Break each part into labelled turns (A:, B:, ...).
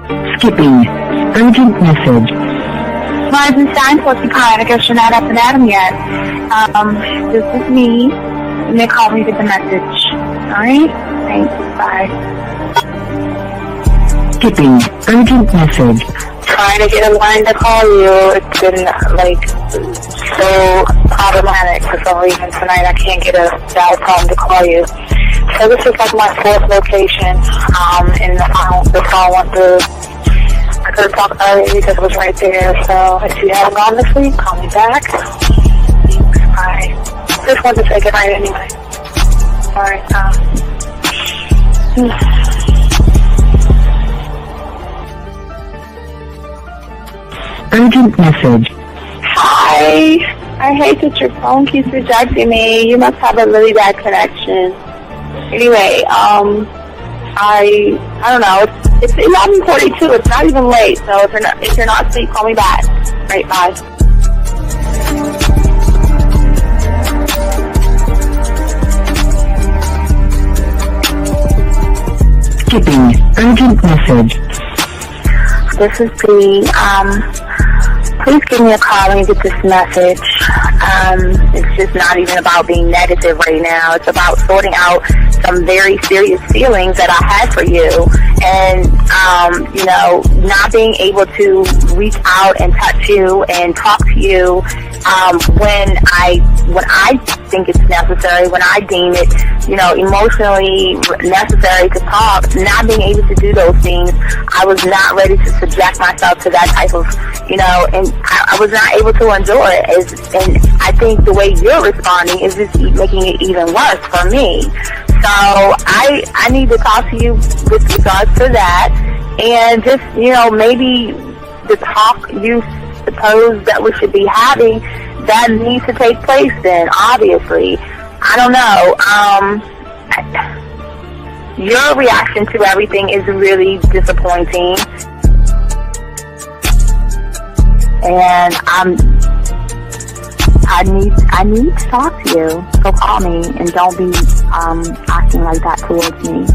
A: Skipping. Urgent message.
B: Rising sign, supposed to be calling. I guess you're not up and at 'em yet. This is me. You may call me with the message. Alright? Thanks. Bye.
A: Skipping. Urgent message.
B: Trying to get a line to call you. It's been, so problematic for some reason tonight. I can't get a dial tone to call you. So this is like my fourth location, and the phone went through. I could have talked earlier because it was right there. So if you haven't gone this week, call me back. Thanks. Bye. Just wanted to say goodnight anyway. Alright,
A: Urgent message.
B: Hi. I hate that your phone keeps rejecting me. You must have a really bad connection. Anyway, I don't know. It's 11:42. It's not even late. So if you're not asleep, call me back. Right, bye.
A: Skipping. Urgent message.
B: This is P. Please give me a call when you get this message. It's just not even about being negative right now. It's about sorting out some very serious feelings that I had for you. And, not being able to reach out and touch you and talk to you when I think it's necessary, when I deem it, emotionally necessary to talk. Not being able to do those things, I was not ready to subject myself to that type of, and I was not able to endure it. And I think the way you're responding is just making it even worse for me. So I need to talk to you with regards to that, and just, maybe the talk you suppose that we should be having, that needs to take place then, obviously. I don't know. Your reaction to everything is really disappointing. And I need to talk to you. So call me and don't be acting like that towards me.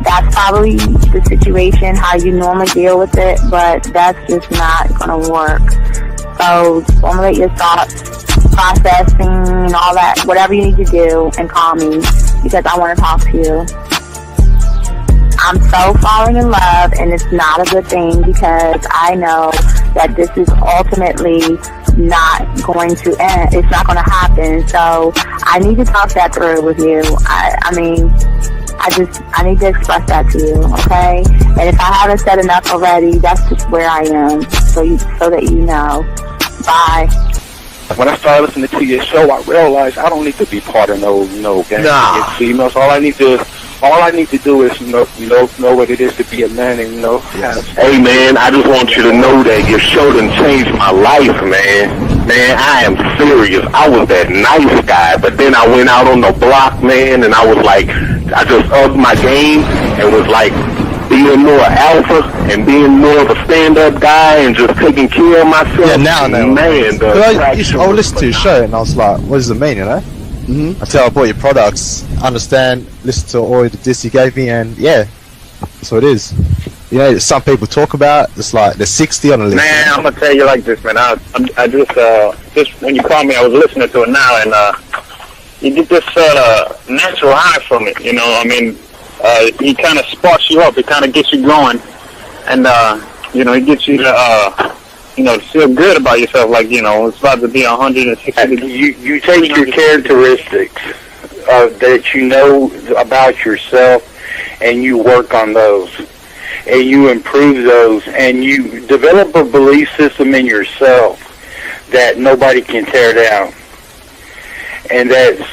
B: That's probably the situation, how you normally deal with it, but that's just not going to work. So formulate your thoughts, processing and all that, whatever you need to do, and call me because I want to talk to you. I'm so falling in love, and it's not a good thing because I know that this is ultimately not going to end. It's not going to happen. So I need to talk that through with you. I need to express that to you, okay? And if I haven't said enough already, that's just where I am, so that you know. Bye.
C: When I started listening to your show, I realized I don't need to be part of no gang against females. All I need to do is know what it is to be a man, and
D: Hey man, I just want you to know that your show done changed my life, man. Man, I am serious. I was that nice guy, but then I went out on the block, man, and I was like, I just upped my game and was like being more alpha and being more of a stand-up guy and just taking care of myself.
E: Yeah, now,
D: man.
E: I would listen to your show and I was like, what does it mean, Until I bought your products, understand, listen to all the diss you gave me, and yeah, that's what it is. Some people talk about, it's like they're 60 on the list.
C: Man, I'm gonna tell you like this, man. I just when you called me, I was listening to it now, and you get this natural high from it. He kind of sparks you up. It kind of gets you going, and it gets you to feel good about yourself. Like it's about to be 160 degrees.
D: You take your characteristics that you know about yourself, and you work on those, and you improve those, and you develop a belief system in yourself that nobody can tear down. And that's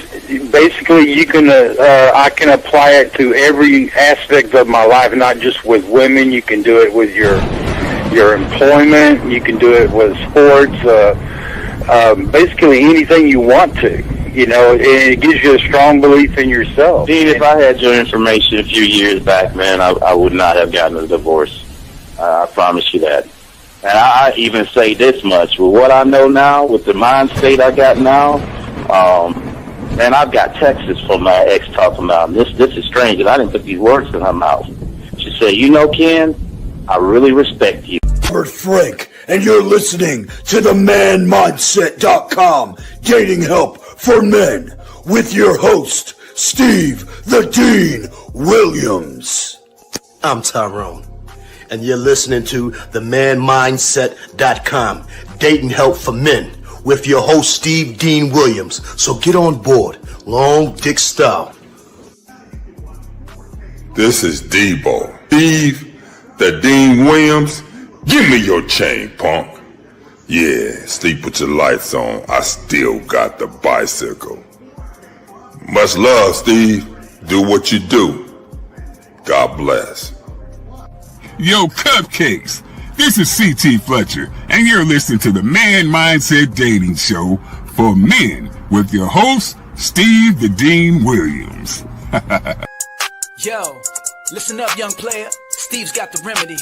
D: basically I can apply it to every aspect of my life, not just with women. You can do it with your employment. You can do it with sports. Basically anything you want to. And it gives you a strong belief in yourself.
F: Dean, if I had your information a few years back, man, I would not have gotten a divorce. I promise you that. And I even say this much. With what I know now, with the mind state I got now, man, I've got texts from my ex talking about, this is strange, and I didn't put these words in her mouth. She said, Ken, I really respect you.
G: Robert Frank, and you're listening to the manmindset.com dating help for men with your host, Steve the Dean Williams.
H: I'm Tyrone, and you're listening to the manmindset.com dating help for men with your host, Steve Dean Williams. So get on board, long dick style.
I: This is Debo. Steve the Dean Williams. Give me your chain, punk. Yeah, sleep with your lights on. I still got the bicycle. Much love, Steve. Do what you do. God bless.
J: Yo, cupcakes. This is C.T. Fletcher, and you're listening to the Man Mindset Dating Show for men with your host, Steve the Dean Williams.
K: Yo, listen up, young player. Steve's got the remedy.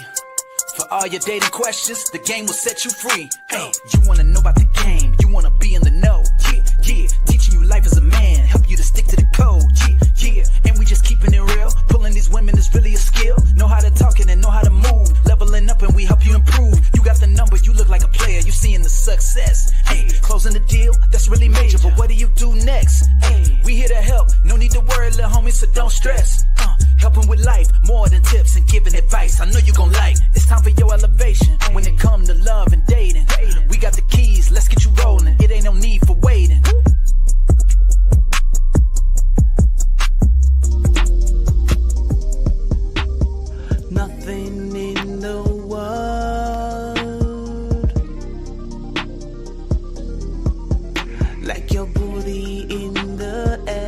K: For all your dating questions, the game will set you free. Hey, you wanna know about the game, you wanna be in the know. Yeah, yeah, teaching you life as a man, help you to stick to the code. Yeah, yeah, and we just keeping it real. Pulling these women is really a skill. Know how to talk and know how to move. Leveling up and we help you improve. You got the numbers, you look like a player, you seeing the success. Hey, closing the deal, that's really major, but what do you do next? Hey, we here to help, no need to worry, little homie, so don't stress. Helping with life, more than tips and giving advice. I know you gon' like. It's time for your elevation. When it come to love and dating, we got the keys, let's get you rolling. It ain't no need for waiting. Nothing in the world like your booty in the air.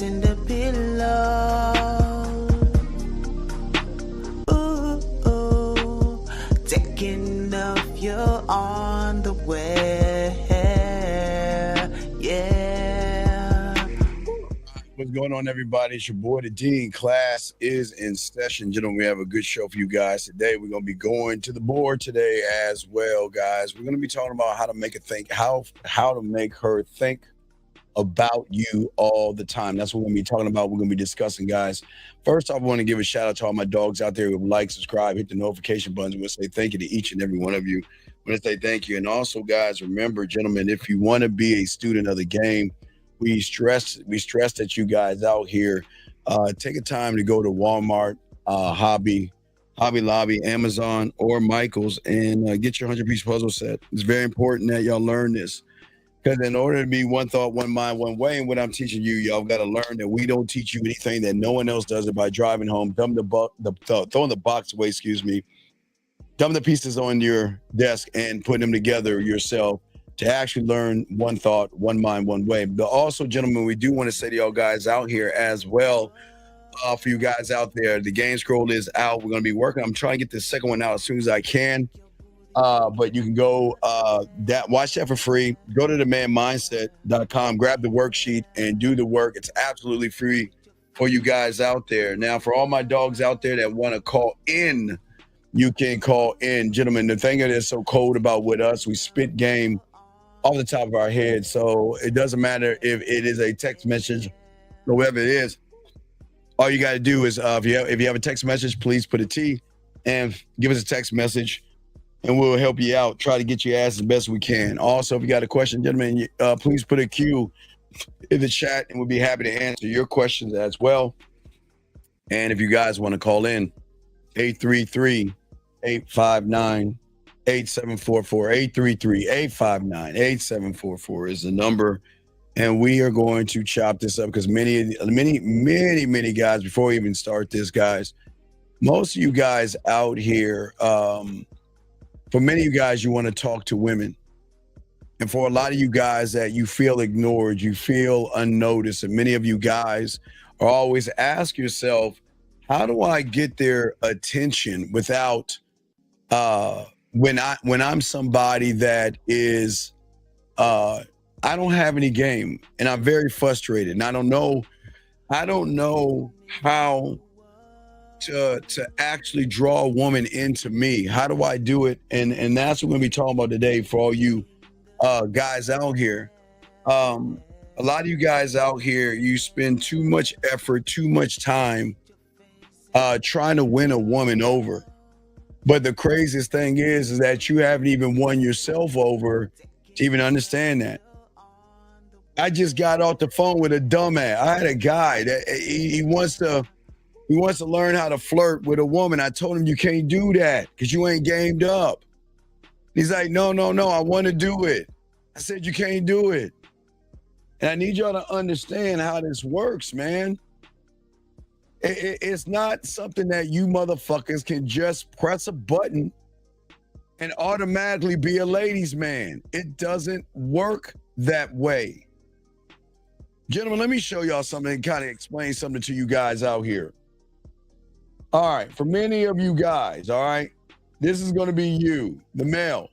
K: In the pillow, ooh, ooh, taking off your underwear, yeah.
G: What's going on, everybody? It's your boy, the Dean. Class is in session. Gentlemen, we have a good show for you guys today. We're going to be going to the board today as well, guys. We're going to be talking about how to make it think, how to make her think about you all the time. That's what we're going to be talking about. We're going to be discussing, guys. First, I want to give a shout out to all my dogs out there who like, subscribe, hit the notification buttons. We'll say thank you to each and every one of you. I want to say thank you. And also, guys, remember, gentlemen, if you want to be a student of the game, we stress that you guys out here take a time to go to Walmart, Hobby Lobby, Amazon, or Michael's and get your 100-piece puzzle set. It's very important that y'all learn this. Because in order to be one thought, one mind, one way, and what I'm teaching you, y'all got to learn that we don't teach you anything that no one else does it by driving home, throwing the box away, dumping the pieces on your desk and putting them together yourself to actually learn one thought, one mind, one way. But also, gentlemen, we do want to say to y'all guys out here as well, for you guys out there, the game scroll is out. We're going to be working. I'm trying to get the second one out as soon as I can. But you can go watch that for free. Go to the manmindset.com, grab the worksheet and do the work. It's absolutely free for you guys out there. Now, for all my dogs out there that want to call in, you can call in. Gentlemen, the thing that is so cold about with us, we spit game off the top of our head. So it doesn't matter if it is a text message or whatever it is. All you got to do is if you have a text message, please put a T and give us a text message. And we'll help you out, try to get your ass as best we can. Also, if you got a question, gentlemen, please put a Q in the chat, and we'll be happy to answer your questions as well. And if you guys want to call in, 833-859-8744. 833-859-8744 is the number. And we are going to chop this up because many guys, before we even start this, guys, most of you guys out here, for many of you guys, you want to talk to women. And for a lot of you guys that you feel ignored, you feel unnoticed. And many of you guys are always ask yourself, how do I get their attention without, when I'm somebody that is, I don't have any game and I'm very frustrated and I don't know how to actually draw a woman into me. How do I do it? And that's what we're gonna be talking about today for all you guys out here. A lot of you guys out here, you spend too much effort, too much time trying to win a woman over. But the craziest thing is that you haven't even won yourself over to even understand that. I just got off the phone with a dumbass. I had a guy that he wants to learn how to flirt with a woman. I told him you can't do that because you ain't gamed up. He's like, no, I want to do it. I said, you can't do it. And I need y'all to understand how this works, man. It's not something that you motherfuckers can just press a button and automatically be a ladies' man. It doesn't work that way. Gentlemen, let me show y'all something and kind of explain something to you guys out here. All right, for many of you guys, all right, this is going to be you, the male.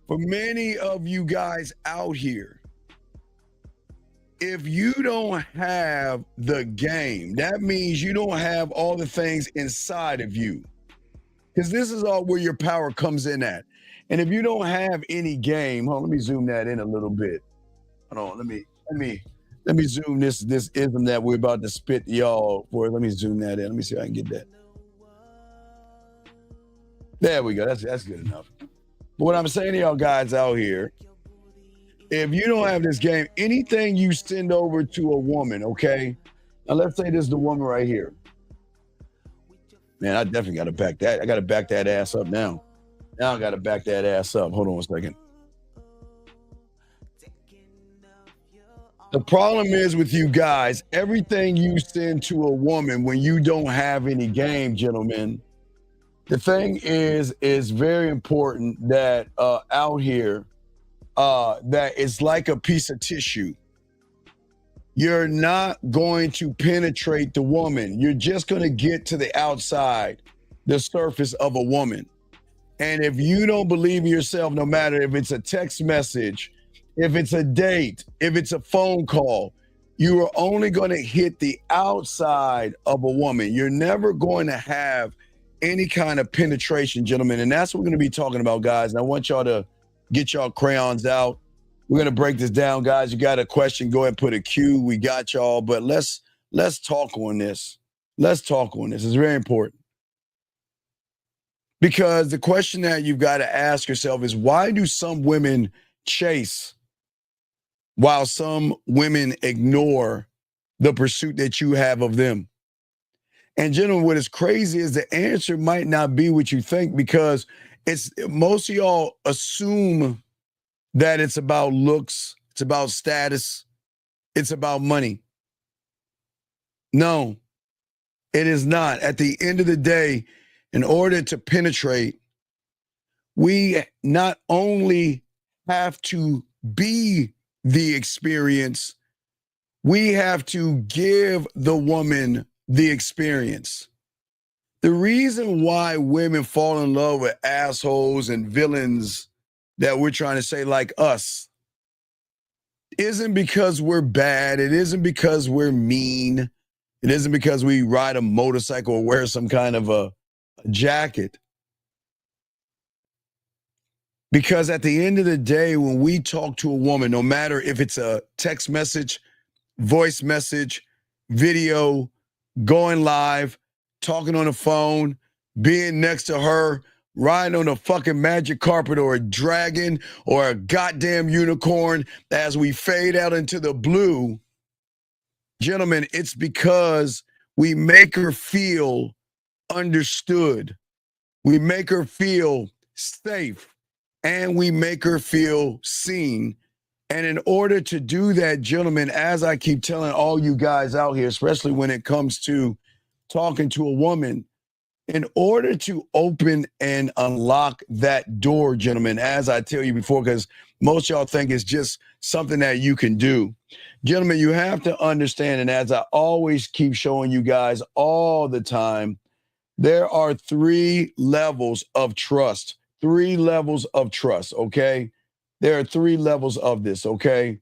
G: For many of you guys out here, if you don't have the game, that means you don't have all the things inside of you. Because this is all where your power comes in at. And if you don't have any game, hold on, let me zoom that in a little bit. Hold on, let me zoom this ism that we're about to spit y'all for. Let me zoom that in. Let me see if I can get that. There we go. That's good enough. But what I'm saying to y'all guys out here, if you don't have this game, anything you send over to a woman, okay? Now let's say this is the woman right here. Man, I definitely got to back that. I got to back that ass up now. Now I got to back that ass up. Hold on a second. The problem is with you guys, everything you send to a woman when you don't have any game, gentlemen, the thing is very important that out here, that it's like a piece of tissue. You're not going to penetrate the woman. You're just going to get to the outside, the surface of a woman. And if you don't believe in yourself, no matter if it's a text message, if it's a date, if it's a phone call, you are only going to hit the outside of a woman. You're never going to have any kind of penetration, gentlemen. And that's what we're going to be talking about, guys. And I want y'all to get y'all crayons out. We're going to break this down, guys. You got a question, go ahead and put a Q. We got y'all, but let's talk on this. Let's talk on this. It's very important. Because the question that you've got to ask yourself is, why do some women chase while some women ignore the pursuit that you have of them? And gentlemen, what is crazy is the answer might not be what you think, because most of y'all assume that it's about looks, it's about status, it's about money. No, it is not. At the end of the day, in order to penetrate, we not only have to be the experience, we have to give the woman the experience. The reason why women fall in love with assholes and villains that we're trying to say like us isn't because we're bad. It isn't because we're mean. It isn't because we ride a motorcycle or wear some kind of a jacket. Because at the end of the day, when we talk to a woman, no matter if it's a text message, voice message, video, going live, talking on the phone, being next to her, riding on a fucking magic carpet or a dragon or a goddamn unicorn, as we fade out into the blue, gentlemen, it's because we make her feel understood. We make her feel safe, and we make her feel seen. And in order to do that, gentlemen, as I keep telling all you guys out here, especially when it comes to talking to a woman, in order to open and unlock that door, gentlemen, as I tell you before, because most y'all think it's just something that you can do. Gentlemen, you have to understand, and as I always keep showing you guys all the time, there are 3 levels of trust. 3 levels of trust, okay? There are 3 levels of this, okay?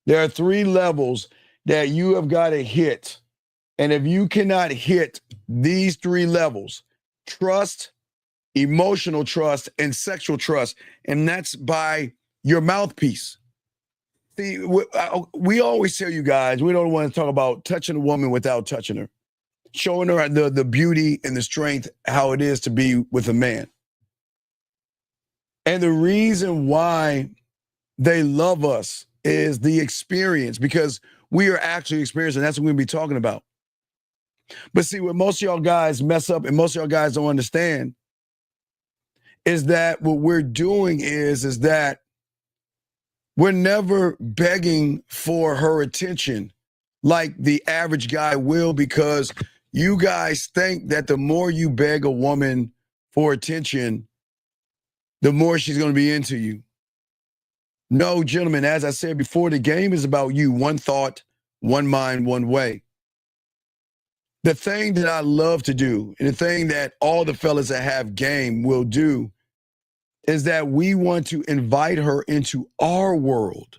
G: There are 3 levels that you have got to hit. And if you cannot hit these 3 levels, trust, emotional trust, and sexual trust, and that's by your mouthpiece. See, we always tell you guys, we don't want to talk about touching a woman without touching her, showing her the beauty and the strength, how it is to be with a man. And the reason why they love us is the experience, because we are actually experiencing. That's what we're going to be talking about. But see, what most of y'all guys mess up and most of y'all guys don't understand is that what we're doing is that we're never begging for her attention like the average guy will, because you guys think that the more you beg a woman for attention, the more she's going to be into you. No, gentlemen, as I said before, the game is about you. One thought, one mind, one way. The thing that I love to do, and the thing that all the fellas that have game will do, is that we want to invite her into our world.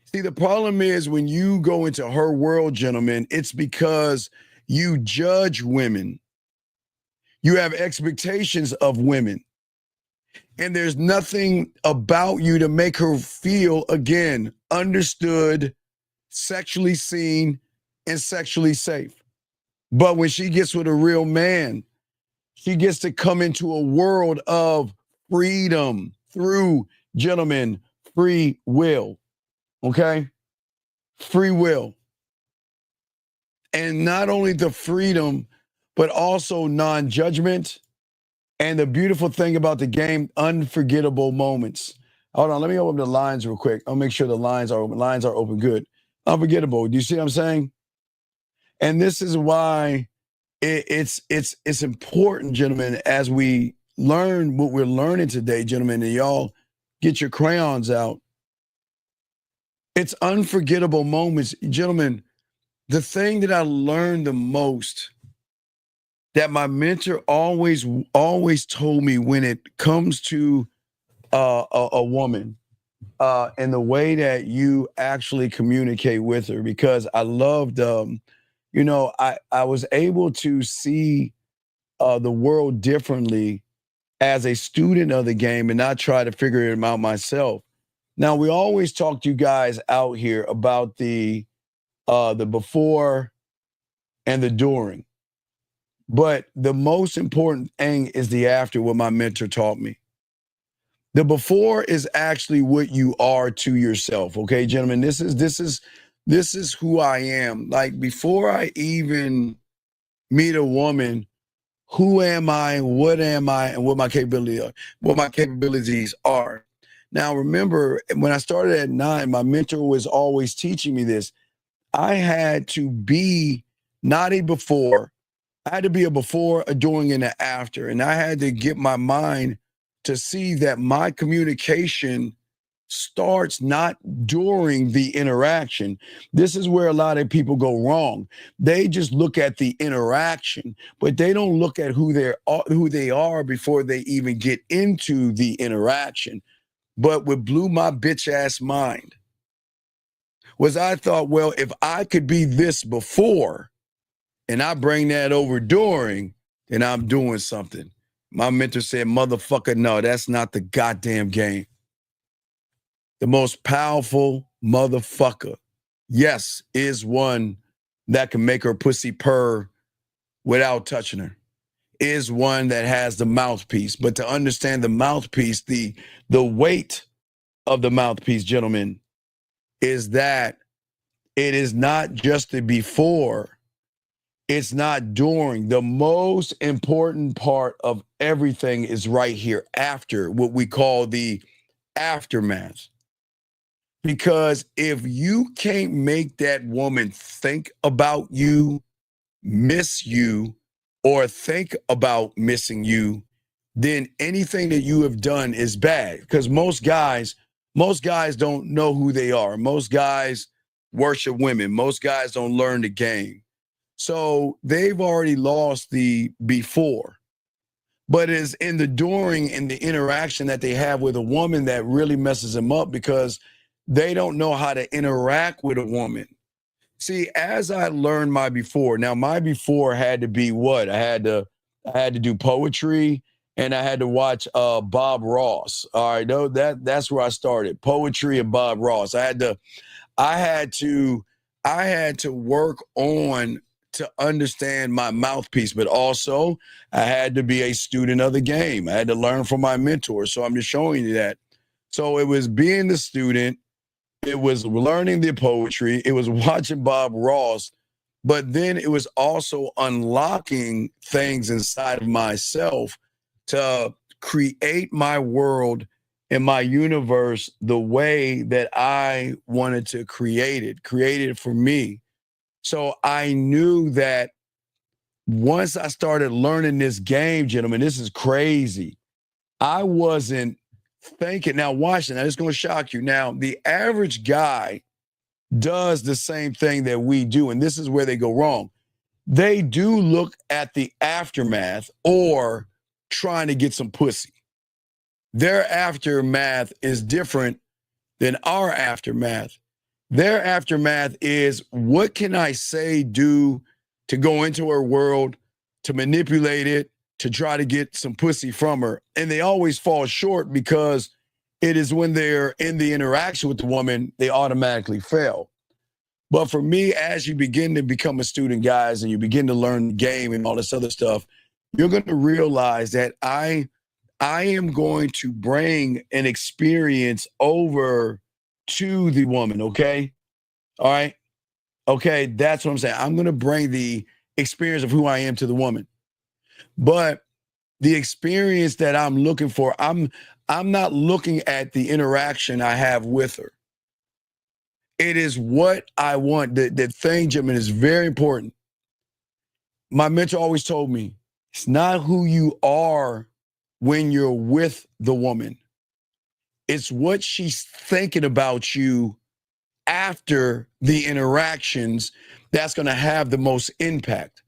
G: See, the problem is when you go into her world, gentlemen, it's because you judge women. You have expectations of women. And there's nothing about you to make her feel, again, understood, sexually seen, and sexually safe. But when she gets with a real man, she gets to come into a world of freedom through, gentlemen, free will. Okay? Free will. And not only the freedom, but also non-judgment. And the beautiful thing about the game, unforgettable moments. Hold on, let me open the lines real quick. I'll make sure the lines are open. Lines are open. Good. Unforgettable. Do you see what I'm saying? And this is why it's important, gentlemen, as we learn what we're learning today, gentlemen, and y'all get your crayons out. It's unforgettable moments. Gentlemen, the thing that I learned the most, that my mentor always told me when it comes to a woman and the way that you actually communicate with her, because I loved, I was able to see the world differently as a student of the game and not try to figure it out myself. Now, we always talk to you guys out here about the before and the during. But the most important thing is the after, what my mentor taught me. The before is actually what you are to yourself. Okay, gentlemen, this is who I am. Like, before I even meet a woman, who am I, and what my capabilities are. Now, remember, when I started at 9, my mentor was always teaching me this. I had to be not a before. I had to be a before, a during, and an after. And I had to get my mind to see that my communication starts not during the interaction. This is where a lot of people go wrong. They just look at the interaction, but they don't look at who they are before they even get into the interaction. But what blew my bitch ass mind was I thought, well, if I could be this before and I bring that over during, then I'm doing something. My mentor said, motherfucker, no, that's not the goddamn game. The most powerful motherfucker, yes, is one that can make her pussy purr without touching her, is one that has the mouthpiece. But to understand the mouthpiece, the weight of the mouthpiece, gentlemen, is that it is not just the before, it's not during. The most important part of everything is right here after, what we call the aftermath. Because if you can't make that woman think about you, miss you, or think about missing you, then anything that you have done is bad. Because most guys don't know who they are. Most guys worship women. Most guys don't learn the game. So they've already lost the before. But it's in the during and the interaction that they have with a woman that really messes them up, because they don't know how to interact with a woman. See, as I learned my before, now my before had to be what? I had to do poetry, and I had to watch Bob Ross. All right, no, that's where I started. Poetry and Bob Ross. I had to work on to understand my mouthpiece, but also I had to be a student of the game. I had to learn from my mentor. So I'm just showing you that. So it was being the student, it was learning the poetry, it was watching Bob Ross, but then it was also unlocking things inside of myself to create my world and my universe the way that I wanted to create it for me. So I knew that once I started learning this game, gentlemen, this is crazy. I wasn't thinking, now watch it, now it's going to shock you. Now, the average guy does the same thing that we do, and this is where they go wrong. They do look at the aftermath or trying to get some pussy. Their aftermath is different than our aftermath. Their aftermath is, what can I say, do to go into her world, to manipulate it, to try to get some pussy from her? And they always fall short because it is when they're in the interaction with the woman, they automatically fail. But for me, as you begin to become a student, guys, and you begin to learn the game and all this other stuff, you're going to realize that I am going to bring an experience over to the woman, okay? All right? Okay, that's what I'm saying. I'm going to bring the experience of who I am to the woman. But the experience that I'm looking for, I'm not looking at the interaction I have with her. It is what I want. The thing, Jim, is very important. My mentor always told me, it's not who you are when you're with the woman. It's what she's thinking about you after the interactions that's going to have the most impact.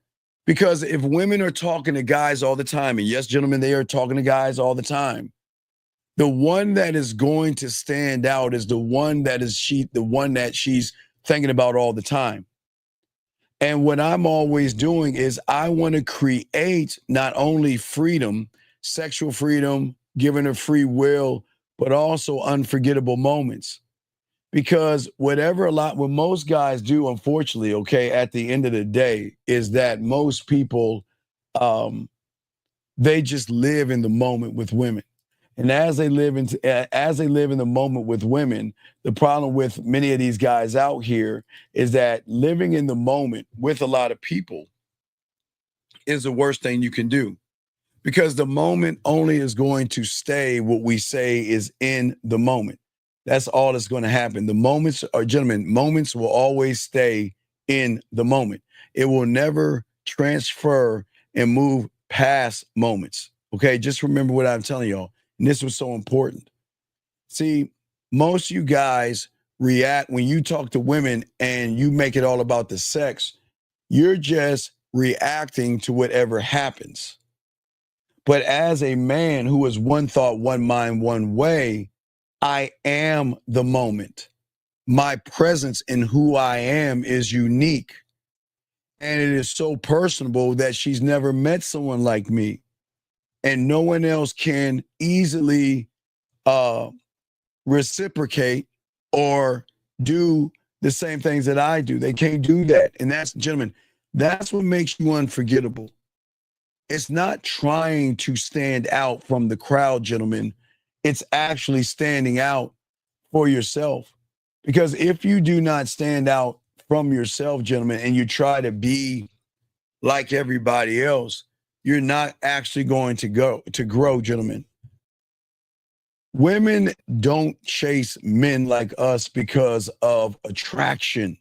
G: Because if women are talking to guys all the time, and yes, gentlemen, they are talking to guys all the time, the one that is going to stand out is the one that she's thinking about all the time. And what I'm always doing is I want to create not only freedom, sexual freedom, giving her free will, but also unforgettable moments. Because what most guys do, unfortunately, okay, at the end of the day, is that most people, they just live in the moment with women. And as they live in the moment with women, the problem with many of these guys out here is that living in the moment with a lot of people is the worst thing you can do, because the moment only is going to stay what we say is in the moment. That's all that's going to happen. The moments will always stay in the moment. It will never transfer and move past moments. Okay, just remember what I'm telling y'all. And this was so important. See, most of you guys react when you talk to women and you make it all about the sex. You're just reacting to whatever happens. But as a man who is one thought, one mind, one way, I am the moment. My presence in who I am is unique. And it is so personable that she's never met someone like me. And no one else can easily reciprocate or do the same things that I do. They can't do that. And that's, gentlemen, that's what makes you unforgettable. It's not trying to stand out from the crowd, gentlemen. It's actually standing out for yourself. Because if you do not stand out from yourself, gentlemen, and you try to be like everybody else, you're not actually going to grow, gentlemen. Women don't chase men like us because of attraction.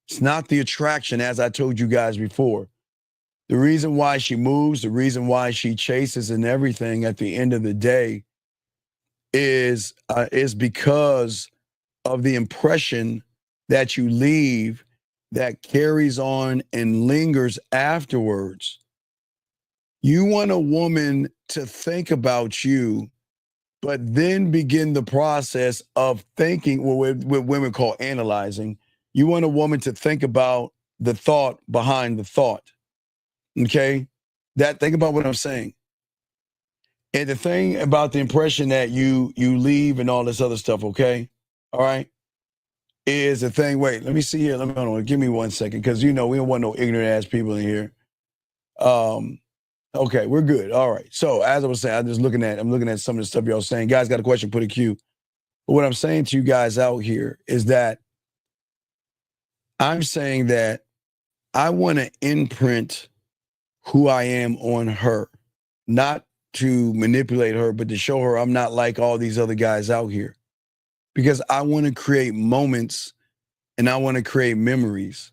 G: It's not the attraction, as I told you guys before. The reason why she moves, the reason why she chases and everything at the end of the day is because of the impression that you leave that carries on and lingers afterwards. You want a woman to think about you, but then begin the process of thinking, what women call analyzing. You want a woman to think about the thought behind the thought. Okay? Think about what I'm saying. And the thing about the impression that you leave and all this other stuff, okay? All right? Is the thing, wait, let me see here. Hold on, give me 1 second, because we don't want no ignorant ass people in here. Okay, we're good. All right. So as I was saying, I'm looking at some of the stuff y'all saying. Guys got a question, put a Q. But what I'm saying to you guys out here is that I'm saying that I want to imprint who I am on her, not to manipulate her, but to show her I'm not like all these other guys out here. Because I want to create moments and I want to create memories.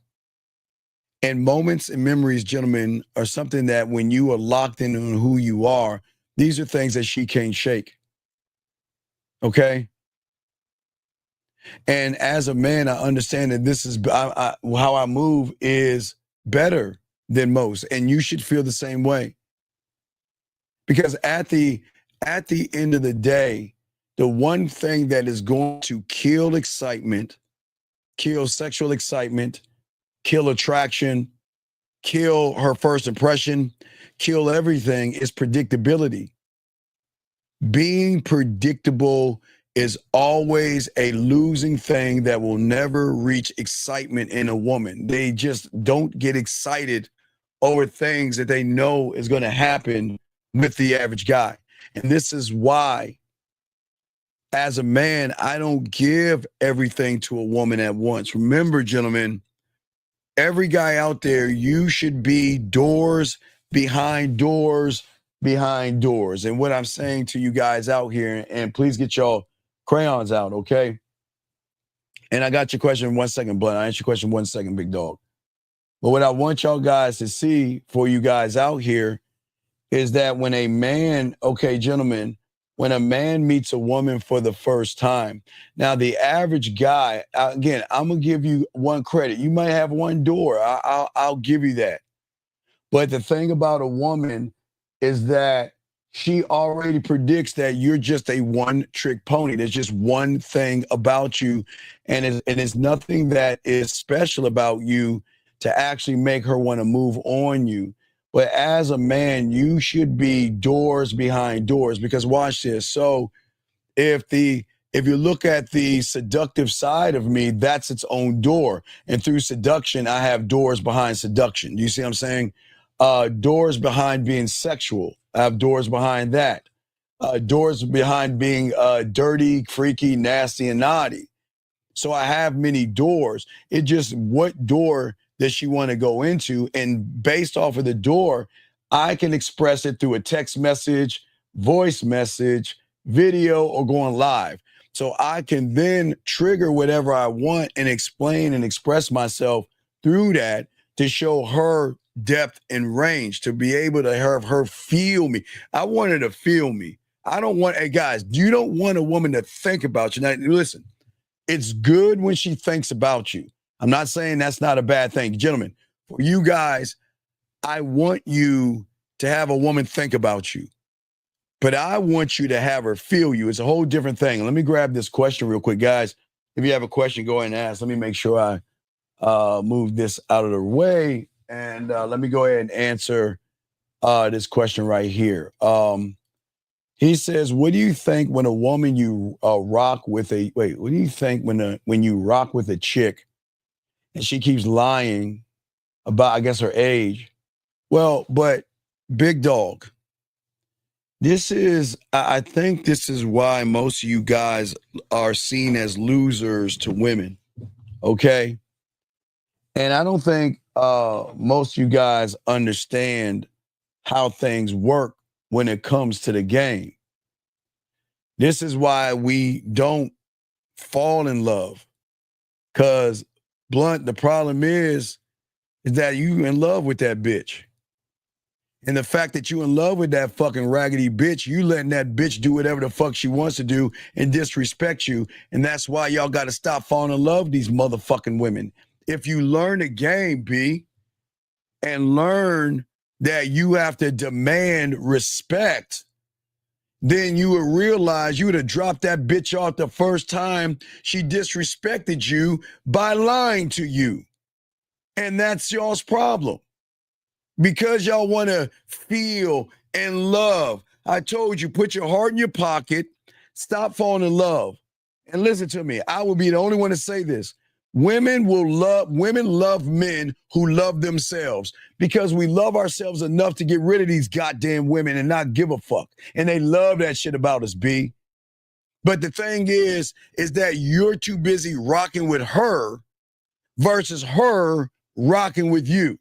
G: And moments and memories, gentlemen, are something that when you are locked in on who you are, these are things that she can't shake. Okay? And as a man, I understand that this is how I move is better than most. And you should feel the same way. Because at the end of the day, the one thing that is going to kill excitement, kill sexual excitement, kill attraction, kill her first impression, kill everything is predictability. Being predictable is always a losing thing that will never reach excitement in a woman. They just don't get excited over things that they know is going to happen with the average guy. And this is why, as a man, I don't give everything to a woman at once. Remember, gentlemen, every guy out there, you should be doors behind doors behind doors. And what I'm saying to you guys out here, and please get y'all crayons out, okay? And I got your question in 1 second, Blunt. I answer your question in 1 second, big dog. But what I want y'all guys to see for you guys out here is that when a man, okay, gentlemen, when a man meets a woman for the first time, now the average guy, again, I'm going to give you one credit. You might have one door. I'll give you that. But the thing about a woman is that she already predicts that you're just a one-trick pony. There's just one thing about you, and it's nothing that is special about you to actually make her want to move on you. But as a man, you should be doors behind doors, because watch this. So if you look at the seductive side of me, that's its own door. And through seduction, I have doors behind seduction. You see what I'm saying? Doors behind being sexual. I have doors behind that. Doors behind being dirty, freaky, nasty, and naughty. So I have many doors. It just, what door does she want to go into? And based off of the door, I can express it through a text message, voice message, video, or going live. So I can then trigger whatever I want and explain and express myself through that to show her depth and range, to be able to have her feel me. I want her to feel me. I don't want, hey guys, you don't want a woman to think about you. Now, listen, it's good when she thinks about you. I'm not saying that's not a bad thing. Gentlemen, for you guys, I want you to have a woman think about you, but I want you to have her feel you. It's a whole different thing. Let me grab this question real quick, guys. If you have a question, go ahead and ask. Let me make sure I move this out of the way, and let me go ahead and answer this question right here. He says, what do you think when a woman you rock with what do you think when you rock with a chick and she keeps lying about, I guess, her age? Well, but big dog, I think this is why most of you guys are seen as losers to women, okay? And I don't think most of you guys understand how things work when it comes to the game. This is why we don't fall in love. Because, Blunt, the problem is that you in love with that bitch. And the fact that you in love with that fucking raggedy bitch, you letting that bitch do whatever the fuck she wants to do and disrespect you. And that's why y'all got to stop falling in love with these motherfucking women. If you learn the game, B, and learn that you have to demand respect, then you would realize you would have dropped that bitch off the first time she disrespected you by lying to you. And that's y'all's problem. Because y'all want to feel and love. I told you, put your heart in your pocket, stop falling in love. And listen to me, I will be the only one to say this. Women love men who love themselves because we love ourselves enough to get rid of these goddamn women and not give a fuck. And they love that shit about us, B. But the thing is that you're too busy rocking with her versus her rocking with you.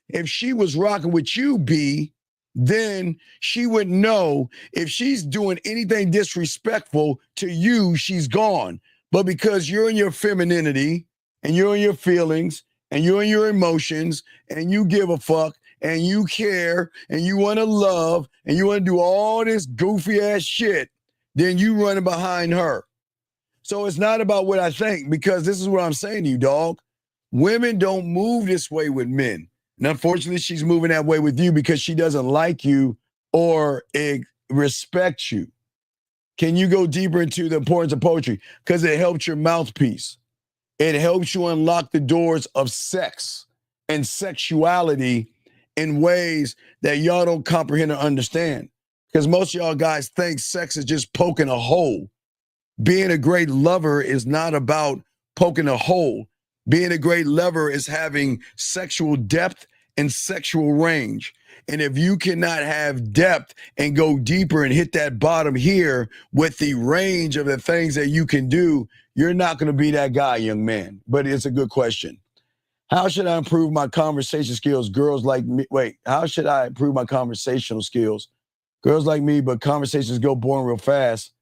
G: If she was rocking with you, B, then she would know if she's doing anything disrespectful to you, she's gone. But because you're in your femininity and you're in your feelings and you're in your emotions and you give a fuck and you care and you want to love and you want to do all this goofy ass shit, then you running behind her. So it's not about what I think, because this is what I'm saying to you, dog. Women don't move this way with men. And unfortunately, she's moving that way with you because she doesn't like you or respect you. Can you go deeper into the importance of poetry? Because it helps your mouthpiece. It helps you unlock the doors of sex and sexuality in ways that y'all don't comprehend or understand. Because most of y'all guys think sex is just poking a hole. Being a great lover is not about poking a hole. Being a great lover is having sexual depth and sexual range. And if you cannot have depth and go deeper and hit that bottom here with the range of the things that you can do, you're not going to be that guy, young man. But it's a good question. How should I improve my conversation skills? Girls like me. Wait, how should I improve my conversational skills? Girls like me, but conversations go boring real fast.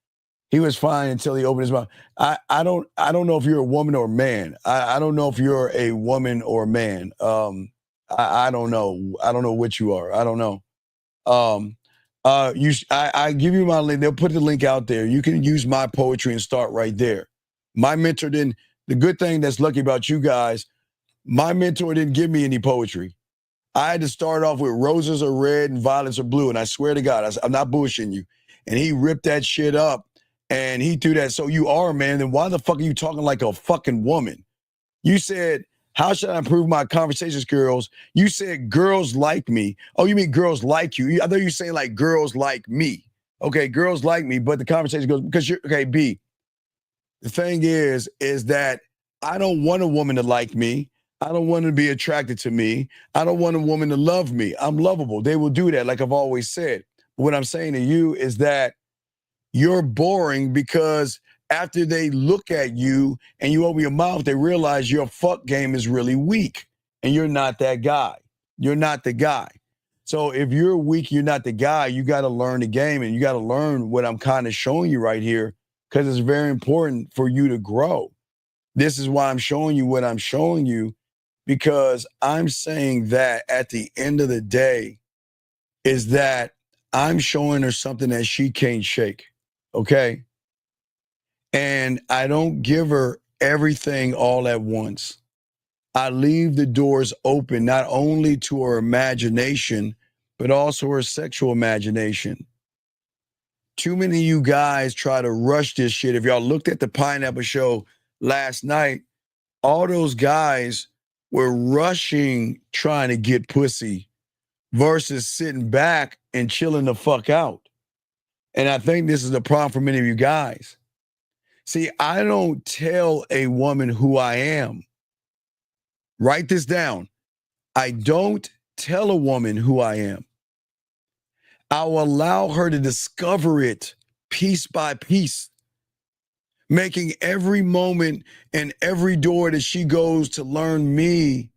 G: He was fine until he opened his mouth. I don't know if you're a woman or a man. I don't know if you're a woman or a man. I don't know. I don't know which you are. I don't know. I give you my link. They'll put the link out there. You can use my poetry and start right there. My mentor didn't. The good thing that's lucky about you guys, my mentor didn't give me any poetry. I had to start off with roses are red and violets are blue. And I swear to God, I'm not bullshitting you. And he ripped that shit up. And he threw that. So you are a man. Then why the fuck are you talking like a fucking woman? You said, how should I improve my conversations, girls? You said girls like me. Oh, you mean girls like you? I thought you were saying like girls like me. Okay, girls like me, but the conversation goes, because you're, okay, B, the thing is that I don't want a woman to like me. I don't want to be attracted to me. I don't want a woman to love me. I'm lovable. They will do that, like I've always said. What I'm saying to you is that you're boring because after they look at you and you open your mouth, they realize your fuck game is really weak and you're not that guy. You're not the guy. So if you're weak, you're not the guy, you got to learn the game and you got to learn what I'm kind of showing you right here because it's very important for you to grow. This is why I'm showing you what I'm showing you, because I'm saying that at the end of the day is that I'm showing her something that she can't shake. Okay. And I don't give her everything all at once. I leave the doors open, not only to her imagination, but also her sexual imagination. Too many of you guys try to rush this shit. If y'all looked at the Pineapple Show last night, all those guys were rushing trying to get pussy versus sitting back and chilling the fuck out. And I think this is the problem for many of you guys. See, I don't tell a woman who I am. Write this down. I don't tell a woman who I am. I'll allow her to discover it piece by piece, making every moment and every door that she goes to learn me,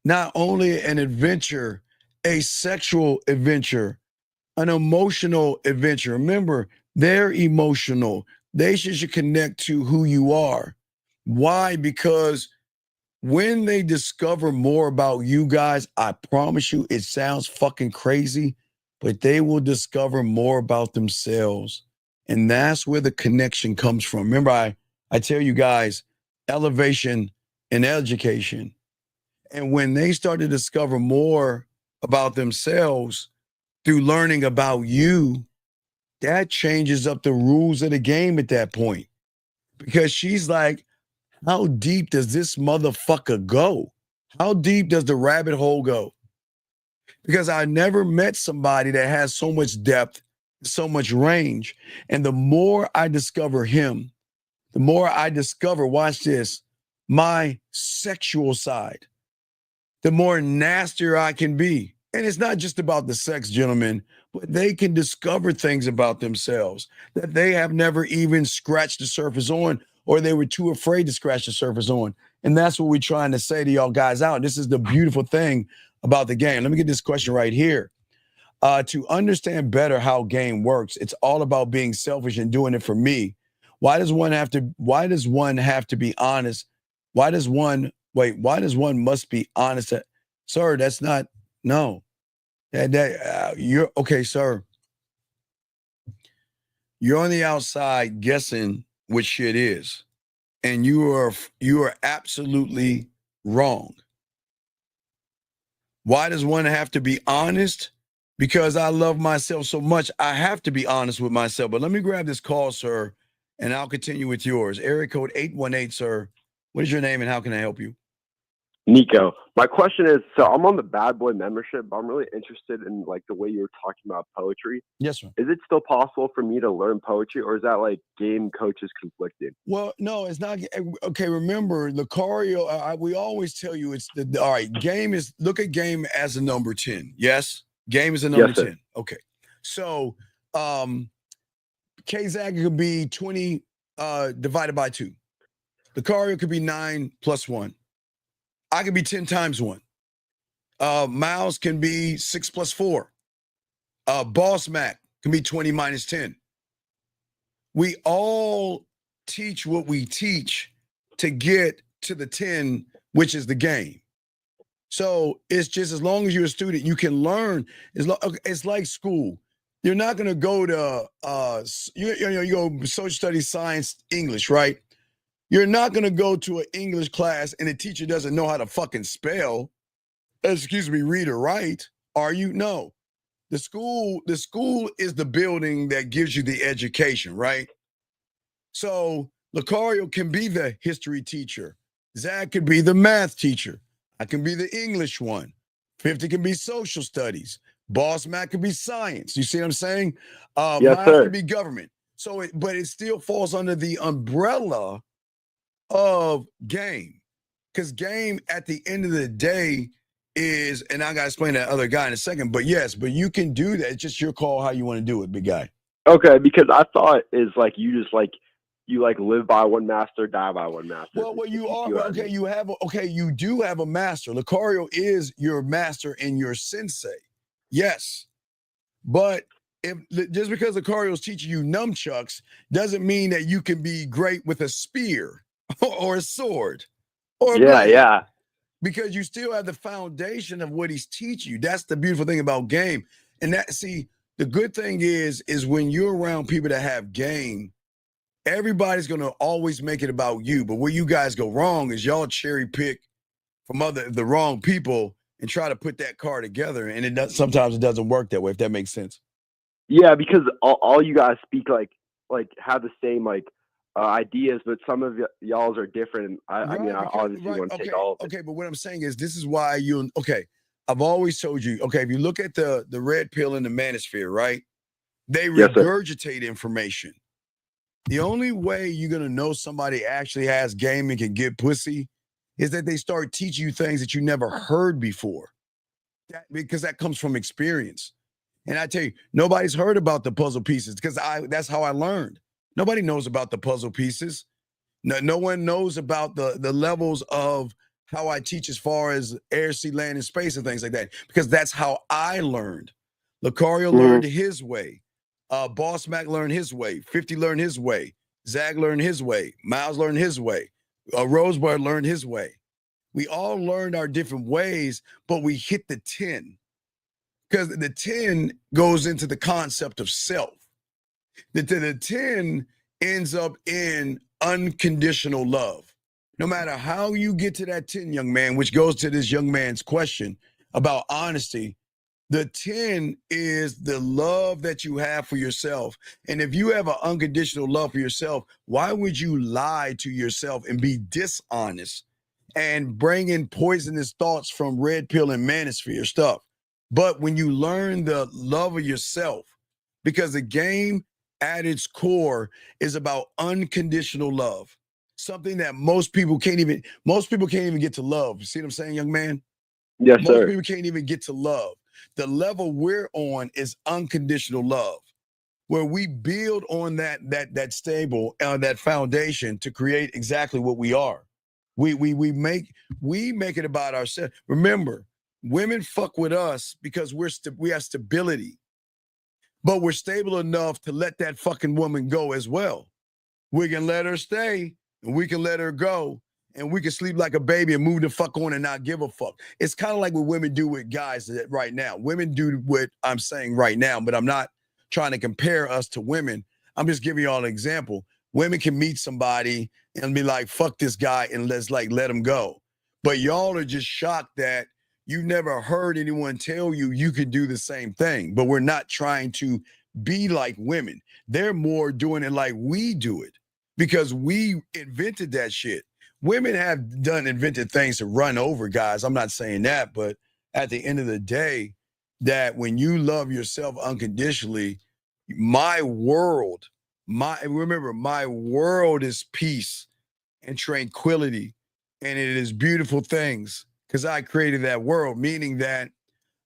G: not only an adventure, a sexual adventure, an emotional adventure. Remember, they're emotional. They should connect to who you are. Why? Because when they discover more about you guys, I promise you, it sounds fucking crazy, but they will discover more about themselves. And that's where the connection comes from. Remember, I tell you guys, elevation and education. And when they start to discover more about themselves through learning about you, that changes up the rules of the game at that point. Because she's like, how deep does this motherfucker go? How deep does the rabbit hole go? Because I never met somebody that has so much depth so much range. And the more I discover him, the more I discover, watch this, my sexual side, the more nastier I can be. And it's not just about the sex, gentlemen, but they can discover things about themselves that they have never even scratched the surface on, or they were too afraid to scratch the surface on. And that's what we're trying to say to y'all guys out. This is the beautiful thing about the game. Let me get this question right here. To understand better how game works, it's all about being selfish and doing it for me. Why does one have to be honest? Why does one must be honest? Sir, that's not, no. You're okay, sir. You're on the outside guessing what shit is. And you are absolutely wrong. Why does one have to be honest? Because I love myself so much, I have to be honest with myself. But let me grab this call, sir, and I'll continue with yours. Area code 818, sir. What is your name and how can I help you?
L: Nico, my question is, so I'm on the Bad Boy membership, but I'm really interested in like the way you were talking about poetry.
G: Yes, sir.
L: Is it still possible for me to learn poetry, or is that like game coaches conflicting?
G: Well, no, it's not. Okay, remember, Lucario, we always tell you it's all right, game is, look at game as a number 10. Yes? Game is a number 10. Okay. So, K-Zag could be 20 divided by 2. Lucario could be 9 plus 1. I could be 10 times 1. Miles can be 6 plus 4. Boss Mac can be 20 minus 10. We all teach what we teach to get to the 10, which is the game. So it's just, as long as you're a student, you can learn. It's like school. You're not going to go to, you go social studies, science, English, right? You're not going to go to an English class and the teacher doesn't know how to fucking spell, read or write. Are you? No. The school is the building that gives you the education, right? So Lucario can be the history teacher. Zach could be the math teacher. I can be the English one. 50 can be social studies. Boss Mac could be science. You see what I'm saying?
L: Yes,
G: Miles
L: sir.
G: could be government. So, but it still falls under the umbrella of game. Because game, at the end of the day, is, and I got to explain that other guy in a second, but yes, but you can do that. It's just your call how you want to do it, big guy.
L: Okay, because I thought is like you just like, you like live by one master, die by one master.
G: Well, you are, okay, you do have a master. Lucario is your master and your sensei. Yes. But just because Lucario's teaching you nunchucks doesn't mean that you can be great with a spear or a sword. Or a blade.
L: Yeah.
G: Because you still have the foundation of what he's teaching you. That's the beautiful thing about game. And that, see, the good thing is when you're around people that have game, everybody's going to always make it about you. But where you guys go wrong is y'all cherry pick from the wrong people and try to put that car together. And sometimes it doesn't work that way, if that makes sense.
L: Yeah, because all you guys speak like have the same ideas, but some of y'all's are different. I mean, I obviously want to take all of it.
G: Okay, but what I'm saying is this is why I've always told you, okay, if you look at the red pill and the manosphere, right? They regurgitate information. The only way you're going to know somebody actually has game and can get pussy is that they start teaching you things that you never heard before. Because that comes from experience. And I tell you, nobody's heard about the puzzle pieces because that's how I learned. Nobody knows about the puzzle pieces. No one knows about the levels of how I teach as far as air, sea, land, and space and things like that, because that's how I learned. Lucario learned his way. Boss Mac learned his way. 50 learned his way. Zag learned his way. Miles learned his way. Rosebud learned his way. We all learned our different ways, but we hit the 10. Because the 10 goes into the concept of self. The 10 ends up in unconditional love. No matter how you get to that 10, young man, which goes to this young man's question about honesty, the 10 is the love that you have for yourself. And if you have an unconditional love for yourself, why would you lie to yourself and be dishonest and bring in poisonous thoughts from red pill and manosphere stuff? But when you learn the love of yourself, because the game at its core is about unconditional love. Something that most people can't even get to love. You see what I'm saying, young man?
L: Yes,
G: Most
L: sir.
G: people can't even get to love. The level we're on is unconditional love, where we build on that stable, that foundation to create exactly what we are. We make it about ourselves. Remember, women fuck with us because we have stability, but we're stable enough to let that fucking woman go as well. We can let her stay and we can let her go and we can sleep like a baby and move the fuck on and not give a fuck. It's kind of like what women do with guys right now. Women do what I'm saying right now, but I'm not trying to compare us to women. I'm just giving y'all an example. Women can meet somebody and be like, fuck this guy and let him go. But y'all are just shocked that you never heard anyone tell you you could do the same thing. But we're not trying to be like women. They're more doing it like we do it because we invented that shit. Women have invented things to run over guys. I'm not saying that, but at the end of the day, that when you love yourself unconditionally, my world is peace and tranquility, and it is beautiful things because I created that world, meaning that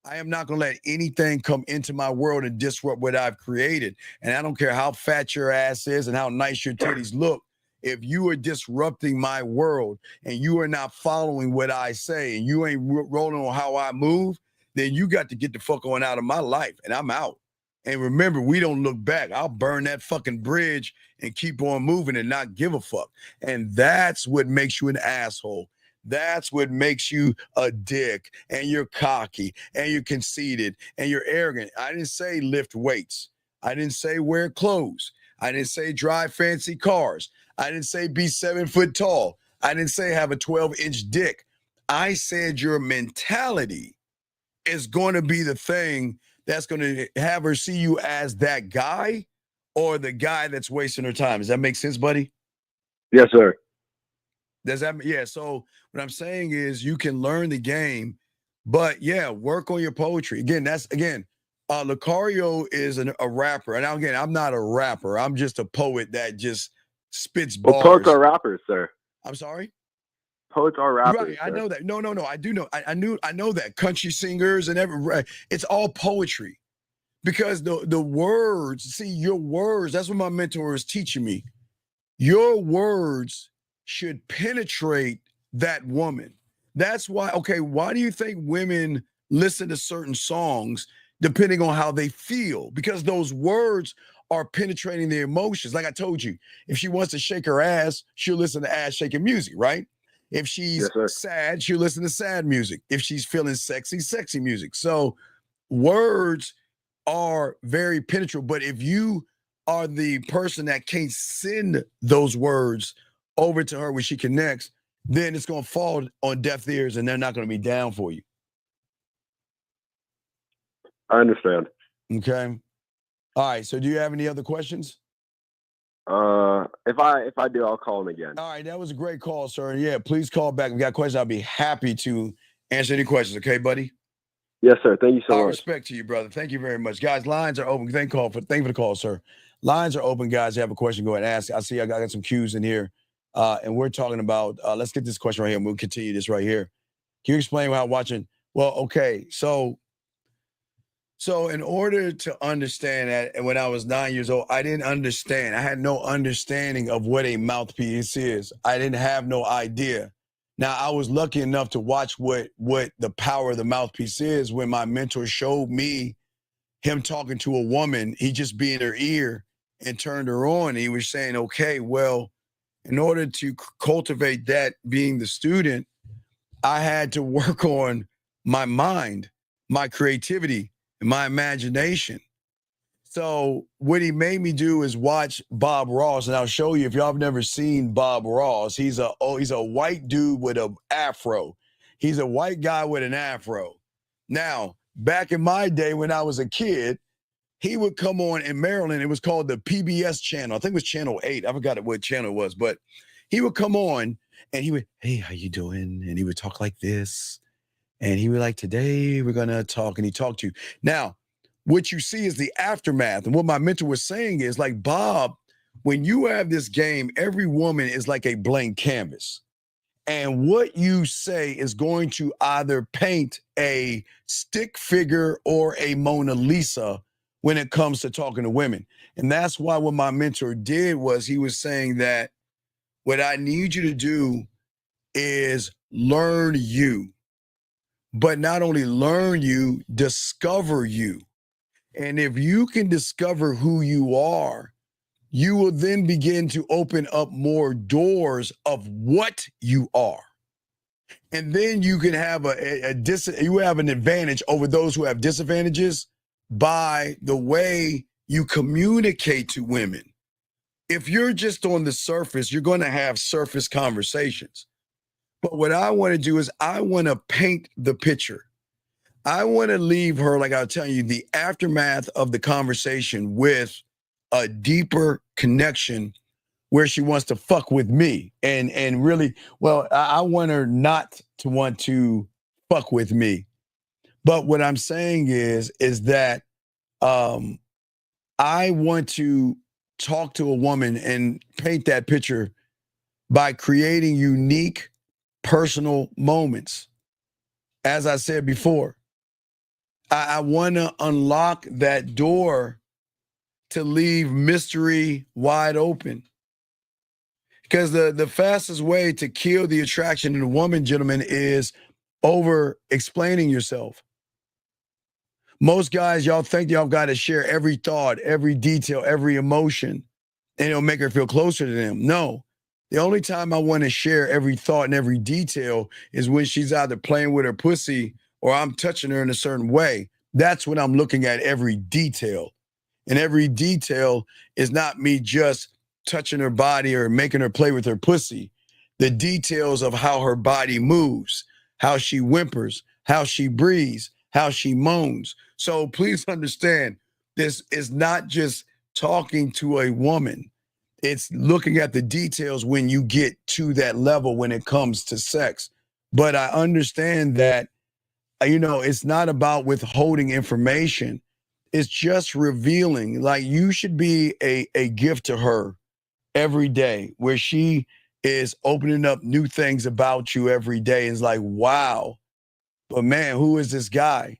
G: I am not going to let anything come into my world and disrupt what I've created. And I don't care how fat your ass is and how nice your titties look. If you are disrupting my world and you are not following what I say and you ain't rolling on how I move, then you got to get the fuck on out of my life and I'm out. And remember, we don't look back. I'll burn that fucking bridge and keep on moving and not give a fuck. And that's what makes you an asshole. That's what makes you a dick and you're cocky and you're conceited and you're arrogant. I didn't say lift weights. I didn't say wear clothes. I didn't say drive fancy cars. I didn't say be 7 foot tall. I didn't say have a 12-inch dick. I said your mentality is going to be the thing that's going to have her see you as that guy or the guy that's wasting her time. Does that make sense, buddy?
L: Yes, sir.
G: Does that? Yeah. So what I'm saying is you can learn the game, but yeah, work on your poetry. Again, Lucario is a rapper. And again, I'm not a rapper. I'm just a poet that just spits bars.
L: Well, poets are rappers, sir.
G: I'm sorry?
L: Poets are rappers.
G: Right. I know that. No. I do know. I know that. Country singers and it's all poetry. Because the words, see, your words, that's what my mentor is teaching me. Your words should penetrate that woman. That's why, why do you think women listen to certain songs depending on how they feel? Because those words are penetrating their emotions. Like I told you, if she wants to shake her ass, she'll listen to ass shaking music, right? If she's sad, she'll listen to sad music. If she's feeling sexy, sexy music. So words are very penetrable. But if you are the person that can't send those words over to her when she connects, then it's going to fall on deaf ears and they're not going to be down for you.
L: I understand.
G: Okay. All right. So do you have any other questions?
L: If I do, I'll call him again.
G: All right. That was a great call, sir. Yeah, please call back. If you got questions, I'll be happy to answer any questions. Okay, buddy?
L: Yes, sir. Thank you so much.
G: Respect to you, brother. Thank you very much. Guys, lines are open. Thank you for the call, sir. Lines are open, guys. If you have a question, go ahead and ask. I see I got some cues in here. And we're talking about, let's get this question right here and we'll continue this right here. Can you explain how watching? Well, okay. So in order to understand that, and when I was 9 years old, I didn't understand. I had no understanding of what a mouthpiece is. I didn't have no idea. Now, I was lucky enough to watch what the power of the mouthpiece is when my mentor showed me him talking to a woman. He just be in her ear and turned her on. He was saying, okay, well, in order to cultivate that being the student, I had to work on my mind, my creativity, and my imagination. So what he made me do is watch Bob Ross, and I'll show you if y'all have never seen Bob Ross. He's a white dude with an afro. He's a white guy with an afro. Now, back in my day when I was a kid, he would come on in Maryland. It was called the PBS channel. I think it was channel 8. I forgot what channel it was, but he would come on and he would, hey, how you doing? And he would talk like this. And he would like, today we're going to talk. And he talked to you. Now, what you see is the aftermath. And what my mentor was saying is like, Bob, when you have this game, every woman is like a blank canvas. And what you say is going to either paint a stick figure or a Mona Lisa when it comes to talking to women. And that's why what my mentor did was he was saying that what I need you to do is learn you, but not only learn you, discover you. And if you can discover who you are, you will then begin to open up more doors of what you are. And then you can have you have an advantage over those who have disadvantages by the way you communicate to women. If you're just on the surface, you're going to have surface conversations. But what I want to do is I want to paint the picture. I want to leave her, like I was telling you, the aftermath of the conversation with a deeper connection where she wants to fuck with me. And really, well, I want her not to want to fuck with me. But what I'm saying is that I want to talk to a woman and paint that picture by creating unique personal moments. As I said before, I want to unlock that door to leave mystery wide open. Because the fastest way to kill the attraction in a woman, gentlemen, is over explaining yourself. Most guys, y'all think y'all got to share every thought, every detail, every emotion, and it'll make her feel closer to them. No. The only time I want to share every thought and every detail is when she's either playing with her pussy or I'm touching her in a certain way. That's when I'm looking at every detail. And every detail is not me just touching her body or making her play with her pussy. The details of how her body moves, how she whimpers, how she breathes, how she moans. So please understand, this is not just talking to a woman. It's looking at the details when you get to that level when it comes to sex. But I understand that, it's not about withholding information. It's just revealing. Like, you should be a gift to her every day where she is opening up new things about you every day. It's like, wow, but man, who is this guy?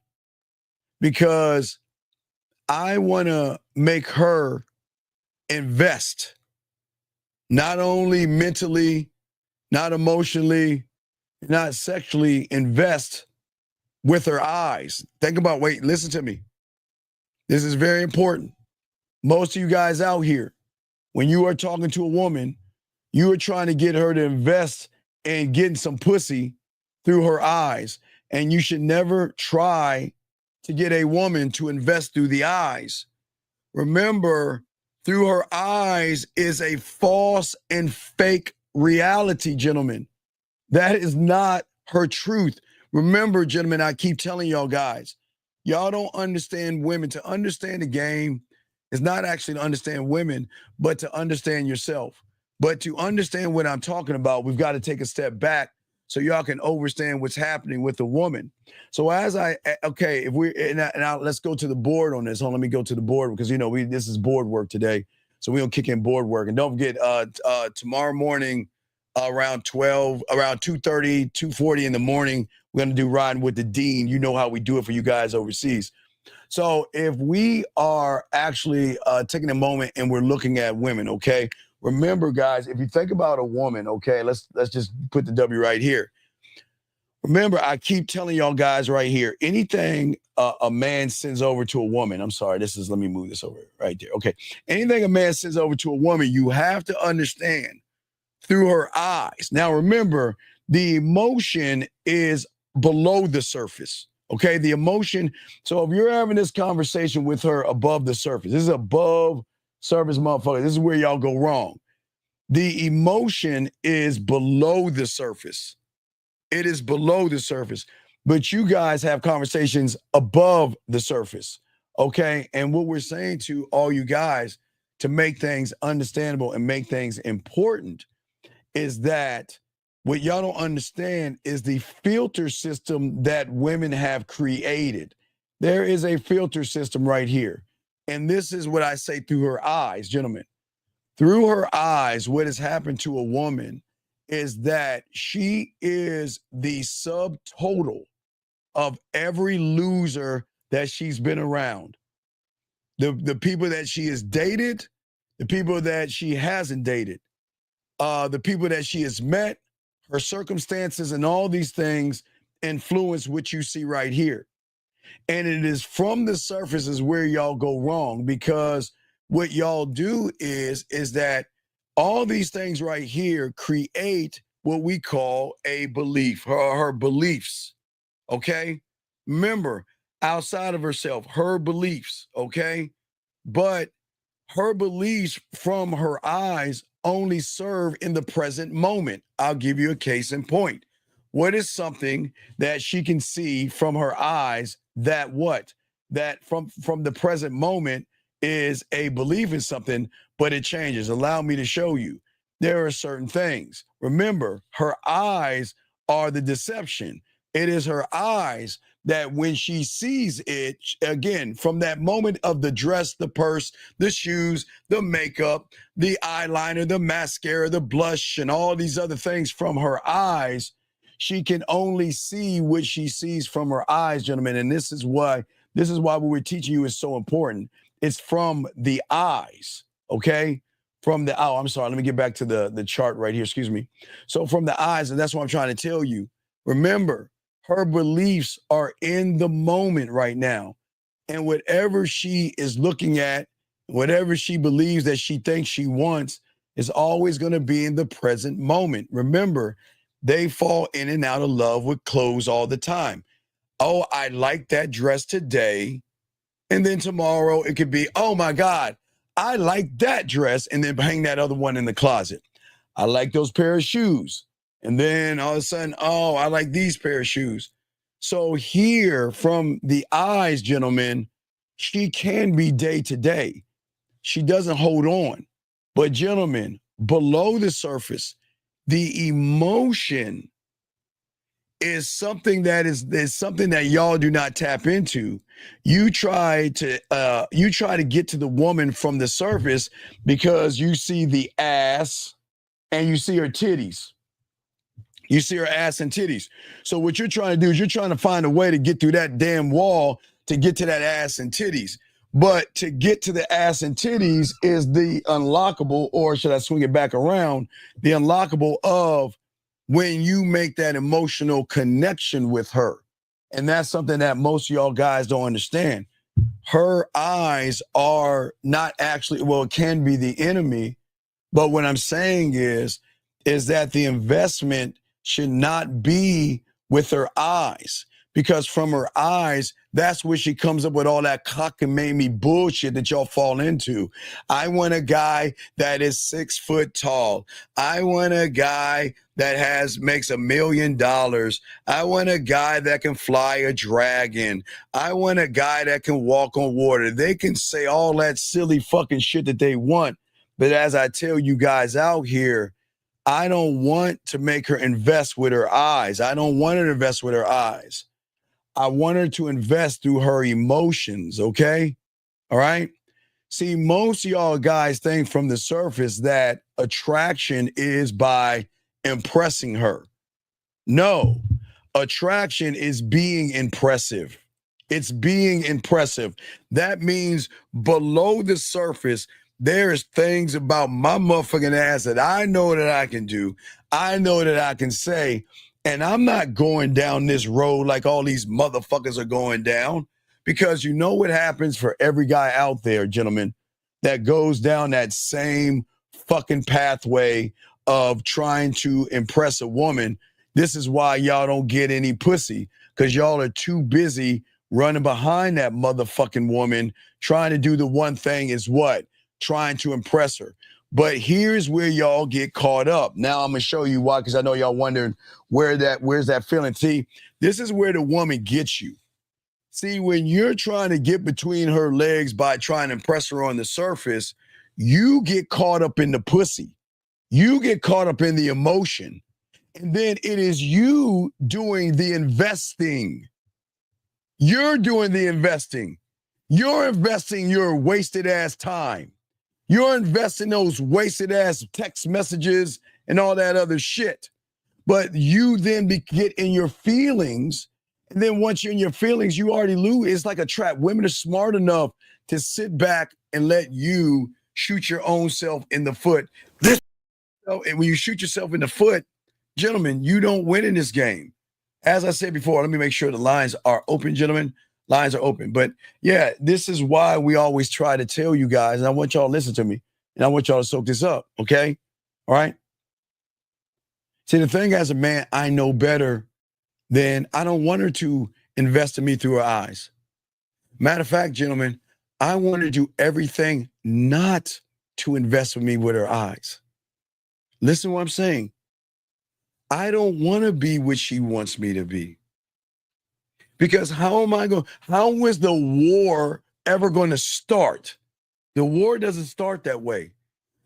G: Because I want to make her invest. Not only mentally, not emotionally, not sexually, invest with her eyes. Think about, listen to me. This is very important. Most of you guys out here, when you are talking to a woman, you are trying to get her to invest in getting some pussy through her eyes. And you should never try to get a woman to invest through the eyes. Remember, through her eyes is a false and fake reality, gentlemen. That is not her truth. Remember, gentlemen, I keep telling y'all guys, y'all don't understand women. To understand the game is not actually to understand women, but to understand yourself. But to understand what I'm talking about, we've got to take a step back so y'all can understand what's happening with the woman. So let's go to the board on this. Hold on, let me go to the board because, this is board work today. So we're going to kick in board work. And don't forget, tomorrow morning around 2:30, 2:40 in the morning, we're going to do Riding with the Dean. You know how we do it for you guys overseas. So if we are actually taking a moment and we're looking at women, okay, remember, guys, if you think about a woman, okay, let's just put the W right here. Remember, I keep telling y'all guys right here, anything a man sends over to a woman, let me move this over right there. Okay, anything a man sends over to a woman, you have to understand through her eyes. Now, remember, the emotion is below the surface. Okay, the emotion. So if you're having this conversation with her above the surface, this is above surface, motherfucker. This is where y'all go wrong. The emotion is below the surface. It is below the surface. But you guys have conversations above the surface. Okay, and what we're saying to all you guys to make things understandable and make things important is that what y'all don't understand is the filter system that women have created. there is a filter system right here. And this is what I say through her eyes, gentlemen. Through her eyes, what has happened to a woman is that she is the subtotal of every loser that she's been around. The people that she has dated, the people that she hasn't dated, the people that she has met, her circumstances, and all these things influence what you see right here. And it is from the surface is where y'all go wrong, because what y'all do is that all these things right here create what we call a belief, her beliefs, okay? Remember, outside of herself, her beliefs, okay? But her beliefs from her eyes only serve in the present moment. I'll give you a case in point. What is something that she can see from her eyes that what? That from the present moment is a belief in something, but it changes. Allow me to show you. There are certain things. Remember, her eyes are the deception. It is her eyes that when she sees it, again, from that moment of the dress, the purse, the shoes, the makeup, the eyeliner, the mascara, the blush, and all these other things from her eyes, she can only see what she sees from her eyes, gentlemen. And this is why what we're teaching you is so important. It's from the eyes, okay? I'm sorry, let me get back to the chart right here, excuse me. So from the eyes, and that's what I'm trying to tell you. Remember, her beliefs are in the moment right now. And whatever she is looking at, whatever she believes that she thinks she wants, is always going to be in the present moment. Remember, they fall in and out of love with clothes all the time. Oh, I like that dress today. And then tomorrow it could be, oh my God, I like that dress. And then hang that other one in the closet. I like those pair of shoes. And then all of a sudden, oh, I like these pair of shoes. So here from the eyes, gentlemen, she can be day to day. She doesn't hold on. But gentlemen, below the surface, the emotion is something that is something that y'all do not tap into. You try to get to the woman from the surface because you see the ass and you see her titties. You see her ass and titties. So what you're trying to do is you're trying to find a way to get through that damn wall to get to that ass and titties. But to get to the ass and titties is the unlockable, or should I swing it back around, the unlockable of when you make that emotional connection with her. And that's something that most of y'all guys don't understand. Her eyes are not actually, well, it can be the enemy. But what I'm saying is that the investment should not be with her eyes, because from her eyes, that's where she comes up with all that cockamamie bullshit that y'all fall into. I want a guy that is 6 foot tall. I want a guy that makes $1 million. I want a guy that can fly a dragon. I want a guy that can walk on water. They can say all that silly fucking shit that they want. But as I tell you guys out here, I don't want to make her invest with her eyes. I don't want her to invest with her eyes. I want her to invest through her emotions, okay? All right? See, most of y'all guys think from the surface that attraction is by impressing her. No, attraction is being impressive. It's being impressive. That means below the surface, there's things about my motherfucking ass that I know that I can do. I know that I can say, and I'm not going down this road like all these motherfuckers are going down, because you know what happens for every guy out there, gentlemen, that goes down that same fucking pathway of trying to impress a woman. This is why y'all don't get any pussy, because y'all are too busy running behind that motherfucking woman, trying to do the one thing is what? Trying to impress her. But here's where y'all get caught up. Now I'm gonna show you why, because I know y'all wondering where's that feeling. See, this is where the woman gets you. See, when you're trying to get between her legs by trying to impress her on the surface, you get caught up in the pussy. You get caught up in the emotion. And then it is you doing the investing. You're doing the investing. You're investing your wasted ass time. You're investing those wasted ass text messages and all that other shit. But you then get in your feelings. And then once you're in your feelings, you already lose. It's like a trap. Women are smart enough to sit back and let you shoot your own self in the foot. And when you shoot yourself in the foot, gentlemen, you don't win in this game. As I said before, let me make sure the lines are open, gentlemen. Lines are open. But yeah, this is why we always try to tell you guys, and I want y'all to listen to me, and I want y'all to soak this up, okay? All right? See, the thing as a man, I know better than I don't want her to invest in me through her eyes. Matter of fact, gentlemen, I want her to do everything not to invest with me with her eyes. Listen to what I'm saying. I don't want to be what she wants me to be. Because how is the war ever going to start? The war doesn't start that way.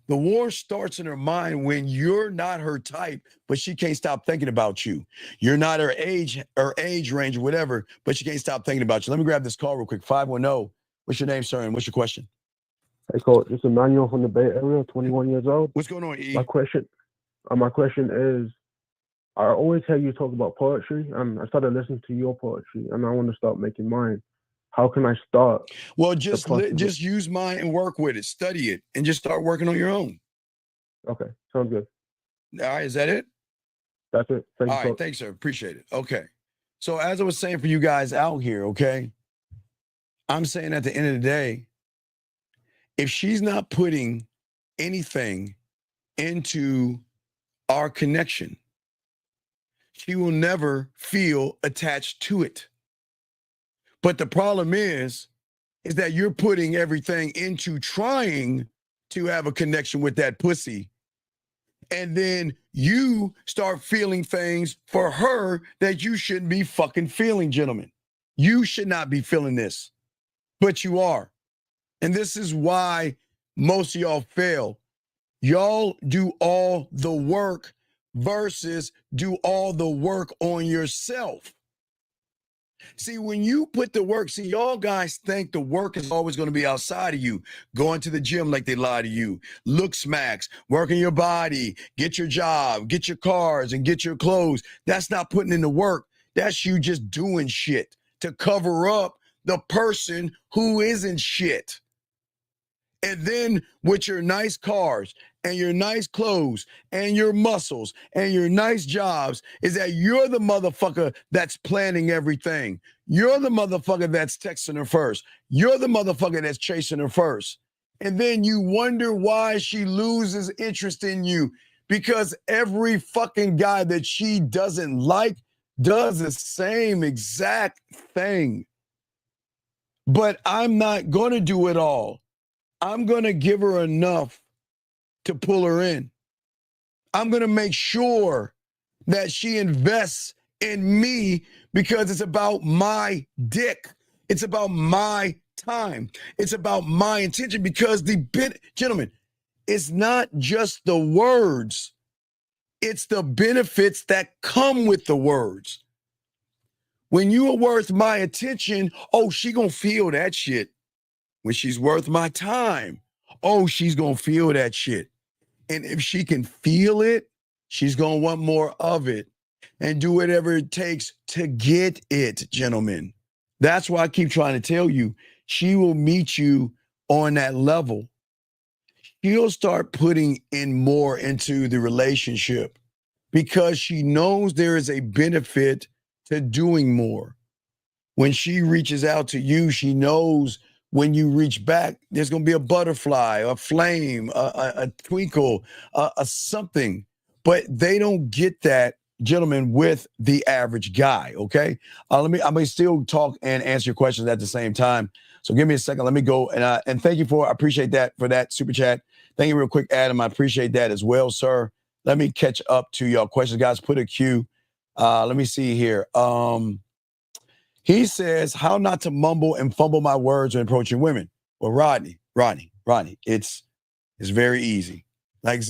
G: The war starts in her mind when you're not her type, but she can't stop thinking about you. You're not her age range or whatever, but she can't stop thinking about you. Let me grab this call real quick. 510. What's your name, sir, and what's your question?
M: Hey, Coach. This is Emmanuel from the Bay Area, 21 years old.
G: What's going on, E?
M: My question is, I always hear you talk about poetry, and I started listening to your poetry, and I want to start making mine. How can I start?
G: Well, just use mine and work with it, study it, and just start working on your own.
M: Okay, sounds good.
G: All right, is that it?
M: That's it. Thank you,
G: all right, thanks, sir. Appreciate it. Okay. So as I was saying for you guys out here, okay, I'm saying at the end of the day, if she's not putting anything into our connection, she will never feel attached to it. But the problem is that you're putting everything into trying to have a connection with that pussy. And then you start feeling things for her that you shouldn't be fucking feeling, gentlemen. You should not be feeling this, but you are. And this is why most of y'all fail. Y'all do all the work versus do all the work on yourself. See, when you put the work, y'all guys think the work is always going to be outside of you. Going to the gym like they lie to you. Look smacks, working your body, get your job, get your cars, and get your clothes. That's not putting in the work. That's you just doing shit to cover up the person who isn't shit. And then with your nice cars and your nice clothes and your muscles and your nice jobs is that you're the motherfucker that's planning everything. You're the motherfucker that's texting her first. You're the motherfucker that's chasing her first. And then you wonder why she loses interest in you, because every fucking guy that she doesn't like does the same exact thing. But I'm not going to do it all. I'm going to give her enough to pull her in. I'm going to make sure that she invests in me because it's about my dick. It's about my time. It's about my intention because gentlemen, it's not just the words. It's the benefits that come with the words. When you are worth my attention, oh, she going to feel that shit. When she's worth my time, oh, she's going to feel that shit. And if she can feel it, she's going to want more of it and do whatever it takes to get it, gentlemen. That's why I keep trying to tell you, she will meet you on that level. She'll start putting in more into the relationship because she knows there is a benefit to doing more. When she reaches out to you, she knows when you reach back, there's going to be a butterfly, a flame, a twinkle, a something. But they don't get that, gentlemen, with the average guy, okay? I'm going to still talk and answer your questions at the same time. So give me a second. Let me go. And thank you I appreciate that for that super chat. Thank you real quick, Adam. I appreciate that as well, sir. Let me catch up to y'all questions. Guys, put a Q. Let me see here. He says, how not to mumble and fumble my words when approaching women. Well, Rodney, it's very easy. Like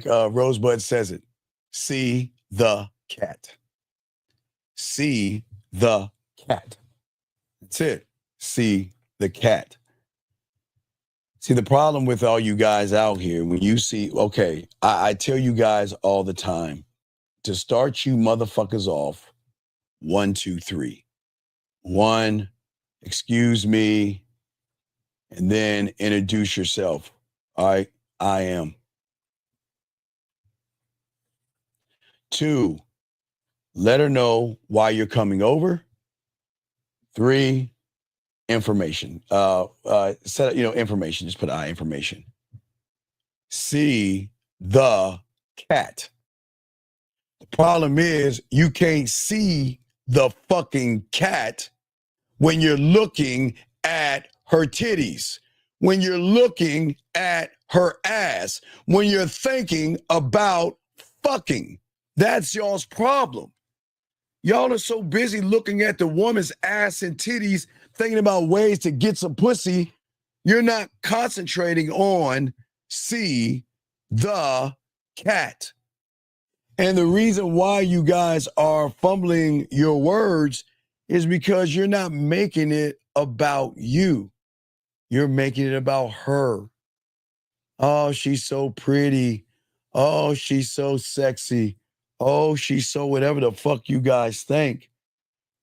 G: Rosebud says it. See the cat. See the cat. That's it. See the cat. See, the problem with all you guys out here, when you see, okay, I tell you guys all the time to start you motherfuckers off, 1, 2, 3. 1, excuse me, and then introduce yourself. All right, I am. 2, let her know why you're coming over. 3, information. Set information. Just put information. See the cat. The problem is you can't see the fucking cat when you're looking at her titties, when you're looking at her ass, when you're thinking about fucking. That's y'all's problem. Y'all are so busy looking at the woman's ass and titties, thinking about ways to get some pussy. You're not concentrating on see the cat. And the reason why you guys are fumbling your words is because you're not making it about you. You're making it about her. Oh, she's so pretty. Oh, she's so sexy. Oh, she's so whatever the fuck you guys think.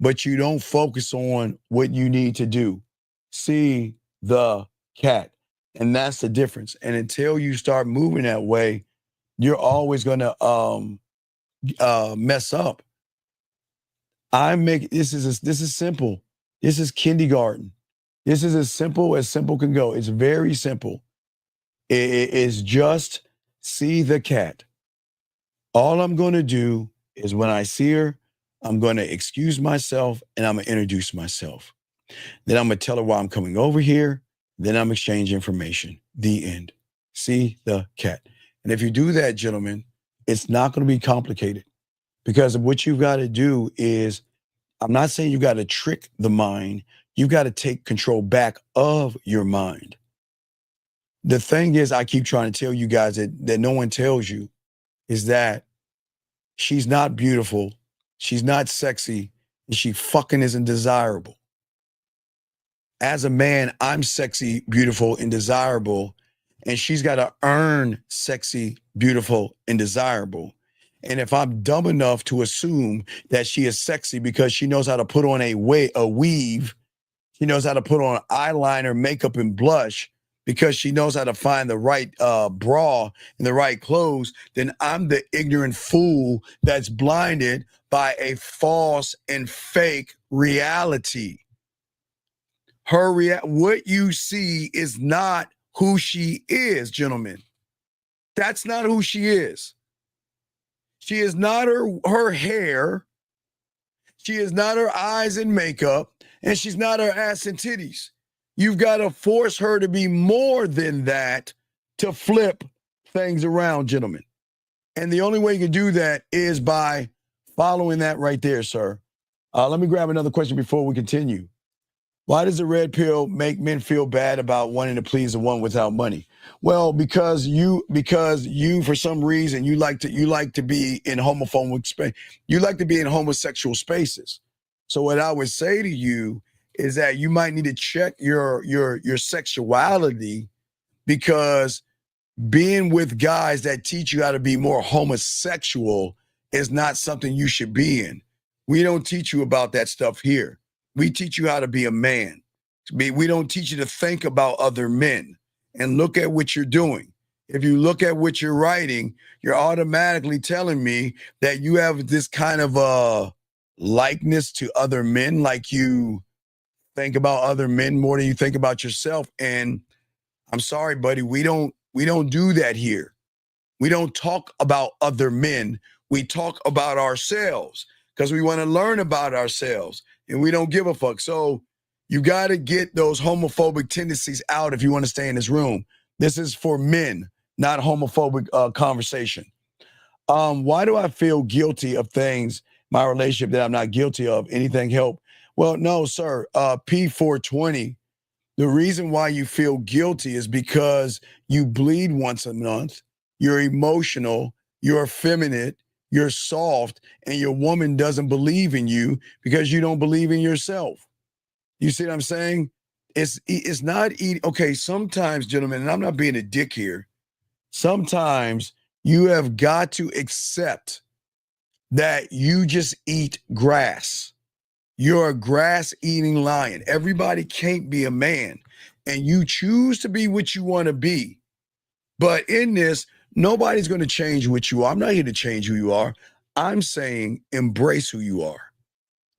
G: But you don't focus on what you need to do. See the cat. And that's the difference. And until you start moving that way, you're always going to mess up. This is simple. This is kindergarten. This is as simple can go. It's very simple. It is just see the cat. All I'm going to do is when I see her, I'm going to excuse myself and I'm going to introduce myself. Then I'm going to tell her why I'm coming over here. Then I'm exchange information. The end. See the cat. And if you do that, gentlemen, it's not going to be complicated because what you've got to do is, I'm not saying you got to trick the mind. You got to take control back of your mind. The thing is, I keep trying to tell you guys that no one tells you is that she's not beautiful. She's not sexy. And she fucking isn't desirable. As a man, I'm sexy, beautiful, and desirable. And she's got to earn sexy, beautiful, and desirable. And if I'm dumb enough to assume that she is sexy because she knows how to put on a weave, she knows how to put on eyeliner, makeup, and blush, because she knows how to find the right bra and the right clothes, then I'm the ignorant fool that's blinded by a false and fake reality. What you see is not who she is, gentlemen. That's not who she is. She is not her hair. She is not her eyes and makeup. And she's not her ass and titties. You've got to force her to be more than that to flip things around, gentlemen. And the only way you can do that is by following that right there, sir. Let me grab another question before we continue. Why does the red pill make men feel bad about wanting to please the one without money? Well, because you for some reason you like to be in homophobic space. You like to be in homosexual spaces. So what I would say to you is that you might need to check your sexuality, because being with guys that teach you how to be more homosexual is not something you should be in. We don't teach you about that stuff here. We teach you how to be a man. We don't teach you to think about other men and look at what you're doing. If you look at what you're writing, you're automatically telling me that you have this kind of likeness to other men, like you think about other men more than you think about yourself. And I'm sorry, buddy, we don't do that here. We don't talk about other men. We talk about ourselves because we want to learn about ourselves and we don't give a fuck. So you got to get those homophobic tendencies out if you want to stay in this room. This is for men, not homophobic conversation. Why do I feel guilty of things, my relationship, that I'm not guilty of? Anything help? Well, no, sir. P420, the reason why you feel guilty is because you bleed once a month. You're emotional. You're effeminate. you're soft and your woman doesn't believe in you because you don't believe in yourself. You see what I'm saying? It's not easy. Okay, sometimes, gentlemen, and I'm not being a dick here, sometimes you have got to accept that you just eat grass. You're a grass-eating lion. Everybody can't be a man, and you choose to be what you want to be. But in this, nobody's going to change what you are. I'm not here to change who you are. I'm saying embrace who you are.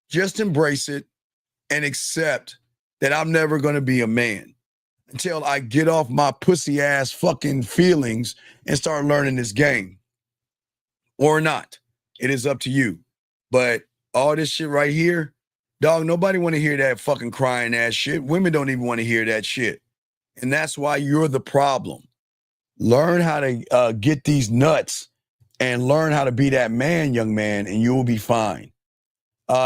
G: Just embrace it and accept that I'm never going to be a man until I get off my pussy ass fucking feelings and start learning this game. Or not. It is up to you. But all this shit right here, dog, nobody want to hear that fucking crying ass shit. Women don't even want to hear that shit. And that's why you're the problem. Learn how to get these nuts and learn how to be that man, young man, and you will be fine.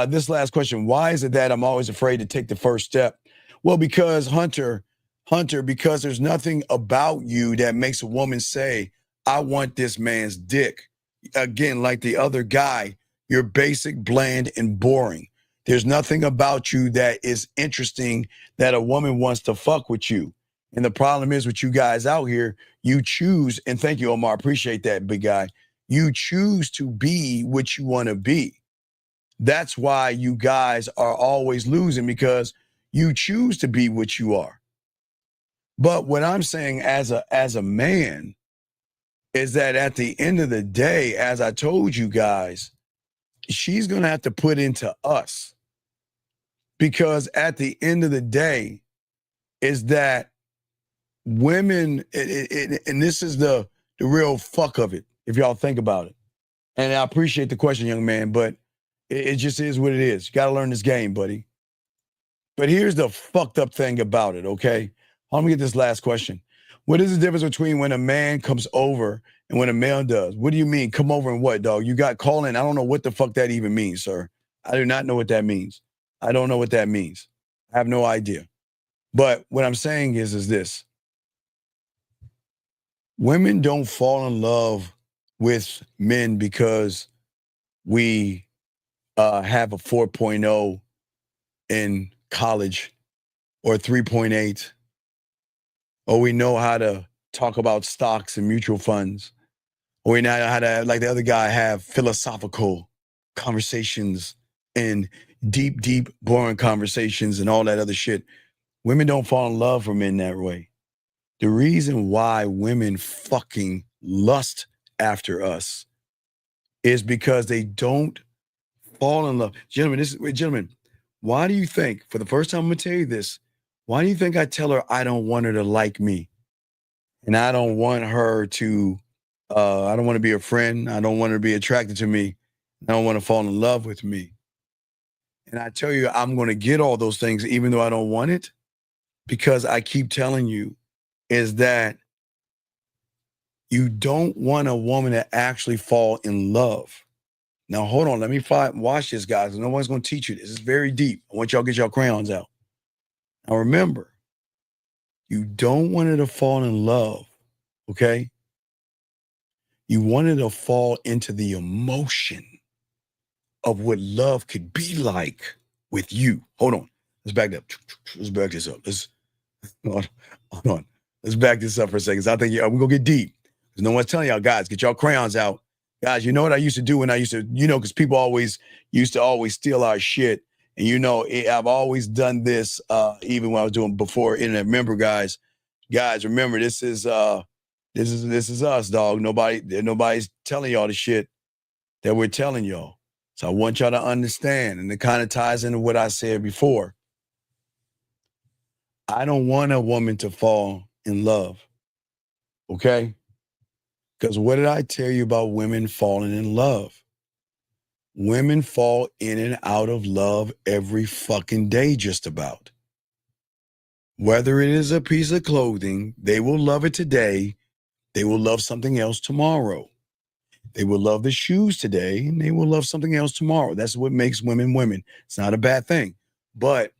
G: This last question, why is it that I'm always afraid to take the first step? Well, because Hunter, because there's nothing about you that makes a woman say, I want this man's dick. Again, like the other guy, you're basic, bland, and boring. There's nothing about you that is interesting that a woman wants to fuck with you. And the problem is with you guys out here, you choose, and thank you, Omar, appreciate that, big guy. You choose to be what you want to be. That's why you guys are always losing, because you choose to be what you are. But what I'm saying as a man is that at the end of the day, as I told you guys, she's going to have to put into us. Because at the end of the day is that women, and this is the real fuck of it, if y'all think about it. And I appreciate the question, young man, but it just is what it is. You got to learn this game, buddy. But here's the fucked up thing about it, okay? Let me get this last question. What is the difference between when a man comes over and when a male does? What do you mean, come over and what, dog? You got calling? I don't know what the fuck that even means, sir. I do not know what that means. I don't know what that means. I have no idea. But what I'm saying is this. Women don't fall in love with men because we have a 4.0 in college or 3.8, or we know how to talk about stocks and mutual funds, or we know how to, like the other guy, have philosophical conversations and deep, boring conversations and all that other shit. Women don't fall in love for men that way. The reason why women fucking lust after us is because they don't fall in love. Gentlemen, why do you think, for the first time I'm gonna tell you this, why do you think I tell her I don't want her to like me? And I don't want her to, I don't want to be a friend. I don't want her to be attracted to me. I don't want to fall in love with me. And I tell you, I'm going to get all those things even though I don't want it, because I keep telling you is that you don't want a woman to actually fall in love. Now, hold on. Let me watch this, guys. No one's going to teach you this. It's very deep. I want y'all to get y'all crayons out. Now, remember, you don't want her to fall in love, okay? You want her to fall into the emotion of what love could be like with you. Hold on. Let's back up. Let's back this up. Hold on. Let's back this up for a second. I think we're going to get deep. Because no one's telling y'all, guys, get y'all crayons out. Guys, you know what I used to do when I used to, because people used to always steal our shit. And I've always done this, even when I was doing before internet. Remember, guys, remember, this is us, dog. Nobody's telling y'all the shit that we're telling y'all. So I want y'all to understand, and it kind of ties into what I said before. I don't want a woman to fall in love, okay? Because what did I tell you about women falling in love? Women fall in and out of love every fucking day, just about. Whether it is a piece of clothing, they will love it today. They will love something else tomorrow. They will love the shoes today, and they will love something else tomorrow. That's what makes women women. It's not a bad thing. But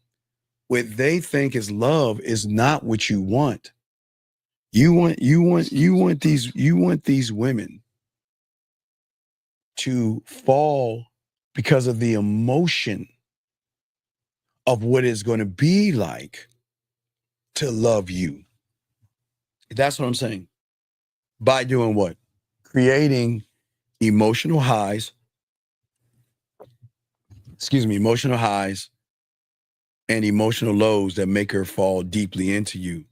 G: what they think is love is not what you want. You want these women to fall because of the emotion of what it's going to be like to love you. That's what I'm saying. By doing what? Creating emotional highs. Emotional highs and emotional lows that make her fall deeply into you.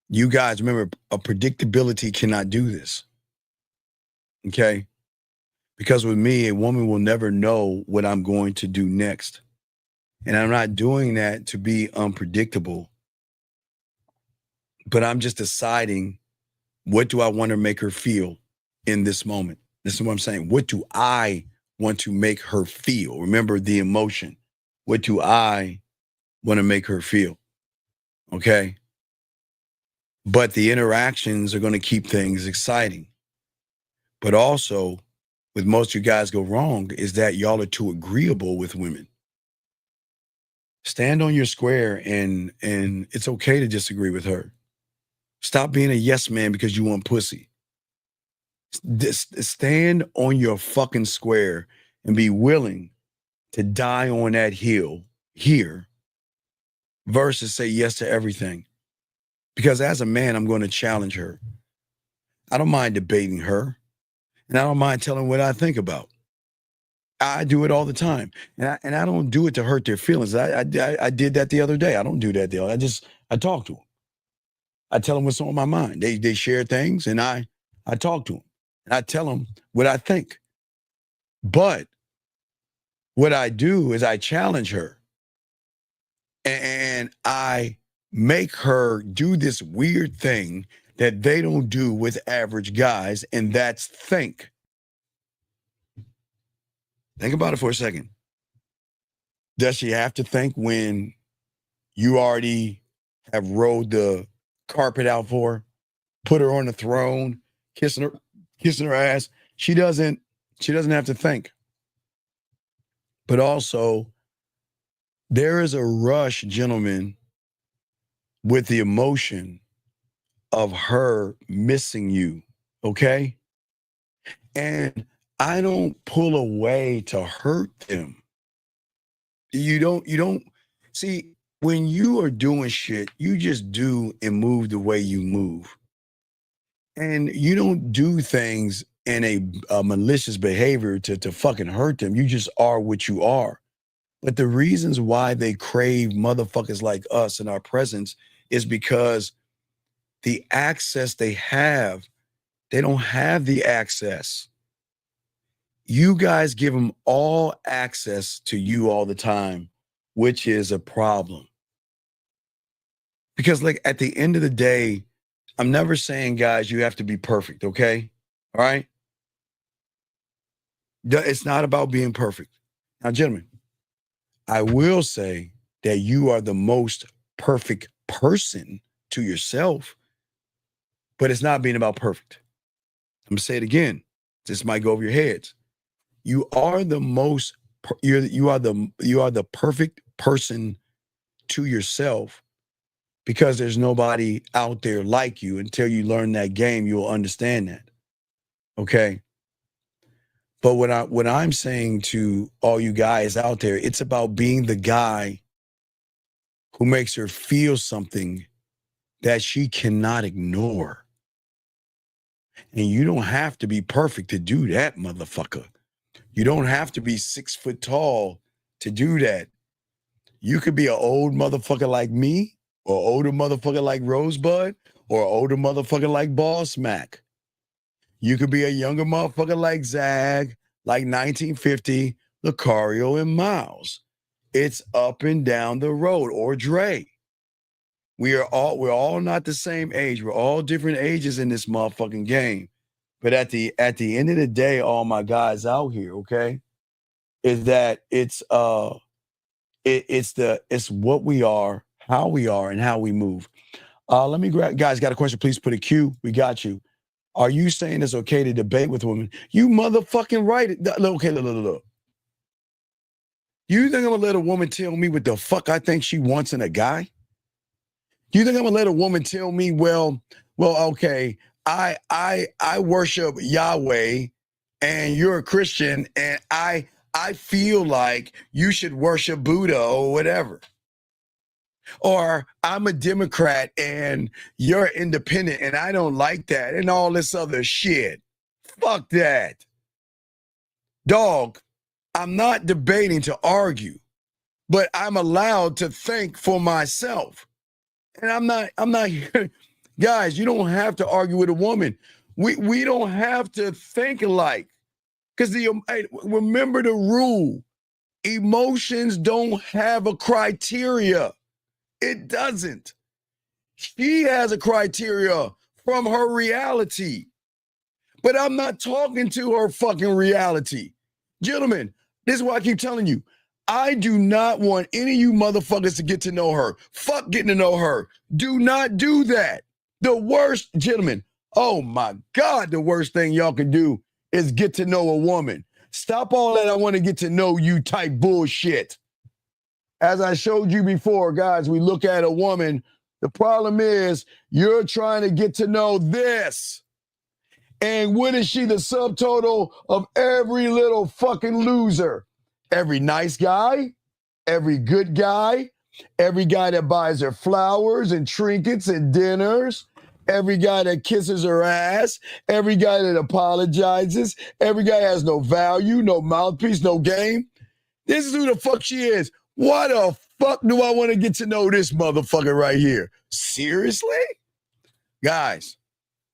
G: You guys remember, a predictability cannot do this. Okay? Because with me, a woman will never know what I'm going to do next. And I'm not doing that to be unpredictable, but I'm just deciding, what do I want to make her feel in this moment? This is what I'm saying. What do I want to make her feel? Remember the emotion. What do I want to make her feel? Okay? But the interactions are going to keep things exciting. But also, with most of you guys go wrong, is that y'all are too agreeable with women. Stand on your square, and it's okay to disagree with her. Stop being a yes man because you want pussy. Stand on your fucking square and be willing to die on that hill here versus say yes to everything. Because as a man, I'm going to challenge her. I don't mind debating her, and I don't mind telling what I think about. I do it all the time, and I don't do it to hurt their feelings. I did that the other day. I don't do that the other. I talk to them. I tell them what's on my mind. They share things, and I talk to them, and I tell them what I think. But what I do is I challenge her, and I make her do this weird thing that they don't do with average guys, and that's think. Think about it for a second. Does she have to think when you already have rolled the carpet out for her, put her on the throne, kissing her ass? She doesn't have to think. But also, there is a rush, gentlemen, with the emotion of her missing you, okay? And I don't pull away to hurt them. You don't see, when you are doing shit, you just do and move the way you move. And you don't do things in a malicious behavior to fucking hurt them. You just are what you are. But the reasons why they crave motherfuckers like us in our presence is because the access they have, they don't have the access. You guys give them all access to you all the time, which is a problem. Because like at the end of the day, I'm never saying, guys, you have to be perfect, okay? All right? It's not about being perfect. Now, gentlemen, I will say that you are the most perfect person to yourself, but it's not being about perfect. I'm gonna say it again. This might go over your heads. You are the most, you are the perfect person to yourself, because there's nobody out there like you. Until you learn that game, you'll understand that. Okay. But what I'm saying to all you guys out there, it's about being the guy who makes her feel something that she cannot ignore. And you don't have to be perfect to do that, motherfucker. You don't have to be 6 foot tall to do that. You could be an old motherfucker like me, or older motherfucker like Rosebud, or older motherfucker like Boss Mac. You could be a younger motherfucker like Zag, like 1950, Lucario, and Miles. It's up and down the road, or Dre. We're all not the same age. We're all different ages in this motherfucking game. But at the end of the day, all my guys out here, okay, is that it's what we are, how we are, and how we move. Let me grab, guys, got a question? Please put a Q. We got you. Are you saying it's okay to debate with women? You motherfucking right. Okay, look. You think I'm gonna let a woman tell me what the fuck I think she wants in a guy? You think I'm gonna let a woman tell me, well, okay, I worship Yahweh, and you're a Christian, and I feel like you should worship Buddha or whatever. Or I'm a Democrat and you're independent and I don't like that and all this other shit. Fuck that. Dog, I'm not debating to argue, but I'm allowed to think for myself. And I'm not guys, you don't have to argue with a woman. We don't have to think alike. Because remember the rule. Emotions don't have a criteria. It doesn't. She has a criteria from her reality. But I'm not talking to her fucking reality. Gentlemen, this is why I keep telling you. I do not want any of you motherfuckers to get to know her. Fuck getting to know her. Do not do that. The worst, gentlemen, oh my God, the worst thing y'all can do is get to know a woman. Stop all that I want to get to know you type bullshit. As I showed you before, guys, we look at a woman. The problem is you're trying to get to know this. And what is she the subtotal of every little fucking loser? Every nice guy, every good guy, every guy that buys her flowers and trinkets and dinners, every guy that kisses her ass, every guy that apologizes, every guy has no value, no mouthpiece, no game. This is who the fuck she is. Why the fuck do I want to get to know this motherfucker right here? Seriously? Guys,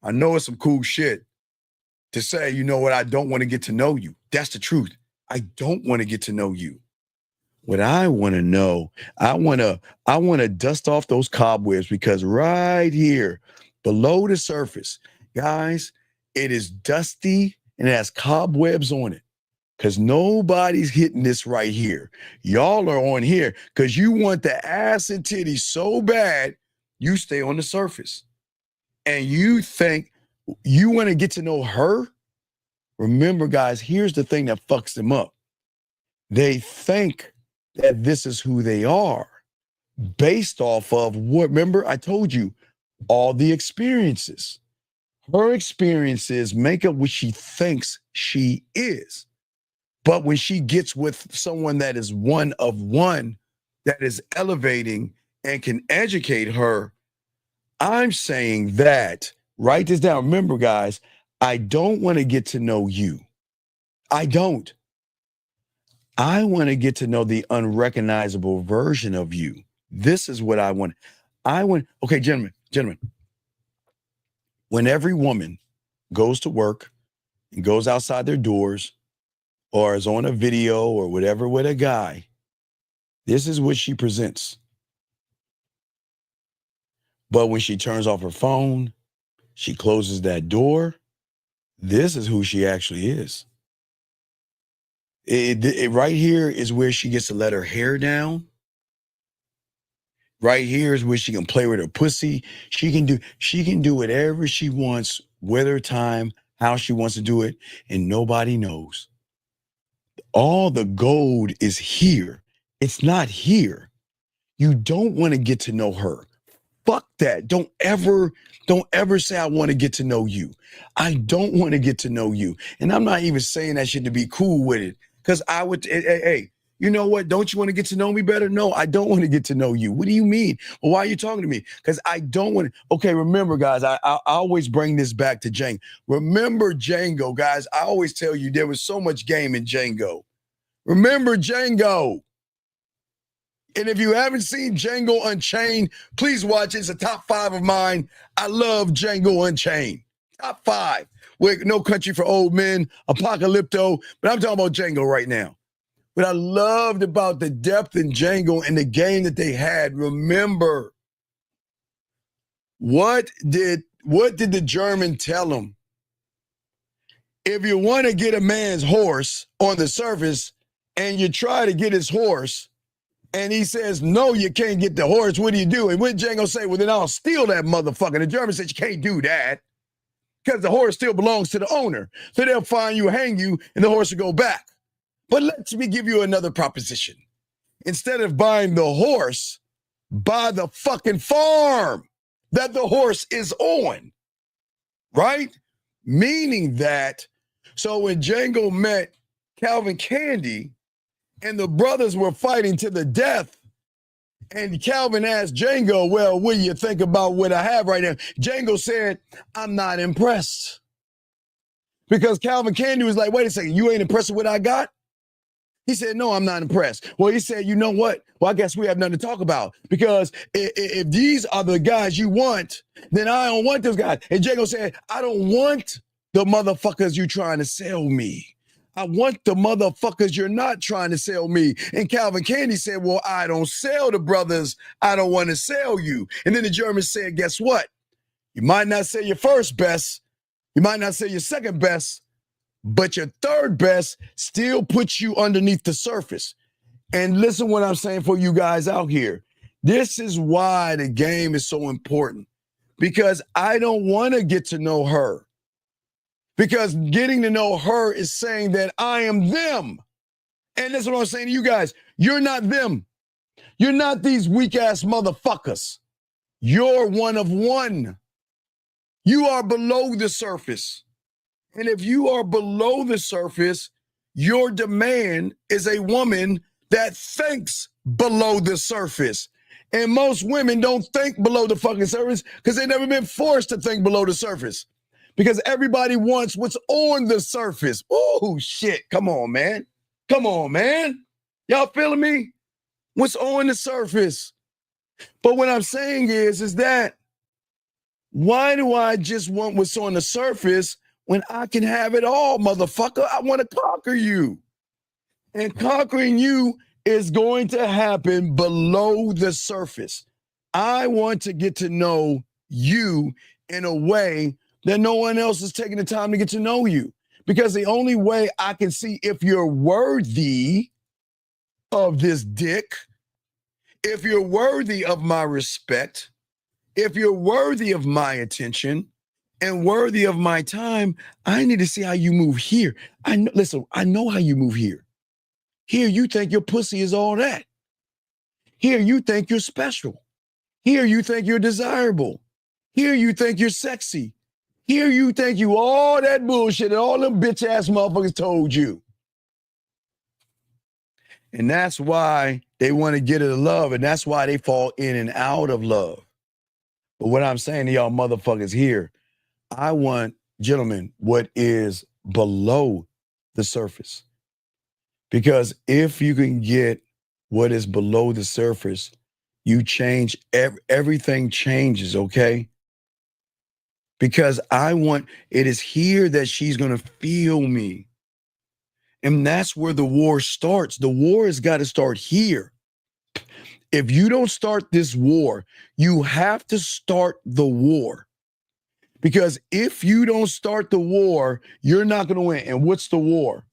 G: I know it's some cool shit to say, you know what, I don't want to get to know you. That's the truth. I don't want to get to know you. What I want to know, I want to dust off those cobwebs, because right here below the surface, guys, it is dusty and it has cobwebs on it. Because nobody's hitting this right here. Y'all are on here because you want the ass and titties so bad, you stay on the surface. And you think you want to get to know her? Remember, guys, here's the thing that fucks them up. They think that this is who they are based off of what, remember, I told you, all the experiences. Her experiences make up what she thinks she is. But when she gets with someone that is one of one, that is elevating and can educate her, I'm saying that, write this down. Remember, guys, I don't want to get to know you. I don't. I want to get to know the unrecognizable version of you. This is what I want. Okay, gentlemen, when every woman goes to work and goes outside their doors, or is on a video or whatever with a guy, this is what she presents. But when she turns off her phone, she closes that door, this is who she actually is. It right here is where she gets to let her hair down. Right here is where she can play with her pussy. She can do whatever she wants with her time, how she wants to do it, and nobody knows. All the gold is here. It's not here. You don't want to get to know her. Fuck that. Don't ever say I want to get to know you. I don't want to get to know you. And I'm not even saying that shit to be cool with it. Because I would, hey, you know what? Don't you want to get to know me better? No, I don't want to get to know you. What do you mean? Well, why are you talking to me? Because I don't want to. Okay, remember, guys, I always bring this back to Django. Remember Django, guys. I always tell you there was so much game in Django. Remember Django. And if you haven't seen Django Unchained, please watch it. It's a top 5 of mine. I love Django Unchained. Top 5. With No Country for Old Men, Apocalypto. But I'm talking about Django right now. What I loved about the depth in Django and the game that they had, remember, what did the German tell him? If you want to get a man's horse on the surface and you try to get his horse and he says, no, you can't get the horse, what do you do? And what Django say? Well, then I'll steal that motherfucker. The German said, you can't do that because the horse still belongs to the owner. So they'll find you, hang you, and the horse will go back. But let me give you another proposition. Instead of buying the horse, buy the fucking farm that the horse is on, right? Meaning that So when Django met Calvin Candy and the brothers were fighting to the death, and Calvin asked Django, well, what do you think about what I have right now? Django said, I'm not impressed. Because Calvin Candy was like, wait a second, you ain't impressed with what I got? He said, no, I'm not impressed. Well, he said, you know what? Well, I guess we have nothing to talk about. Because if these are the guys you want, then I don't want those guys. And Django said, I don't want the motherfuckers you trying to sell me. I want the motherfuckers you're not trying to sell me. And Calvin Candy said, well, I don't sell the brothers. I don't want to sell you. And then the Germans said, guess what? You might not say your first best. You might not say your second best, but your third best still puts you underneath the surface. And listen what I'm saying for you guys out here. This is why the game is so important, because I don't want to get to know her. Because getting to know her is saying that I am them. And that's what I'm saying to you guys. You're not them. You're not these weak-ass motherfuckers. You're one of one. You are below the surface. And if you are below the surface, your demand is a woman that thinks below the surface. And most women don't think below the fucking surface because they've never been forced to think below the surface. Because everybody wants what's on the surface. Oh, shit. Come on, man. Come on, man. Y'all feeling me? What's on the surface? But what I'm saying is that why do I just want what's on the surface when I can have it all, motherfucker? I want to conquer you. And conquering you is going to happen below the surface. I want to get to know you in a way that no one else is taking the time to get to know you. Because the only way I can see if you're worthy of this dick, if you're worthy of my respect, if you're worthy of my attention and worthy of my time, I need to see how you move here. Listen, I know how you move here. Here, you think your pussy is all that. Here, you think you're special. Here, you think you're desirable. Here, you think you're sexy. Here you think you all that bullshit that all them bitch ass motherfuckers told you. And that's why they want to get it love, and that's why they fall in and out of love. But what I'm saying to y'all motherfuckers here, I want, gentlemen, what is below the surface. Because if you can get what is below the surface, you change, everything changes, okay? Because it is here that she's going to feel me. And that's where the war starts. The war has got to start here. If you don't start this war, you have to start the war. Because if you don't start the war, you're not going to win. And what's the war?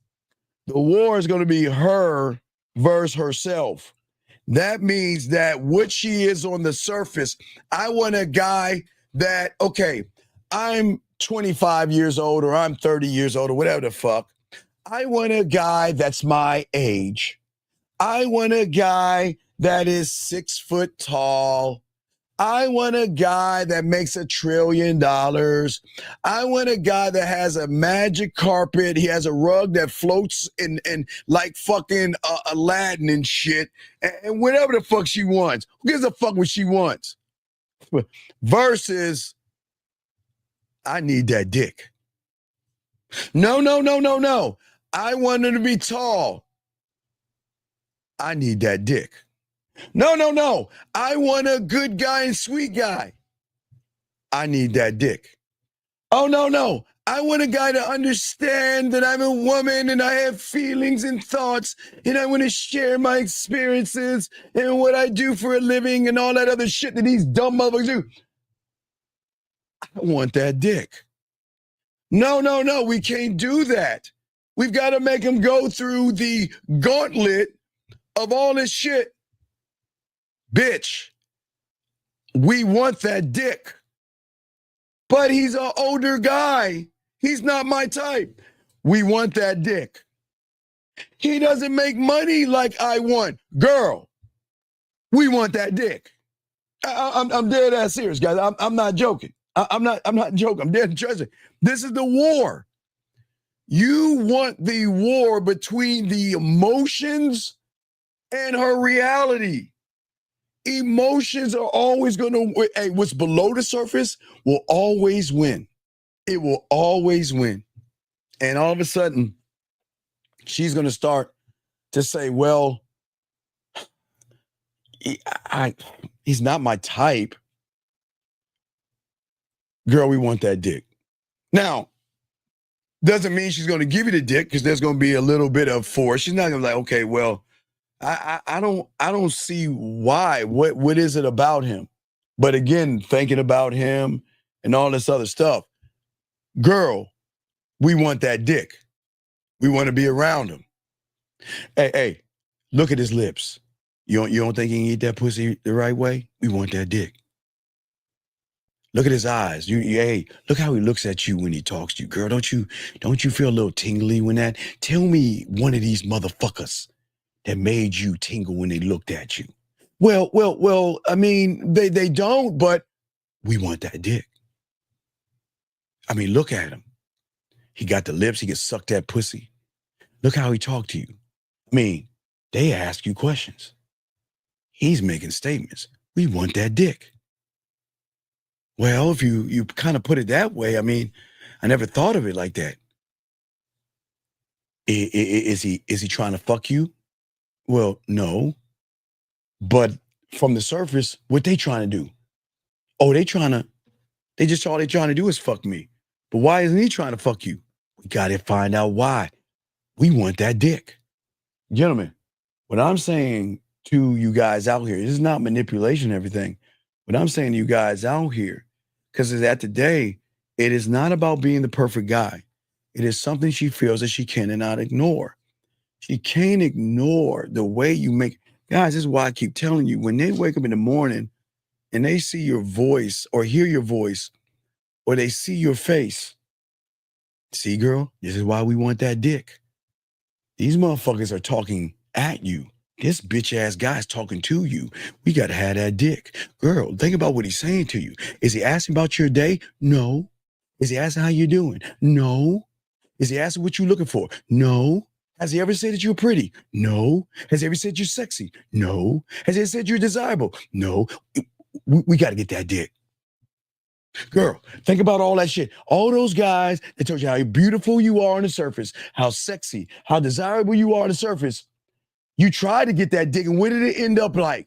G: The war is going to be her versus herself. That means that what she is on the surface, I want a guy that, okay, I'm 25 years old or I'm 30 years old or whatever the fuck. I want a guy that's my age. I want a guy that is 6 foot tall. I want a guy that makes $1 trillion. I want a guy that has a magic carpet. He has a rug that floats in like fucking Aladdin and shit. And whatever the fuck she wants. Who gives a fuck what she wants? Versus, I need that dick. No. I want her to be tall. I need that dick. No. I want a good guy and sweet guy. I need that dick. Oh, no. I want a guy to understand that I'm a woman and I have feelings and thoughts and I want to share my experiences and what I do for a living and all that other shit that these dumb motherfuckers do. I want that dick. No. We can't do that. We've got to make him go through the gauntlet of all this shit. Bitch, we want that dick. But he's an older guy. He's not my type. We want that dick. He doesn't make money like I want. Girl, we want that dick. I'm dead ass serious, guys. I'm not joking. I'm not joking. I'm dead serious. This is the war. You want the war between the emotions and her reality. Emotions are always going to, hey, what's below the surface will always win. It will always win. And all of a sudden, she's going to start to say, well, he's not my type. Girl, we want that dick. Now, doesn't mean she's going to give you the dick because there's going to be a little bit of force. She's not going to be like, okay, well, I don't see why. What is it about him? But again, thinking about him and all this other stuff. Girl, we want that dick. We want to be around him. Hey, look at his lips. You don't think he can eat that pussy the right way? We want that dick. Look at his eyes. Hey, look how he looks at you when he talks to you. Girl, don't you feel a little tingly when that? Tell me one of these motherfuckers that made you tingle when they looked at you. Well, I mean, they don't, but we want that dick. I mean, look at him. He got the lips, he can suck that pussy. Look how he talked to you. I mean, they ask you questions. He's making statements. We want that dick. Well, if you kind of put it that way, I mean, I never thought of it like that. Is he trying to fuck you? Well, no. But from the surface, what they trying to do? Oh, all they trying to do is fuck me. But why isn't he trying to fuck you? We got to find out why. We want that dick. Gentlemen, what I'm saying to you guys out here, this is not manipulation and everything. What I'm saying to you guys out here, because at the day, it is not about being the perfect guy. It is something she feels that she cannot ignore. She can't ignore the way you make. Guys, this is why I keep telling you, when they wake up in the morning and they see your voice or hear your voice or they see your face, see, girl, this is why we want that dick. These motherfuckers are talking at you. This bitch ass guy's talking to you. We got to have that dick. Girl, think about what he's saying to you. Is he asking about your day? No. Is he asking how you're doing? No. Is he asking what you're looking for? No. Has he ever said that you're pretty? No. Has he ever said you're sexy? No. Has he said you're desirable? No. We got to get that dick. Girl, think about all that shit. All those guys that told you how beautiful you are on the surface, how sexy, how desirable you are on the surface. You try to get that dick, and what did it end up like?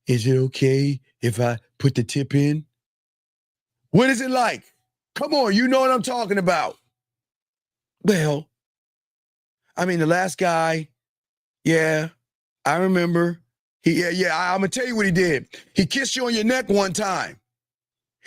G: Is it okay if I put the tip in? What is it like? Come on, you know what I'm talking about. Well, I mean, the last guy, yeah, I remember. I'm going to tell you what he did. He kissed you on your neck one time.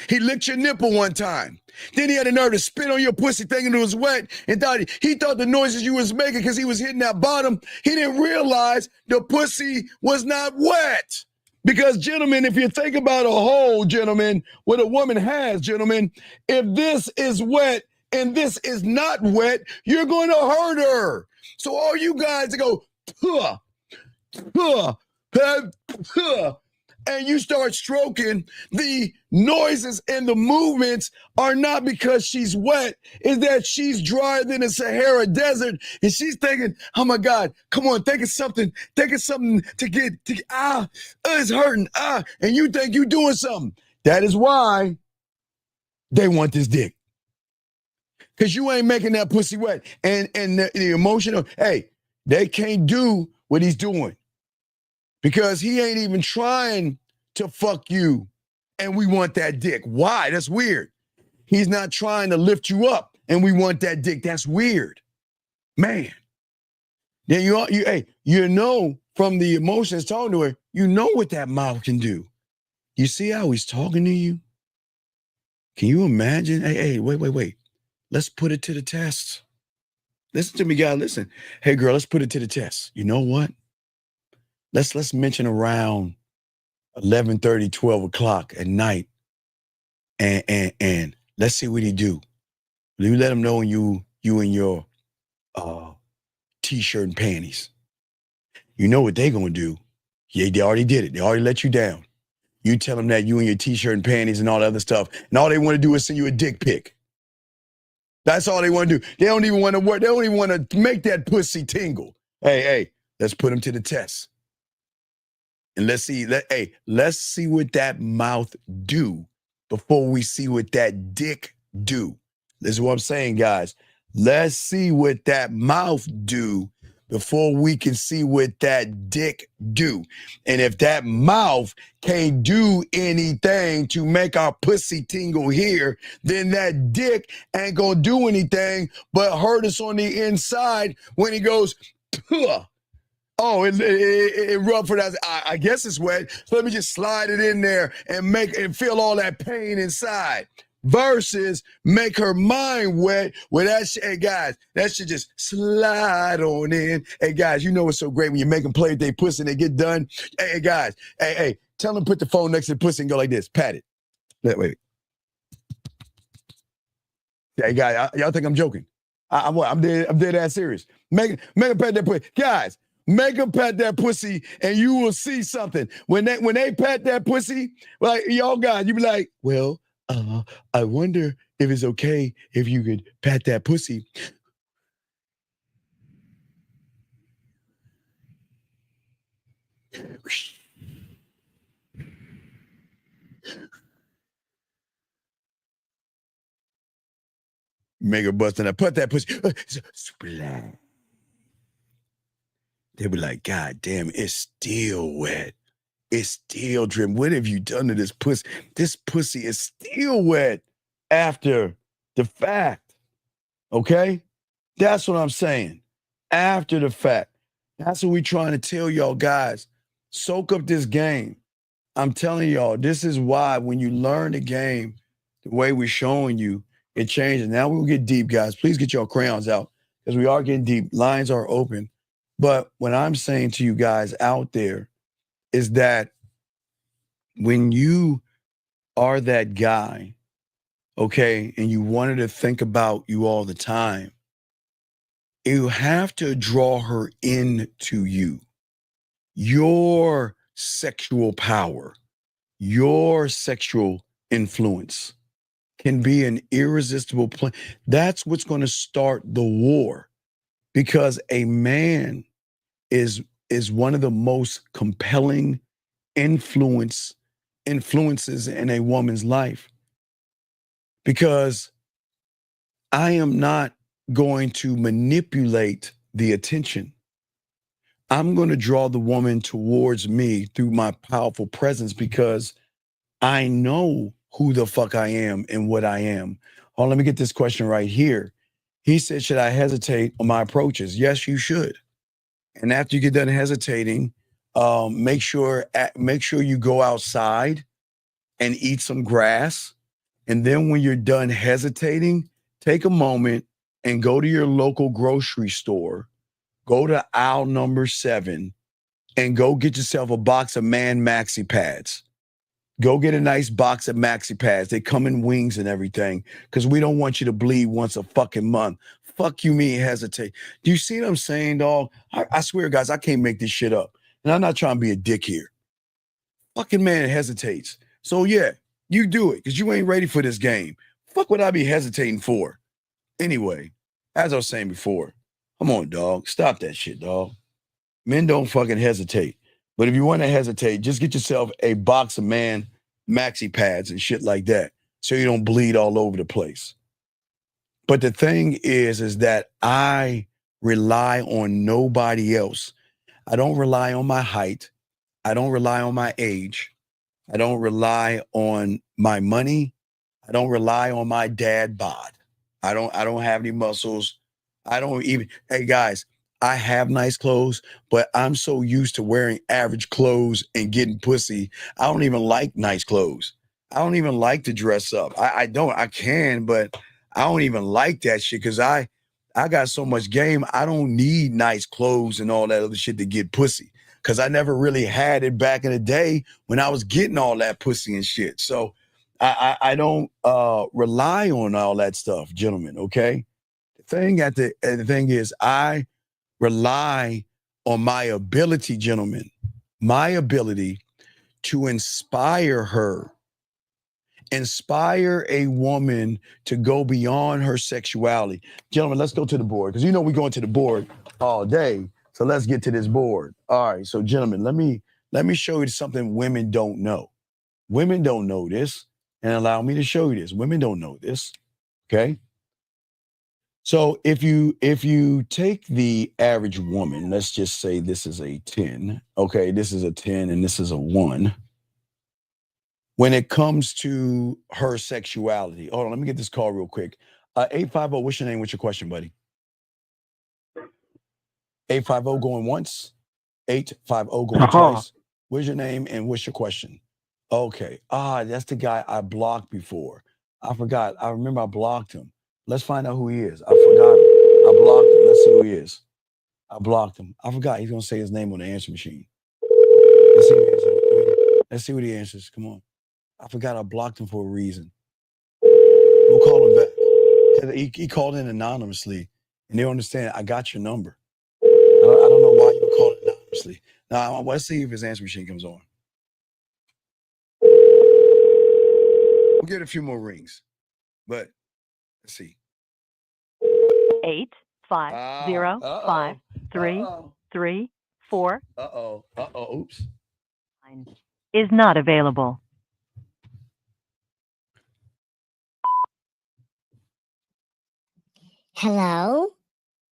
G: He licked your nipple one time. Then he had the nerve to spit on your pussy thinking it was wet and he thought the noises you was making because he was hitting that bottom. He didn't realize the pussy was not wet. Because, gentlemen, if you think about a hole, gentlemen, what a woman has, gentlemen, if this is wet and this is not wet, you're going to hurt her. So all you guys that go, puh, puh, puh, puh, and you start stroking, the noises and the movements are not because she's wet, it's that she's drier than the Sahara Desert, and she's thinking, oh my God, come on, think of something to get, it's hurting, and you think you're doing something. That is why they want this dick. Because you ain't making that pussy wet. And the emotional, hey, they can't do what he's doing. Because he ain't even trying to fuck you, and we want that dick. Why? That's weird. He's not trying to lift you up, and we want that dick. That's weird. Man. Then you know from the emotions talking to her, you know what that mouth can do. You see how he's talking to you? Can you imagine? Hey, wait. Let's put it to the test. Listen to me, guys. Listen. Hey, girl, let's put it to the test. You know what? Let's mention around 11:30, 12 o'clock at night, and let's see what he do. You let him know you in your t-shirt and panties. You know what they gonna do? Yeah, they already did it. They already let you down. You tell them that you in your t-shirt and panties and all that other stuff, and all they want to do is send you a dick pic. That's all they want to do. They don't even want to work. They don't even want to make that pussy tingle. Hey, let's put them to the test. And let's see what that mouth do before we see what that dick do. This is what I'm saying, guys. Let's see what that mouth do before we can see what that dick do. And if that mouth can't do anything to make our pussy tingle here, then that dick ain't gonna do anything but hurt us on the inside when he goes, puh. Oh, it rubbed for that. I guess it's wet. So let me just slide it in there and feel all that pain inside. Versus make her mind wet with that shit. Hey, guys, that should just slide on in. Hey, guys, you know what's so great when you make them play with their pussy and they get done? Hey, guys, hey, tell them put the phone next to the pussy and go like this. Pat it. Wait. Hey, guys, y'all think I'm joking? I'm dead ass serious. Make them pat that pussy. Guys, make them pat that pussy and you will see something. When they pat that pussy, like, y'all guys, you be like, well, I wonder if it's okay if you could pat that pussy. Make her bust in that, put that pussy. Splash. They be like, God damn, it's still wet. It's still dripping. What have you done to this pussy? This pussy is still wet after the fact. Okay? That's what I'm saying. After the fact. That's what we're trying to tell y'all, guys. Soak up this game. I'm telling y'all, this is why when you learn the game, the way we're showing you, it changes. Now we'll get deep, guys. Please get your crayons out because we are getting deep. Lines are open. But what I'm saying to you guys out there is that when you are that guy, okay, and you wanted to think about you all the time, you have to draw her into you. Your sexual power, your sexual influence can be an irresistible plan. That's what's going to start the war, because a man is one of the most compelling influences in a woman's life, because I am not going to manipulate the attention. I'm going to draw the woman towards me through my powerful presence, because I know who the fuck I am and what I am. Oh, let me get this question right here. He said, should I hesitate on my approaches? Yes, you should. And after you get done hesitating, make sure you go outside and eat some grass. And then when you're done hesitating, take a moment and go to your local grocery store, go to aisle number 7 and go get yourself a box of Man Maxi Pads. Go get a nice box of Maxi Pads. They come in wings and everything, because we don't want you to bleed once a fucking month. Fuck you, me, hesitate. Do you see what I'm saying, dog? I swear, guys, I can't make this shit up. And I'm not trying to be a dick here. Fucking man hesitates. So yeah, you do it, because you ain't ready for this game. Fuck would I be hesitating for? Anyway, as I was saying before, come on, dog. Stop that shit, dog. Men don't fucking hesitate. But if you want to hesitate, just get yourself a box of Man Maxi Pads and shit like that, so you don't bleed all over the place. But the thing is that I rely on nobody else. I don't rely on my height. I don't rely on my age. I don't rely on my money. I don't rely on my dad bod. I don't have any muscles. I don't even, hey guys, I have nice clothes, but I'm so used to wearing average clothes and getting pussy. I don't even like nice clothes. I don't even like to dress up. I can, but I don't even like that shit, because I got so much game. I don't need nice clothes and all that other shit to get pussy, because I never really had it back in the day when I was getting all that pussy and shit. So I don't rely on all that stuff, gentlemen, okay? The thing is, I rely on my ability, gentlemen, my ability to inspire her Inspire a woman to go beyond her sexuality. Gentlemen, let's go to the board because we're going to the board all day. So let's get to this board. All right. So, gentlemen, let me show you something women don't know. Women don't know this, and allow me to show you this. Women don't know this. Okay. So if you take the average woman, let's just say this is a 10. Okay, this is a 10 and this is a 1. When it comes to her sexuality, hold on, let me get this call real quick. 850, what's your name? What's your question, buddy? 850 going once, 850 going twice. What's your name and what's your question? Okay. That's the guy I blocked before. I forgot. I remember I blocked him. Let's find out who he is. I forgot him. I blocked him. Let's see who he is. I blocked him. I forgot. He's going to say his name on the answer machine. Let's see what he answers. Come on. I forgot I blocked him for a reason. We'll call him back. He called in anonymously, and they understand I got your number. I don't know why you called anonymously. Now, let's see if his answer machine comes on. We'll get a few more rings, but let's see.
N: 8 5 0 5 3 3 4.
G: Oops.
N: Is not available.
O: Hello,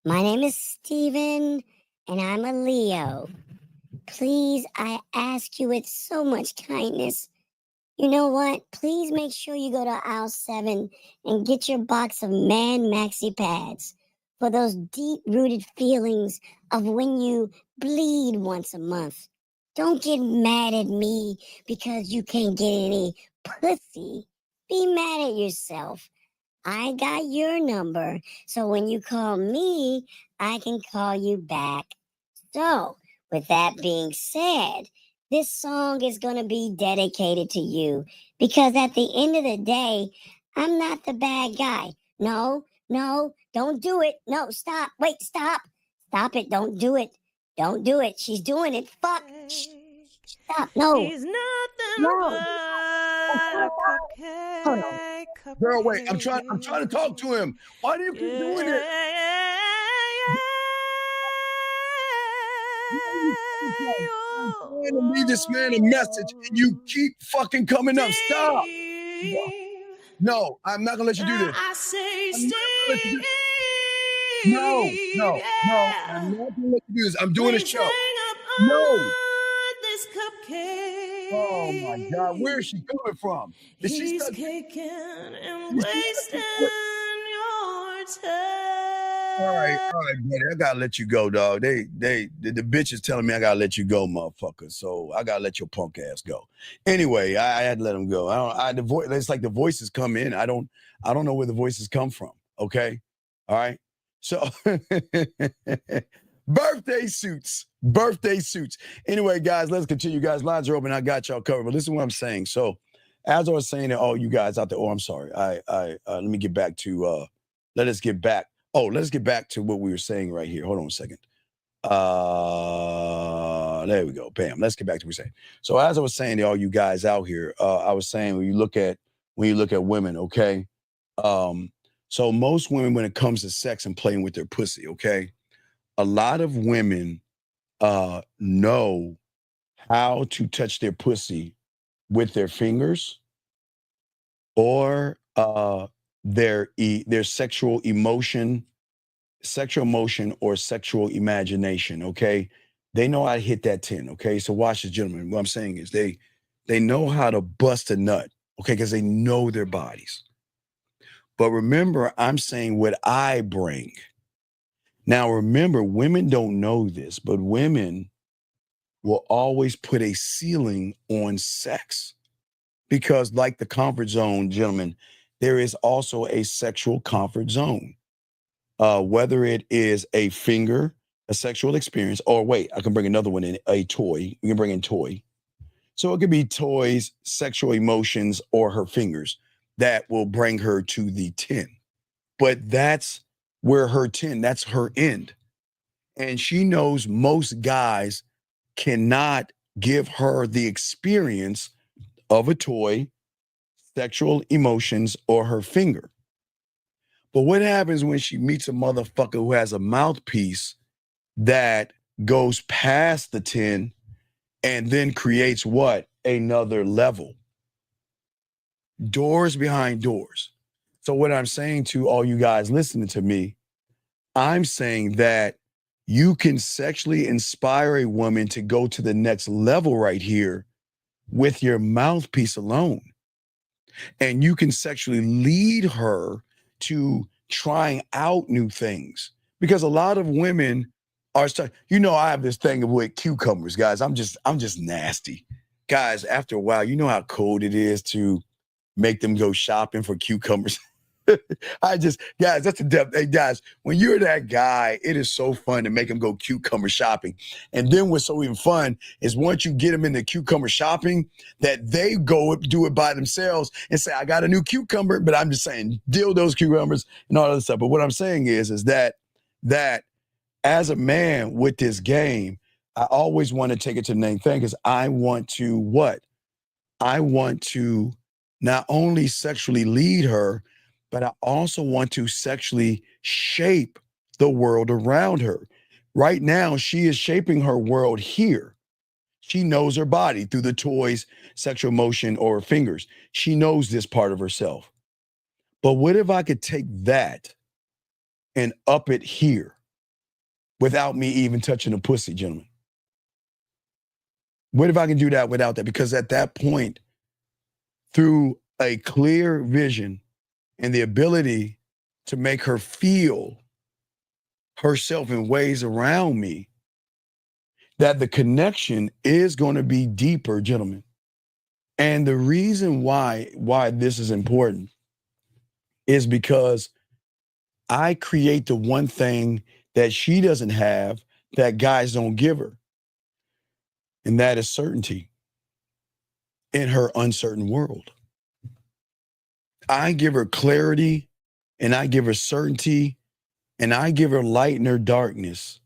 O: my name is Steven, and I'm a Leo. Please, I ask you with so much kindness. You know what? Please make sure you go to aisle 7 and get your box of Man Maxi Pads for those deep-rooted feelings of when you bleed once a month. Don't get mad at me because you can't get any pussy. Be mad at yourself. I got your number, so when you call me, I can call you back. So, with that being said, this song is going to be dedicated to you because at the end of the day, I'm not the bad guy. No, don't do it. No, stop. Wait, stop. Stop it. Don't do it. Don't do it. She's doing it. Fuck. Shh. Stop. No.
P: He's nothing
O: No.
P: but a cupcake.
O: Hold on.
G: Girl, wait. I'm trying to talk to him. Why do you keep doing it? I'm trying to leave this man a message, and you keep fucking coming up. Stop. No, I'm not gonna let you do this.
P: I say,
G: Steve. No. I'm not gonna let you do this. I'm doing a show. No.
P: This cupcake.
G: Oh my God, where is she coming from? Is she
P: He's caking and wasting your time.
G: All right, buddy. I gotta let you go, dog. The bitch is telling me I gotta let you go, motherfucker. So I gotta let your punk ass go. Anyway, I had to let him go. It's like the voices come in. I don't know where the voices come from. Okay, all right. So birthday suits. Anyway, guys, let's continue. Guys, lines are open. I got y'all covered. But listen to what I'm saying. So, as I was saying to all you guys out there, I'm sorry. Let me get back to. Let us get back to what we were saying right here. Hold on a second. There we go. Bam. Let's get back to what we're saying. So as I was saying to all you guys out here, I was saying when you look at women, okay. So most women, when it comes to sex and playing with their pussy, okay, a lot of women know how to touch their pussy with their fingers or their sexual emotion or sexual imagination, okay? They know how to hit that 10, okay? So watch this, gentlemen. What I'm saying is they know how to bust a nut, okay? Because they know their bodies. But remember, I'm saying what I bring. Now, remember, women don't know this, but women will always put a ceiling on sex because like the comfort zone, gentlemen, there is also a sexual comfort zone. Whether it is a finger, a sexual experience, or wait, I can bring another one in, a toy. We can bring in toy. So it could be toys, sexual emotions, or her fingers that will bring her to the 10. But that's where her 10, that's her end. And she knows most guys cannot give her the experience of a toy, sexual emotions or her finger. But what happens when she meets a motherfucker who has a mouthpiece that goes past the 10 and then creates what? Another level. Doors behind doors. So what I'm saying to all you guys listening to me, I'm saying that you can sexually inspire a woman to go to the next level right here with your mouthpiece alone. And you can sexually lead her to trying out new things. Because a lot of women are I have this thing with cucumbers, guys. I'm just nasty. Guys, after a while, you know how cold it is to make them go shopping for cucumbers. Guys, that's the depth. Hey, guys, when you're that guy, it is so fun to make them go cucumber shopping. And then what's so even fun is once you get them into cucumber shopping, that they go do it by themselves and say, I got a new cucumber, but I'm just saying, deal those cucumbers and all that stuff. But what I'm saying is that as a man with this game, I always want to take it to the main thing because I want to what? I want to not only sexually lead her, but I also want to sexually shape the world around her. Right now, she is shaping her world here. She knows her body through the toys, sexual motion, or her fingers. She knows this part of herself. But what if I could take that and up it here without me even touching a pussy, gentlemen? What if I can do that without that? Because at that point, through a clear vision and the ability to make her feel herself in ways around me, that the connection is going to be deeper, gentlemen. And the reason why this is important is because I create the one thing that she doesn't have that guys don't give her. And that is certainty in her uncertain world. I give her clarity and I give her certainty and I give her light in her darkness.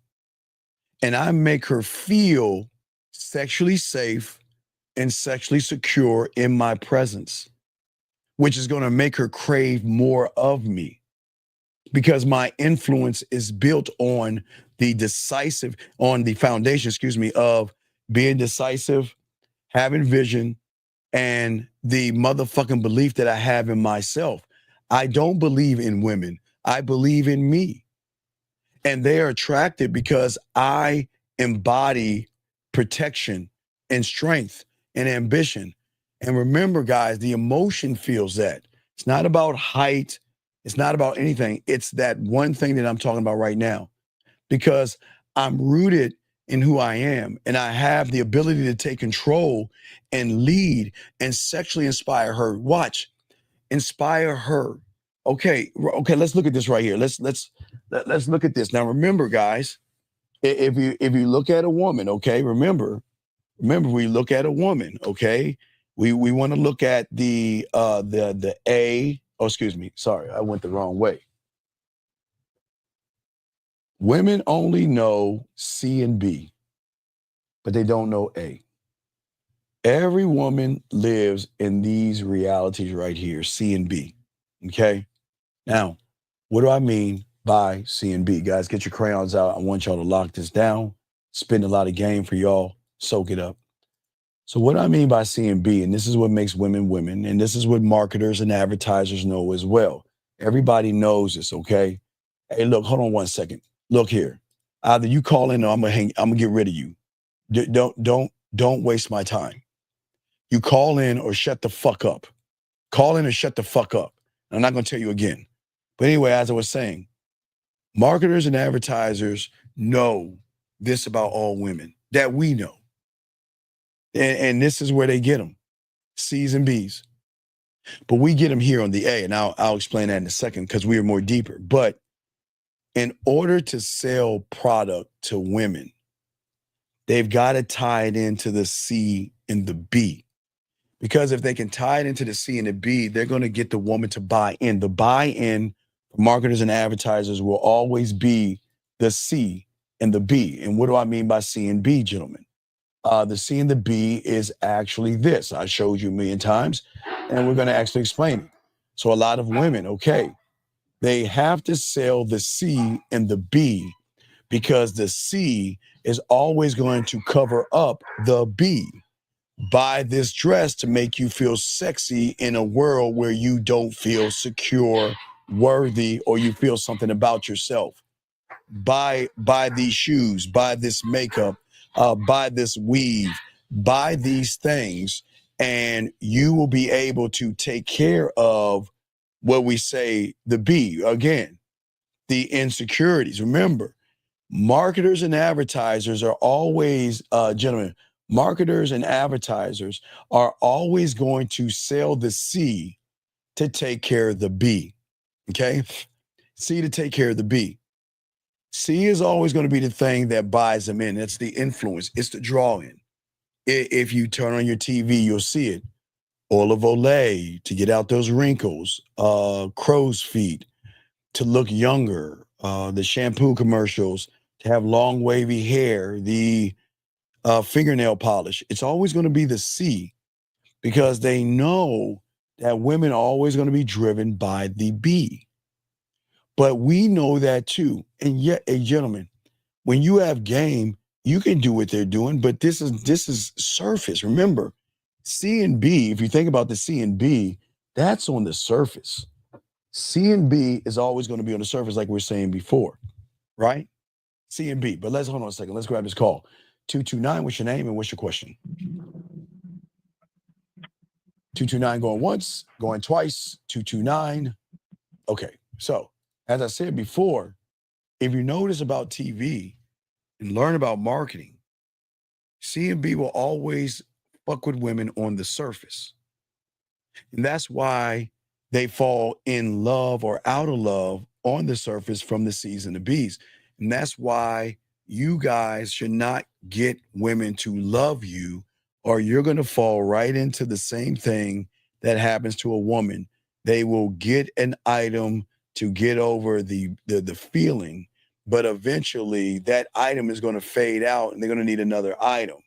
G: And I make her feel sexually safe and sexually secure in my presence, which is going to make her crave more of me because my influence is built on the foundation, of being decisive, having vision, and the motherfucking belief that I have in myself. I don't believe in women. I believe in me. And they are attracted because I embody protection and strength and ambition. And remember, guys, the emotion feels that. It's not about height. It's not about anything. It's that one thing that I'm talking about right now. Because I'm rooted in who I am, and I have the ability to take control and lead and sexually inspire her. Watch, inspire her. Okay, let's look at this right here. Let's look at this. Now remember, guys, if you look at a woman, okay, remember we look at a woman, okay? We want to look at the A. Oh, excuse me. Sorry, I went the wrong way. Women only know C and B, but they don't know A. Every woman lives in these realities right here, C and B, okay? Now, what do I mean by C and B? Guys, get your crayons out. I want y'all to lock this down. Spend a lot of game for y'all. Soak it up. So what I mean by C and B, and this is what makes women women, and this is what marketers and advertisers know as well. Everybody knows this, okay? Hey, look, hold on one second. Look here. Either you call in or I'm gonna get rid of you. Don't waste my time. You call in or shut the fuck up. Call in or shut the fuck up. I'm not gonna tell you again. But anyway, as I was saying, marketers and advertisers know this about all women that we know. And this is where they get them, C's and B's. But we get them here on the A, and I'll explain that in a second because we are more deeper. But in order to sell product to women, they've got to tie it into the C and the B. Because if they can tie it into the C and the B, they're going to get the woman to buy in. The buy-in for marketers and advertisers will always be the C and the B. And what do I mean by C and B, gentlemen? The C and the B is actually this. I showed you a million times. and we're going to actually explain it. So a lot of women, okay, they have to sell the C and the B because the C is always going to cover up the B. Buy this dress to make you feel sexy in a world where you don't feel secure, worthy, or you feel something about yourself. Buy these shoes, buy this makeup, buy this weave, buy these things, and you will be able to take care of what we say the B. Again, the insecurities. Remember, marketers and advertisers are always, gentlemen, marketers and advertisers are always going to sell the C to take care of the B. Okay? C to take care of the B. C is always going to be the thing that buys them in. It's the influence. It's the draw in. If you turn on your TV, you'll see it. Oil of Olay to get out those wrinkles, crow's feet to look younger, the shampoo commercials to have long wavy hair, the fingernail polish. It's always going to be the C because they know that women are always going to be driven by the B. But we know that too. And yet, a gentleman, when you have game, you can do what they're doing, but this is surface. Remember, C and B, if you think about the C and B, that's on the surface. C and B is always going to be on the surface, like we were saying before, right? C and B. But let's hold on a second. Let's grab this call. 229, what's your name and what's your question? 229 going once, going twice, 229. Okay, so as I said before, if you notice about TV and learn about marketing, C and B will always fuck with women on the surface. And that's why they fall in love or out of love on the surface from the C's and the B's. And that's why you guys should not get women to love you, or you're going to fall right into the same thing that happens to a woman. They will get an item to get over the feeling, but eventually that item is going to fade out and they're going to need another item.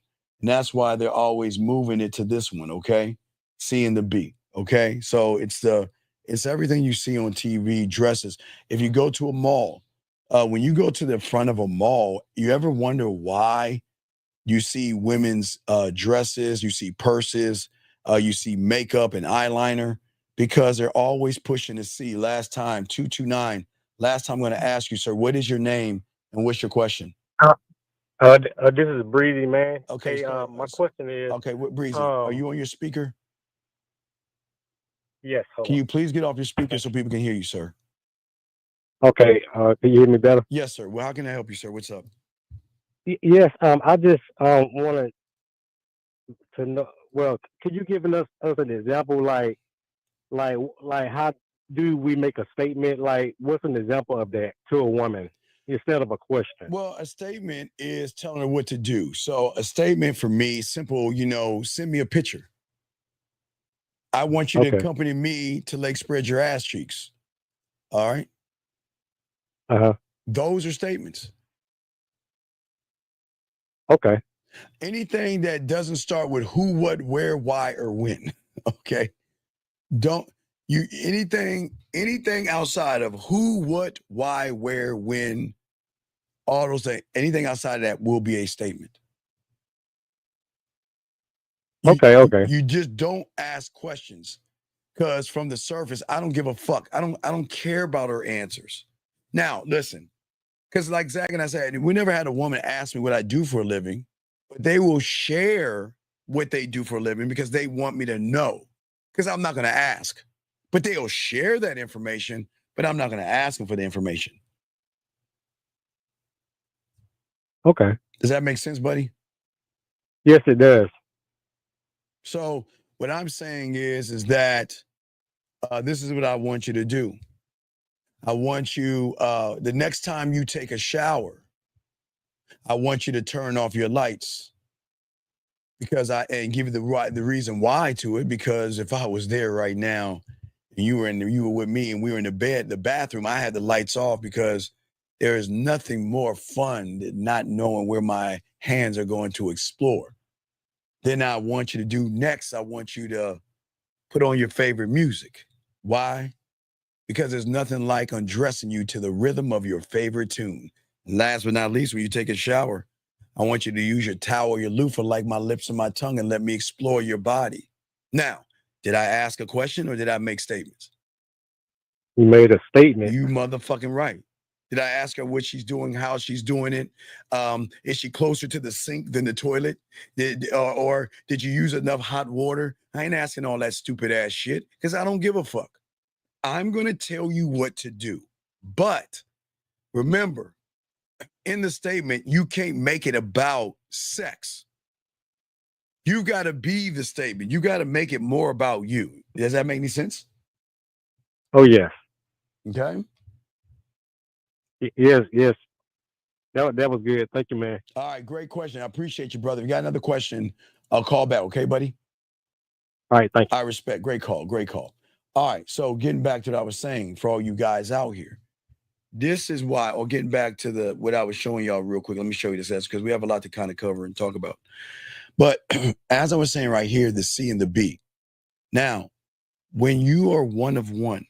G: And that's why they're always moving it to this one, okay? C and the B, okay? So it's everything you see on TV, dresses. If you go to a mall, when you go to the front of a mall, you ever wonder why you see women's dresses, you see purses, you see makeup and eyeliner? Because they're always pushing to C. Last time, 229. Last time I'm going to ask you, sir, what is your name and what's your question?
Q: This is Breezy, man.
G: Okay.
Q: Hey, my question is.
G: Okay, Breezy, are you on your speaker?
Q: Yes.
G: Can you please get off your speaker so people can hear you, sir?
Q: Okay. Can you hear me better?
G: Yes, sir. Well, how can I help you, sir? What's up?
Q: Yes. I just wanted to know. Well, could you give us an example, like how do we make a statement? Like, what's an example of that to a woman instead of a question?
G: Well, a statement is telling her what to do. So a statement for me, simple, send me a picture. I want you to accompany me to Lake Spread Your Ass Cheeks. All right?
Q: Uh-huh.
G: Those are statements.
Q: Okay.
G: Anything that doesn't start with who, what, where, why, or when. Okay. Anything outside of who, what, why, where, when, all those things, anything outside of that will be a statement.
Q: Okay.
G: You just don't ask questions, because from the surface, I don't give a fuck. I don't care about her answers. Now, listen, because like Zach and I said, we never had a woman ask me what I do for a living, but they will share what they do for a living because they want me to know, because I'm not going to ask. But they'll share that information, but I'm not going to ask them for the information.
Q: Okay.
G: Does that make sense, buddy?
Q: Yes, it does.
G: So what I'm saying is that this is what I want you to do. I want you, the next time you take a shower, I want you to turn off your lights, and give you the reason why to it. Because if I was there right now and you were with me and we were in the bathroom, I had the lights off, because there is nothing more fun than not knowing where my hands are going to explore. Then I want you to do next, I want you to put on your favorite music. Why? Because there's nothing like undressing you to the rhythm of your favorite tune. And last but not least, when you take a shower, I want you to use your towel or your loofah like my lips and my tongue and let me explore your body. Now, did I ask a question or did I make statements?
Q: You made a statement.
G: You motherfucking right. Did I ask her what she's doing, how she's doing it? Is she closer to the sink than the toilet? Or did you use enough hot water? I ain't asking all that stupid ass shit because I don't give a fuck. I'm going to tell you what to do. But remember, in the statement, you can't make it about sex. You got to be the statement. You got to make it more about you. Does that make any sense?
Q: Oh, yes.
G: Okay.
Q: Yes. That was good. Thank you, man.
G: All right, great question. I appreciate you, brother. If you got another question, I'll call back. Okay, buddy?
Q: All right, thank you.
G: I respect. Great call. All right, so getting back to what I was saying for all you guys out here, this is why, or getting back to what I was showing y'all real quick. Let me show you this because we have a lot to kind of cover and talk about. But as I was saying right here, the C and the B. Now, when you are one of one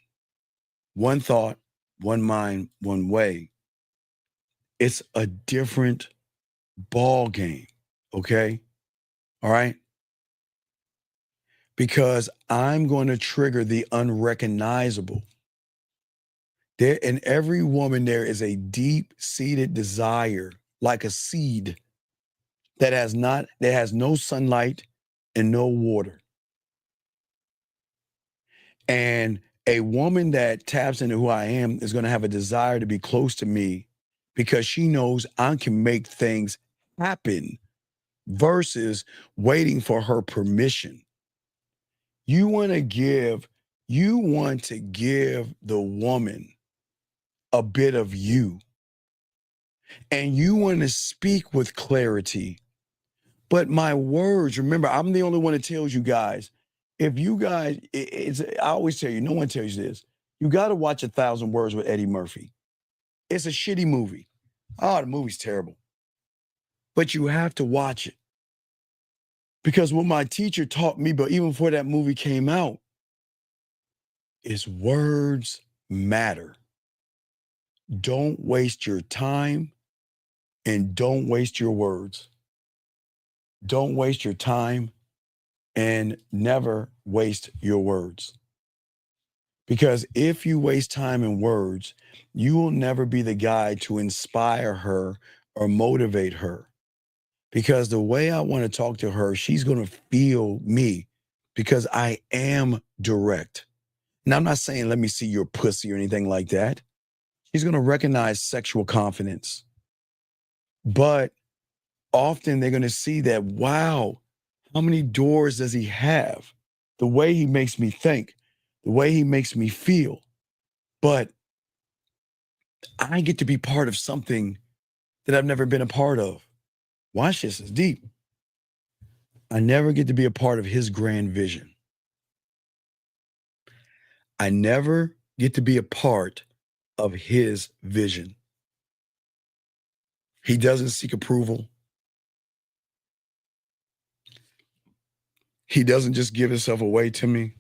G: thought, one mind, one way, it's a different ball game. Okay? All right? Because I'm going to trigger the unrecognizable. There, in every woman, there is a deep-seated desire, like a seed that has no sunlight and no water. And a woman that taps into who I am is going to have a desire to be close to me because she knows I can make things happen versus waiting for her permission. You want to give the woman a bit of you. And you want to speak with clarity. But my words, remember, I'm the only one that tells you guys, if you guys, I always tell you, no one tells you this, you got to watch 1,000 Words with Eddie Murphy. It's a shitty movie. Oh, the movie's terrible. But you have to watch it. Because what my teacher taught me, but even before that movie came out, is words matter. Don't waste your time and don't waste your words. Don't waste your time and never waste your words. Because if you waste time in words, you will never be the guy to inspire her or motivate her. Because the way I want to talk to her, she's going to feel me because I am direct. Now, I'm not saying, let me see your pussy or anything like that. She's going to recognize sexual confidence. But often they're going to see that, wow, how many doors does he have? The way he makes me think, the way he makes me feel. But I get to be part of something that I've never been a part of. Watch this, it's deep. I never get to be a part of his grand vision. I never get to be a part of his vision. He doesn't seek approval. He doesn't just give himself away to me.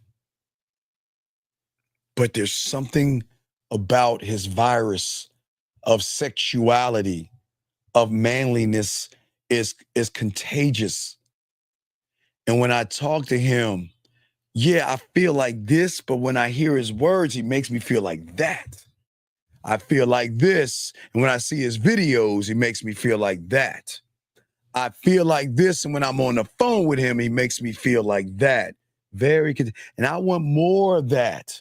G: But there's something about his virus of sexuality, of manliness is contagious. And when I talk to him, yeah, I feel like this, but when I hear his words, he makes me feel like that. I feel like this, and when I see his videos, he makes me feel like that. I feel like this, and when I'm on the phone with him, he makes me feel like that. And I want more of that.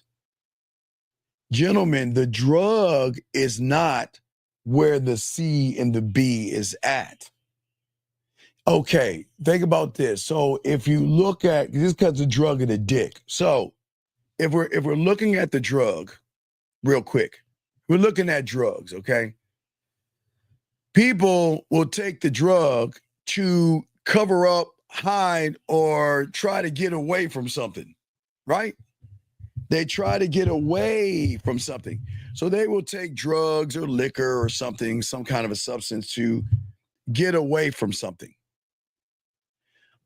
G: Gentlemen, the drug is not where the C and the B is at. Okay, think about this. So if you look at this, because the drug of the dick. So if we're looking at the drug, real quick, we're looking at drugs. Okay, people will take the drug to cover up, hide, or try to get away from something, right? They try to get away from something. So they will take drugs or liquor or something, some kind of a substance to get away from something.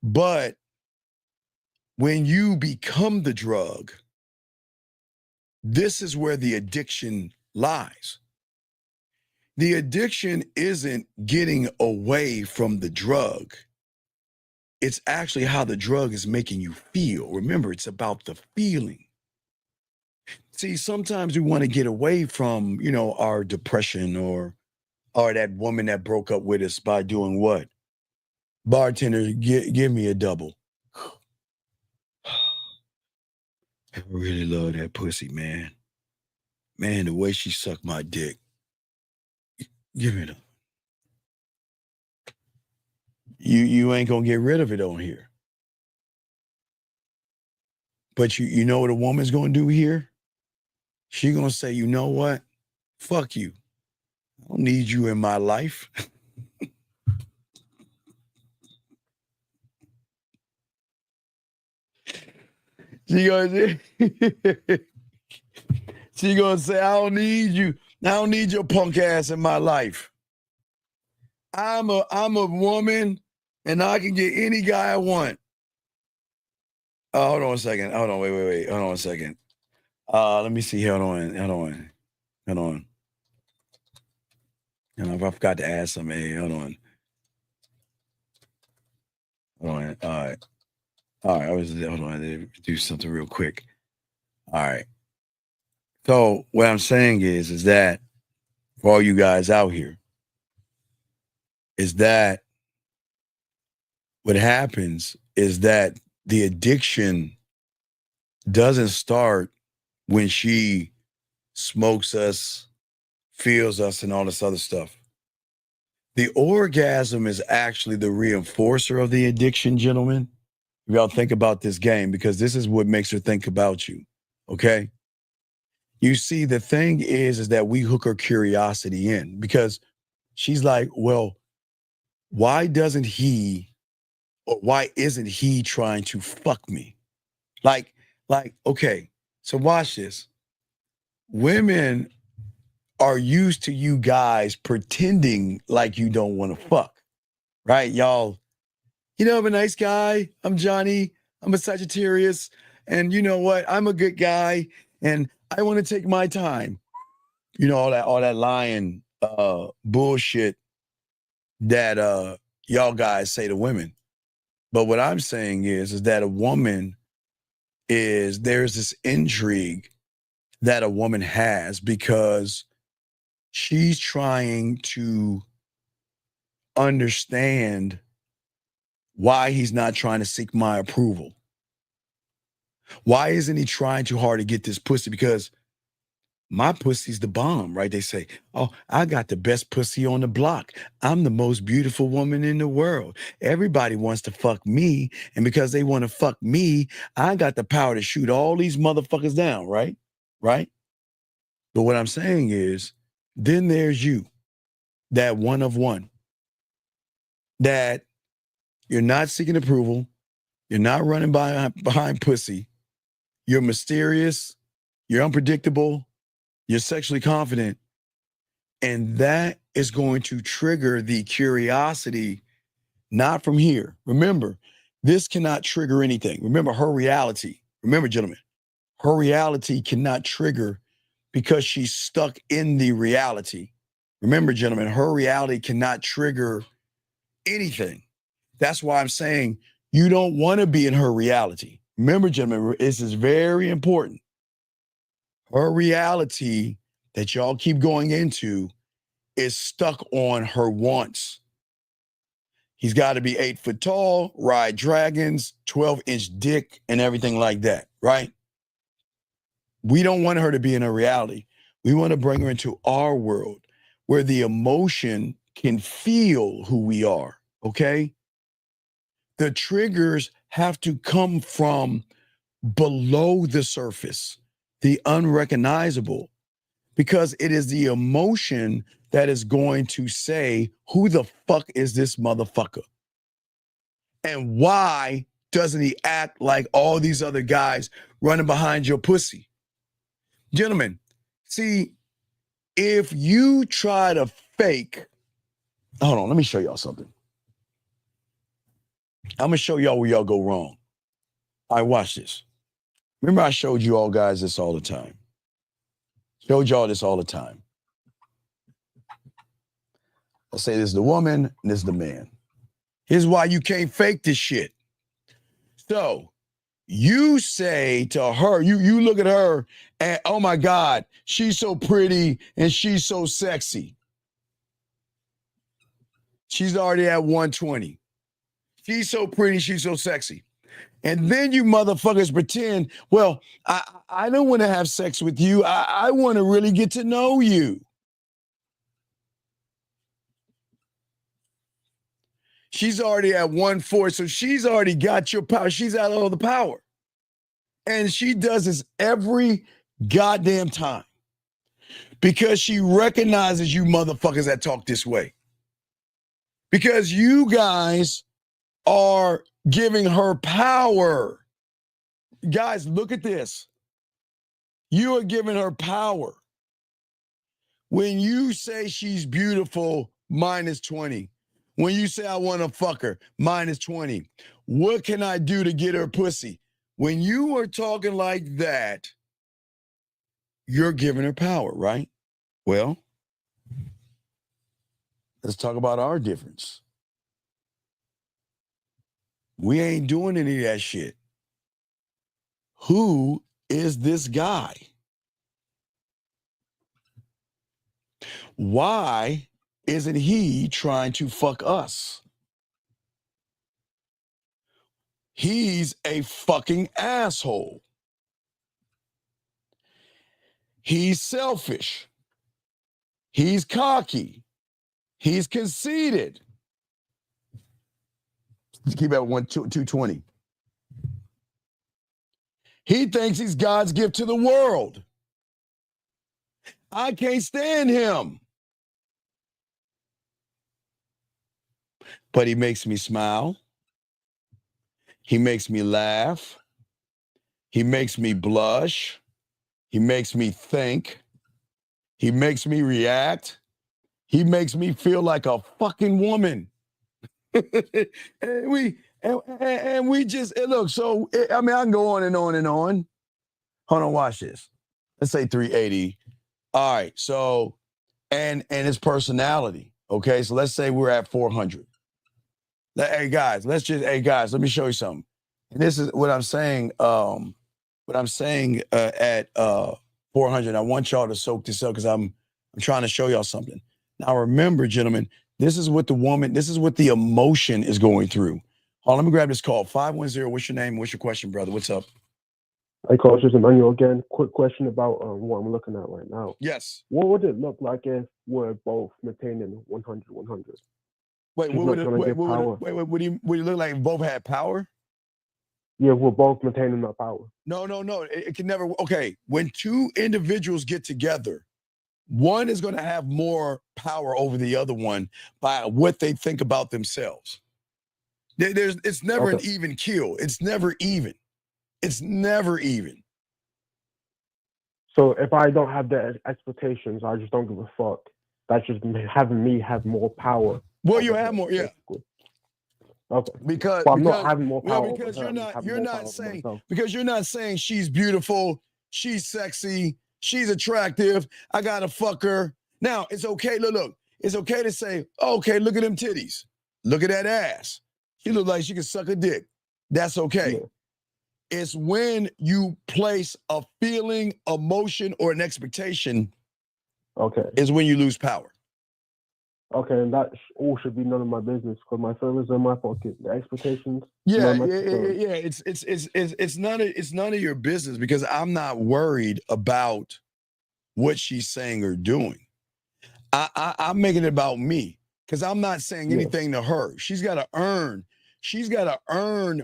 G: But when you become the drug, this is where the addiction lies. The addiction isn't getting away from the drug. It's actually how the drug is making you feel. Remember, it's about the feeling. See, sometimes we want to get away from, our depression or that woman that broke up with us by doing what? Bartender, give me a double. I really love that pussy, man. Man, the way she sucked my dick. Give me the. You ain't gonna get rid of it on here. But you know what a woman's gonna do here? She gonna say, you know what? Fuck you. I don't need you in my life. She gonna say, I don't need you. I don't need your punk ass in my life. I'm a woman and I can get any guy I want. Hold on a second. Hold on. Wait. Hold on a second. Let me see. Hold on. I forgot to add something. Hey, hold on. All right. Hold on. I did do something real quick. All right. So what I'm saying is that for all you guys out here, is that what happens is that the addiction doesn't start when she smokes us, feels us, and all this other stuff. The orgasm is actually the reinforcer of the addiction, gentlemen. Y'all think about this game because this is what makes her think about you, okay? You see, the thing is that we hook her curiosity in because she's like, well, why isn't he trying to fuck me? Like, okay, so watch this. Women are used to you guys pretending like you don't want to fuck, right? Y'all, I'm a nice guy. I'm Johnny. I'm a Sagittarius. And you know what? I'm a good guy. And I want to take my time. All that lying bullshit that y'all guys say to women. But what I'm saying is that a woman there's this intrigue that a woman has because she's trying to understand why he's not trying to seek my approval. Why isn't he trying too hard to get this pussy? Because my pussy's the bomb, right? They say, oh, I got the best pussy on the block. I'm the most beautiful woman in the world. Everybody wants to fuck me. And because they want to fuck me, I got the power to shoot all these motherfuckers down, right? Right? But what I'm saying is, then there's you, that one of one, that you're not seeking approval. You're not running behind pussy. You're mysterious. You're unpredictable. You're sexually confident. And that is going to trigger the curiosity, not from here. Remember, this cannot trigger anything. Remember her reality. Remember, gentlemen, her reality cannot trigger because she's stuck in the reality. Remember, gentlemen, her reality cannot trigger anything. That's why I'm saying you don't want to be in her reality. Remember, gentlemen, this is very important. Her reality that y'all keep going into is stuck on her wants. He's got to be 8 foot tall, ride dragons, 12-inch dick, and everything like that, right? We don't want her to be in her reality. We want to bring her into our world where the emotion can feel who we are, okay? The triggers have to come from below the surface, the unrecognizable, because it is the emotion that is going to say, who the fuck is this motherfucker? And why doesn't he act like all these other guys running behind your pussy? Gentlemen, see, if you try to fake, hold on, let me show y'all something. I'm gonna show y'all where y'all go wrong. I watch this. Remember, I showed you all guys this all the time. Showed y'all this all the time. I say this is the woman, and this is the man. Here's why you can't fake this shit. So you say to her, you look at her and, oh my God, she's so pretty and she's so sexy. She's already at 120. She's so pretty, she's so sexy. And then you motherfuckers pretend, well, I don't want to have sex with you. I want to really get to know you. She's already at 140, so she's already got your power. She's out all the power. And she does this every goddamn time because she recognizes you motherfuckers that talk this way. Because you guys are giving her power. Guys, look at this. You are giving her power. When you say she's beautiful, minus 20. When you say I want to fuck her, minus 20. What can I do to get her pussy? When you are talking like that, you're giving her power, right? Well, let's talk about our difference. We ain't doing any of that shit. Who is this guy? Why isn't he trying to fuck us? He's a fucking asshole. He's selfish. He's cocky. He's conceited. Keep at 220. He thinks he's God's gift to the world. I can't stand him. But he makes me smile. He makes me laugh. He makes me blush. He makes me think. He makes me react. He makes me feel like a fucking woman. and we just, look, so, I mean, I can go on and on and on. Hold on, watch this. Let's say 380. All right, so, and his personality, okay? So let's say we're at 400. Hey, guys, let me show you something. And this is what I'm saying, at 400. I want y'all to soak this up because I'm trying to show y'all something. Now, remember, gentlemen, this is what the emotion is going through. Hold on, let me grab this call. 510, what's your name? What's your question, brother? What's up?
M: Hey, Coach, this is Emmanuel again. Quick question about what I'm looking at right now.
G: Yes.
M: What would it look like if we're both maintaining 100-100?
G: Wait, what would it look like if both had power?
M: Yeah, we're both maintaining our power.
G: No. It can never. Okay, when two individuals get together, one is going to have more power over the other one by what they think about themselves. It's never an even kill. It's never even. It's never even.
M: So if I don't have the expectations, I just don't give a fuck. That's just having me have more power.
G: Well, you have more, yeah.
M: Okay.
G: Because
M: I'm not having more power.
G: Well, because you're not saying she's beautiful, she's sexy, she's attractive. I gotta fuck her. Now it's okay. Look. It's okay to say, okay, look at them titties, look at that ass. She look like she can suck a dick. That's okay. Yeah. It's when you place a feeling, emotion, or an expectation.
M: Okay.
G: Is when you lose power.
M: Okay, and that all should be none of my business because my feelings are in my pocket. The expectations.
G: Yeah. It's none of your business because I'm not worried about what she's saying or doing. I'm making it about me because I'm not saying anything to her. She's got to earn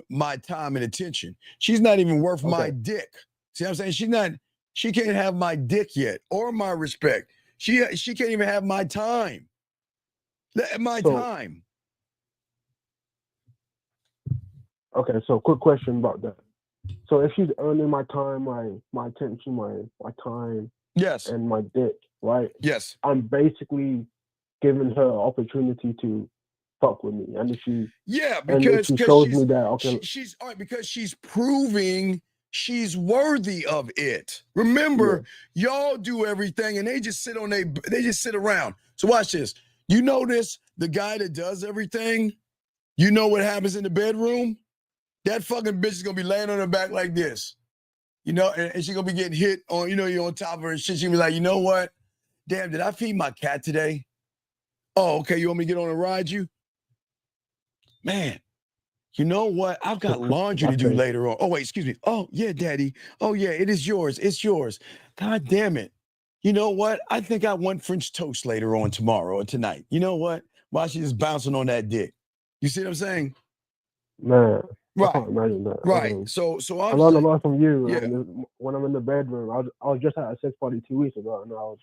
G: my time and attention. She's not even worth my dick. See what I'm saying? She can't have my dick yet or my respect. She can't even have my time. Time.
M: Okay, so quick question about that. So if she's earning my time, my attention, my time,
G: yes,
M: and my dick, right?
G: Yes.
M: I'm basically giving her opportunity to fuck with me, and if she
G: because
M: shows me that, okay,
G: she's all right, because she's proving she's worthy of it. Remember, y'all do everything and they just sit around. So watch this. You notice the guy that does everything, you know what happens in the bedroom? That fucking bitch is gonna be laying on her back like this. You know, and she's gonna be getting hit on, you're on top of her and shit. She's gonna be like, you know what? Damn, did I feed my cat today? Oh, okay, you want me to get on and ride you? Man, you know what? I've got laundry to do later on. Oh, wait, excuse me. Oh, yeah, daddy. Oh, yeah, it is yours. It's yours. God damn it. You know what? I think I want French toast later on tomorrow or tonight. You know what? While she's just bouncing on that dick. You see what I'm saying?
M: Man,
G: right.
M: I can't imagine that.
G: Right. So
M: I
G: I'm
M: learned a
G: saying,
M: lot from you.
G: yeah.
M: And when I'm in the bedroom, I was just at a sex party 2 weeks ago, and I was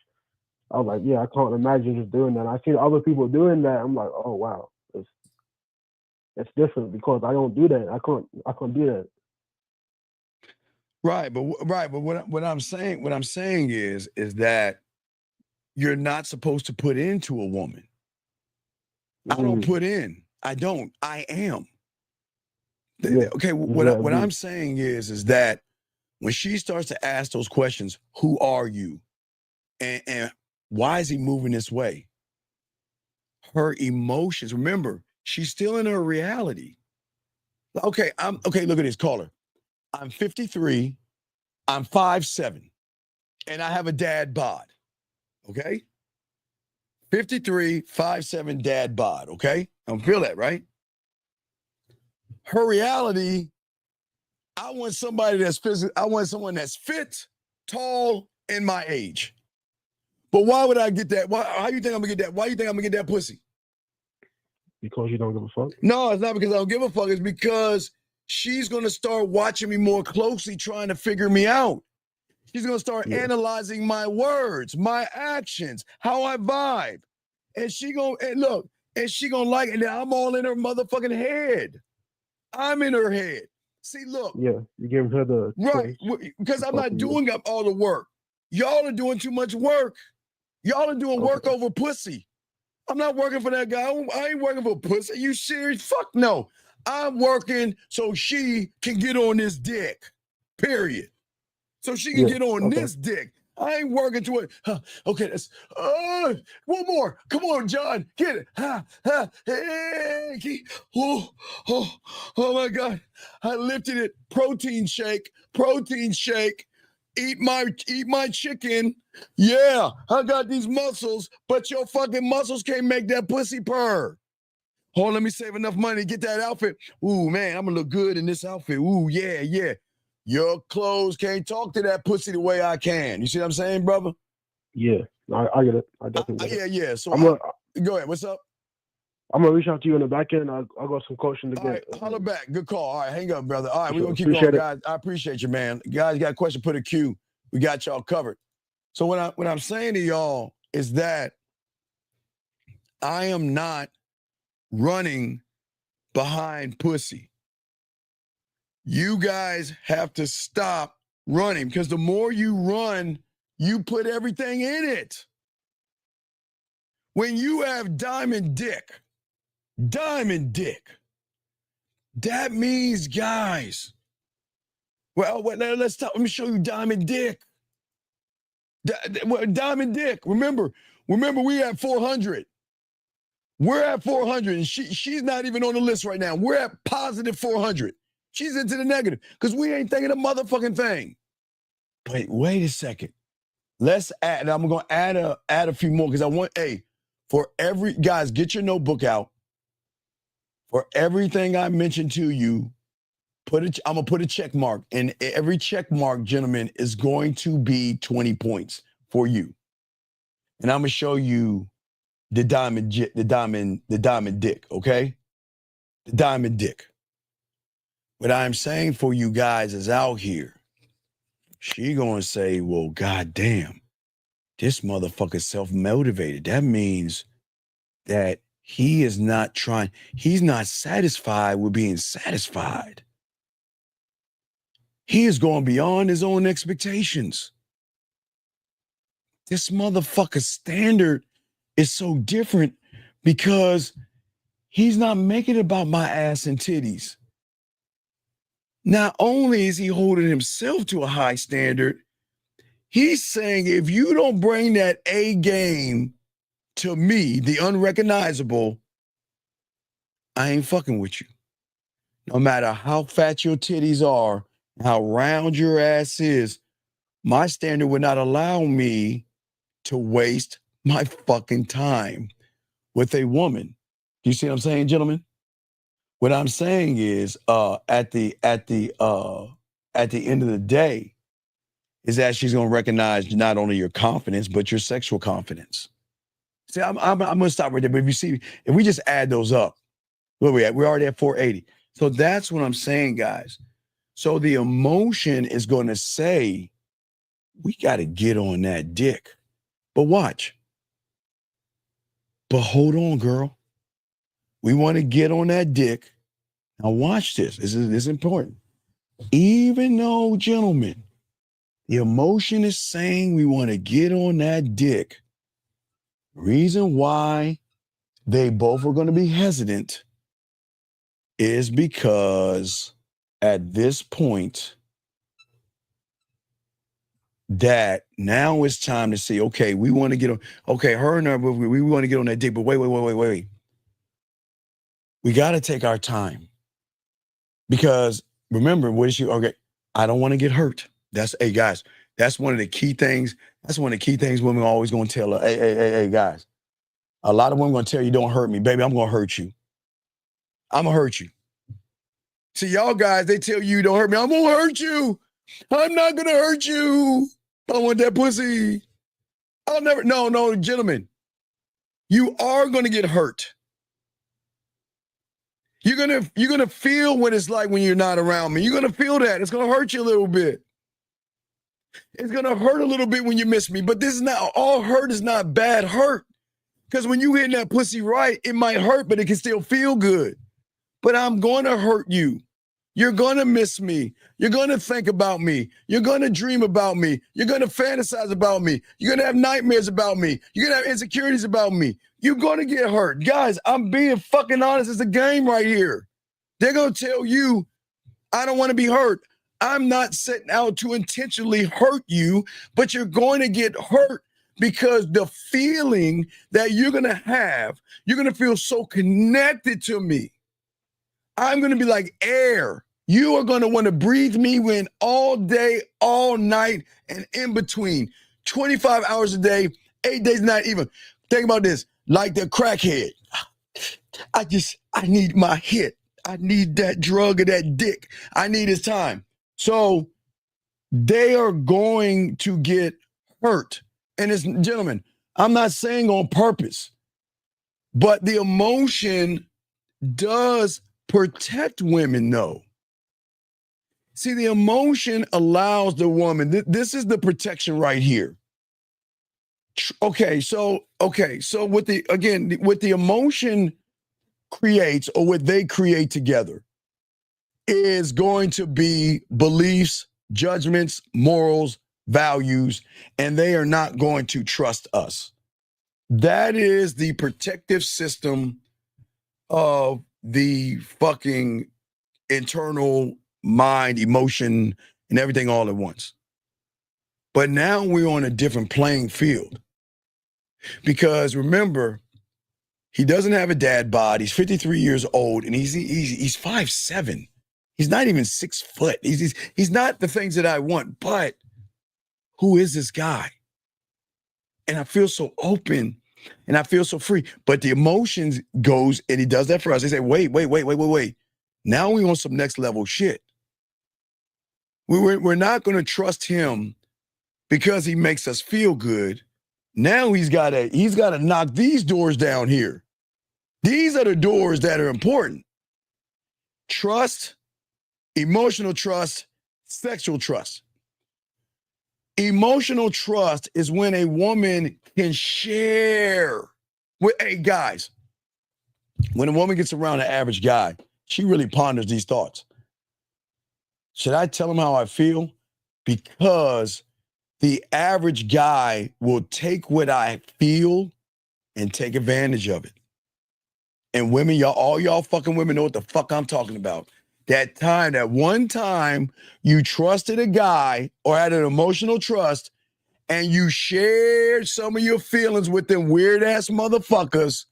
M: like, yeah, I can't imagine just doing that. I seen other people doing that. I'm like, oh wow, it's different because I don't do that. I can't do that.
G: Right, but what I'm saying is that you're not supposed to put into a woman. I don't put in. I don't. I am. Okay, what I'm saying is that when she starts to ask those questions, who are you? And why is he moving this way? Her emotions, remember, she's still in her reality. Okay, look at this caller. I'm 53, I'm 5'7", and I have a dad bod. Okay? 53, 5'7" dad bod, okay? I don't feel that, right? Her reality, I want somebody that's physical, I want someone that's fit, tall, and my age. But why would I get that? How you think I'm gonna get that? Why you think I'm gonna get that pussy?
M: Because you don't give a fuck?
G: No, it's not because I don't give a fuck. It's because she's gonna start watching me more closely, trying to figure me out. She's gonna start analyzing my words, my actions, how I vibe. And she gonna like it. And I'm all in her motherfucking head. I'm in her head. See, look.
M: Yeah, you give her the
G: right, because I'm not doing up all the work. Y'all are doing too much work. Y'all are doing work over pussy. I'm not working for that guy. I ain't working for pussy. Are you serious? Fuck no. I'm working so she can get on this dick. Period. So she can get on this dick. I ain't working to it. Okay, that's one more. Come on, John. Get it. Hey, oh my God. I lifted it. Protein shake. Eat my chicken. Yeah, I got these muscles, but your fucking muscles can't make that pussy purr. Hold on, let me save enough money to get that outfit. Ooh, man, I'm gonna look good in this outfit. Ooh, yeah. Your clothes can't talk to that pussy the way I can. You see what I'm saying, brother?
M: Yeah, I get it. I definitely get it.
G: Yeah. So go ahead. What's up?
M: I'm gonna reach out to you in the back end. I'll got some coaching to get.
G: All right, holler back. Good call. All right, hang up, brother. All right, we're gonna keep
M: Appreciate
G: going, guys. I appreciate you, man. Guys, got a question? Put a Q. We got y'all covered. So what I'm saying to y'all is that I am not running behind pussy. You guys have to stop running because the more you run, you put everything in it. When you have diamond dick, that means, guys, well, let's talk. Let me show you diamond dick. Diamond dick. Remember, we have 400. We're at 400, and she's not even on the list right now. We're at positive 400. She's into the negative because we ain't thinking a motherfucking thing. Wait a second. Let's add, and I'm going to add a few more because I want, for every, guys, get your notebook out. For everything I mentioned to you, I'm going to put a check mark, and every check mark, gentlemen, is going to be 20 points for you. And I'm going to show you the diamond dick, okay? The diamond dick. What I'm saying for you guys is out here. She gonna say, well, goddamn, this motherfucker's self-motivated. That means that he's not satisfied with being satisfied. He is going beyond his own expectations. This motherfucker's standard is so different because He's not making it about my ass and titties. Not only is he holding himself to a high standard, he's saying if you don't bring that A game to me, the unrecognizable, I ain't fucking with you. No matter how fat your titties are, how round your ass is, my standard would not allow me to waste my fucking time with a woman. You see what I'm saying, gentlemen? What I'm saying is, at the end of the day, is that she's going to recognize not only your confidence but your sexual confidence. See, I'm going to stop right there. But if we just add those up, where we at? We're already at 480. So that's what I'm saying, guys. So the emotion is going to say, we got to get on that dick. But watch. But hold on, girl. We want to get on that dick. Now watch this. This is important. Even though, gentlemen, the emotion is saying we want to get on that dick, reason why they both are going to be hesitant is because at this point, that now it's time to say, okay, we want to get on, okay, her and her, we want to get on that dick, but wait. We got to take our time. Because remember, what is she, okay, I don't want to get hurt. Hey, guys, that's one of the key things. That's one of the key things women are always going to tell her, hey, guys, a lot of women are going to tell you, don't hurt me. Baby, I'm going to hurt you. I'm going to hurt you. See, y'all guys, they tell you, don't hurt me. I'm going to hurt you. I'm not going to hurt you. I want that pussy. I'll never, no, gentlemen, you are going to get hurt. You're gonna feel what it's like when you're not around me. You're gonna feel that. It's gonna hurt you a little bit. It's gonna hurt a little bit when you miss me. But this is not all hurt is not bad hurt. Because when you hitting that pussy right, it might hurt, but it can still feel good. But I'm gonna hurt you. You're gonna miss me. You're gonna think about me. You're gonna dream about me. You're gonna fantasize about me. You're gonna have nightmares about me. You're gonna have insecurities about me. You're gonna get hurt. Guys, I'm being fucking honest. It's a game right here. They're gonna tell you, I don't want to be hurt. I'm not setting out to intentionally hurt you, but you're going to get hurt because the feeling that you're gonna have, you're gonna feel so connected to me. I'm gonna be like air. You are gonna want to breathe me in all day, all night, and in between. 25 hours a day, 8 days, not even. Think about this. Like the crackhead. I need my hit. I need that drug or that dick. I need his time. So they are going to get hurt. And it's, gentlemen, I'm not saying on purpose, but the emotion does protect women, though. See, the emotion allows the woman, this is the protection right here. Okay, so with the emotion creates, or what they create together, is going to be beliefs, judgments, morals, values, and they are not going to trust us. That is the protective system of the fucking internal mind, emotion, and everything all at once. But now we're on a different playing field. Because remember, he doesn't have a dad bod. He's 53 years old, and he's 5'7". He's not even 6 foot. He's not the things that I want, but who is this guy? And I feel so open, and I feel so free. But the emotions goes, and he does that for us. They say, wait. Now we on some next level shit. We're not going to trust him because he makes us feel good. Now he's got to knock these doors down here. These are the doors that are important. Trust, emotional trust, sexual trust. Emotional trust is when a woman can share with, hey, guys, when a woman gets around an average guy, she really ponders these thoughts. Should I tell him how I feel? Because the average guy will take what I feel and take advantage of it. And women, y'all, all y'all fucking women know what the fuck I'm talking about. That one time you trusted a guy or had an emotional trust and you shared some of your feelings with them weird ass motherfuckers,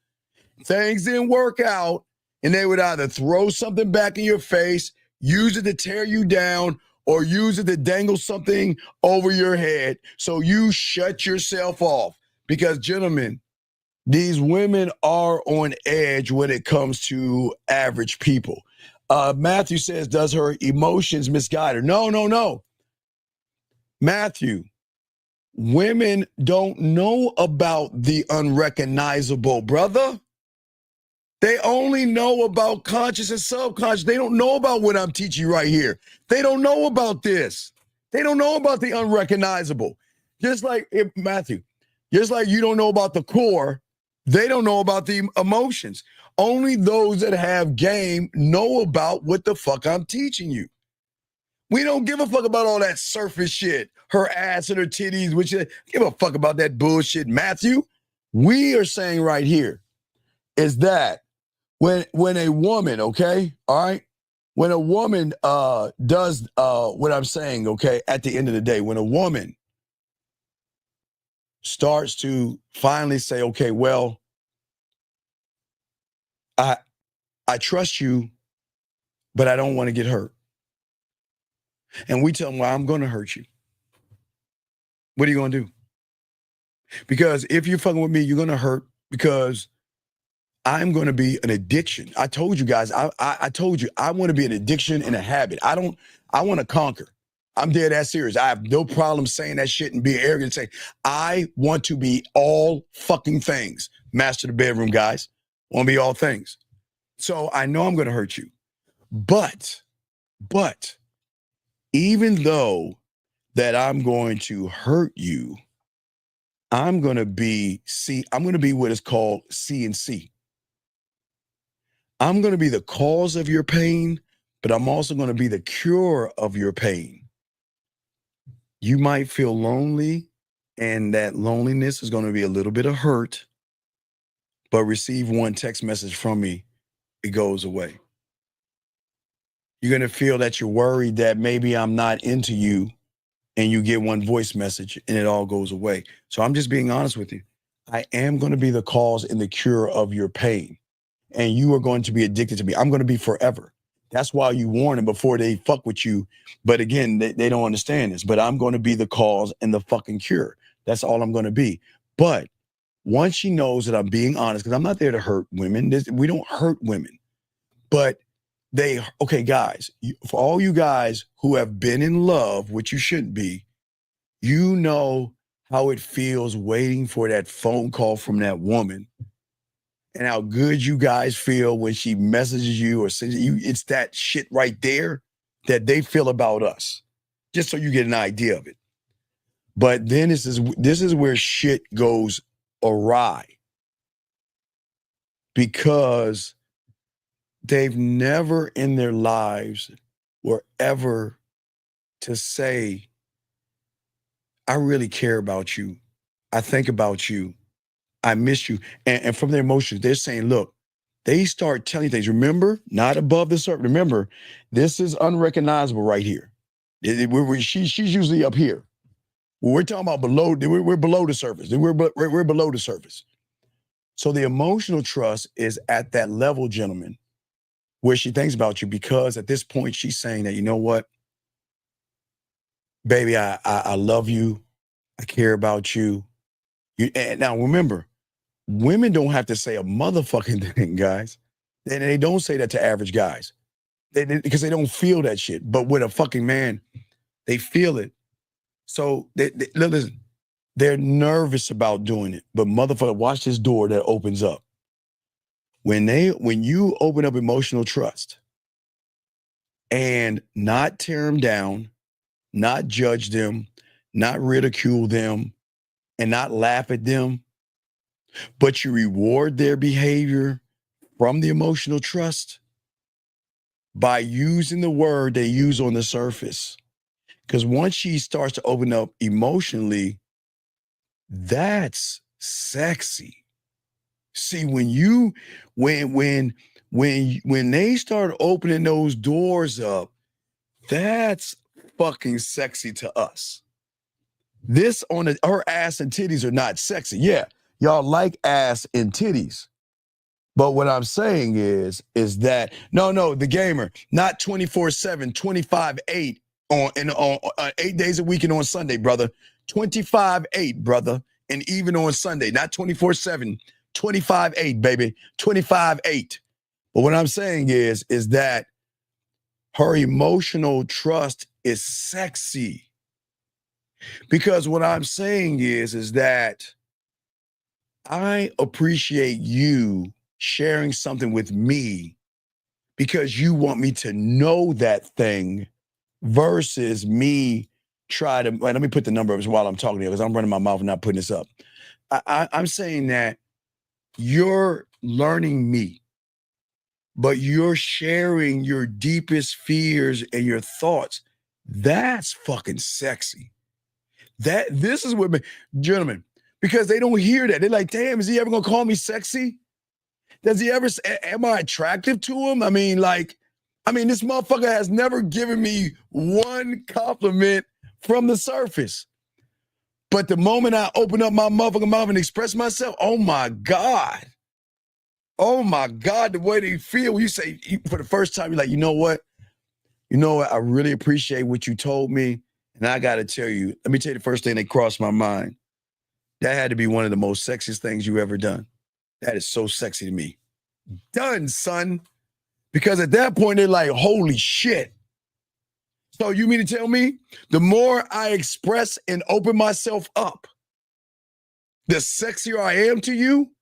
G: things didn't work out, and they would either throw something back in your face, use it to tear you down, or use it to dangle something over your head. So you shut yourself off. Because, gentlemen, these women are on edge when it comes to average people. Matthew says, does her emotions misguide her? No. Matthew, women don't know about the unrecognizable, brother. They only know about conscious and subconscious. They don't know about what I'm teaching you right here. They don't know about this. They don't know about the unrecognizable. Just like Matthew, just like you don't know about the core, they don't know about the emotions. Only those that have game know about what the fuck I'm teaching you. We don't give a fuck about all that surface shit. Her ass and her titties, which give a fuck about that bullshit, Matthew. We are saying right here is that when a woman, okay, all right, when a woman does what I'm saying, okay, at the end of the day, when a woman starts to finally say, okay, well, I trust you, but I don't want to get hurt. And we tell them, well, I'm going to hurt you. What are you going to do? Because if you're fucking with me, you're going to hurt because I'm going to be an addiction. I told you guys, I told you, I want to be an addiction and a habit. I want to conquer. I'm dead ass serious. I have no problem saying that shit and being arrogant and saying, I want to be all fucking things. Master the bedroom, guys. Want to be all things. So I know I'm going to hurt you. But even though that I'm going to hurt you, I'm going to be what is called C&C. I'm going to be the cause of your pain, but I'm also going to be the cure of your pain. You might feel lonely, and that loneliness is going to be a little bit of hurt, but receive one text message from me, it goes away. You're going to feel that you're worried that maybe I'm not into you, and you get one voice message and it all goes away. So I'm just being honest with you. I am going to be the cause and the cure of your pain, and you are going to be addicted to me. I'm going to be forever. That's why you warn them before they fuck with you. But again, they don't understand this, but I'm going to be the cause and the fucking cure. That's all I'm going to be. But once she knows that I'm being honest, because I'm not there to hurt women. We don't hurt women. But okay, guys, for all you guys who have been in love, which you shouldn't be, you know how it feels waiting for that phone call from that woman and how good you guys feel when she messages you or sends you. It's that shit right there that they feel about us, just so you get an idea of it. But then this is where shit goes awry, because they've never in their lives were ever to say, I really care about you. I think about you. I miss you. And from their emotions, they're saying, look, they start telling things. Remember, not above the surface. Remember, this is unrecognizable right here. She's usually up here. We're talking about below. We're below the surface. We're below the surface. So the emotional trust is at that level, gentlemen, where she thinks about you, because at this point she's saying that, you know what, baby, I love you. I care about you. And now remember, women don't have to say a motherfucking thing, guys. They don't say that to average guys because they don't feel that shit. But with a fucking man, they feel it. So listen, they're nervous about doing it. But motherfucker, watch this door that opens up. When you open up emotional trust and not tear them down, not judge them, not ridicule them, and not laugh at them, but you reward their behavior from the emotional trust by using the word they use on the surface. Because once she starts to open up emotionally, that's sexy. See, when they start opening those doors up, that's fucking sexy to us. This her ass and titties are not sexy. Yeah, y'all like ass and titties. But what I'm saying is that no, the gamer, not 24/7, 25/8 on 8 days a week and on Sunday, brother. 25/8, brother. And even on Sunday, not 24/7, 25/8, baby. 25/8. But what I'm saying is that her emotional trust is sexy. Because what I'm saying is that I appreciate you sharing something with me because you want me to know that thing versus me try to, let me put the number up while I'm talking to you because I'm running my mouth and not putting this up. I'm saying that you're learning me, but you're sharing your deepest fears and your thoughts. That's fucking sexy. This is what, gentlemen, because they don't hear that. They're like, damn, is he ever gonna call me sexy? Does he ever, am I attractive to him? I mean, this motherfucker has never given me one compliment from the surface. But the moment I open up my motherfucking mouth and express myself, oh my God, the way they feel. You say, for the first time, you're like, you know what? I really appreciate what you told me. And I got to tell you, let me tell you the first thing that crossed my mind. That had to be one of the most sexiest things you ever done. That is so sexy to me. Done, son. Because at that point, they're like, holy shit. So you mean to tell me the more I express and open myself up, the sexier I am to you?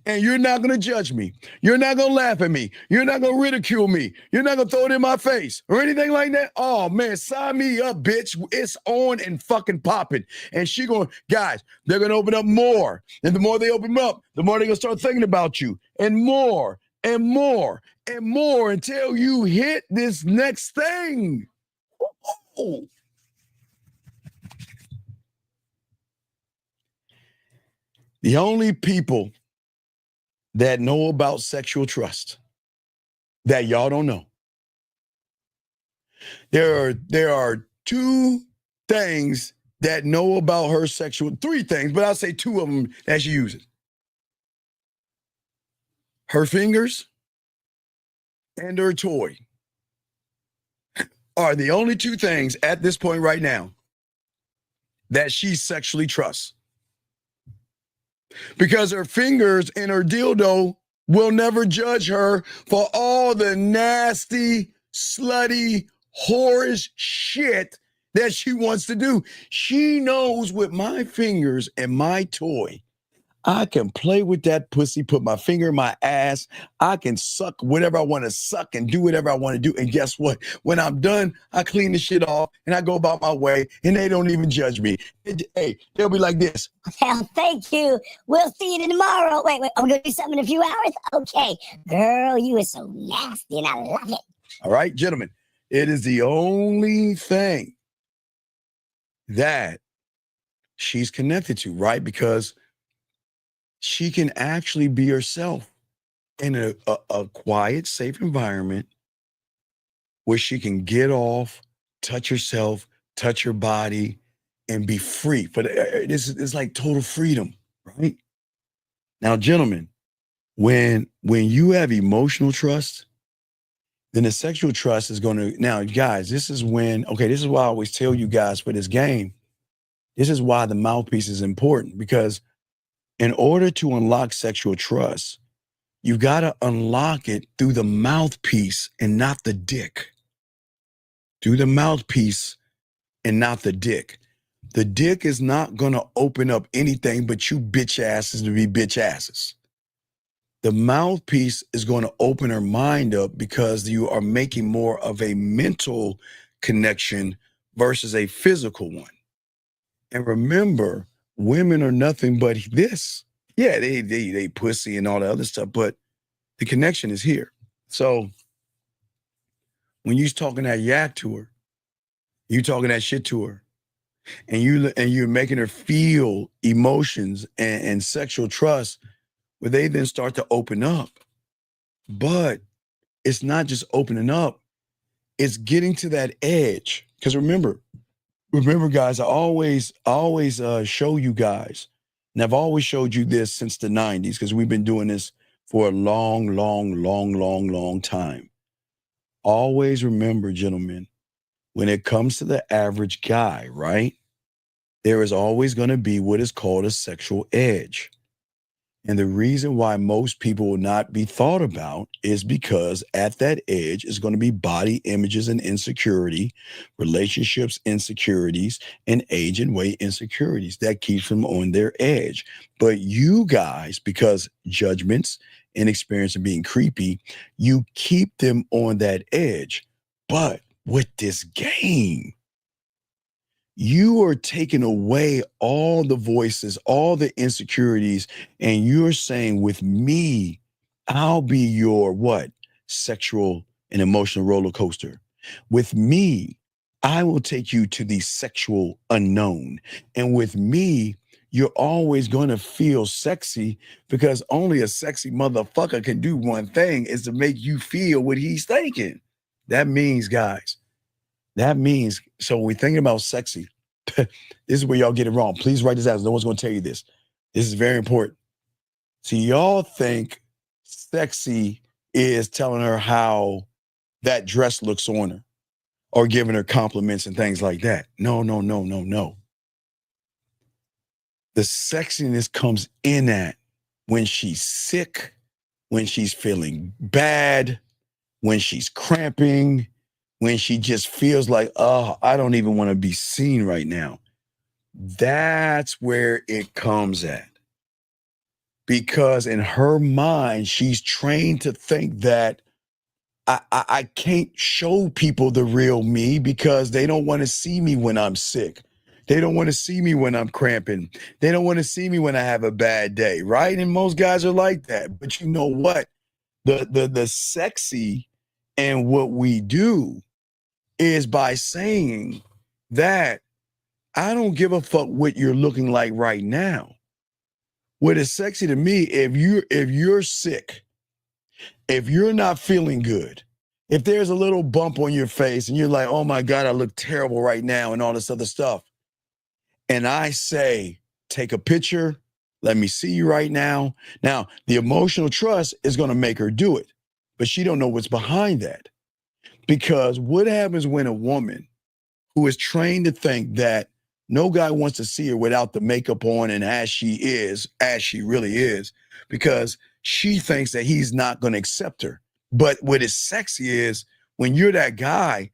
G: And you're not going to judge me. You're not going to laugh at me. You're not going to ridicule me. You're not going to throw it in my face or anything like that. Oh, man, sign me up, bitch. It's on and fucking popping. And guys, they're going to open up more. And the more they open up, the more they're going to start thinking about you. And more and more and more until you hit this next thing. Oh. The only people that know about sexual trust that y'all don't know. There are two things that know about her three things, but I'll say two of them that she uses. Her fingers and her toy are the only two things at this point right now that she sexually trusts. Because her fingers and her dildo will never judge her for all the nasty, slutty, whorish shit that she wants to do. She knows with my fingers and my toy, I can play with that pussy, put my finger in my ass. I can suck whatever I want to suck and do whatever I want to do. And guess what? When I'm done, I clean the shit off and I go about my way and they don't even judge me. Hey, they'll be like this.
O: Well, thank you. We'll see you tomorrow. Wait, I'm going to do something in a few hours? Okay. Girl, you are so nasty and I love it.
G: All right, gentlemen, it is the only thing that she's connected to, right? Because she can actually be herself in a quiet, safe environment where she can get off, touch herself, touch her body, and be free. But it's like total freedom, right? Now, gentlemen, when you have emotional trust, then the sexual trust is going to, now, guys, this is why I always tell you guys for this game, this is why the mouthpiece is important, because in order to unlock sexual trust, you got to unlock it through the mouthpiece and not the dick. Through the mouthpiece and not the dick. The dick is not going to open up anything but you bitch asses to be bitch asses. The mouthpiece is going to open her mind up because you are making more of a mental connection versus a physical one. And remember, women are nothing but this. Yeah, they pussy and all the other stuff, but the connection is here. So when you're talking that yak to her, you talking that shit to her, and you're making her feel emotions and sexual trust, where they then start to open up. But it's not just opening up, it's getting to that edge. Because remember, guys, I always show you guys, and I've always showed you this since the 90s, because we've been doing this for a long time. Always remember, gentlemen, when it comes to the average guy, right, there is always going to be what is called a sexual edge. And the reason why most people will not be thought about is because at that edge is going to be body images and insecurity, relationships insecurities, and age and weight insecurities that keeps them on their edge. But you guys, because judgments and experience of being creepy, you keep them on that edge. But with this game, you are taking away all the voices, all the insecurities, and you're saying, with me, I'll be your what? Sexual and emotional roller coaster. With me, I will take you to the sexual unknown. And with me, you're always going to feel sexy, because only a sexy motherfucker can do one thing, is to make you feel what he's thinking. That means, guys, so when we're thinking about sexy, this is where y'all get it wrong. Please write this out. No one's going to tell you this. This is very important. See, y'all think sexy is telling her how that dress looks on her, or giving her compliments and things like that. No. The sexiness comes in at when she's sick, when she's feeling bad, when she's cramping, when she just feels like, oh, I don't even want to be seen right now. That's where it comes at. Because in her mind, she's trained to think that I can't show people the real me, because they don't want to see me when I'm sick. They don't want to see me when I'm cramping. They don't want to see me when I have a bad day, right? And most guys are like that. But you know what? The sexy and what we do is by saying that I don't give a fuck what you're looking like right now. What is sexy to me, if you're sick, if you're not feeling good, if there's a little bump on your face and you're like, oh my God, I look terrible right now and all this other stuff, and I say, take a picture, let me see you right now. Now, the emotional trust is going to make her do it, but she don't know what's behind that. Because what happens when a woman who is trained to think that no guy wants to see her without the makeup on and as she really is, because she thinks that he's not going to accept her. But what is sexy is, when you're that guy,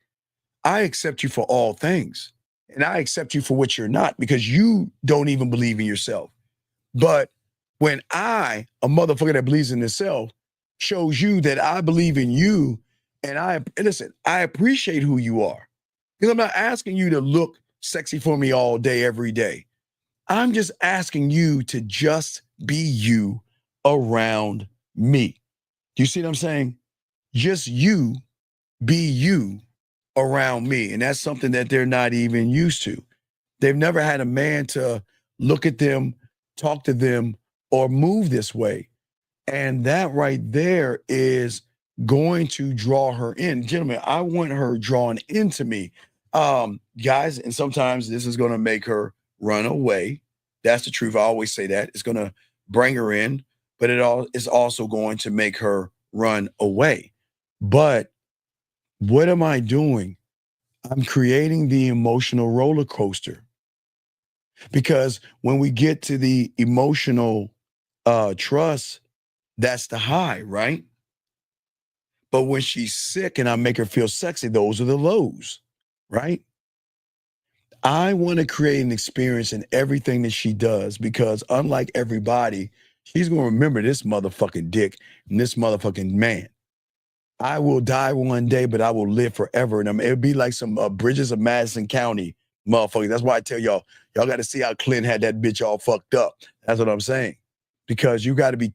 G: I accept you for all things. And I accept you for what you're not, because you don't even believe in yourself. But when I, a motherfucker that believes in himself, shows you that I believe in you, and I appreciate who you are. Because I'm not asking you to look sexy for me all day, every day. I'm just asking you to just be you around me. Do you see what I'm saying? Just you, be you around me. And that's something that they're not even used to. They've never had a man to look at them, talk to them, or move this way. And that right there is going to draw her in. Gentlemen, I want her drawn into me. Guys, and sometimes this is going to make her run away. That's the truth. I always say that. It's going to bring her in, but it is also going to make her run away. But what am I doing? I'm creating the emotional roller coaster. Because when we get to the emotional trust, that's the high, right? But when she's sick and I make her feel sexy, those are the lows, right? I want to create an experience in everything that she does, because unlike everybody, she's going to remember this motherfucking dick and this motherfucking man. I will die one day, but I will live forever. And it'll be like some Bridges of Madison County motherfuckers. That's why I tell y'all got to see how Clint had that bitch all fucked up. That's what I'm saying. Because you got to be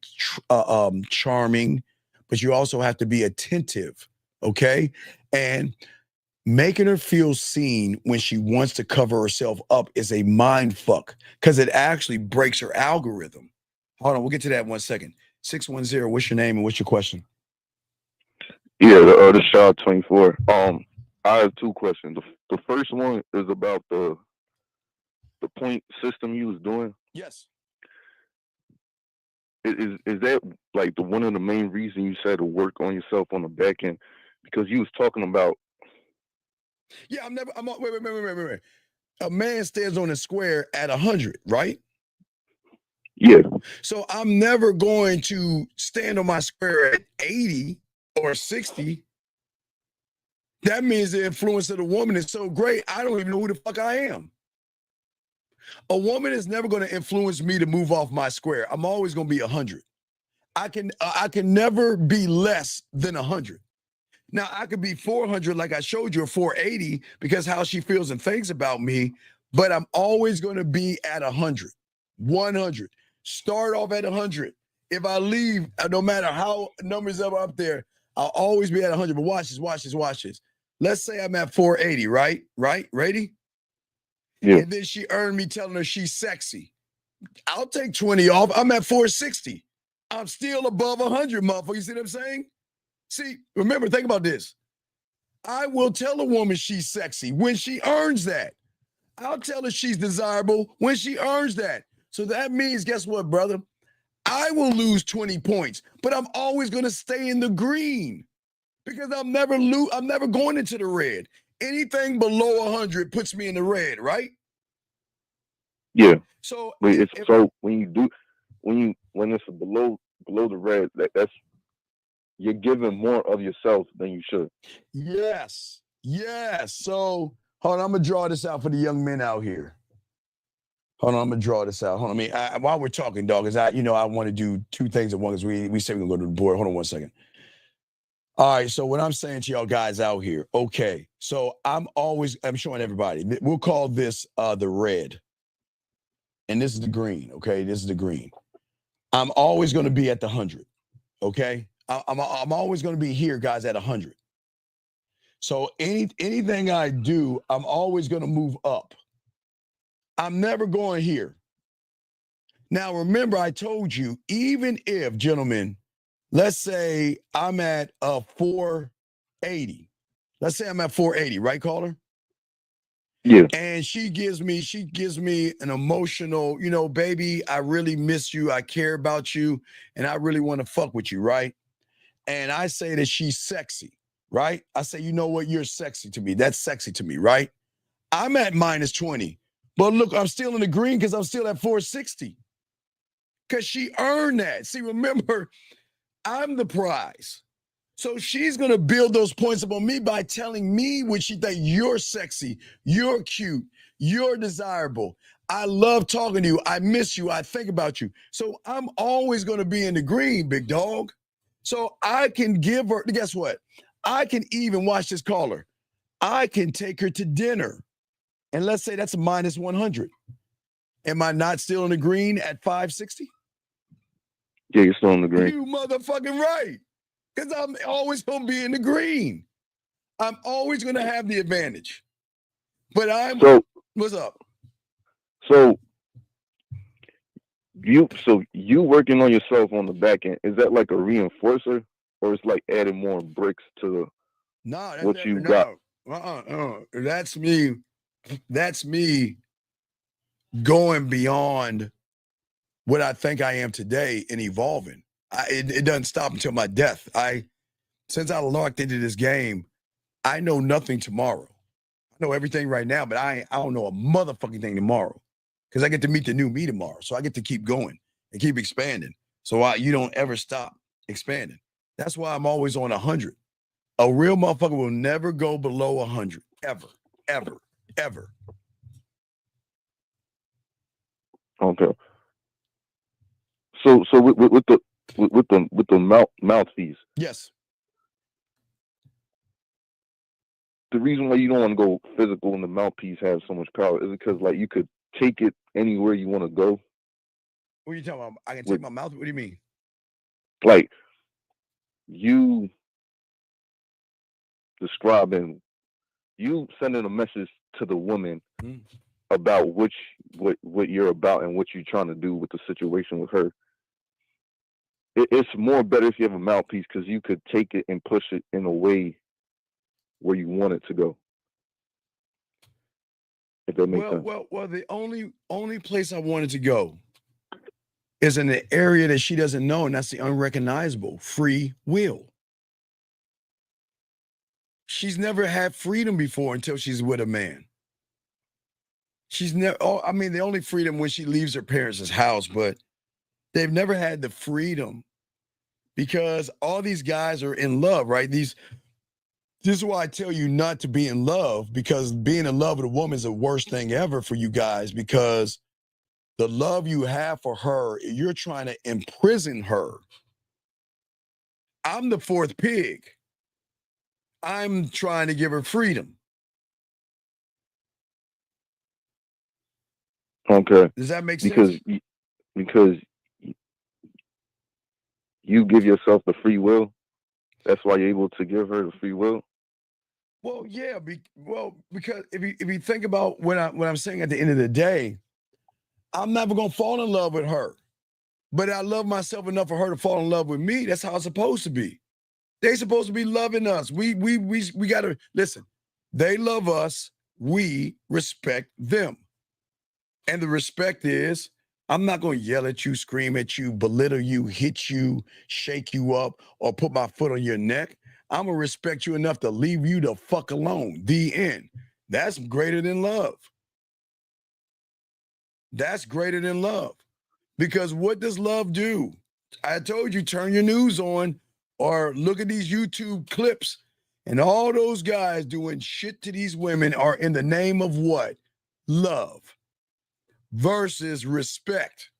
G: charming, but you also have to be attentive, okay? And making her feel seen when she wants to cover herself up is a mind fuck, because it actually breaks her algorithm. Hold on, we'll get to that in 1 second. 610, what's your name and what's your question?
R: Yeah, the Shaw 24. I have two questions. The first one is about the point system you was doing.
G: Yes.
R: Is that like the one of the main reasons you said to work on yourself on the back end? Because you was talking about.
G: Yeah, wait. A man stands on a square at 100, right?
R: Yeah.
G: So I'm never going to stand on my square at 80 or 60. That means the influence of the woman is so great, I don't even know who the fuck I am. A woman is never going to influence me to move off my square. I'm always going to be 100. I can never be less than 100. Now, I could be 400 like I showed you, or 480 because how she feels and thinks about me, but I'm always going to be at 100. 100. Start off at 100. If I leave, no matter how numbers are up there, I'll always be at 100. But watch this. Let's say I'm at 480, right? Ready?
R: Yeah.
G: And then she earned me telling her she's sexy. I'll take 20 off. I'm at 460. I'm still above 100, motherfucker. You see what I'm saying? See, remember, think about this. I will tell a woman she's sexy when she earns that. I'll tell her she's desirable when she earns that. So that means, guess what, brother? I will lose 20 points, but I'm always going to stay in the green because I'm never going into the red. Anything below 100 puts me in the red, right?
R: Yeah.
G: So
R: when it's below the red, that's you're giving more of yourself than you should.
G: Yes. So hold on, I'm gonna draw this out for the young men out here. Hold on, I'm gonna draw this out. Hold on, while we're talking, dog, is I want to do two things at once. We said we're gonna go to the board. Hold on 1 second. All right, so what I'm saying to y'all guys out here, okay. So I'm showing everybody. We'll call this the red. And this is the green, okay? This is the green. I'm always gonna be at the 100, okay? I'm always going to be here, guys, at 100. So anything I do, I'm always going to move up. I'm never going here. Now, remember, I told you, even if, gentlemen, let's say I'm at 480. Let's say I'm at 480, right, caller?
R: Yeah.
G: And she gives me an emotional, baby, I really miss you. I care about you. And I really want to fuck with you, right? And I say that she's sexy, right? I say, you know what? You're sexy to me. That's sexy to me, right? I'm at minus 20. But look, I'm still in the green because I'm still at 460. Because she earned that. See, remember, I'm the prize. So she's going to build those points up on me by telling me what she thinks. You're sexy. You're cute. You're desirable. I love talking to you. I miss you. I think about you. So I'm always going to be in the green, big dog. So I can give her, guess what? I can even, watch this caller. I can take her to dinner. And let's say that's a minus 100. Am I not still in the green at 560?
R: Yeah, you're still in the green.
G: You motherfucking right. Because I'm always going to be in the green. I'm always going to have the advantage. But what's up?
R: So you working on yourself on the back end, is that like a reinforcer or it's like adding more bricks to what you got?
G: That's me going beyond what I think I am today and evolving. It doesn't stop until my death. Since I locked into this game, I know nothing tomorrow. I know everything right now, but I don't know a motherfucking thing tomorrow. Because I get to meet the new me tomorrow. So I get to keep going and keep expanding. So you don't ever stop expanding. That's why I'm always on 100. A real motherfucker will never go below 100. Ever.
R: Okay. So with the mouthpiece.
G: Yes.
R: The reason why you don't want to go physical and the mouthpiece has so much power is because like you could take it anywhere you want to go.
G: What are you talking about? I can take my mouth? What do you mean?
R: Like you sending a message to the woman about what you're about and what you're trying to do with the situation with her. it's more better if you have a mouthpiece because you could take it and push it in a way where you want it to go. If that makes sense.
G: Well. The only place I wanted to go is in the area that she doesn't know, and that's the unrecognizable free will. She's never had freedom before until she's with a man. She's never. Oh, I mean, the only freedom when she leaves her parents' house, but they've never had the freedom because all these guys are in love, right? This is why I tell you not to be in love, because being in love with a woman is the worst thing ever for you guys, because the love you have for her, you're trying to imprison her. I'm the fourth pig. I'm trying to give her freedom.
R: Okay.
G: Does that make sense?
R: Because you give yourself the free will. That's why you're able to give her the free will.
G: Well, yeah. Because if you think about what I'm saying at the end of the day, I'm never gonna fall in love with her, but I love myself enough for her to fall in love with me. That's how it's supposed to be. They're supposed to be loving us. We gotta listen. They love us. We respect them. And the respect is, I'm not going to yell at you, scream at you, belittle you, hit you, shake you up, or put my foot on your neck. I'm going to respect you enough to leave you the fuck alone. The end. That's greater than love. That's greater than love. Because what does love do? I told you, turn your news on or look at these YouTube clips, and all those guys doing shit to these women are in the name of what? Love. Versus respect.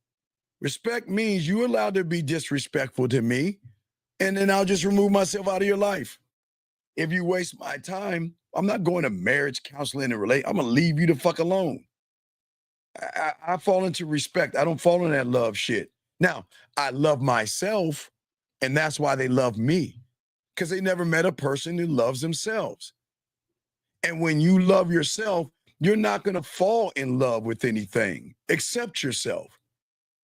G: Respect means you're allowed to be disrespectful to me, and then I'll just remove myself out of your life. If you waste my time, I'm not going to marriage counseling and relate. I'm going to leave you the fuck alone. I fall into respect. I don't fall in that love shit. Now, I love myself, and that's why they love me, because they never met a person who loves themselves. And when you love yourself, you're not going to fall in love with anything except yourself.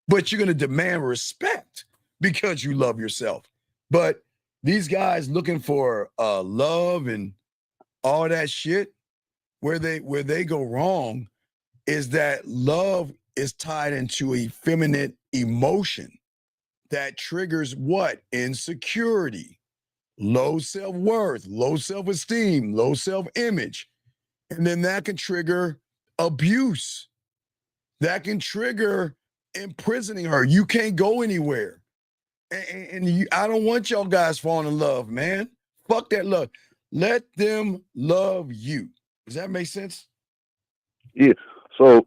G: But you're going to demand respect because you love yourself. But these guys looking for love and all that shit, where they go wrong is that love is tied into a feminine emotion that triggers what? Insecurity, low self-worth, low self-esteem, low self-image. And then that can trigger abuse. That can trigger imprisoning her. You can't go anywhere. And I don't want y'all guys falling in love, man. Fuck that love. Let them love you. Does that make sense?
R: Yeah. So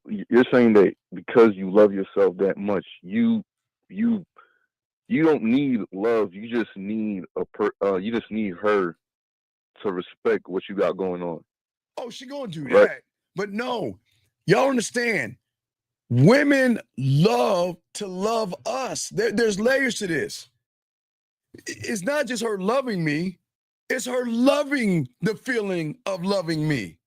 R: you're saying that because you love yourself that much, you don't need love. You just need you just need her to respect what you got going on.
G: Oh, she gonna do that. But no, y'all understand. Women love to love us. There's layers to this. It's not just her loving me. It's her loving the feeling of loving me.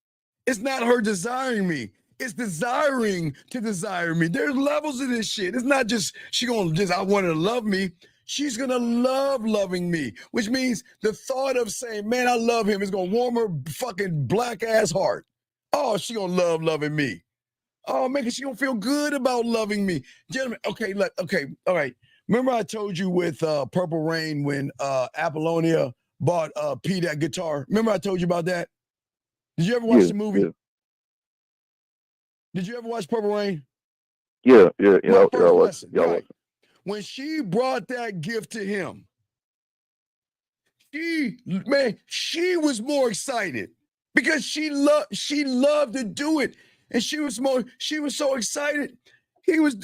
G: It's not her desiring me. It's desiring to desire me. There's levels of this shit. It's not just she gonna just I want her to love me. She's gonna love loving me, which means the thought of saying, man, I love him is gonna warm her fucking black ass heart. Oh, she gonna love loving me. Oh, man, she gonna feel good about loving me. Gentlemen, okay, all right. Remember I told you with Purple Rain when Apollonia bought P that guitar? Remember I told you about that? Did you ever watch the movie?
R: Yeah.
G: Did you ever watch Purple Rain?
R: Yeah.
G: Right. When she brought that gift to him, she was more excited because she loved to do it. And she was so excited. He was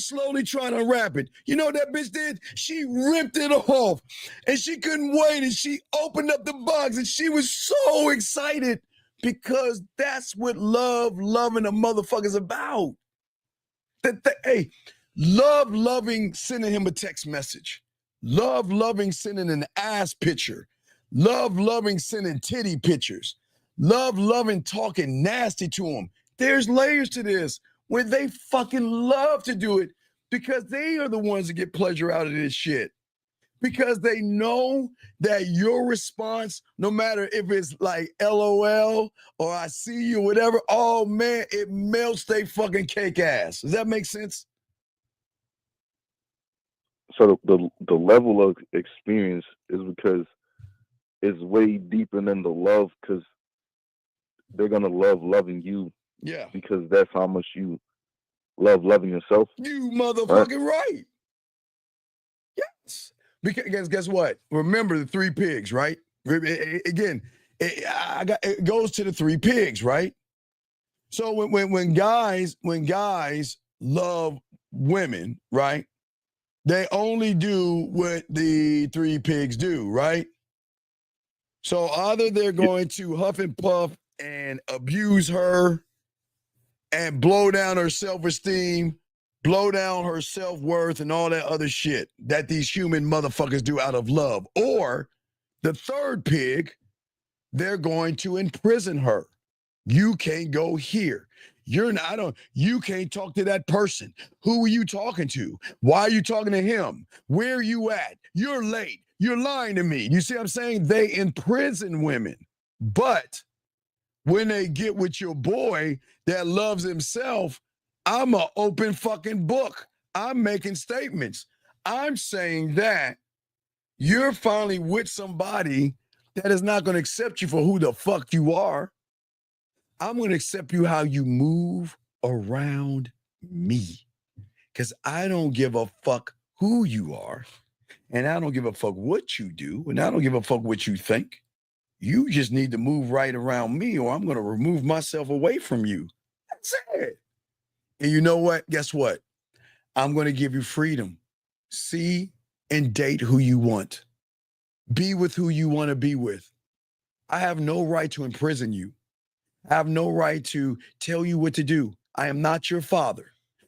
G: slowly trying to unwrap it. You know what that bitch did? She ripped it off and she couldn't wait. And she opened up the box and she was so excited because that's what loving a motherfucker's about. Hey, loving sending him a text message. Loving sending an ass picture. Loving sending titty pictures. Loving talking nasty to him. There's layers to this where they fucking love to do it Because they are the ones that get pleasure out of this shit. Because they know that your response, no matter if it's like LOL or I see you, whatever, oh man, it melts they fucking cake ass. Does that make sense?
R: So the level of experience is because it's way deeper than the love, because they're gonna love loving you.
G: Yeah.
R: Because that's how much you love loving yourself.
G: You motherfucking right. Yes. Because guess what? Remember the three pigs, right? Again, it goes to the three pigs, right? So when guys love women, right? They only do what the three pigs do, right? So either they're going to huff and puff and abuse her and blow down her self-esteem, blow down her self-worth and all that other shit that these human motherfuckers do out of love. Or the third pig, they're going to imprison her. You can't go here. You can't talk to that person. Who are you talking to? Why are you talking to him? Where are you at? You're late. You're lying to me. You see what I'm saying? They imprison women. But when they get with your boy that loves himself, I'm an open fucking book. I'm making statements. I'm saying that you're finally with somebody that is not going to accept you for who the fuck you are. I'm going to accept you how you move around me. Because I don't give a fuck who you are. And I don't give a fuck what you do. And I don't give a fuck what you think. You just need to move right around me or I'm going to remove myself away from you. That's it. And you know what? Guess what? I'm going to give you freedom. See and date who you want. Be with who you want to be with. I have no right to imprison you. I have no right to tell you what to do. I am not your father.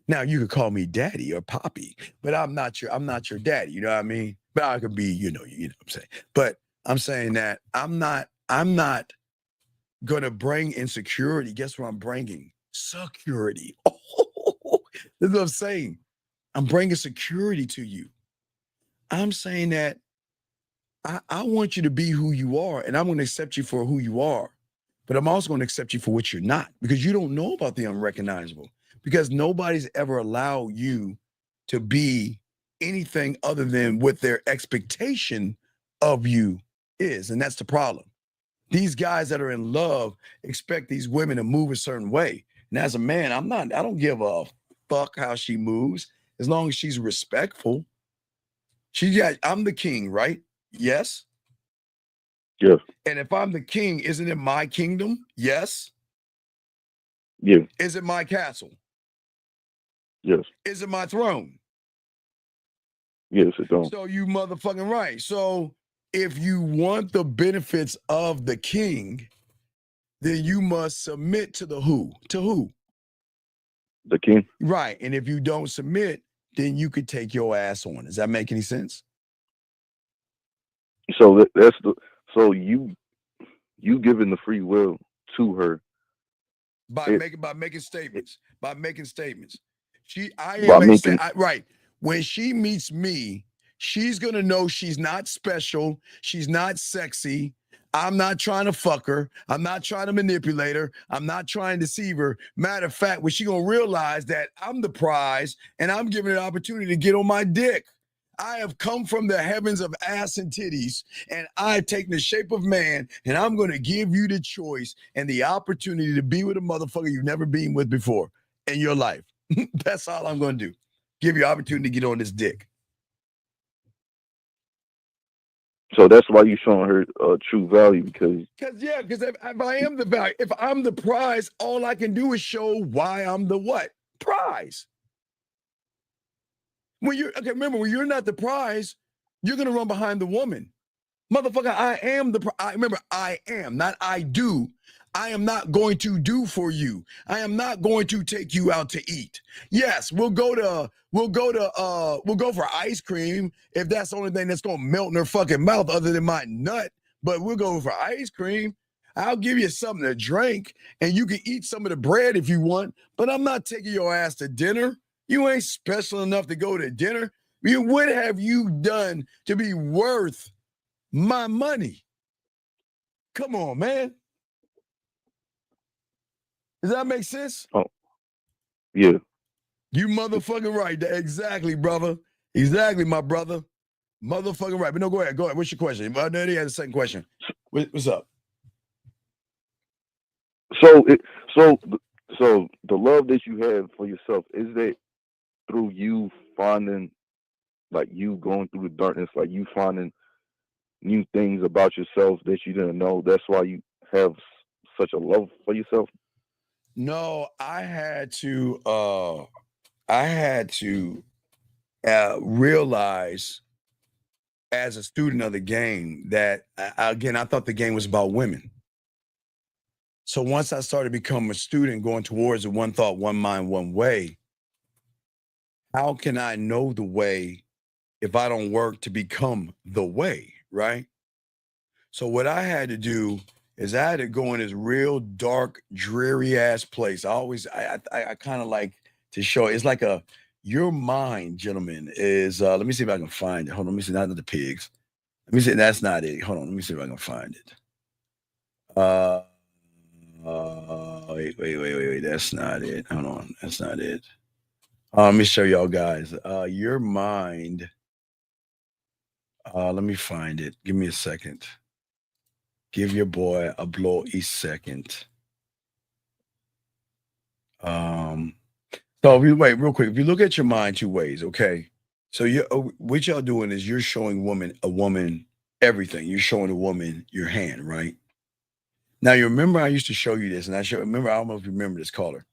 G: Now you could call me daddy or poppy, but I'm not your daddy. You know what I mean? But I could be, you know what I'm saying. But I'm saying that I'm not gonna bring insecurity. Guess what I'm bringing? Security. Oh, this is what I'm saying. I'm bringing security to you. I'm saying that I want you to be who you are, and I'm going to accept you for who you are. But I'm also going to accept you for what you're not, because you don't know about the unrecognizable, because nobody's ever allowed you to be anything other than what their expectation of you is. And that's the problem. These guys that are in love expect these women to move a certain way. And as a man, I don't give a fuck how she moves as long as she's respectful. I'm the king, right? Yes.
R: Yes.
G: And if I'm the king, isn't it my kingdom? Yes.
R: Yeah.
G: Is it my castle?
R: Yes.
G: Is it my throne?
R: Yes, it don't.
G: So you motherfucking right. So if you want the benefits of the king, then you must submit to the who? To who?
R: The king.
G: Right. And if you don't submit, then you could take your ass on. Does that make any sense?
R: So so you giving the free will to her
G: by making statements. Right. When she meets me, she's gonna know she's not special. She's not sexy. I'm not trying to fuck her. I'm not trying to manipulate her. I'm not trying to deceive her. Matter of fact, when she gonna realize that I'm the prize and I'm giving her the opportunity to get on my dick. I have come from the heavens of ass and titties, and I've taken the shape of man, and I'm going to give you the choice and the opportunity to be with a motherfucker you've never been with before in your life. That's all I'm going to do. Give you opportunity to get on this dick.
R: So that's why you're showing her true value, because
G: if I am the value, if I'm the prize, all I can do is show why I'm the what? Prize. Remember, when you're not the prize, you're gonna run behind the woman. Motherfucker, I am remember, I am, not I do. I am not going to do for you. I am not going to take you out to eat. Yes, we'll go for ice cream if that's the only thing that's gonna melt in her fucking mouth other than my nut. But we'll go for ice cream. I'll give you something to drink, and you can eat some of the bread if you want, but I'm not taking your ass to dinner. You ain't special enough to go to dinner. What have you done to be worth my money? Come on, man. Does that make sense?
R: Oh, yeah.
G: You motherfucking right. Exactly, brother. Exactly, my brother. Motherfucking right. But no, go ahead. Go ahead. What's your question? Then he has a second question. What's up?
R: So the love that you have for yourself, is that through you finding, like, you going through the darkness, like you finding new things about yourself that you didn't know? That's why you have such a love for yourself?
G: No, I had to realize as a student of the game that, again, I thought the game was about women. So once I started becoming a student going towards the one thought, one mind, one way, how can I know the way if I don't work to become the way, right? So what I had to do is I had to go in this real dark, dreary ass place. I kind of like to show it's like your mind, gentlemen, is let me see if I can find it. Hold on, let me see, not the pigs. Let me see, that's not it. Hold on, let me see if I can find it. Wait. That's not it. Hold on. That's not it. Let me show y'all guys. Your mind. Let me find it. Give me a second. Give your boy a blow a second. So if you wait real quick. If you look at your mind two ways, okay. So what y'all doing is you're showing a woman everything. You're showing a woman your hand, right? Now you remember I used to show you this, and I don't know if you remember this, caller.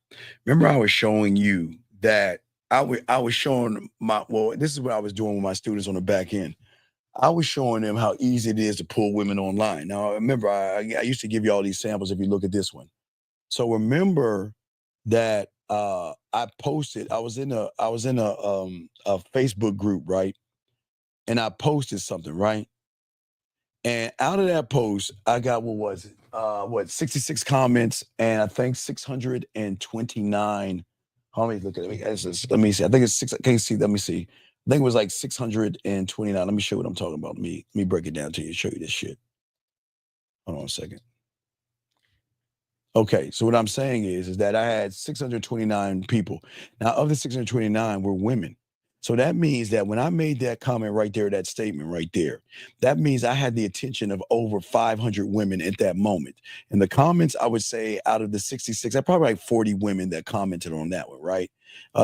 G: Remember I was showing you that I was showing this is what I was doing with my students on the back end. I was showing them how easy it is to pull women online. Now remember I used to give you all these samples if you look at this one. So remember that I posted, I was in a Facebook group, right? And I posted something, right? And out of that post, I got, 66 comments and I think 629. Let me look at it. Let me see. I think it's six. I can't see. Let me see. I think it was like 629. Let me show you what I'm talking about. Let me break it down to you, show you this shit. Hold on a second. Okay, so what I'm saying is that I had 629 people. Now, of the 629 were women. So that means that when I made that comment right there, that statement right there, that means I had the attention of over 500 women at that moment. In the comments, I would say out of the 66, I probably like 40 women that commented on that one, right?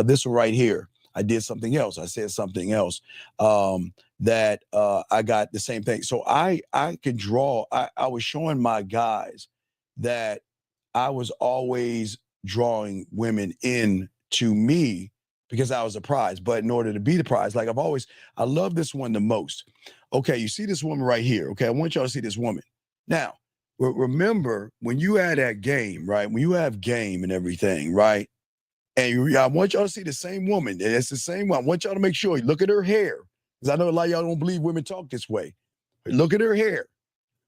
G: This one right here, I did something else. I said something else that I got the same thing. So I could draw. I was showing my guys that I was always drawing women in to me because I was a prize. But in order to be the prize, like I love this one the most. Okay, you see this woman right here. Okay, I want y'all to see this woman. Now, remember when you had that game, right? When you have game and everything, right? And I want y'all to see the same woman. It's the same one. I want y'all to make sure you look at her hair. Because I know a lot of y'all don't believe women talk this way. Look at her hair.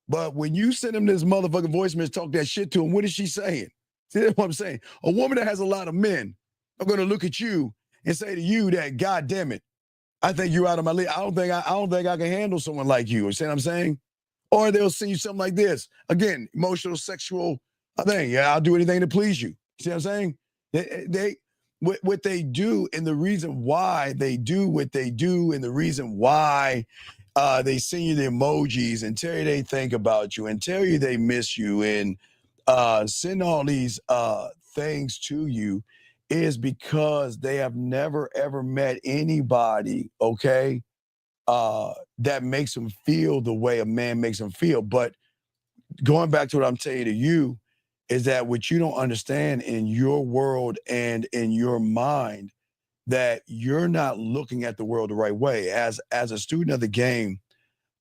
G: But when you send him this motherfucking voicemail, talk that shit to him, what is she saying? See, that's what I'm saying. A woman that has a lot of men are going to look at you and say to you that, God damn it, I think you're out of my league. I don't think I can handle someone like you. You see what I'm saying? Or they'll send you something like this. Again, emotional, sexual thing. Yeah, I'll do anything to please you. See what I'm saying? What they do and the reason why they do what they do and the reason why they send you the emojis and tell you they think about you and tell you they miss you and send all these things to you is because they have never, ever met anybody, okay, that makes them feel the way a man makes them feel. But going back to what I'm telling to you is that what you don't understand in your world and in your mind, that you're not looking at the world the right way. As a student of the game,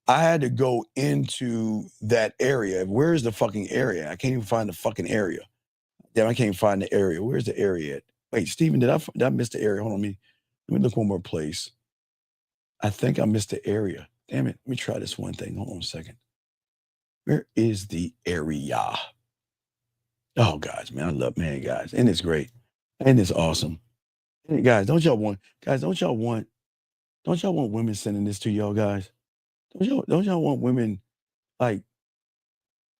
G: I had to go into that area. Where's the fucking area? I can't even find the fucking area. Damn, I can't find the area. Where's the area at? Wait, Steven, did I miss the area? Hold on, let me look one more place. I think I missed the area. Damn it. Let me try this one thing. Hold on a second. Where is the area? Oh, guys, man, I love, man, guys. And it's great. And it's awesome. Hey, guys, don't y'all want women sending this to y'all guys? Don't y'all want women like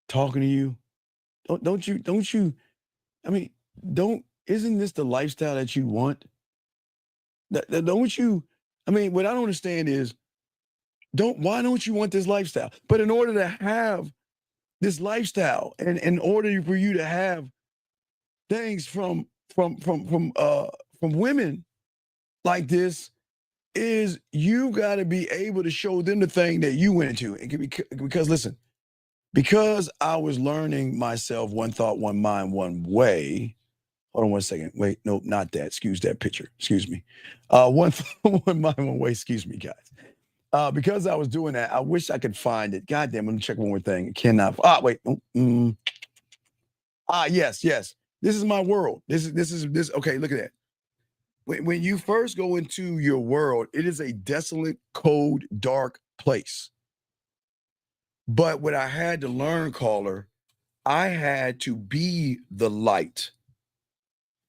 G: talking to you? Don't you I mean, don't isn't this the lifestyle that you want? Don't you I mean, what I don't understand is why don't you want this lifestyle? But in order to have this lifestyle and in order for you to have things from women like this is you got to be able to show them the thing that you went into. It can be, because listen, because I was learning myself one thought, one mind, one way. Hold on one second. Wait, no, not that. Excuse that picture. Excuse me. One thought, one mind, one way. Excuse me, guys. Because I was doing that, I wish I could find it. God damn, let me check one more thing. Cannot. Wait. Yes. This is my world. This. Okay, look at that. When you first go into your world, it is a desolate, cold, dark place. But what I had to learn, caller, I had to be the light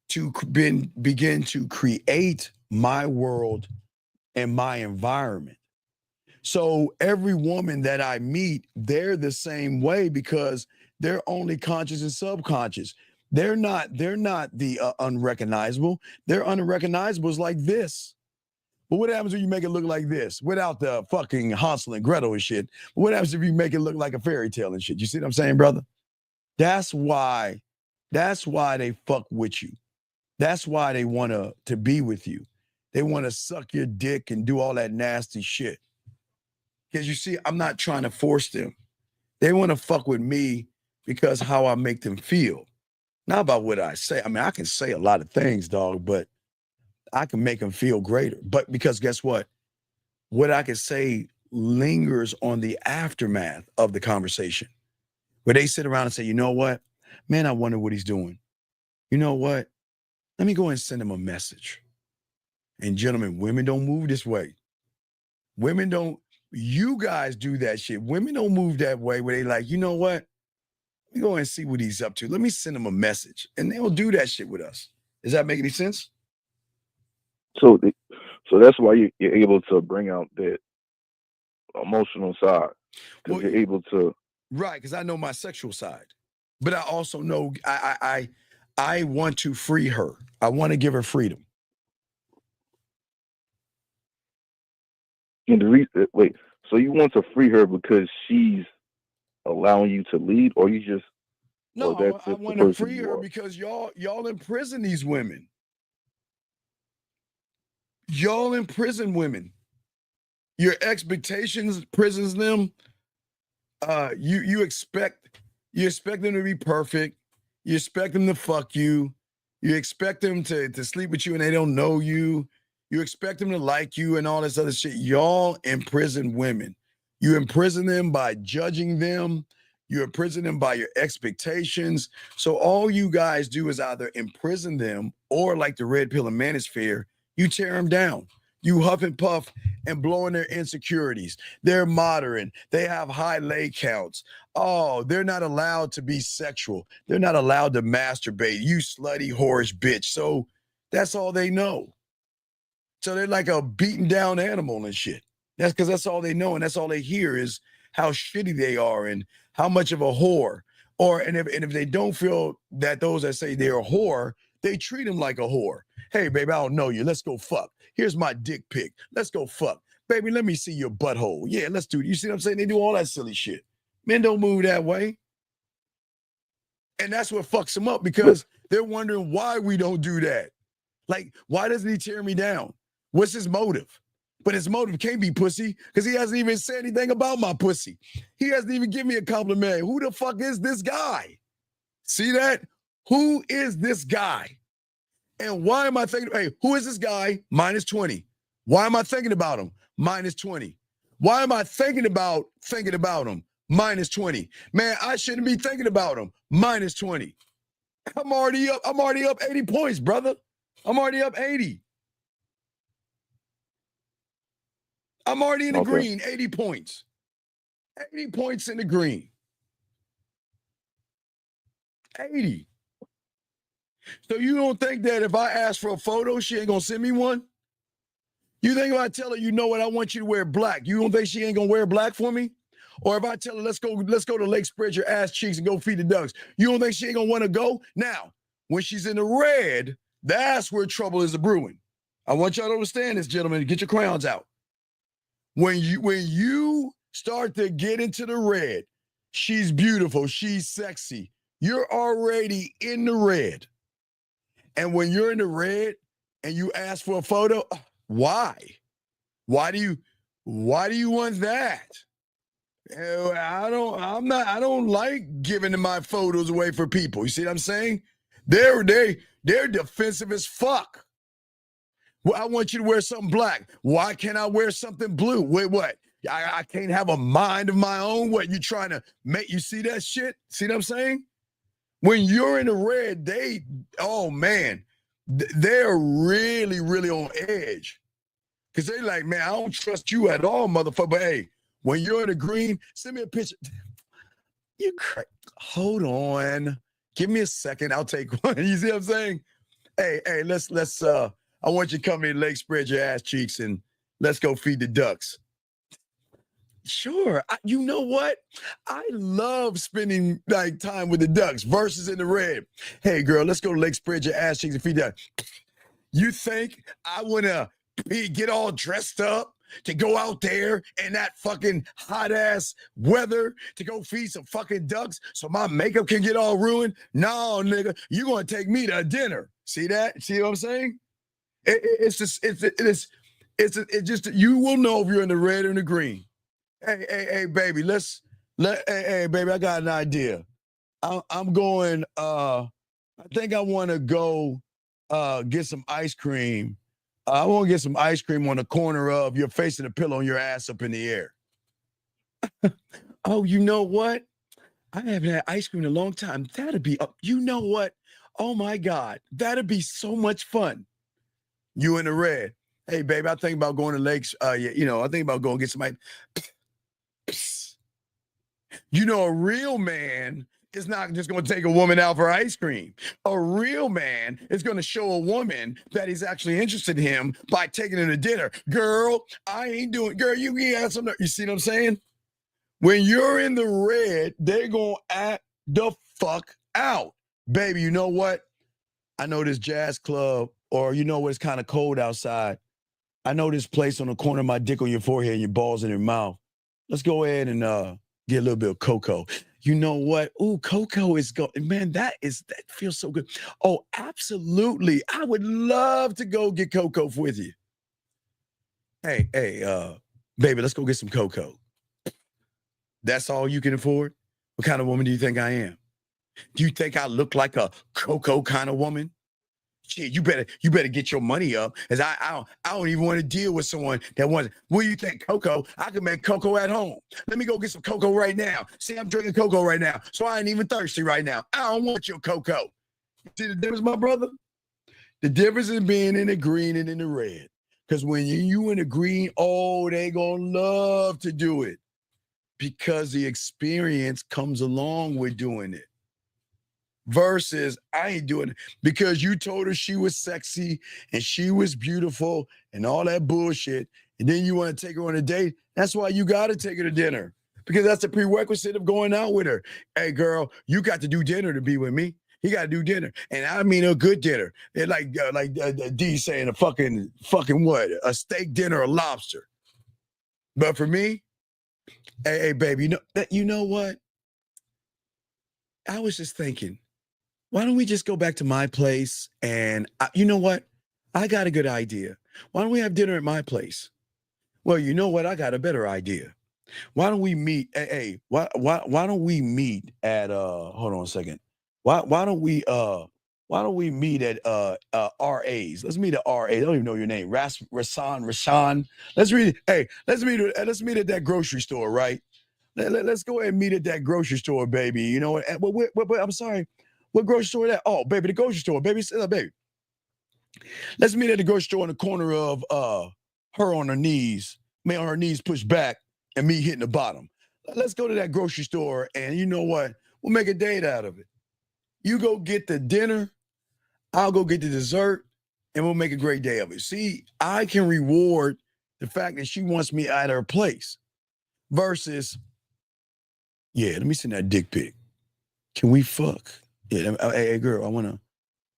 G: to begin to create my world and my environment. So every woman that I meet, they're the same way because they're only conscious and subconscious. They're not the unrecognizable. They're unrecognizables like this. But what happens when you make it look like this without the fucking Hansel and Gretel and shit? What happens if you make it look like a fairy tale and shit? You see what I'm saying, brother? That's why they fuck with you. That's why they want to be with you. They want to suck your dick and do all that nasty shit. Because you see, I'm not trying to force them. They want to fuck with me because how I make them feel. Not about what I say. I mean, I can say a lot of things, dog, but I can make them feel greater. But because guess what? What I can say lingers on the aftermath of the conversation. Where they sit around and say, you know what? Man, I wonder what he's doing. You know what? Let me go and send him a message. And gentlemen, women don't move this way. Women don't, you guys do that shit. Women don't move that way where they like, you know what? Let me go and see what he's up to. Let me send him a message. And they'll do that shit with us. Does that make any sense?
R: So that's why you're able to bring out that emotional side. Because you're able to.
G: Right, because I know my sexual side. But I also know I want to free her. I want to give her freedom.
R: And wait, so you want to free her because she's allowing you to lead, or you just
G: no? I want to free her because y'all imprison these women. Y'all imprison women. Your expectations prisons them. You expect them to be perfect. You expect them to fuck you. You expect them to sleep with you and they don't know you. You expect them to like you and all this other shit. Y'all imprison women. You imprison them by judging them. You imprison them by your expectations. So all you guys do is either imprison them or, like the red pill and manosphere, you tear them down. You huff and puff and blowing their insecurities. They're modern. They have high lay counts. Oh, they're not allowed to be sexual. They're not allowed to masturbate. You slutty, whorish bitch. So that's all they know. So they're like a beaten down animal and shit. That's because that's all they know. And that's all they hear is how shitty they are and how much of a whore. And if they don't feel that those that say they're a whore, they treat them like a whore. Hey, baby, I don't know you. Let's go fuck. Here's my dick pic. Let's go fuck. Baby, let me see your butthole. Yeah, let's do it. You see what I'm saying? They do all that silly shit. Men don't move that way. And that's what fucks them up because they're wondering why we don't do that. Like, why doesn't he tear me down? What's his motive? But his motive can't be pussy because he hasn't even said anything about my pussy. He hasn't even given me a compliment. Who the fuck is this guy? See that? Who is this guy? And why am I thinking, hey, who is this guy? Minus 20. Why am I thinking about him? Minus 20. Why am I thinking about him? Minus 20. Man, I shouldn't be thinking about him. Minus 20. I'm already up 80 points, brother. I'm already up 80. I'm already in the green, 80 points. 80 points in the green. 80. So you don't think that if I ask for a photo, she ain't gonna send me one? You think if I tell her, you know what, I want you to wear black, you don't think she ain't gonna wear black for me? Or if I tell her, let's go to Lake, spread your ass cheeks and go feed the ducks, you don't think she ain't gonna want to go? Now, when she's in the red, that's where trouble is brewing. I want y'all to understand this, gentlemen. Get your crowns out. When you start to get into the red, she's beautiful, she's sexy, you're already in the red. And when you're in the red and you ask for a photo, why? Why do you want that? I don't like giving my photos away for people. You see what I'm saying? They're defensive as fuck. Well, I want you to wear something black. Why can't I wear something blue? Wait, what? I can't have a mind of my own? What, you trying to make, you see that shit? See what I'm saying? When you're in the red, they're really, really on edge. Because they like, man, I don't trust you at all, motherfucker. But hey, when you're in the green, send me a picture. Hold on. Give me a second. I'll take one. You see what I'm saying? Hey, let's I want you to come to the lake, spread your ass cheeks, and let's go feed the ducks. Sure. You know what? I love spending like time with the ducks versus in the red. Hey, girl, let's go to lake, spread your ass cheeks and feed the ducks. You think I want to get all dressed up to go out there in that fucking hot ass weather to go feed some fucking ducks so my makeup can get all ruined? No, nigga, you gonna take me to dinner. See that? See what I'm saying? It's just you will know if you're in the red or in the green. Hey, baby, hey, baby, I got an idea. I'm going. I think I want to go get some ice cream. I want to get some ice cream on the corner of you're facing a pillow and your ass up in the air. Oh, you know what? I haven't had ice cream in a long time. That'd be, you know what? Oh my God, that'd be so much fun. You in the red. Hey, baby, I think about going to lakes. I think about going to get some ice. You know, a real man is not just going to take a woman out for ice cream. A real man is going to show a woman that he's actually interested in him by taking her to dinner. Girl, you can have some. You see what I'm saying? When you're in the red, they're going to act the fuck out. Baby, you know what? I know this jazz club, or you know what, it's kind of cold outside. I know this place on the corner of my dick on your forehead and your balls in your mouth. Let's go ahead and get a little bit of cocoa. You know what? Ooh, cocoa is man, that feels so good. Oh, absolutely. I would love to go get cocoa with you. Hey, baby, let's go get some cocoa. That's all you can afford? What kind of woman do you think I am? Do you think I look like a cocoa kind of woman? Shit, you better get your money up, as I don't even want to deal with someone that wants. What do you think, cocoa? I can make cocoa at home. Let me go get some cocoa right now. See, I'm drinking cocoa right now, so I ain't even thirsty right now. I don't want your cocoa. See the difference, my brother? The difference in being in the green and in the red. Because when you in the green, they gonna love to do it because the experience comes along with doing it. Versus I ain't doing it because you told her she was sexy and she was beautiful and all that bullshit, and then you want to take her on a date. That's why you got to take her to dinner, because that's a prerequisite of going out with her. Hey, girl, you got to do dinner to be with me. You got to do dinner, and I mean a good dinner. It's like D saying a fucking what? A steak dinner, a lobster. But for me, hey, baby, you know what? I was just thinking, why don't we just go back to my place? And you know what? I got a good idea. Why don't we have dinner at my place? Well, you know what? I got a better idea. Why don't we meet? Hey, why don't we meet at hold on a second. Why don't we meet at RA's? Let's meet at RA. I don't even know your name. Rashan. Let's meet at that grocery store, right? Let's go ahead and meet at that grocery store, baby. You know what? I'm sorry. What grocery store is that? Oh, baby, the grocery store, baby. Baby. Let's meet at the grocery store in the corner of her on her knees, her knees pushed back, and me hitting the bottom. Let's go to that grocery store, and you know what? We'll make a date out of it. You go get the dinner. I'll go get the dessert and we'll make a great day of it. See, I can reward the fact that she wants me at her place versus, yeah, let me send that dick pic. Can we fuck? Yeah, hey, girl, I want to.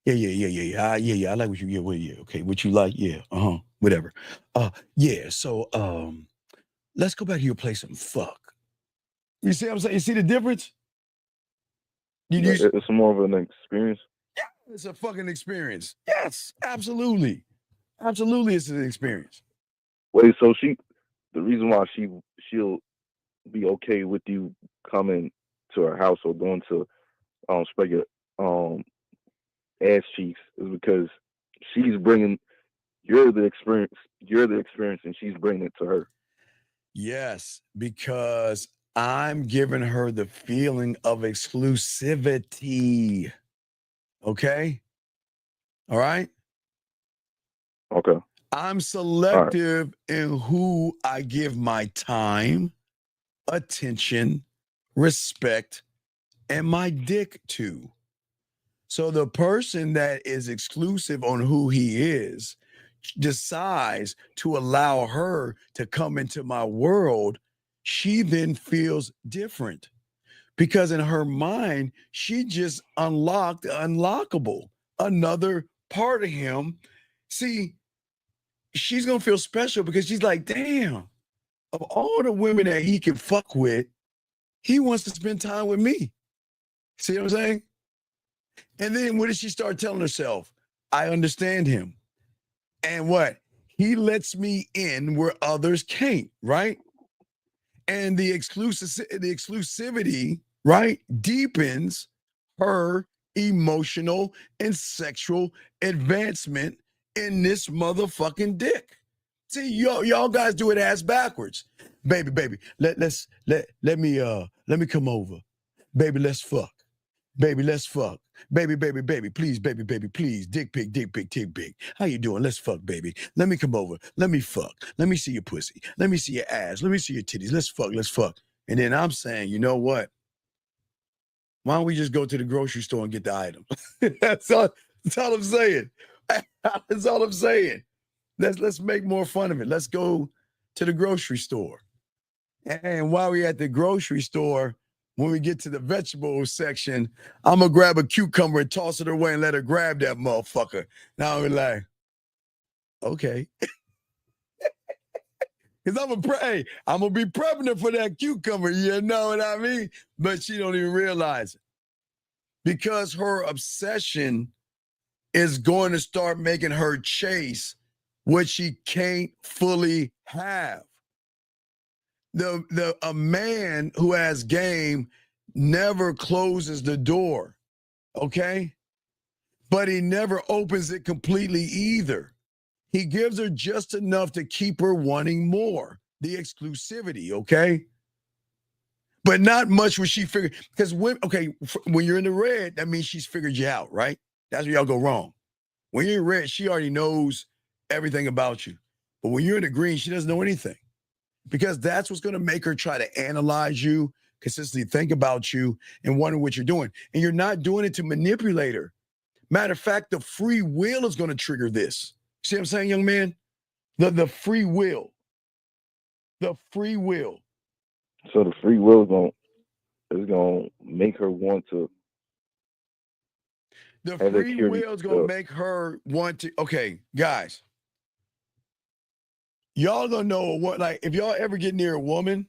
G: Yeah. I like what you, okay. What you like? Yeah, whatever. Yeah, so, let's go back to your place and fuck. You see what I'm saying? You see the difference?
R: It's more of an experience.
G: Yeah, it's a fucking experience. Yes, absolutely. Absolutely, it's an experience.
R: Wait, so the reason why she'll be okay with you coming to her house or going to spread your ass cheeks is because she's bringing you're the experience and she's bringing it to her.
G: Yes, because I'm giving her the feeling of exclusivity. Okay? All right?
R: Okay.
G: I'm selective in who I give my time, attention, respect, and my dick to. So the person that is exclusive on who he is decides to allow her to come into my world, she then feels different because in her mind, she just unlocked the unlockable, another part of him. See, she's going to feel special because she's like, damn, of all the women that he can fuck with, he wants to spend time with me. See what I'm saying? And then what does she start telling herself? I understand him. And what? He lets me in where others can't, right? And the exclusivity, right, deepens her emotional and sexual advancement in this motherfucking dick. See, y'all guys do it ass backwards. Baby, let me come over. Baby, let's fuck. Baby, let's fuck. Baby, please, baby, please. Dick pic. How you doing? Let's fuck, baby. Let me come over. Let me fuck. Let me see your pussy. Let me see your ass. Let me see your titties. Let's fuck. And then I'm saying, you know what? Why don't we just go to the grocery store and get the items? That's all I'm saying. That's all I'm saying. Let's make more fun of it. Let's go to the grocery store. And while we're at the grocery store, when we get to the vegetable section, I'm going to grab a cucumber and toss it her way and let her grab that motherfucker. Now we're like, okay. Because I'm going to be prepping her for that cucumber. You know what I mean? But she don't even realize it. Because her obsession is going to start making her chase what she can't fully have. A man who has game never closes the door, okay? But he never opens it completely either. He gives her just enough to keep her wanting more, the exclusivity, okay? But not much when she figured, because when you're in the red, that means she's figured you out, right? That's where y'all go wrong. When you're in red, she already knows everything about you. But when you're in the green, she doesn't know anything. Because that's what's going to make her try to analyze you, consistently think about you, and wonder what you're doing. And you're not doing it to manipulate her. Matter of fact, the free will is going to trigger this. See what I'm saying, young man? The free will. The free will.
R: So the free will is gonna make her want to.
G: The free will is going to make her want to. Okay, guys. Y'all gonna know what, like, if y'all ever get near a woman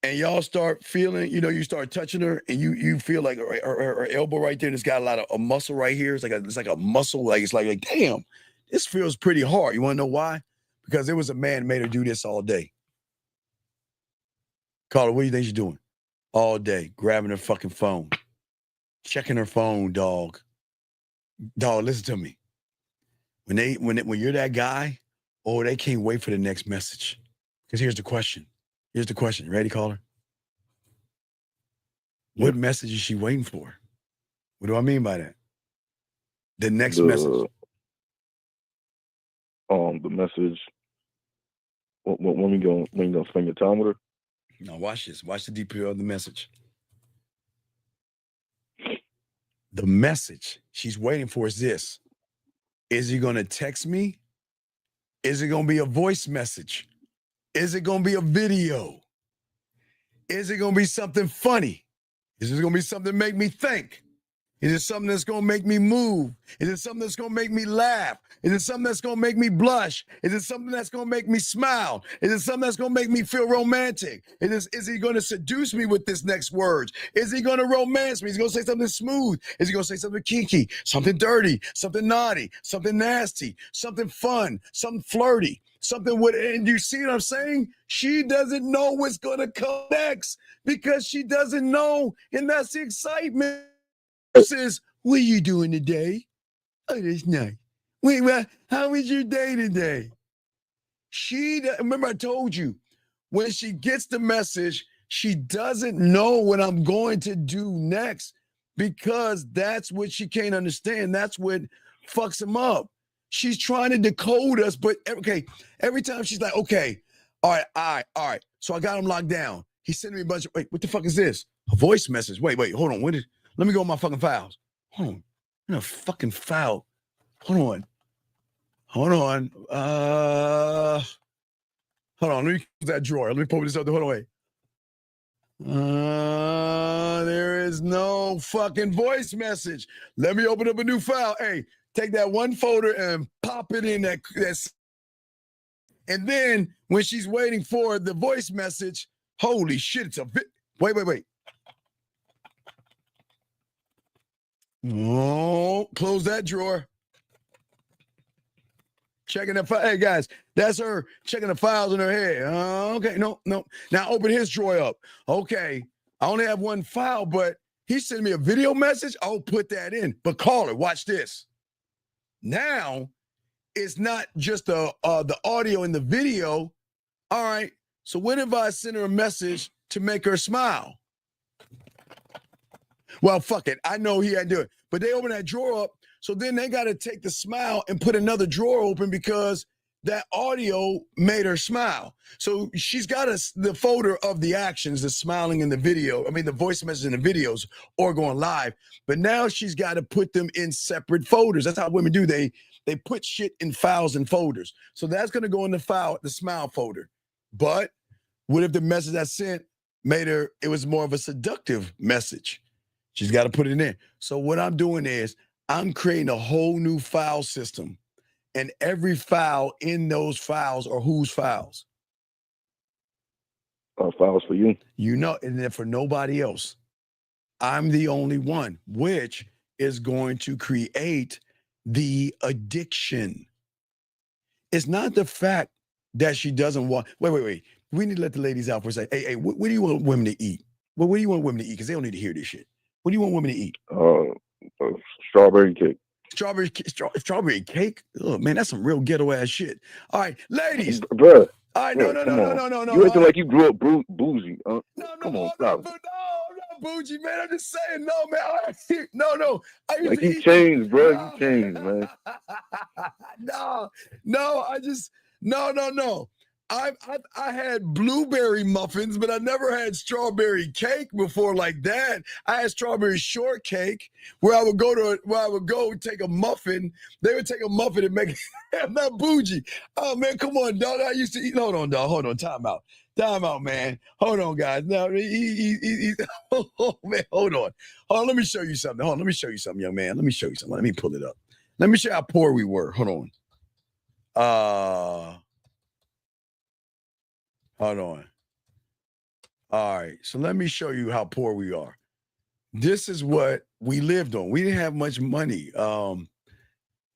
G: and y'all start feeling, you start touching her and you feel like her elbow right there, and it's got a lot of a muscle right here. It's like a muscle, like it's like damn, this feels pretty hard. You want to know why? Because there was a man made her do this all day. Carla, what do you think she's doing? All day, grabbing her fucking phone, checking her phone, dog. Dog, listen to me. When you're that guy, oh, they can't wait for the next message. Because here's the question. Ready, caller? What message is she waiting for? What do I mean by that? The next message.
R: The message. When you gonna spend your time with her?
G: Now watch this. Watch the DP of the message. the message she's waiting for is this. Is he going to text me? Is it going to be a voice message? Is it going to be a video? Is it going to be something funny? Is it going to be something to make me think? Is it something that's going to make me move? Is it something that's going to make me laugh? Is it something that's going to make me blush? Is it something that's going to make me smile? Is it something that's going to make me feel romantic? Is he going to seduce me with this next words? Is he going to romance me? Is he going to say something smooth? Is he going to say something kinky, something dirty, something naughty, something nasty, something fun, something flirty, something with, and you see what I'm saying? She doesn't know what's going to come next because she doesn't know, and that's the excitement. Says, what are you doing today? Oh, that's nice. Wait, well, how was your day today? Remember I told you, when she gets the message, she doesn't know what I'm going to do next because that's what she can't understand. That's what fucks him up. She's trying to decode us, but okay, every time she's like, okay, all right. So I got him locked down. He's sending me a bunch of, wait, what the fuck is this? A voice message. Wait, hold on. Let me go on my fucking files. Hold on. In a fucking file. Hold on. Hold on. Let me close that drawer. Let me pull this up. Hold on, wait. There is no fucking voice message. Let me open up a new file. Hey, take that one folder and pop it in that. And then when she's waiting for the voice message, holy shit, it's a bit. Wait. Oh, close that drawer. Checking the file. Hey, guys, that's her checking the files in her head. Okay, no. Now open his drawer up. Okay, I only have one file, but he sent me a video message. I'll put that in. But call her. Watch this. Now, it's not just the audio and the video. All right, so what if I send her a message to make her smile? Well, fuck it. I know he had to do it. But they open that drawer up. So then they got to take the smile and put another drawer open because that audio made her smile. So she's got the folder of the actions, the smiling in the video. I mean, the voice message in the videos or going live. But now she's got to put them in separate folders. That's how women do. They put shit in files and folders. So that's going to go in the smile folder. But what if the message I sent it was more of a seductive message? She's got to put it in. So what I'm doing is I'm creating a whole new file system. And every file in those files are whose files?
R: Files for you.
G: You know, and then for nobody else. I'm the only one, which is going to create the addiction. It's not the fact that she doesn't want. Wait. We need to let the ladies out for a second. Hey, what do you want women to eat? Well, what do you want women to eat? Because they don't need to hear this shit. What do you want women to eat?
R: Strawberry cake.
G: Strawberry cake? Oh, man, that's some real ghetto ass shit. All right, ladies.
R: Bruh.
G: All right, no.
R: You acting like you grew up bougie. Come on, stop.
G: No, bougie, man. I'm just saying, no, man. No.
R: Like you changed, bro. You changed, man.
G: No. I had blueberry muffins, but I never had strawberry cake before like that. I had strawberry shortcake where I would go take a muffin. They would take a muffin and make it. I'm not bougie. Oh man, come on, dog. I used to eat. Hold on, dog. Hold on. Time out, man. Hold on, guys. No, oh man, hold on. Let me show you something. Let me show you something, young man. Let me show you something. Let me pull it up. Let me show you how poor we were. Hold on. Hold on. All right. So let me show you how poor we are. This is what we lived on. We didn't have much money. Okay.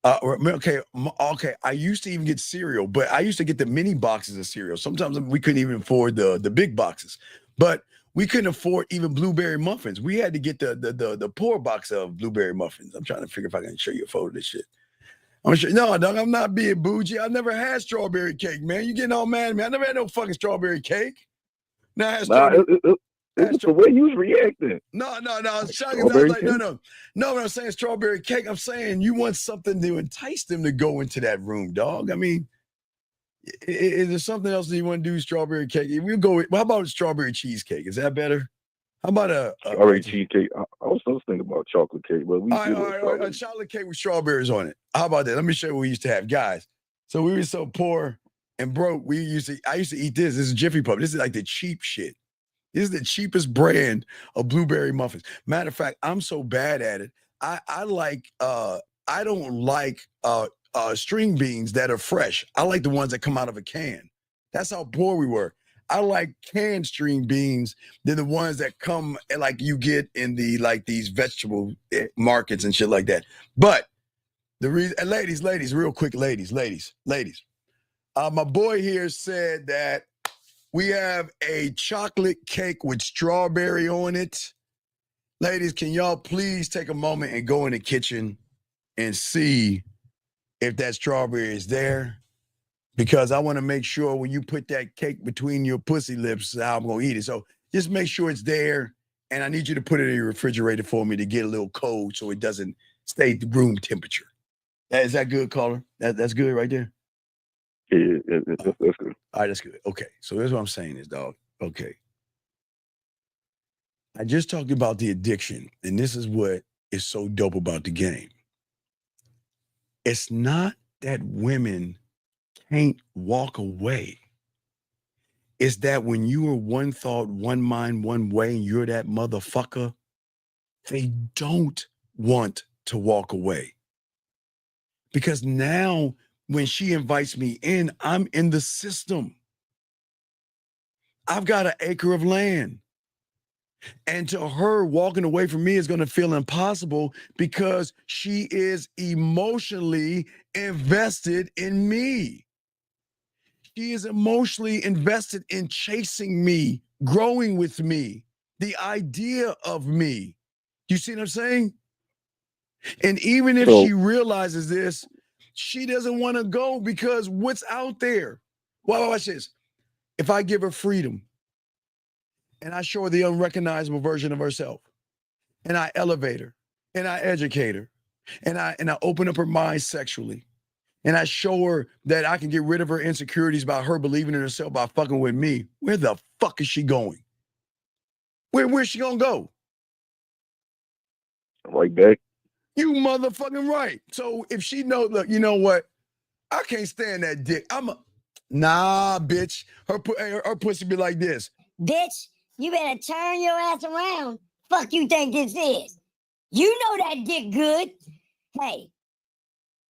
G: I used to even get cereal, but I used to get the mini boxes of cereal. Sometimes we couldn't even afford the big boxes, but we couldn't afford even blueberry muffins. We had to get the poor box of blueberry muffins. I'm trying to figure if I can show you a photo of this shit. I'm sure. No, dog, I'm not being bougie. I never had strawberry cake, man. You getting all mad at me? I never had no fucking strawberry cake. Now I had strawberry.
R: It's the way you was reacting.
G: No. I was shocking. I was like, no. When I'm saying strawberry cake, I'm saying you want something to entice them to go into that room, dog. I mean, is there something else that you want to do? Strawberry cake? We'll go with. How about strawberry cheesecake? Is that better? How about a
R: strawberry cheesecake? I was thinking about chocolate cake, but we
G: all
R: did
G: right, a chocolate cake with strawberries on it. How about that? Let me show you what we used to have, guys. So we were so poor and broke. I used to eat this. This is Jiffy Puff. This is like the cheap shit. This is the cheapest brand of blueberry muffins. Matter of fact, I'm so bad at it. I don't like string beans that are fresh. I like the ones that come out of a can. That's how poor we were. I like canned string beans. They're the ones that come like you get in the like these vegetable markets and shit like that. But the reason, ladies, real quick, ladies. My boy here said that we have a chocolate cake with strawberry on it. Ladies, can y'all please take a moment and go in the kitchen and see if that strawberry is there? Because I want to make sure when you put that cake between your pussy lips, how I'm going to eat it. So just make sure it's there. And I need you to put it in your refrigerator for me to get a little cold so it doesn't stay room temperature. Is that good, caller? That's good right there?
R: Yeah, that's good.
G: All right, that's good. Okay, so here's what I'm saying is, dog. Okay. I just talked about the addiction, and this is what is so dope about the game. It's not that women can't walk away. It's that when you are one thought, one mind, one way, and you're that motherfucker, they don't want to walk away. Because now when she invites me in, I'm in the system. I've got an acre of land. And to her, walking away from me is going to feel impossible because she is emotionally invested in me. She is emotionally invested in chasing me, growing with me, the idea of me. You see what I'm saying? And even if she realizes this, she doesn't want to go because what's out there? Well, watch this. If I give her freedom and I show her the unrecognizable version of herself, and I elevate her, and I educate her, and I open up her mind sexually, and I show her that I can get rid of her insecurities about her believing in herself by fucking with me, where the fuck is she going? Where's she gonna go?
R: Right back.
G: You motherfucking right. So if she knows, look, you know what? I can't stand that dick. Nah, bitch. Her pussy be like this.
O: Bitch, you better turn your ass around. Fuck you think this is? You know that dick good. Hey,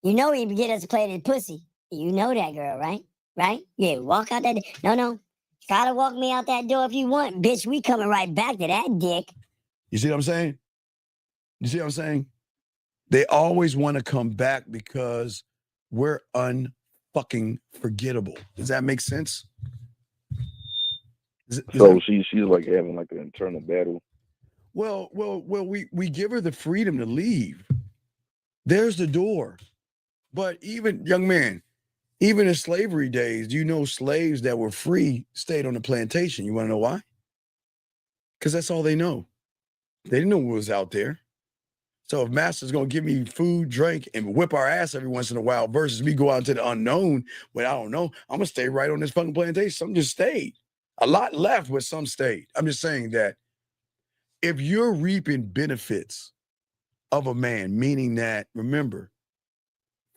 O: you know he get us to play this pussy. You know that girl, right? Right? Yeah, walk out that door. No. Try to walk me out that door if you want. Bitch, we coming right back to that dick.
G: You see what I'm saying? You see what I'm saying? They always want to come back because we're unfucking forgettable. Does that make sense?
R: She's like having like an internal battle.
G: Well, we give her the freedom to leave. There's the door. But even, young man, even in slavery days, you know, slaves that were free stayed on the plantation. You want to know why? Because that's all they know. They didn't know what was out there. So if master's going to give me food, drink, and whip our ass every once in a while versus me go out into the unknown, but I don't know, I'm going to stay right on this fucking plantation. Some just stayed. A lot left, but some stayed. I'm just saying that if you're reaping benefits of a man, meaning that, remember,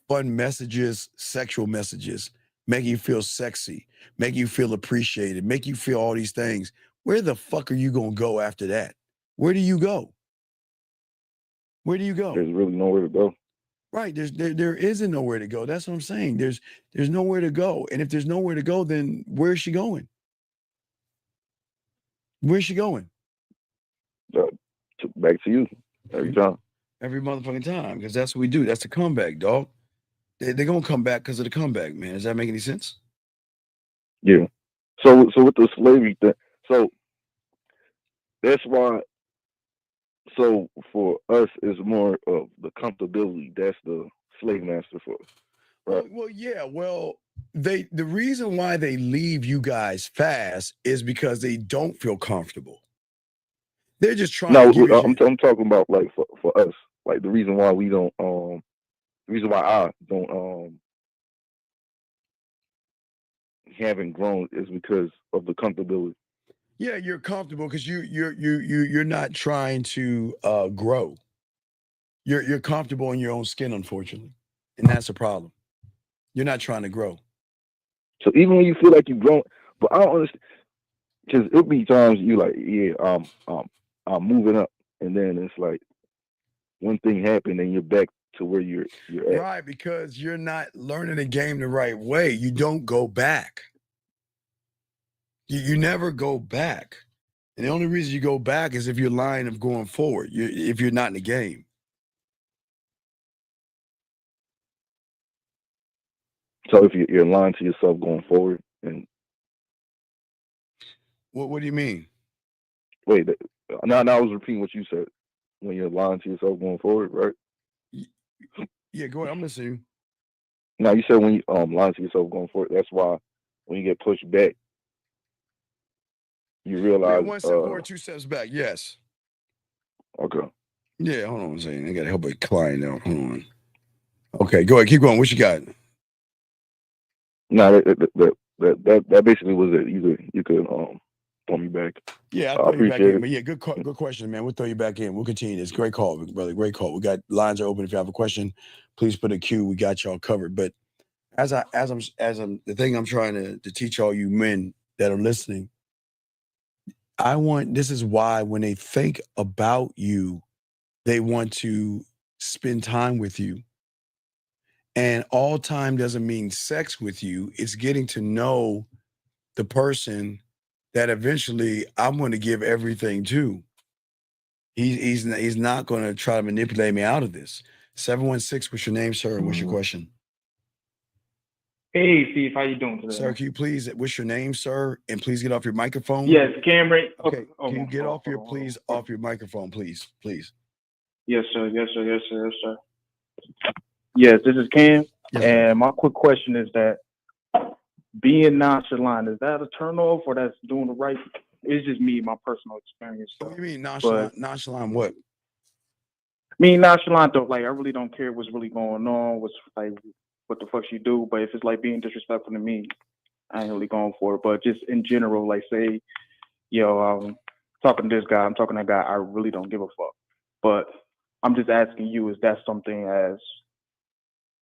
G: fun messages, sexual messages, make you feel sexy, make you feel appreciated, make you feel all these things, where the fuck are you going to go after that? Where do you go? Where do you go?
R: There's really nowhere to go.
G: Right. There isn't nowhere to go. That's what I'm saying. There's nowhere to go. And if there's nowhere to go, then where's she going? Where's she going?
R: Back to you every time.
G: Every motherfucking time, because that's what we do. That's the comeback, dog. They're going to come back because of the comeback, man. Does that make any sense?
R: Yeah. So with the slavery thing, so that's why. So for us, it's more of the comfortability. That's the slave master for us. Right?
G: Well, yeah. Well, the reason why they leave you guys fast is because they don't feel comfortable. They're just trying to give you
R: I'm talking about like for us, like the reason why we don't the reason why I don't haven't grown is because of the comfortability.
G: Yeah, you're comfortable because you're not trying to grow. You're comfortable in your own skin, unfortunately, and that's a problem. You're not trying to grow.
R: So even when you feel like you've grown, but I don't understand because it'll be times you like, yeah, I'm moving up, and then it's like one thing happened and you're back to where you're at.
G: Right, because you're not learning the game the right way. You don't go back. You never go back. And the only reason you go back is if you're lying of going forward. If you're not in the game.
R: So if you're lying to yourself going forward, and
G: What do you mean?
R: wait, now I was repeating what you said. When you're lying to yourself going forward, right?
G: Yeah, go ahead. I'm listening.
R: Now you said when you lying to yourself going forward, that's why when you get pushed back, you
G: Yeah,
R: realize.
G: one step forward, two steps back. Yes.
R: Okay.
G: Yeah, hold on a second. I got to help a client out. Hold on. Okay, go ahead. Keep going. What you got?
R: No, that basically was it. You could throw me back.
G: Yeah,
R: I
G: I'll throw you back
R: appreciate
G: in.
R: it.
G: But yeah, good question, man. We'll throw you back in. We'll continue this. Great call, brother. Great call. We got lines are open. If you have a question, please put a queue. We got y'all covered. But as I'm the thing I'm trying to teach all you men that are listening, this is why when they think about you, they want to spend time with you. And all time doesn't mean sex with you. It's getting to know the person that eventually I'm going to give everything to. He's not going to try to manipulate me out of this. 716, what's your name, sir? And what's your question?
S: Hey, Steve, how you doing today?
G: Sir, can you please, what's your name, sir? And please get off your microphone.
S: Yes, Cameron.
G: Okay, can you get off your microphone, please?
S: Yes, sir. Yes, sir. Yes, sir. Yes, sir. Yes, this is Cam.
G: Yes,
S: and my quick question is that being nonchalant, is that a turnoff or that's doing the right? It's just me, my personal experience.
G: What do you mean nonchalant? Nonchalant what?
S: Me nonchalant though, like I really don't care what's really going on, what's like what the fuck you do, but if it's like being disrespectful to me, I ain't really going for it. But just in general, like say, I'm talking to this guy, I'm talking to that guy, I really don't give a fuck. But I'm just asking you, is that something as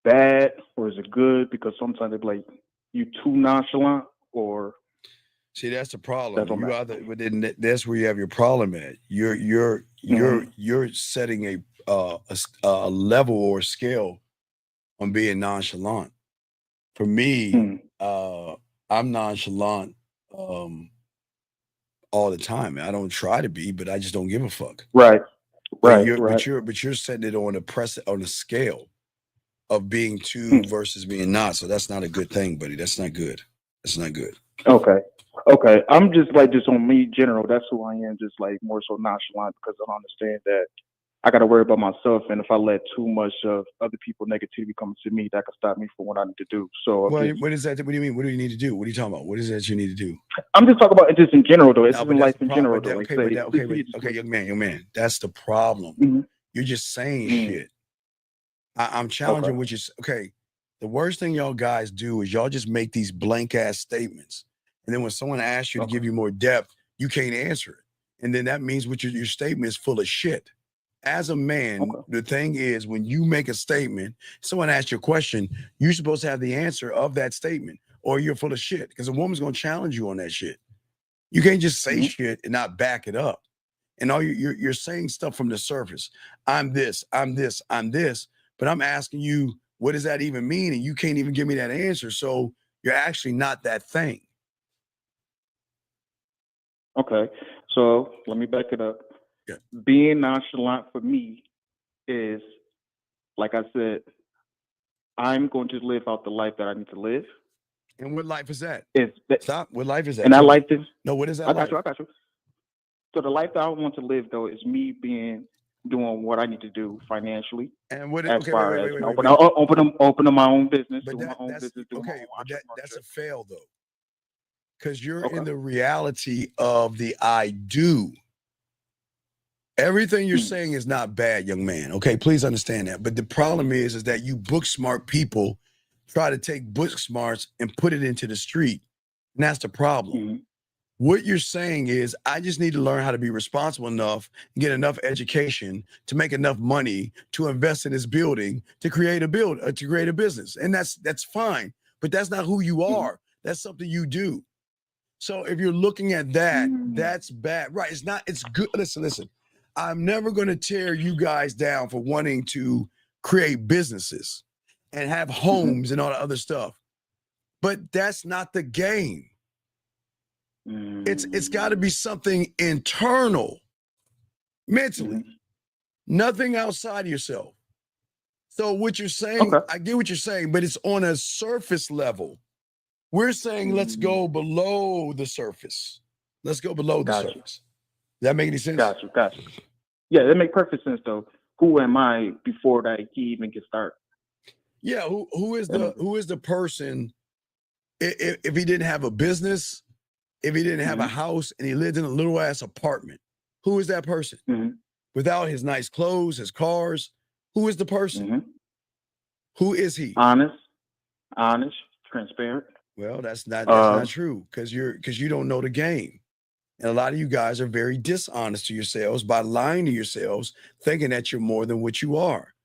S: bad or is it good? Because sometimes it's like you too nonchalant or
G: see that's the problem. That's where you have your problem at. You're setting a level or a scale on being nonchalant. For me, I'm nonchalant all the time. I don't try to be, but I just don't give a fuck.
S: Right.
G: But you're setting it on a scale of being two versus being not. So that's not a good thing, buddy. That's not good. That's not good.
S: Okay. I'm just on me general. That's who I am. Just like more so nonchalant because I understand that I got to worry about myself, and if I let too much of other people negativity come to me, that could stop me from what I need to do. So,
G: what is that? What do you mean? What do you need to do? What are you talking about? What is that you need to do?
S: I'm just talking about it just in general, though. It's in life in general, though.
G: Okay, young man. That's the problem. You're just saying shit. I'm challenging what you okay. The worst thing y'all guys do is y'all just make these blank ass statements, and then when someone asks you to give you more depth, you can't answer it, and then that means what your statement is full of shit. As a man, the thing is, when you make a statement, someone asks you a question, you're supposed to have the answer of that statement, or you're full of shit. Because a woman's gonna challenge you on that shit. You can't just say shit and not back it up. And all you're saying stuff from the surface. I'm this, but I'm asking you, what does that even mean? And you can't even give me that answer. So you're actually not that thing.
S: Okay, so let me back it up. Yeah. Being nonchalant for me is, like I said, I'm going to live out the life that I need to live.
G: And what life is that?
S: Stop.
G: What life is that?
S: And that life is
G: no. What is that?
S: I got you. So the life that I want to live though is me doing what I need to do financially.
G: And what?
S: As far as opening my own business, doing my own business.
G: That's a fail though, because you're in the reality of the I do. Everything you're saying is not bad, young man. Okay, please understand that. But the problem is that you book smart people try to take book smarts and put it into the street. And that's the problem. What you're saying is, I just need to learn how to be responsible enough, get enough education to make enough money to invest in this building, to create a business. And that's fine, but that's not who you are. That's something you do. So if you're looking at that, that's bad. Right. It's good. Listen. I'm never going to tear you guys down for wanting to create businesses and have homes and all the other stuff. But that's not the game. It's got to be something internal, mentally, nothing outside of yourself. So what you're saying, I get what you're saying, but it's on a surface level. We're saying let's go below the surface. Let's go below the surface. Does that make any sense?
S: Gotcha. Yeah, that makes perfect sense though. Who am I before that he even gets started?
G: Yeah, who is the person if he didn't have a business? If he didn't have a house and he lived in a little ass apartment, who is that person? Without his nice clothes, his cars, who is the person? Who is he?
S: Honest, transparent.
G: Well, that's not true because you don't know the game. And a lot of you guys are very dishonest to yourselves by lying to yourselves, thinking that you're more than what you are.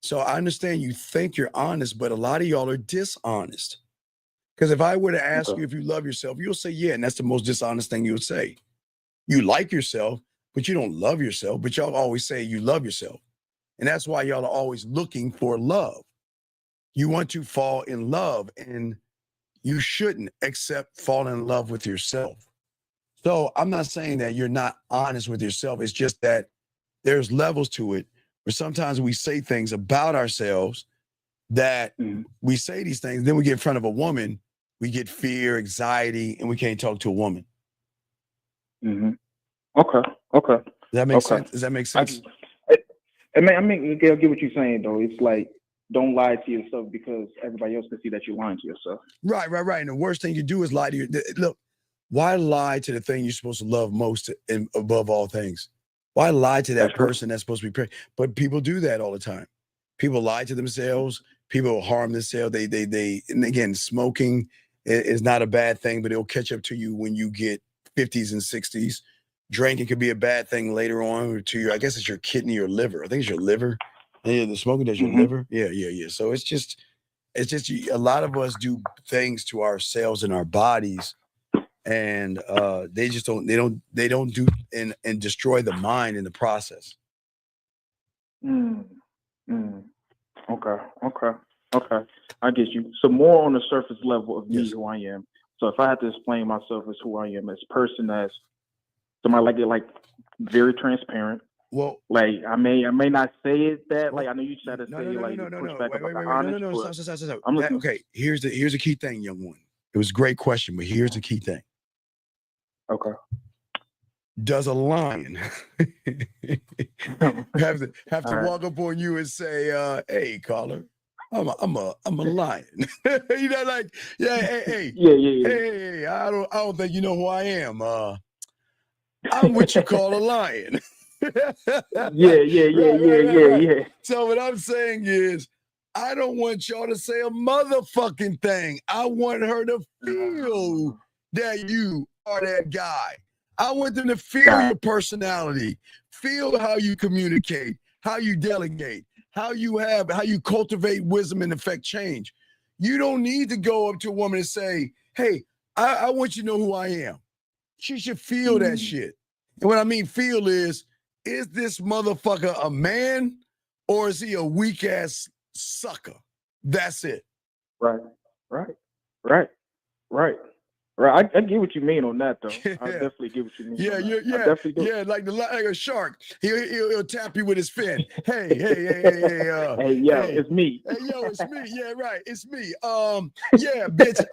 G: So I understand you think you're honest, but a lot of y'all are dishonest. Because if I were to ask you if you love yourself, you'll say, yeah, and that's the most dishonest thing you would say. You like yourself, but you don't love yourself, but y'all always say you love yourself. And that's why y'all are always looking for love. You want to fall in love, and you shouldn't except fall in love with yourself. So I'm not saying that you're not honest with yourself. It's just that there's levels to it where sometimes we say things about ourselves that we say these things, then we get in front of a woman, we get fear, anxiety, and we can't talk to a woman.
S: Okay.
G: Does that make sense? Does that make sense?
S: I get what you're saying though. It's like, don't lie to yourself because everybody else can see that you're lying to yourself.
G: Right. And the worst thing you do is lie to look, why lie to the thing you're supposed to love most and above all things? Why lie to that person that's supposed to be But people do that all the time. People lie to themselves. People harm themselves. They and again, smoking is not a bad thing, but it'll catch up to you when you get 50s and 60s. Drinking could be a bad thing later on to you. I guess it's your kidney or liver. I think it's your liver. Yeah, the smoking does your liver. Yeah. So it's just a lot of us do things to ourselves and our bodies, and they don't do and destroy the mind in the process.
S: Okay. I get you. So more on the surface level of me, who I am. So if I had to explain myself as who I am, as a person, as somebody like very transparent.
G: Well,
S: like I may not say it that like I know you tried to say
G: Stop. Okay, here's the key thing, young one. It was a great question, but here's the key thing.
S: Okay.
G: Does a lion have to walk up on you and say, "Hey, caller, I'm a lion"? You know, like, hey. Hey, I don't think you know who I am. I'm what you call a lion.
S: Yeah.
G: So what I'm saying is, I don't want y'all to say a motherfucking thing. I want her to feel that you are that guy. I want them to feel your personality, feel how you communicate, how you delegate, how you cultivate wisdom and affect change. You don't need to go up to a woman and say, hey, I want you to know who I am. She should feel that shit. And what I mean feel is this motherfucker a man or is he a weak ass sucker? That's it.
S: Right. I get what you mean on that though. I definitely get what you mean.
G: Yeah. Like a shark. He'll tap you with his fin. Hey,
S: it's me.
G: Hey, yo, it's me. Yeah, right. It's me. Yeah, bitch.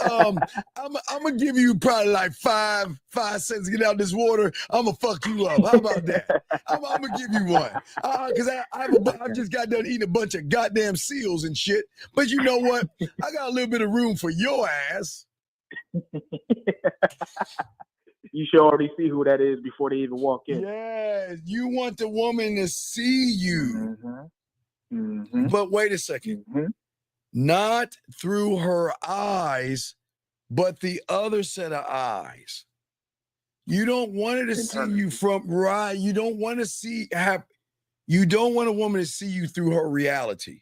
G: I'm gonna give you probably like 5 cents to get out of this water. I'm gonna fuck you up. How about that? I'm gonna give you one. Cause I've just got done eating a bunch of goddamn seals and shit. But you know what? I got a little bit of room for your ass.
S: You should already see who that is before they even walk in.
G: Yeah, you want the woman to see you. But wait a second. Not through her eyes, but the other set of eyes. You don't want her to see you from right. You don't want you don't want a woman to see you through her reality.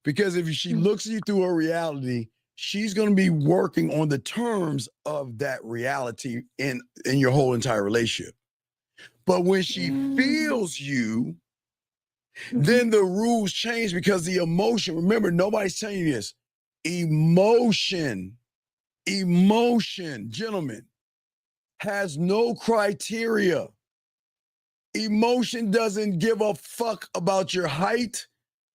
G: Because if she looks at you through her reality, she's going to be working on the terms of that reality in your whole entire relationship. But when she feels you, then the rules change because the emotion, remember, nobody's telling you this. Emotion, gentlemen, has no criteria. Emotion doesn't give a fuck about your height,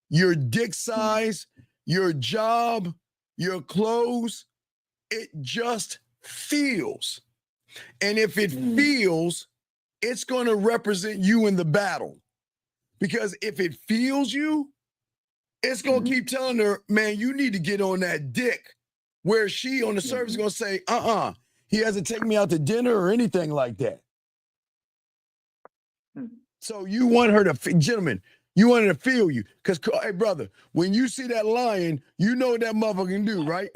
G: your dick size, your job, your clothes. It just feels. And if it feels, it's going to represent you in the battle. Because if it feels you, it's going to keep telling her, man, you need to get on that dick. Where she on the surface is going to say, he hasn't taken me out to dinner or anything like that. So you want her to, gentlemen, you want her to feel you. Because, hey, brother, when you see that lion, you know what that motherfucker can do, right?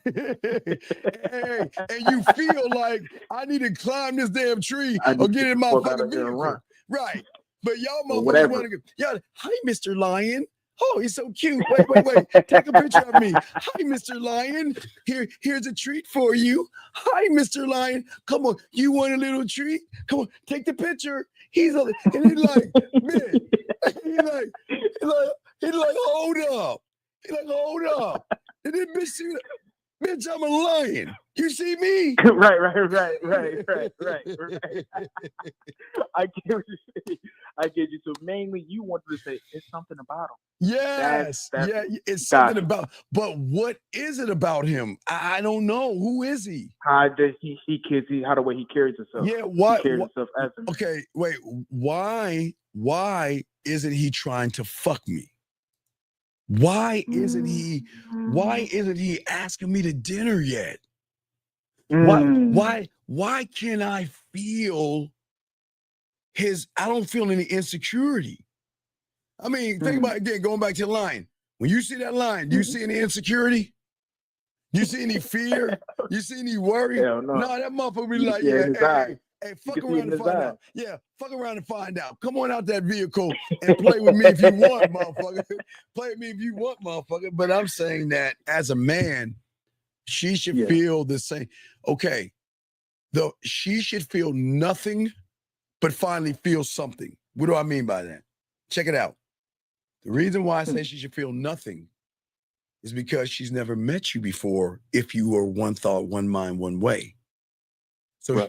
G: Hey, and you feel like, I need to climb this damn tree or get in my fucking vehicle. Right. But y'all motherfuckers want to go, hi, Mr. Lion. Oh, he's so cute. Wait. Take a picture of me. Hi, Mr. Lion. Here's a treat for you. Hi, Mr. Lion. Come on. You want a little treat? Come on, take the picture. And he's like, man, he's like, hold up. He's like, hold up. And then bitch, I'm a lion. You see me?
S: Right. I get what you're saying. I get you. So mainly you wanted to say it's something about him.
G: Yes. It's something about, but what is it about him? I don't know. Who is he?
S: How does how the way he carries himself.
G: Yeah, why?
S: He carries himself as a man.
G: Okay, wait. Why isn't he trying to fuck me? Why isn't he asking me to dinner yet? Why can't I feel I don't feel any insecurity. I mean, think about it again, going back to the lion. When you see that lion, do you see any insecurity? You see any fear? You see any worry?
S: Hell no.
G: No, that motherfucker be like, hey, fuck around and find out. Yeah, fuck around and find out. Come on out that vehicle and play with me if you want, motherfucker. Play with me if you want, motherfucker. But I'm saying that as a man, she should feel the same. Okay, she should feel nothing, but finally feel something. What do I mean by that? Check it out. The reason why I say she should feel nothing is because she's never met you before if you were one thought, one mind, one way. So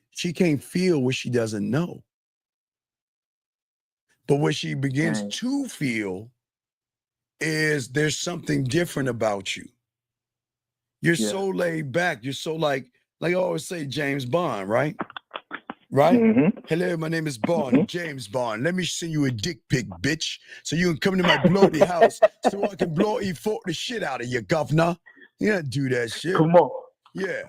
G: she can't feel what she doesn't know. But what she begins to feel is there's something different about you. You're so laid back. You're so like I always say, James Bond, right? Right? Hello, my name is Bond, James Bond. Let me send you a dick pic, bitch, so you can come to my bloody house so I can bloody fuck the shit out of you, governor. You don't do that shit.
S: Come on.
G: Yeah.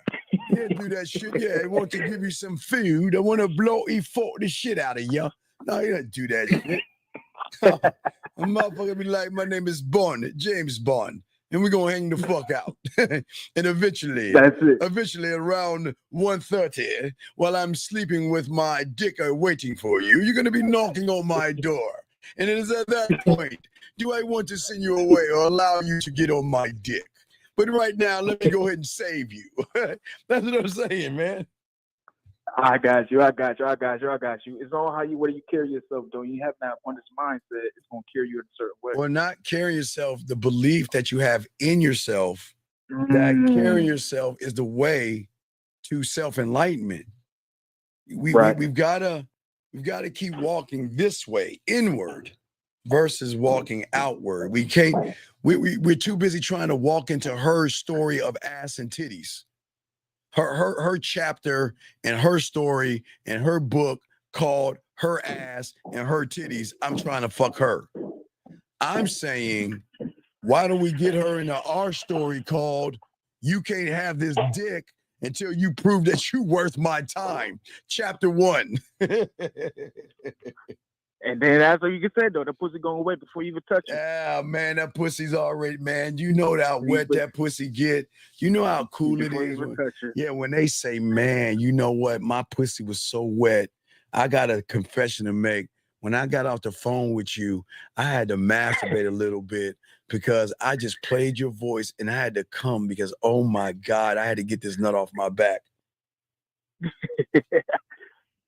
G: You don't do that shit. Yeah, I want to give you some food. I want to bloody fuck the shit out of you. No, you don't do that shit. A motherfucker be like, my name is Bond, James Bond. And we're gonna hang the fuck out. And eventually around 1:30, while I'm sleeping with my dick waiting for you, you're gonna be knocking on my door. And it is at that point, do I want to send you away or allow you to get on my dick? But right now, let me go ahead and save you. That's what I'm saying, man.
S: I got you. It's all how you carry yourself, though. You have that abundance mindset, it's gonna carry you in a certain way.
G: Or not carry yourself, the belief that you have in yourself, that carry yourself is the way to self-enlightenment. We've gotta keep walking this way, inward, versus walking outward. We can't, we're too busy trying to walk into her story of ass and titties. Her chapter and her story and her book called Her Ass and Her Titties. I'm trying to fuck her. I'm saying, why don't we get her into our story called You Can't Have This Dick Until You Prove That You're Worth My Time. Chapter 1.
S: And then as you can say though, the pussy going away before you even touch it.
G: Yeah, man, that pussy's already, man. You know how wet that pussy get. You know how cool it is. When they say, man, you know what? My pussy was so wet. I got a confession to make. When I got off the phone with you, I had to masturbate a little bit because I just played your voice and I had to come because, oh my God, I had to get this nut off my back.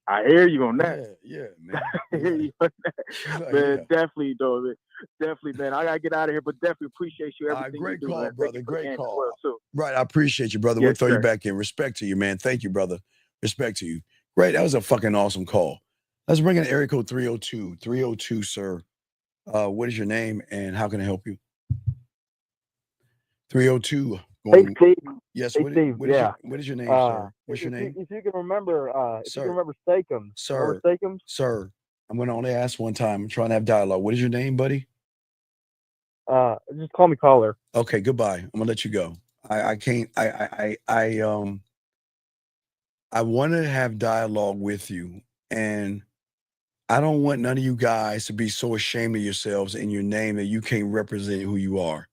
S: I hear you on that.
G: Yeah, man.
S: I hear you on that. Man, definitely, though, man. Definitely, man. I gotta get out of here, but definitely appreciate you. Everything
G: great
S: you do,
G: call,
S: man.
G: brother. Great call.
S: Well, too.
G: Right, I appreciate you, brother.
S: Yes,
G: We'll throw you
S: sir.
G: back in. Respect to you, man. Thank you, brother. Respect to you. Great. That was a fucking awesome call. Let's bring in area code 302. 302, sir. What is your name and how can I help you? 302.
T: Hey, Steve.
G: Yes,
T: Hey, Steve. Yeah.
G: What is your name, sir? What's your name?
T: If you can remember,
G: Sir.
T: Steakums.
G: Sir.
T: Steakums?
G: Sir, I'm going to only ask one time. I'm trying to have dialogue. What is your name, buddy?
T: Just call me caller.
G: Okay, goodbye. I'm gonna let you go. I can't. I want to have dialogue with you, and I don't want none of you guys to be so ashamed of yourselves and your name that you can't represent who you are.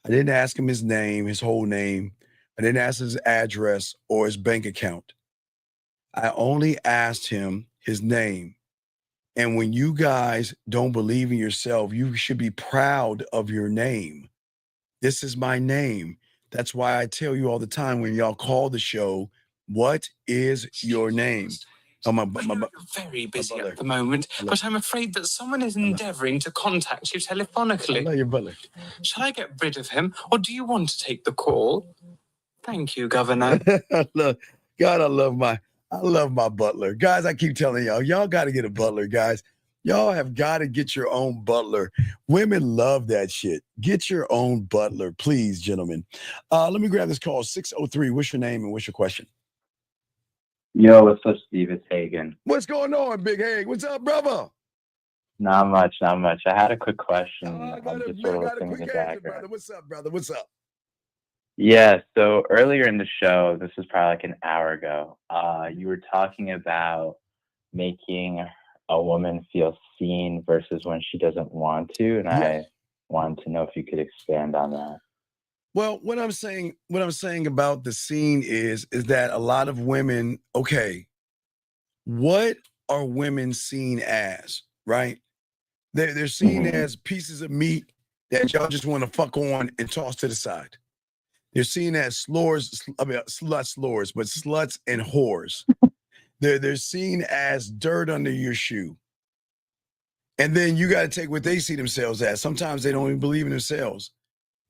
G: I didn't ask him his name, his whole name. I didn't ask his address or his bank account. I only asked him his name. And when you guys don't believe in yourself, you should be proud of your name. This is my name. That's why I tell you all the time when y'all call the show, what is your name?
U: I know you're very busy at the moment, but I'm afraid that someone is endeavouring to contact you telephonically.
G: I love your butler.
U: Shall I get rid of him, or do you want to take the call? Thank you, Governor.
G: I love my butler. Guys, I keep telling y'all got to get a butler, guys. Y'all have got to get your own butler. Women love that shit. Get your own butler, please, gentlemen. Let me grab this call. 603. What's your name and what's your question?
V: Yo, what's up, Steve? It's Hagen.
G: What's going on, Big Hag? What's up, brother?
V: Not much. I had a quick question. I'm just sort of listening in the background.
G: Brother. What's up, brother? What's up?
V: Yeah, so earlier in the show, this was probably like an hour ago, you were talking about making a woman feel seen versus when she doesn't want to, and I wanted to know if you could expand on that.
G: Well, what I'm saying about the scene is that a lot of women, okay, what are women seen as, right? They're seen as pieces of meat that y'all just want to fuck on and toss to the side. They're seen as sluts and whores. They're seen as dirt under your shoe. And then you got to take what they see themselves as. Sometimes they don't even believe in themselves.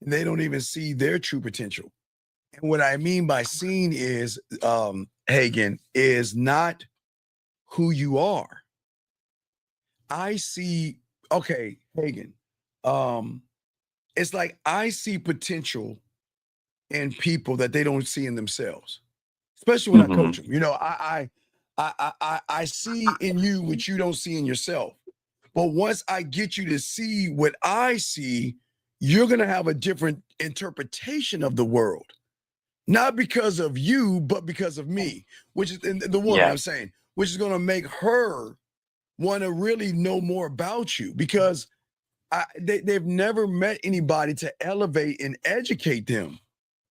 G: And they don't even see their true potential. And what I mean by seen is, Hagen, is not who you are. I see, okay, Hagen, it's like I see potential in people that they don't see in themselves, especially when I coach them. You know, I see in you what you don't see in yourself. But once I get you to see what I see, you're going to have a different interpretation of the world. Not because of you, but because of me, which is the woman I'm saying, which is going to make her want to really know more about you because they've never met anybody to elevate and educate them.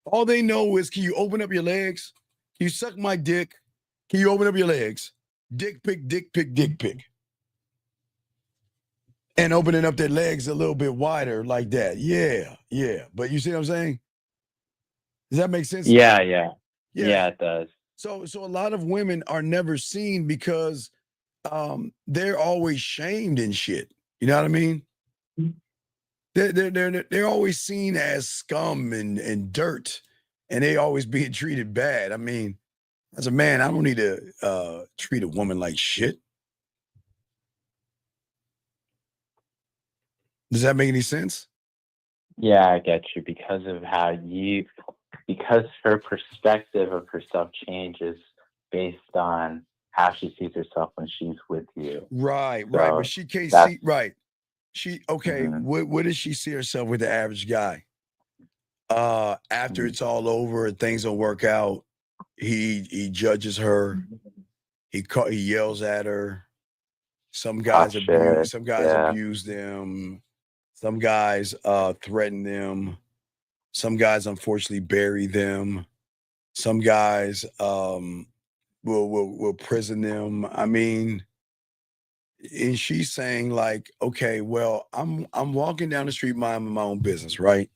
G: All they know is, can you open up your legs? Can you suck my dick? Can you open up your legs? Dick pic, dick pic, dick pic. And opening up their legs a little bit wider like that. Yeah. But you see what I'm saying? Does that make sense?
V: Yeah, it does.
G: So a lot of women are never seen because they're always shamed and shit. You know what I mean? They're always seen as scum and dirt, and they always being treated bad. I mean, as a man, I don't need to treat a woman like shit. Does that make any sense?
V: Yeah, I get you because of because her perspective of herself changes based on how she sees herself when she's with you.
G: Right. But she can't see, right. What does she see herself with the average guy? After it's all over and things don't work out, he judges her. He yells at her. Some guys abuse. Some guys
V: yeah.
G: abuse them. Some guys threaten them. Some guys unfortunately bury them. Some guys will prison them. I mean, and she's saying like, okay, well, I'm walking down the street minding my own business, right?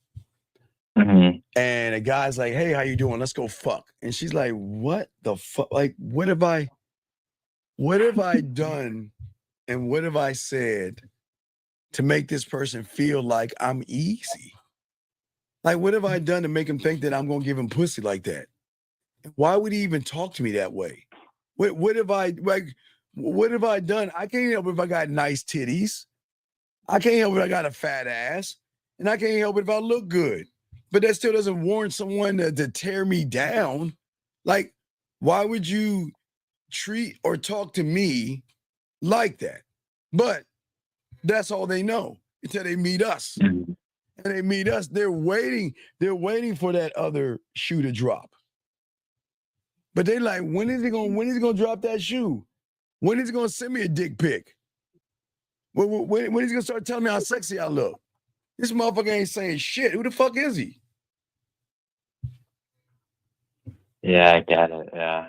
V: Mm-hmm.
G: And a guy's like, hey, how you doing? Let's go fuck. And she's like, what the fuck? Like, what have I done and what have I said to make this person feel like I'm easy? Like, what have I done to make him think that I'm gonna give him pussy like that? Why would he even talk to me that way? What have I done? I can't help if I got nice titties. I can't help if I got a fat ass. And I can't help it if I look good. But that still doesn't warrant someone to tear me down. Like, why would you treat or talk to me like that? But that's all they know until they meet us. And they meet us, they're waiting for that other shoe to drop. But they like, when is he gonna drop that shoe? When is he gonna send me a dick pic? When is he gonna start telling me how sexy I look? This motherfucker ain't saying shit. Who the fuck is he?
V: Yeah, I get it. Yeah.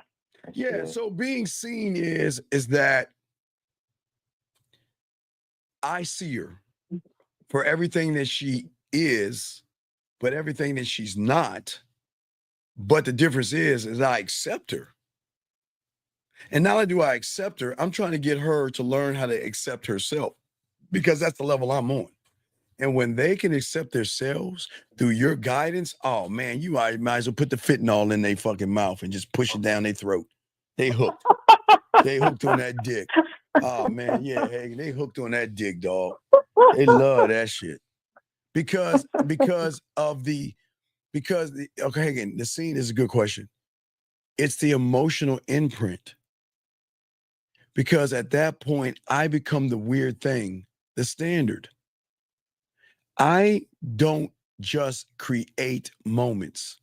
G: Yeah, so being seen is that I see her for everything that she is, but everything that she's not. But the difference is I accept her. And not only do I accept her, I'm trying to get her to learn how to accept herself because that's the level I'm on. And when they can accept themselves through your guidance, oh man, you might as well put the fentanyl in their fucking mouth and just push it down their throat. They hooked. They hooked on that dick. Oh man, yeah, Hagen, they hooked on that dick, dog. They love that shit. Because okay, Hagen, the scene is a good question. It's the emotional imprint. Because at that point, I become the weird thing, the standard. I don't just create moments.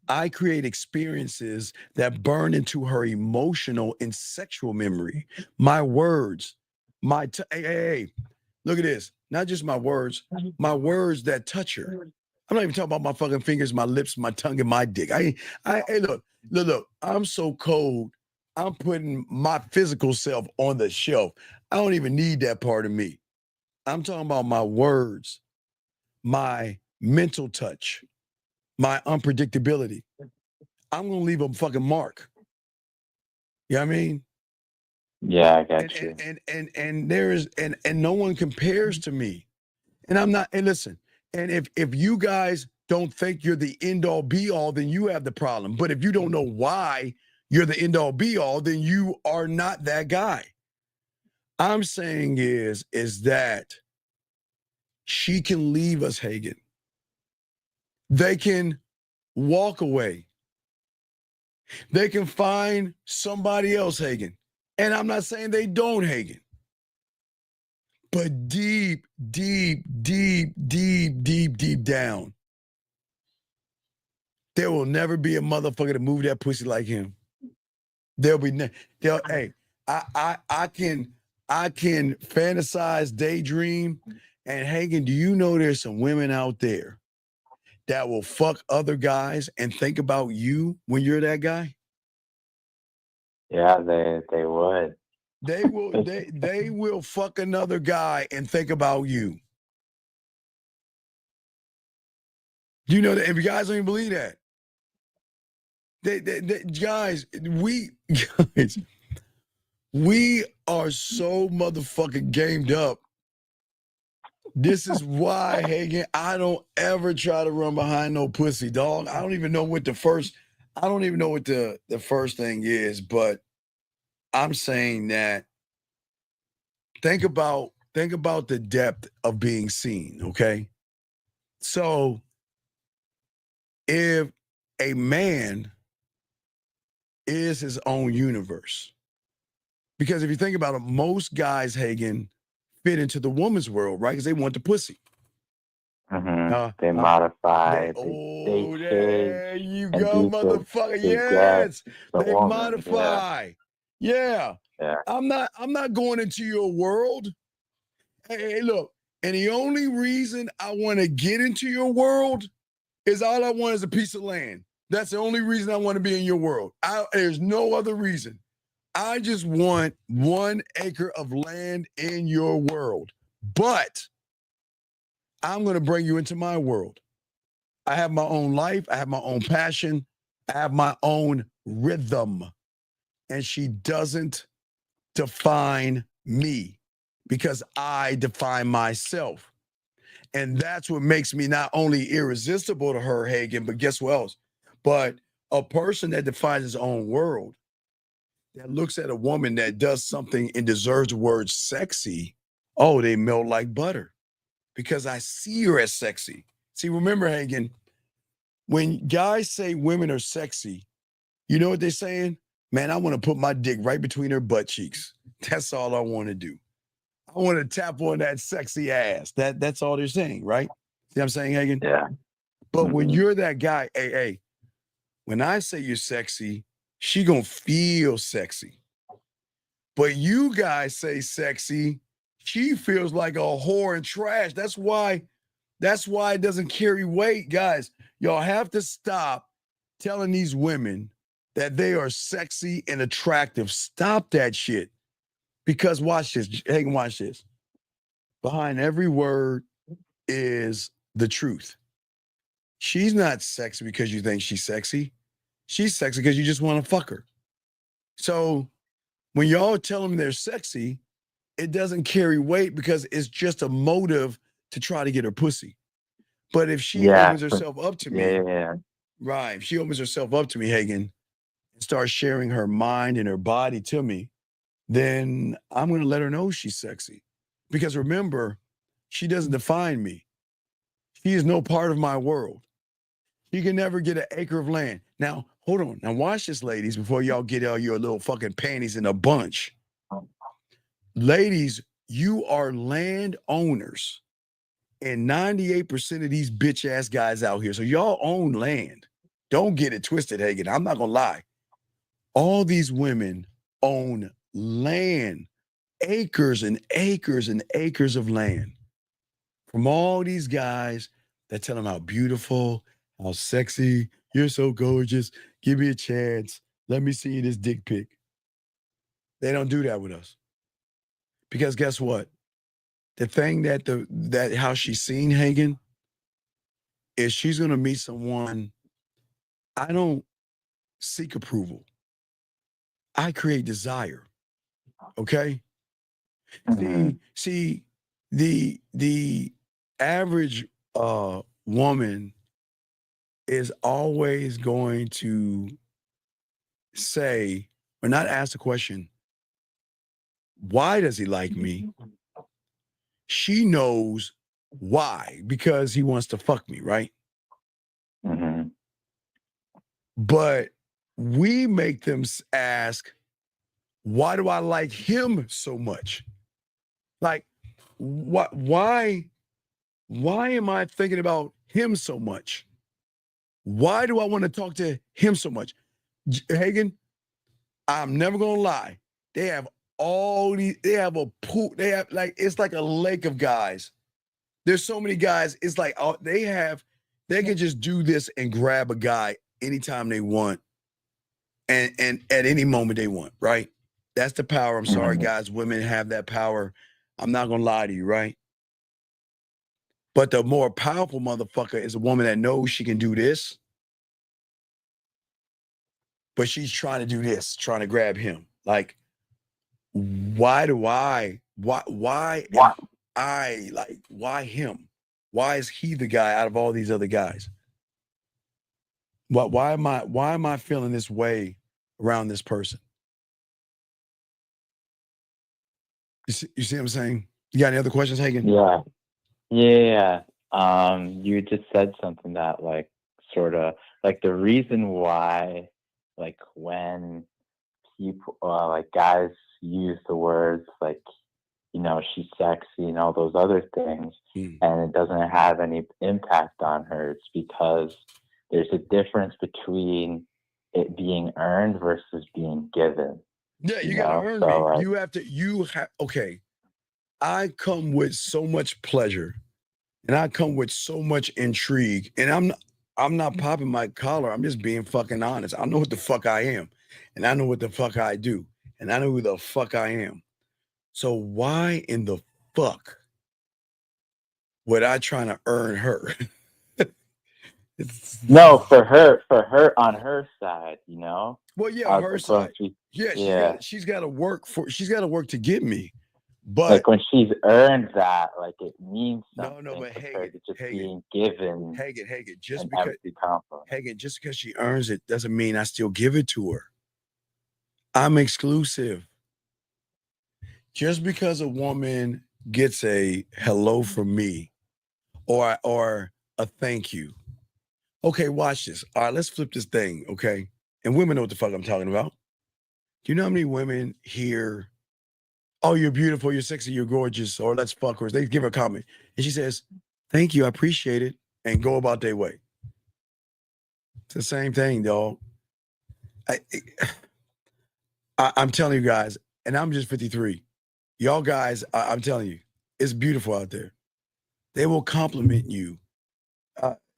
G: I create experiences that burn into her emotional and sexual memory. My words, hey, look at this. Not just my words that touch her. I'm not even talking about my fucking fingers, my lips, my tongue, and my dick. Hey, look. I'm so cold. I'm putting my physical self on the shelf. I don't even need that part of me. I'm talking about my words, my mental touch, my unpredictability. I'm gonna leave a fucking mark. You know what I mean?
V: Yeah, I got you.
G: And there is and no one compares to me. And I'm not, and listen, and if you guys don't think you're the end all be all, then you have the problem. But if you don't know why you're the end all be all, then you are not that guy. I'm saying is that she can leave us, Hagen. They can walk away. They can find somebody else, Hagen. And I'm not saying they don't, Hagen. But deep, deep, deep, deep, deep, deep down, there will never be a motherfucker to move that pussy like him. Hey, I can fantasize, daydream, and Hagen, do you know there's some women out there that will fuck other guys and think about you when you're that guy?
V: Yeah, they would.
G: They will fuck another guy and think about you. Do you know that? If you guys don't even believe that, guys, we are so motherfucking gamed up. This is why, Hagen, I don't ever try to run behind no pussy, dog. I don't even know what the first thing is, but I'm saying that think about the depth of being seen, okay? So if a man is his own universe, because if you think about it, most guys, Hagen, fit into the woman's world, right? Because they want the pussy.
V: Mm-hmm. They modify.
G: There you go, motherfucker. Yes, they modify. Yeah. I'm not going into your world. Hey, look, and the only reason I want to get into your world is all I want is a piece of land. That's the only reason I want to be in your world. There's no other reason. I just want 1 acre of land in your world. But I'm going to bring you into my world. I have my own life. I have my own passion. I have my own rhythm. And she doesn't define me because I define myself. And that's what makes me not only irresistible to her, Hagen, but guess what else? But a person that defines his own world, that looks at a woman that does something and deserves the word sexy, oh, they melt like butter because I see her as sexy. See, remember, Hagen, when guys say women are sexy, you know what they're saying? Man, I want to put my dick right between her butt cheeks. That's all I want to do. I want to tap on that sexy ass. That's all they're saying, right? See what I'm saying, Hagen?
V: Yeah.
G: But when you're that guy, hey, when I say you're sexy, she gonna feel sexy. But you guys say sexy, she feels like a whore and trash. That's why it doesn't carry weight, guys. Y'all have to stop telling these women that they are sexy and attractive. Stop that shit. Because watch this. Hagen, watch this. Behind every word is the truth. She's not sexy because you think she's sexy. She's sexy because you just want to fuck her. So when y'all tell them they're sexy, it doesn't carry weight because it's just a motive to try to get her pussy. But if she opens herself up to me, right, if she opens herself up to me, Hagen, and starts sharing her mind and her body to me, then I'm going to let her know she's sexy. Because remember, she doesn't define me. She is no part of my world. She can never get an acre of land. Now, hold on. Now, watch this, ladies, before y'all get all your little fucking panties in a bunch. Ladies, you are landowners. And 98% of these bitch ass guys out here, so y'all own land. Don't get it twisted, Hagen. I'm not going to lie. All these women own land, acres and acres and acres of land from all these guys that tell them how beautiful, how sexy, you're so gorgeous, give me a chance, let me see this dick pic. They don't do that with us. Because guess what? The thing that how she's seen, Hagen, is she's going to meet someone. I don't seek approval. I create desire. Okay? See, the average woman is always going to say, or not ask the question, why does he like me? She knows why, because he wants to fuck me, right? But we make them ask, why do I like him so much? Like, why am I thinking about him so much? Why do I want to talk to him so much? Hagen, I'm never gonna lie. They have a pool, it's like a lake of guys. There's so many guys, it's like they can just do this and grab a guy anytime they want and at any moment they want, right? That's the power. I'm sorry, guys. Women have that power. I'm not gonna lie to you, right? But the more powerful motherfucker is a woman that knows she can do this, but she's trying to do this, trying to grab him. Like, why am I like, why him? Why is he the guy out of all these other guys? Why am I feeling this way around this person? You see what I'm saying? You got any other questions, Hagen?
V: Yeah. You just said something that like sort of like the reason why like when people like guys use the words like, you know, she's sexy and all those other things and it doesn't have any impact on her, it's because there's a difference between it being earned versus being given.
G: Yeah, you gotta earn me. You have to. Okay. I come with so much pleasure, and I come with so much intrigue, and I'm not popping my collar. I'm just being fucking honest. I know what the fuck I am, and I know what the fuck I do, and I know who the fuck I am. So why in the fuck would I try to earn her?
V: No, for her on her side, you know.
G: Well, yeah, on her side. Yeah, she's got to work to get me. But
V: like when she's earned that, like it means something
G: but
V: compared to just being given
G: Hagen, just
V: an
G: because
V: empty compliment.
G: Hagen, just because she earns it doesn't mean I still give it to her. I'm exclusive. Just because a woman gets a hello from me or a thank you. Okay, watch this. All right, let's flip this thing, okay? And women know what the fuck I'm talking about. Do you know how many women hear, oh, you're beautiful, you're sexy, you're gorgeous, or let's fuck her. They give her a comment. And she says, thank you, I appreciate it, and go about their way. It's the same thing, dog. I'm telling you guys, and I'm just 53. Y'all guys, I'm telling you, it's beautiful out there. They will compliment you.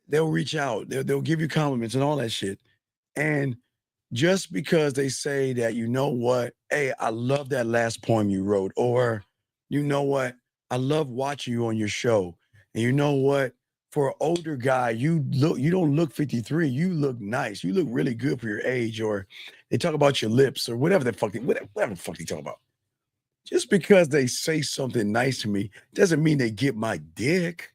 G: They'll reach out. They'll give you compliments and all that shit. And just because they say that, you know what, hey, I love that last poem you wrote, or you know what, I love watching you on your show. And you know what, for an older guy, you don't look 53. You look nice. You look really good for your age. Or they talk about your lips or whatever the fuck they talk about. Just because they say something nice to me doesn't mean they get my dick.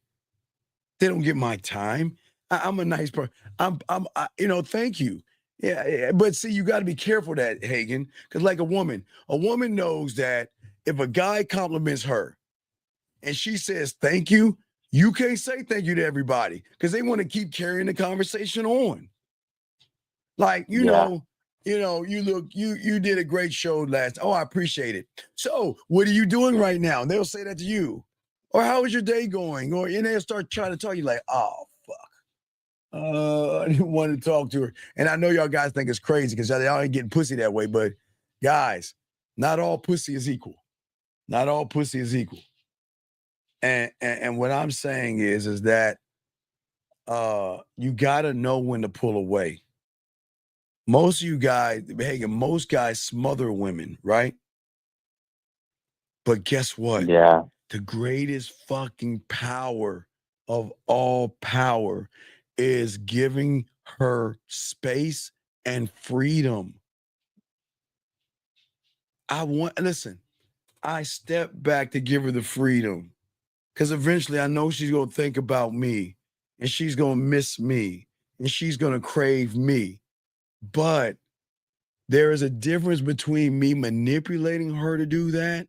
G: They don't get my time. I'm a nice person. Thank you. Yeah, but see, you got to be careful that, Hagen, because like a woman knows that if a guy compliments her and she says thank you, you can't say thank you to everybody because they want to keep carrying the conversation on. Like, you did a great show last. Oh, I appreciate it. So, what are you doing right now? And they'll say that to you. Or how is your day going? Or and they'll start trying to talk you like, oh, fuck. I didn't want to talk to her. And I know y'all guys think it's crazy because y'all ain't getting pussy that way. But guys, not all pussy is equal. Not all pussy is equal. And what I'm saying is that you gotta know when to pull away. Most of you guys, most guys smother women, right? But guess what?
V: Yeah.
G: The greatest fucking power of all power is giving her space and freedom. I step back to give her the freedom because eventually I know she's going to think about me and she's going to miss me and she's going to crave me. But there is a difference between me manipulating her to do that,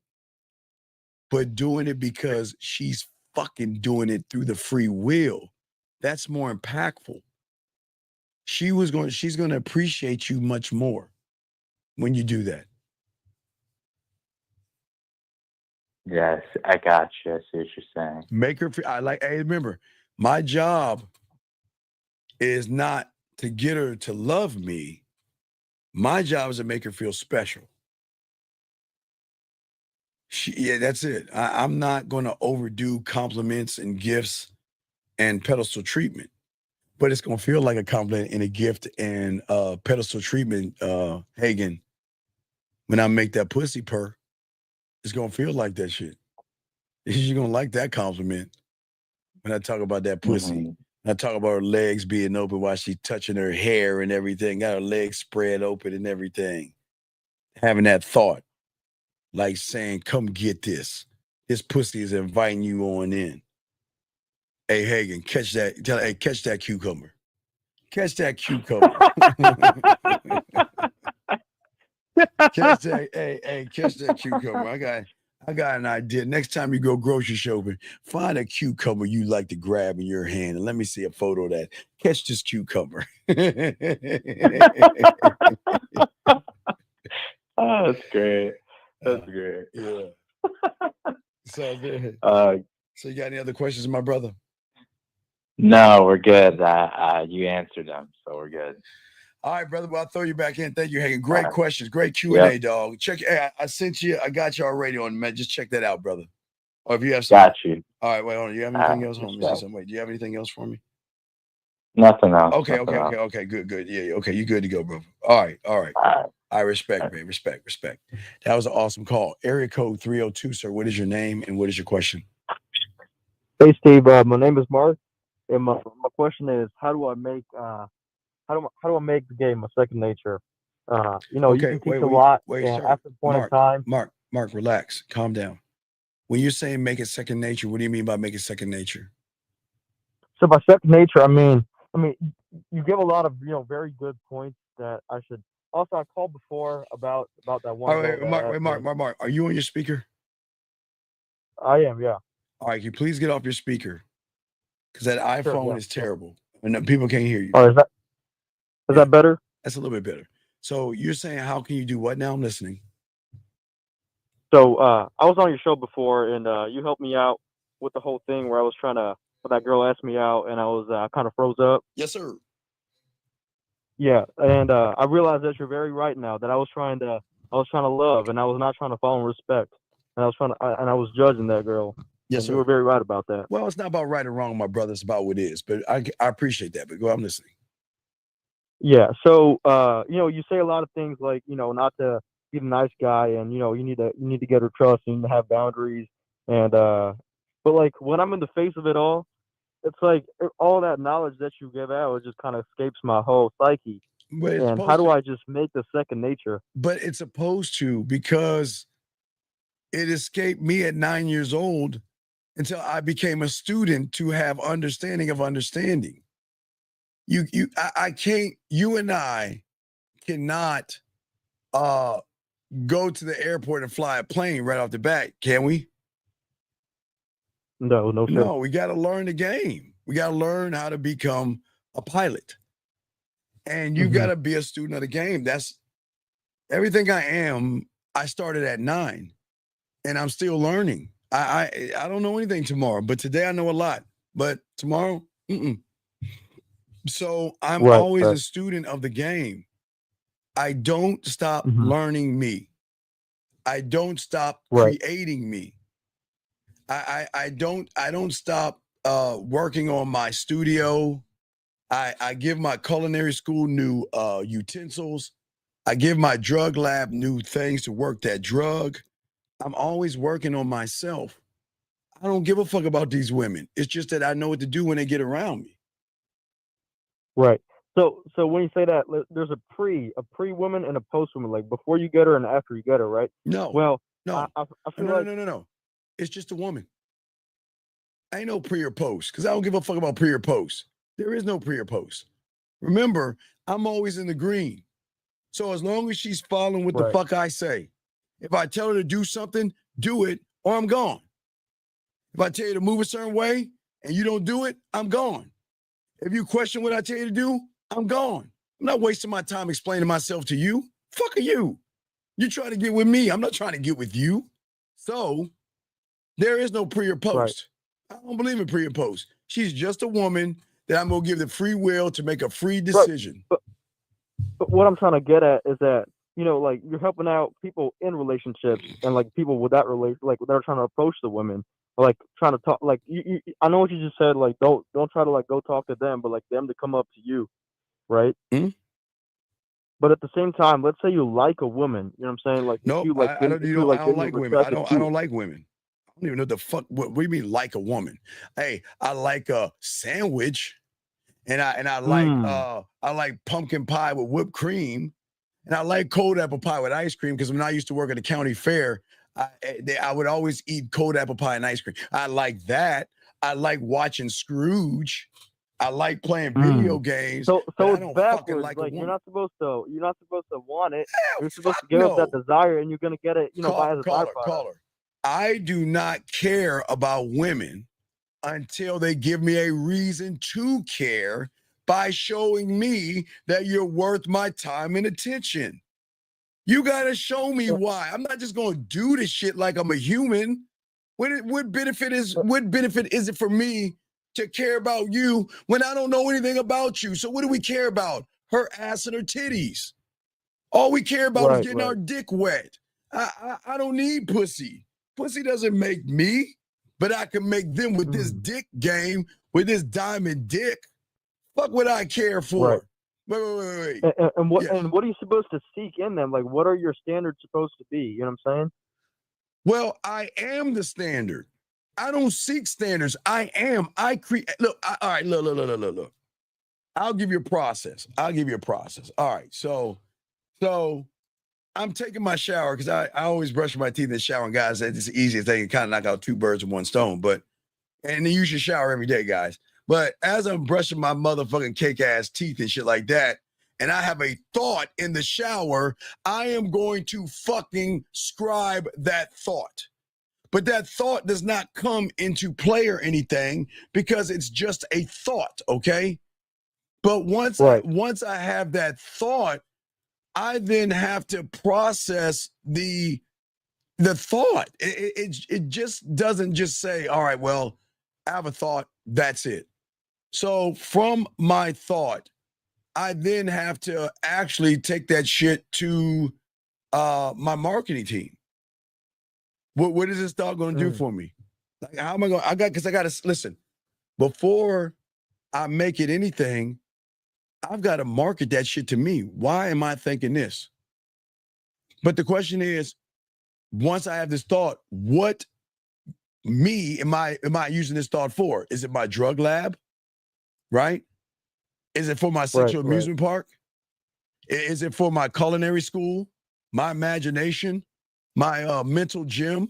G: but doing it because she's fucking doing it through the free will. That's more impactful. She's going to appreciate you much more when you do that.
V: Yes, I got you. I see what you're saying.
G: Make her feel, hey, remember, my job is not to get her to love me. My job is to make her feel special. That's it. I'm not going to overdo compliments and gifts and pedestal treatment, but it's going to feel like a compliment and a gift and pedestal treatment, Hagen. When I make that pussy purr, it's going to feel like that shit. You're going to like that compliment when I talk about that pussy. Mm-hmm. I talk about her legs being open while she's touching her hair and everything, got her legs spread open and everything. Having that thought, like saying, come get this. This pussy is inviting you on in. Hey, Hagen, catch that. Catch that cucumber. Catch that cucumber. Catch that cucumber. I got an idea. Next time you go grocery shopping, find a cucumber you like to grab in your hand and let me see a photo of that. Catch this cucumber.
V: Oh, that's great. That's great.
G: Yeah. So you got any other questions, my brother?
V: No, we're good. You answered them, so we're good.
G: All right, brother. Well, I'll throw you back in. Thank you, Hagen. Great questions. Great Q&A, dog. Check. Hey, I sent you. I got you already on, man. Just check that out, brother. Or if you have something.
V: Got you.
G: All right, wait, hold on. Do you have anything else? Hold on, let me see something. Wait, do you have anything else for me?
V: Nothing else.
G: Okay,
V: nothing else.
G: okay. Good. Yeah, okay. You good to go, bro. All right. I respect, man. Respect. That was an awesome call. Area code 302, sir. What is your name and what is your question?
A: Hey Steve, my name is Mark, and my question is, how do I make the game a second nature? You
G: Okay,
A: can teach a lot, and
G: sir.
A: after a point in time,
G: Mark, relax. Calm down. When you're saying make it second nature, what do you mean by make it second nature?
A: so by second nature, I mean, you give a lot of very good points that I should. Also, I called before about that one.
G: All right, Mark, are you on your speaker?
A: I am, yeah.
G: All right, can you please get off your speaker? Because that
A: Sure,
G: iPhone
A: yeah.
G: is terrible. And people can't hear you.
A: Oh, is that better?
G: That's a little bit better. So you're saying how can you do what now? I'm listening.
A: So I was on your show before, and you helped me out with the whole thing where I was trying to. When that girl asked me out, and I was kind of froze up.
G: Yes, sir.
A: Yeah, and I realized that you're very right now. That I was trying to love, and I was not trying to fall in respect, and I was judging that girl.
G: Yes,
A: and
G: sir.
A: You were very right about that.
G: Well, it's not about right or wrong, my brother. It's about what is. But I appreciate that. But go, I'm listening.
A: Yeah. So you say a lot of things like not to be the nice guy, and you need to get her trust, and you need to have boundaries, and but like when I'm in the face of it all, it's like all that knowledge that you give out, it just kind of escapes my whole psyche.
G: But it's
A: And how do I just make the second nature?
G: But it's supposed to, because it escaped me at 9 years old until I became a student to have understanding of understanding. I can't. You and I cannot go to the airport and fly a plane right off the bat, can we?
A: No, sir.
G: No, we got to learn the game. We got to learn how to become a pilot. And you got to be a student of the game. That's everything I am. I started at 9 and I'm still learning. I don't know anything tomorrow, but today I know a lot. But tomorrow, So I'm always a student of the game. I don't stop learning me. I don't stop creating me. I don't stop working on my studio. I give my culinary school new utensils. I give my drug lab new things to work that drug. I'm always working on myself. I don't give a fuck about these women. It's just that I know what to do when they get around me.
A: Right. So when you say that, there's a pre woman and a post woman, like before you get her and after you get her, right?
G: No.
A: Well,
G: no.
A: I feel like
G: No. It's just a woman. Ain't no pre or post, because I don't give a fuck about pre or post. There is no pre or post. Remember, I'm always in the green. So as long as she's following what the fuck I say, if I tell her to do something, do it, or I'm gone. If I tell you to move a certain way and you don't do it, I'm gone. If you question what I tell you to do, I'm gone. I'm not wasting my time explaining myself to you. Fuck are you? You trying to get with me. I'm not trying to get with you. So there is no pre or post. I don't believe in pre or post. She's just a woman that I'm going to give the free will to make a free decision.
A: But what I'm trying to get at is that, like you're helping out people in relationships and like people with that like they're trying to approach the women, or like trying to talk, like I know what you just said, like don't try to like go talk to them, but like them to come up to you, right?
G: Mm-hmm.
A: But at the same time, let's say you like a woman, you know what I'm saying? Like
G: no, I don't like women. I don't like women. I don't even know the fuck. What do you mean like a woman? Hey, I like a sandwich, and I like pumpkin pie with whipped cream, and I like cold apple pie with ice cream, because when I used to work at the county fair, I would always eat cold apple pie and ice cream. I like that. I like watching Scrooge. I like playing video games.
A: So
G: but
A: it's
G: I don't
A: backwards.
G: fucking like
A: Like
G: a
A: you're
G: woman.
A: not supposed to want it. You're supposed to give up that desire, and you're gonna get it, by as a byproduct.
G: Caller. I do not care about women until they give me a reason to care by showing me that you're worth my time and attention. You gotta show me why. I'm not just gonna do this shit like I'm a human. What benefit is it for me to care about you when I don't know anything about you? So what do we care about? her ass and her titties. All we care about is getting our dick wet. I don't need pussy. Pussy doesn't make me, but I can make them with this dick game, with this diamond dick. Fuck what I care for. Wait.
A: And what are you supposed to seek in them? Like, what are your standards supposed to be? You know what I'm saying?
G: Well, I am the standard. I don't seek standards. I am. I create. Look. All right. Look. I'll give you a process. All right. So I'm taking my shower because I always brush my teeth and shower. And guys, it's the easiest thing. You kind of knock out 2 birds with 1 stone. And then you should shower every day, guys. But as I'm brushing my motherfucking cake ass teeth and shit like that, and I have a thought in the shower, I am going to fucking scribe that thought. But that thought does not come into play or anything because it's just a thought, okay? But once I have that thought, I then have to process the thought. It just doesn't just say, all right, well, I have a thought, that's it. So from my thought, I then have to actually take that shit to my marketing team. What is this thought going to do for me? Like, how am I going? I got to listen. Before I make it anything, I've got to market that shit to me. Why am I thinking this? But the question is, once I have this thought, what me am I using this thought for? Is it my drug lab? Right? Is it for my sexual amusement park? Is it for my culinary school? My imagination? My mental gym?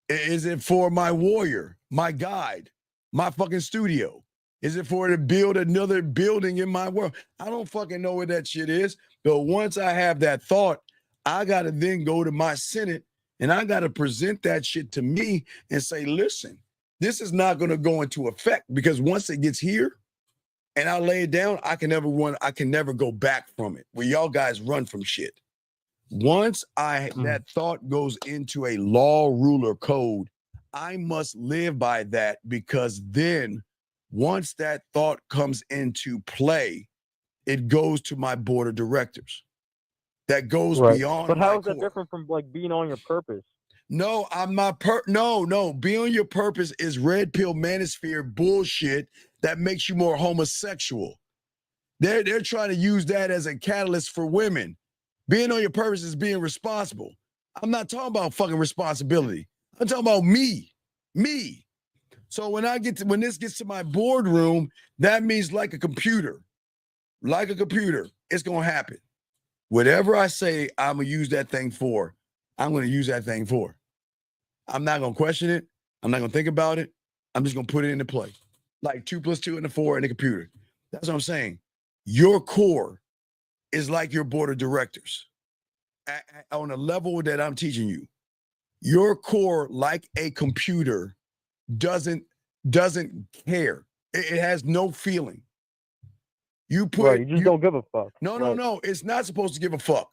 G: Is it for my warrior, my guide, my fucking studio? Is it for to build another building in my world? I don't fucking know what that shit is. But once I have that thought, I got to then go to my Senate and I got to present that shit to me and say, listen, this is not going to go into effect because once it gets here and I lay it down, I can never go back from it. Where y'all guys run from shit. Once that thought goes into a law, rule, or code, I must live by that because then once that thought comes into play, it goes to my board of directors. That goes beyond.
A: But how is that different from like being on your purpose?
G: No, I'm not. No. Be on your purpose is red pill manosphere bullshit that makes you more homosexual. They're trying to use that as a catalyst for women. Being on your purpose is being responsible. I'm not talking about fucking responsibility. I'm talking about me. So when this gets to my boardroom, that means like a computer, it's gonna happen. Whatever I say, I'm gonna use that thing for. I'm gonna use that thing for. I'm not gonna question it. I'm not gonna think about it. I'm just gonna put it into play. Like 2 + 2 and 4 in the computer. That's what I'm saying. Your core is like your board of directors. On a level that I'm teaching you, your core, like a computer, doesn't care. It has no feeling. You just
A: don't give a fuck.
G: No. It's not supposed to give a fuck.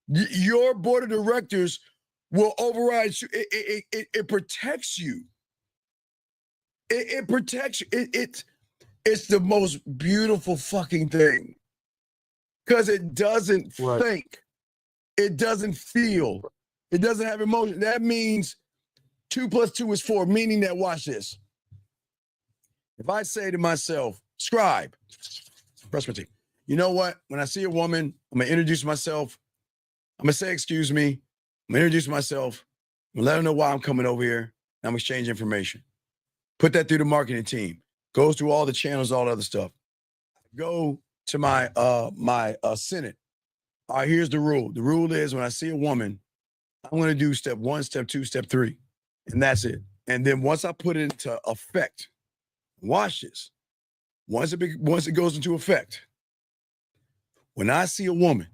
G: Your board of directors will override you. It protects you. It protects you. It's the most beautiful fucking thing. Because it doesn't think. It doesn't feel. It doesn't have emotion. That means 2 + 2 is 4, meaning that, watch this. If I say to myself, scribe, brush my teeth. You know what? When I see a woman, I'm going to introduce myself. I'm going to say, excuse me. I'm going to introduce myself. I'm going to let her know why I'm coming over here. And I'm going to exchange information. Put that through the marketing team. Goes through all the channels, all the other stuff. Go to my Senate. All right, here's the rule. The rule is when I see a woman, I'm going to do step 1, step 2, step 3. And that's it. And then once I put it into effect, watch this. Once it goes into effect, when I see a woman,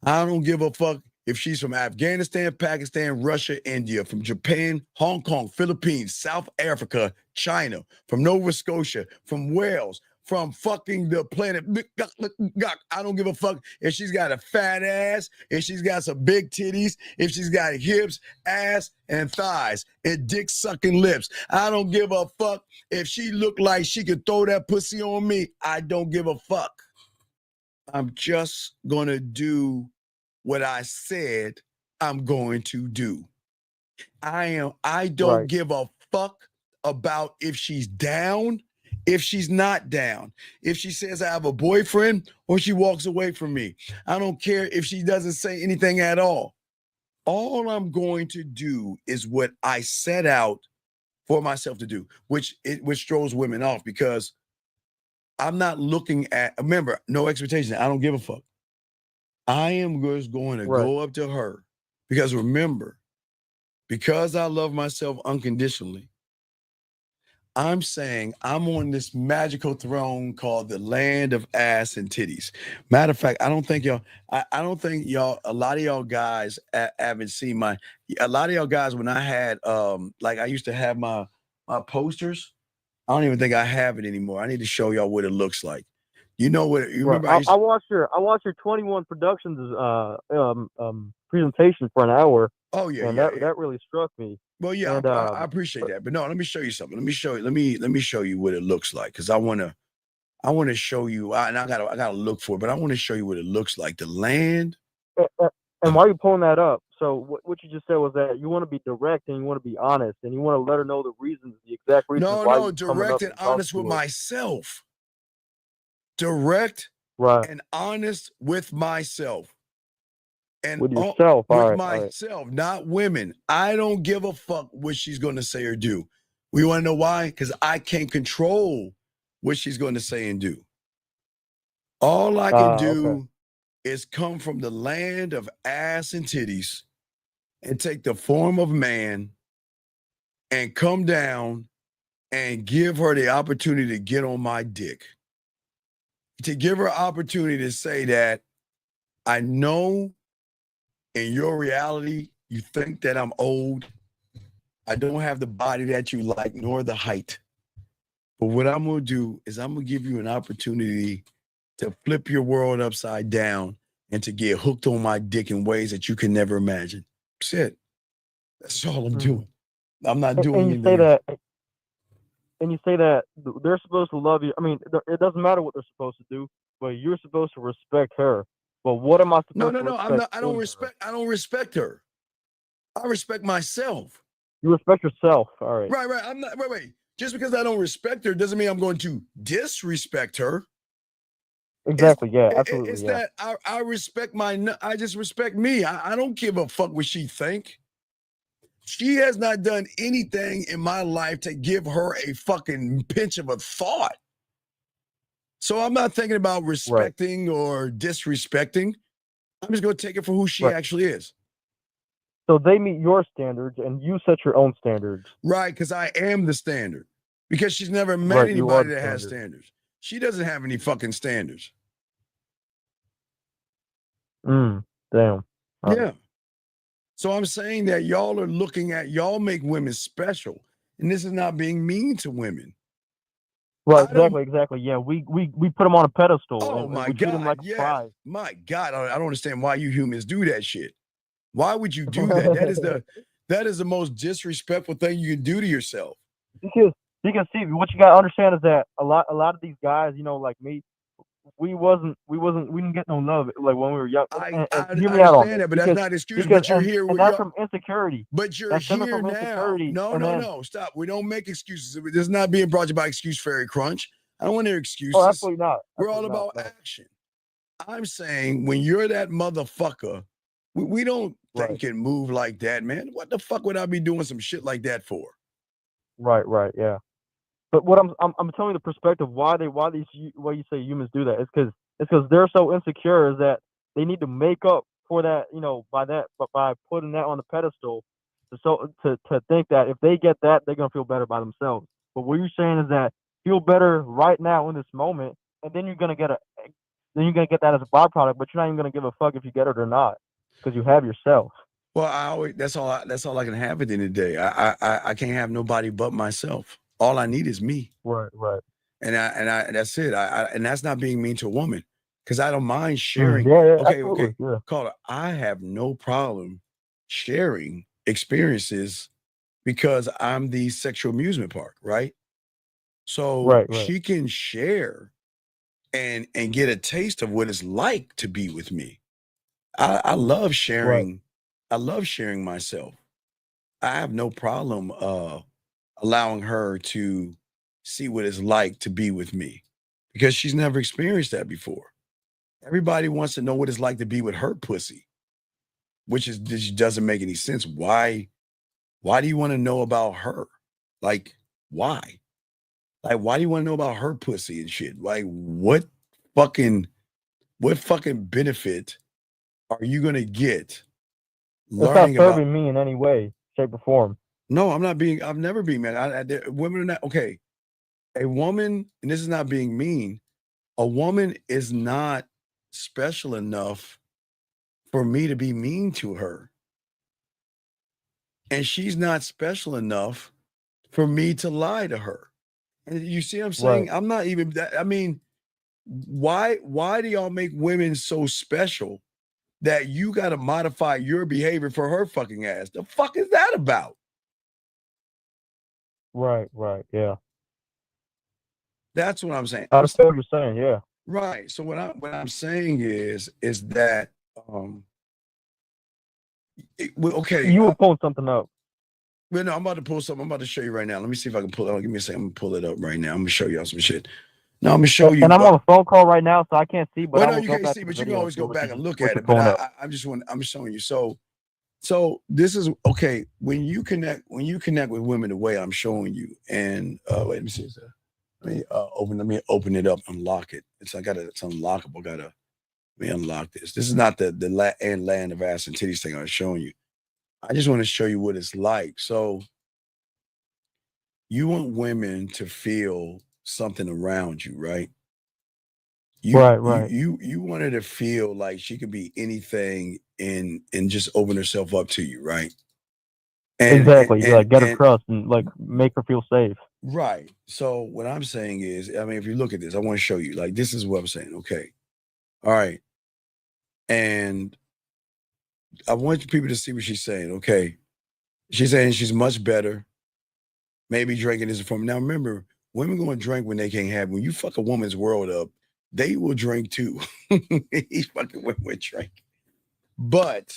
G: I don't give a fuck if she's from Afghanistan, Pakistan, Russia, India, from Japan, Hong Kong, Philippines, South Africa, China, from Nova Scotia, from Wales, from fucking the planet. I don't give a fuck if she's got a fat ass, if she's got some big titties, if she's got hips, ass, and thighs, and dick-sucking lips. I don't give a fuck if she look like she could throw that pussy on me. I don't give a fuck. I'm just gonna do what I said I'm going to do. I don't give a fuck about if she's down, if she's not down, if she says I have a boyfriend or she walks away from me. I don't care if she doesn't say anything at all. All I'm going to do is what I set out for myself to do, which throws women off because I'm not looking at, remember, no expectation. I don't give a fuck. I am just going to go up to her because remember, because I love myself unconditionally, I'm saying I'm on this magical throne called the land of ass and titties. Matter of fact, I don't think y'all, a lot of y'all guys haven't seen a lot of y'all guys, when I had, like I used to have my posters, I don't even think I have it anymore. I need to show y'all what it looks like. You know what, you remember
A: I watched your 21 Productions presentation for an hour.
G: Oh yeah,
A: and
G: yeah,
A: that really struck me.
G: Well, yeah,
A: and,
G: I appreciate that. But no, let me show you something. Let me show you what it looks like because I want to show you. I gotta look for it, but I want to show you what it looks like. The land.
A: And while you're pulling that up, so what you just said was that you want to be direct and you want to be honest and you want to let her know the exact reasons why you're coming
G: direct
A: up
G: and
A: and talking
G: honest
A: to
G: with
A: her.
G: myself. Direct and honest with myself. And
A: with yourself,
G: with
A: all
G: myself, not women. I don't give a fuck what she's going to say or do. We want to know why? Because I can't control what she's going to say and do. All I can do is come from the land of ass and titties and take the form of man and come down and give her the opportunity to get on my dick. To give her opportunity to say that I know in your reality, you think that I'm old. I don't have the body that you like, nor the height. But what I'm going to do is I'm going to give you an opportunity to flip your world upside down and to get hooked on my dick in ways that you can never imagine. That's it. That's all I'm doing. I'm not doing anything else.
A: And you say that they're supposed to love you. I mean, it doesn't matter what they're supposed to do, but you're supposed to respect her. But what am I supposed to respect?
G: I'm not. I don't respect her. I respect myself.
A: You respect yourself. All right.
G: Right. I'm not. Wait. Just because I don't respect her doesn't mean I'm going to disrespect her.
A: Exactly. Absolutely.
G: It's that I respect I just respect me. I don't give a fuck what she think. She has not done anything in my life to give her a fucking pinch of a thought. So I'm not thinking about respecting or disrespecting. I'm just going to take it for who she actually is.
A: So they meet your standards and you set your own standards.
G: Right, because I am the standard. Because she's never met anybody that has standards. She doesn't have any fucking standards.
A: Damn.
G: Yeah. So I'm saying that y'all make women special. And this is not being mean to women.
A: Right, exactly. Yeah, we put them on a pedestal.
G: Oh
A: and
G: my
A: we treat them
G: God,
A: like
G: yes.
A: a prize.
G: My God, I don't understand why you humans do that shit. Why would you do that? That is the most disrespectful thing you can do to yourself.
A: Because see, what you gotta understand is that a lot of these guys, like me, we didn't get no love like when we were young.
G: I
A: hear me out on
G: understand that, but
A: because,
G: that's not an excuse. But you're here.
A: And that's from insecurity.
G: But you're
A: that's
G: here now. No. Stop. We don't make excuses. This is not being brought to you by Excuse Fairy Crunch. I don't want to hear excuses.
A: Oh, absolutely not.
G: We're all about action. I'm saying when you're that motherfucker, we don't think and move like that, man. What the fuck would I be doing some shit like that for?
A: Right, yeah. But what I'm telling you the perspective why you say humans do that is because they're so insecure is that they need to make up for that, by putting that on the pedestal to think that if they get that, they're gonna feel better by themselves. But what you're saying is that feel better right now in this moment, and then you're gonna get that as a byproduct, but you're not even gonna give a fuck if you get it or not, because you have yourself.
G: Well, that's all I can have at the end of the day. I can't have nobody but myself. All I need is me.
A: Right.
G: And that's it. And that's not being mean to a woman, because I don't mind sharing.
A: Okay. Yeah.
G: Caller, I have no problem sharing experiences because I'm the sexual amusement park, right? So she can share and get a taste of what it's like to be with me. I love sharing.
A: Right.
G: I love sharing myself. I have no problem allowing her to see what it's like to be with me because she's never experienced that before. Everybody wants to know what it's like to be with her pussy, this doesn't make any sense. Why do you want to know about her? Like, why? Like, why do you want to know about her pussy and shit? Like, fucking what fucking benefit are you gonna get
A: It's not
G: learning about?
A: serving me in any way, shape, or form.
G: No, I've never been mad. Women are not okay. A woman, and this is not being mean, a woman is not special enough for me to be mean to her. And she's not special enough for me to lie to her. And you see what I'm saying?
A: Right.
G: I'm not even that. I mean, why do y'all make women so special that you got to modify your behavior for her fucking ass? The fuck is that about?
A: Right. Yeah.
G: That's what I'm saying.
A: I understand what you're saying. Yeah.
G: Right. So what I'm saying is that okay.
A: You were pulling something up.
G: Well, no, I'm about to pull something. I'm about to show you right now. Let me see if I can pull it out. Give me a second. I'm gonna pull it up right now. I'm gonna show y'all some shit. No, I'm gonna show you.
A: And I'm on a phone call right now, so I can't see. But
G: Well,
A: I
G: no,
A: will
G: you
A: go
G: can't
A: back
G: see,
A: to the
G: but you can
A: video
G: always go back and look
A: what
G: at
A: you're
G: it. But
A: pulling up.
G: I'm showing you. So this is okay. When you connect with women the way I'm showing you, and wait, let me see. Let me open it up, unlock it. It's unlockable. Let me unlock this. This is not the land of ass and titties thing I was showing you. I just want to show you what it's like. So you want women to feel something around you, right?
A: Right.
G: You want her to feel like she could be anything and just open herself up to you, right?
A: Exactly. Like get her
G: And
A: trust and like make her feel safe.
G: right. So what I'm saying is, I mean, if you look at this, I want to show you. Like, this is what I'm saying. Okay. All right. And I want people to see what she's saying. Okay. She's saying she's much better. Maybe drinking is from now. Remember, women gonna drink when they can't have. When you fuck a woman's world up, they will drink too. These fucking women will drink. But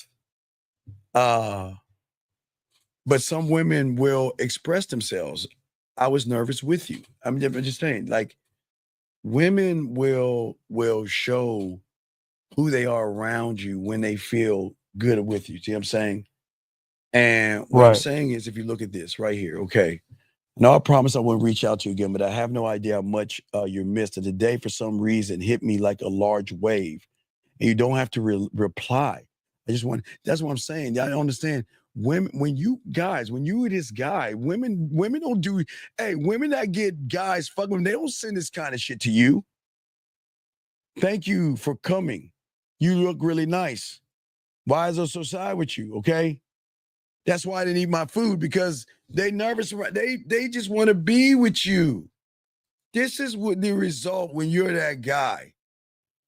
G: some women will express themselves. I was nervous with you. I'm just saying, like, women will show who they are around you when they feel good with you. See what I'm saying? And what I'm
A: Right.
G: saying is, if you look at this right here, okay. Now I promise I won't reach out to you again, but I have no idea how much you missed. And today, for some reason, hit me like a large wave. And you don't have to reply. That's what I'm saying. Y'all understand. Women, when you were this guy, women don't do, hey, women that get guys fucking them, they don't send this kind of shit to you. Thank you for coming. You look really nice. Why is I so side with you? Okay. That's why I didn't eat my food, because they nervous. They just want to be with you. This is what the result when you're that guy.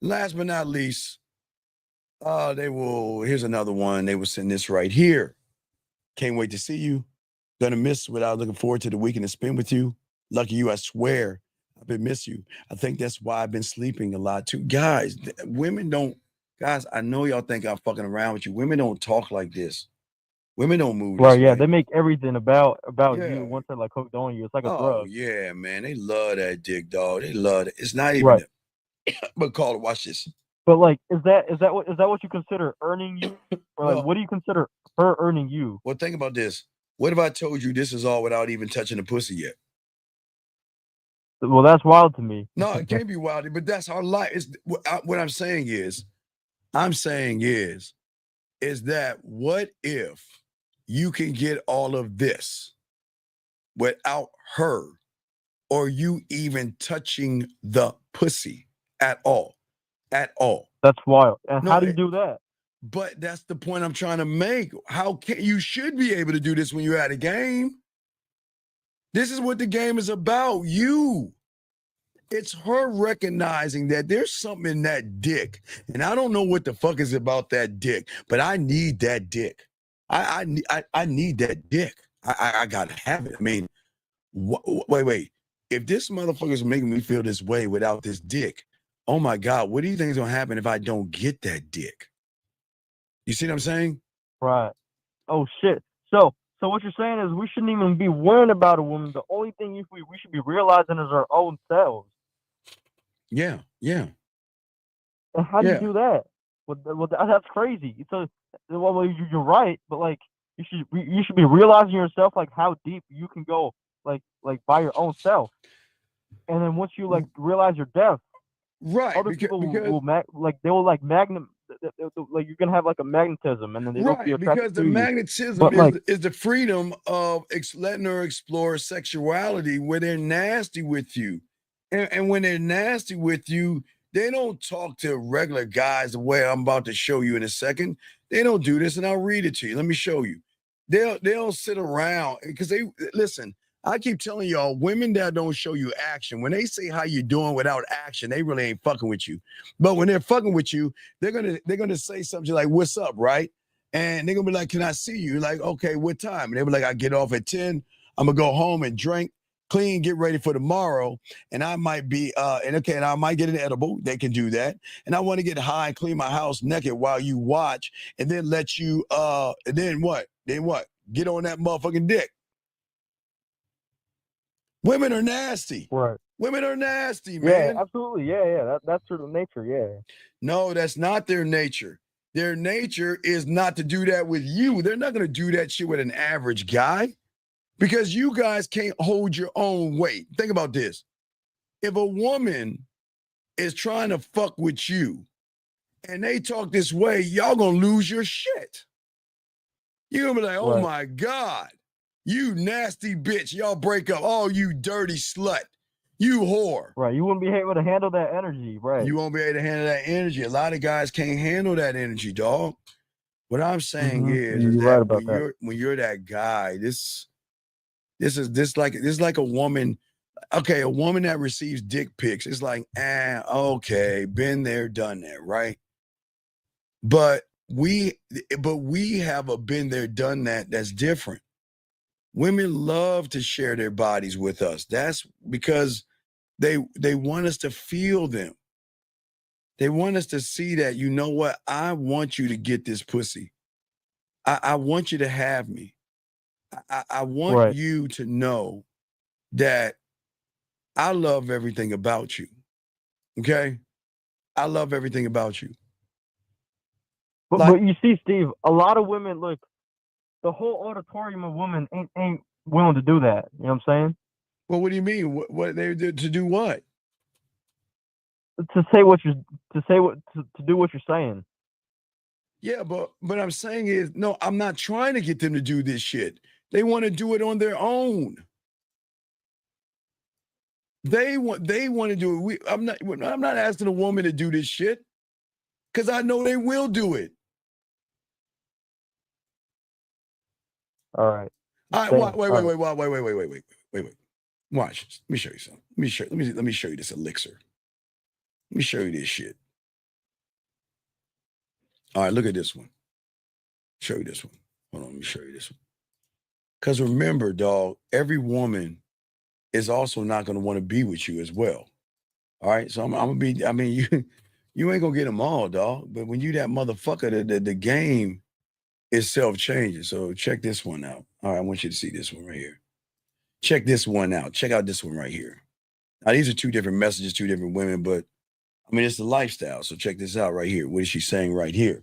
G: Last but not least, here's another one. They will send this right here. Can't wait to see you. Gonna miss without looking forward to the weekend to spend with you. Lucky you, I swear. I've been miss you. I think that's why I've been sleeping a lot too. Guys, guys, I know y'all think I'm fucking around with you. Women don't talk like this. Women don't move this
A: Right. Yeah.
G: way.
A: They make everything about
G: Yeah.
A: you once they're like hooked on you. It's like a
G: Oh
A: drug.
G: yeah, man. They love that dick, dog. They love it. It's not even
A: Right.
G: but call it, watch this.
A: But like, is that what you consider earning you, or like
G: Well,
A: what do you consider her earning you?
G: well, think about this. What if I told you this is all without even touching the pussy yet?
A: Well, that's wild to me.
G: No, it can't be wild, but that's our life. What I'm saying is that what if you can get all of this without her or you even touching the pussy at all? At all.
A: That's wild. And
G: No,
A: how do you do that?
G: But that's the point I'm trying to make. How can you should be able to do this when you're at a game? This is what the game is about. You. It's her recognizing that there's something in that dick. And I don't know what the fuck is about that dick, but I need that dick. I need that dick. I gotta have it. I mean, wait. If this motherfucker's making me feel this way without this dick, oh my God, what do you think is gonna happen if I don't get that dick? You see what I'm saying?
A: Right. Oh shit. So what you're saying is we shouldn't even be worrying about a woman. The only thing we should be realizing is our own selves.
G: Yeah, yeah,
A: And how do you
G: yeah.
A: do that? Well, that's crazy. Well, you're right, but like you should be realizing yourself like how deep you can go, like by your own self. And then once you like realize your depth,
G: Right,
A: other people like they will like like you're gonna have like a magnetism, and then they'll be
G: right,
A: attracted
G: because the
A: to you.
G: magnetism
A: But like,
G: is the freedom of letting her explore sexuality where they're nasty with you. And when they're nasty with you, they don't talk to regular guys the way I'm about to show you in a second. They don't do this, and I'll read it to you. Let me show you. They'll sit around because they listen. I keep telling y'all, women that don't show you action, when they say how you doing without action, they really ain't fucking with you. But when they're fucking with you, they're gonna say something like, "What's up?" Right? And they're gonna be like, "Can I see you?" Like, okay, what time? And they'll be like, "I get off at 10. I'm gonna go home and drink, clean, get ready for tomorrow." And I might be and I might get an edible. They can do that. And I want to get high and clean my house naked while you watch, and then let you and then what? Then what? Get on that motherfucking dick. Women are nasty.
A: right.
G: Women are nasty,
A: Yeah,
G: man.
A: absolutely. Yeah. That's sort of nature. Yeah.
G: No, that's not their nature. Their nature is not to do that with you. They're not going to do that shit with an average guy because you guys can't hold your own weight. Think about this. If a woman is trying to fuck with you and they talk this way, y'all going to lose your shit. You're going to be like, oh
A: Right.
G: my God, you nasty bitch. Y'all break up. Oh, you dirty slut. You whore.
A: Right. You wouldn't be able to handle that energy. Right.
G: You won't be able to handle that energy. A lot of guys can't handle that energy, dog. What I'm saying is
A: You're right
G: that
A: about that.
G: when you're that guy, this is like a woman. Okay, a woman that receives dick pics. It's like, okay, been there, done that, right? But we have a been there, done that. That's different. Women love to share their bodies with us. That's because they want us to feel them. They want us to see that, you know what? I want you to get this pussy. I want you to have me. I want
A: Right.
G: you to know that I love everything about you. Okay? I love everything about you.
A: But you see, Steve, a lot of women look. The whole auditorium of women ain't willing to do that. You know what I'm saying?
G: Well, what do you mean? What they did to do what?
A: To do what you're saying.
G: Yeah, but I'm saying is no, I'm not trying to get them to do this shit. They want to do it on their own. They want to do it. I'm not asking a woman to do this shit because I know they will do it.
A: All right.
G: Wait. Watch. Let me show you something. Let me show you this elixir. Let me show you this shit. All right, look at this one. Show you this one. Hold on, let me show you this one. Because remember, dog, every woman is also not going to want to be with you as well. All right, so I'm gonna be. I mean, you ain't gonna get them all, dog. But when you that motherfucker, the game is self-changing. So check this one out. All right, I want you to see this one right here. Check this one out. Check out this one right here. Now, these are two different messages, two different women, but I mean, it's the lifestyle. So check this out right here. What is she saying right here?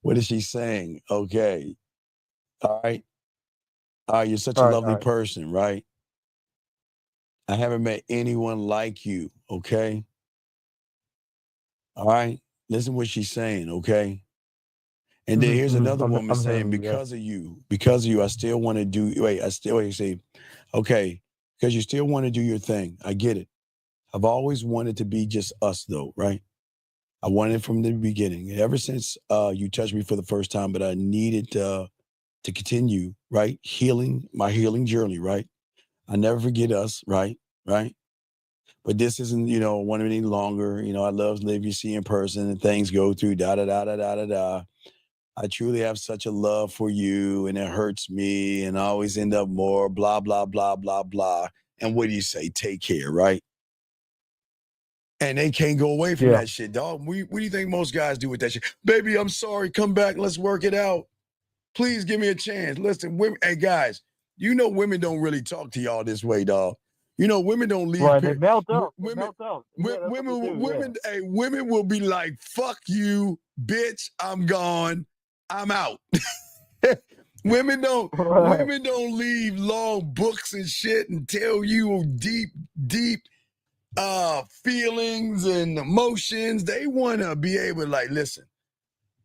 G: What is she saying? Okay. All right. You're such a lovely person, right? I haven't met anyone like you, okay? All right. Listen what she's saying, okay? And then here's another woman saying, because of you, I still want to do, say, okay, because you still want to do your thing. I get it. I've always wanted to be just us though, right? I wanted it from the beginning. Ever since you touched me for the first time, but I needed to continue, right? My healing journey, right? I never forget us, right? Right? But this isn't, one any longer. I love live you see in person and things go through da da da da da da da. I truly have such a love for you and it hurts me and I always end up more, blah, blah, blah, blah, blah. And what do you say? Take care, right? And they can't go away from that shit, dog. What do you think most guys do with that shit? Baby, I'm sorry. Come back. Let's work it out. Please give me a chance. Listen, women, hey guys, you know women don't really talk to y'all this way, dog. You know women don't leave.
A: Right, they melt out.
G: Women,
A: women,
G: hey, women will be like, "Fuck you, bitch. I'm gone. I'm out." Women don't leave long books and shit and tell you deep feelings and emotions. They want to be able to like, listen,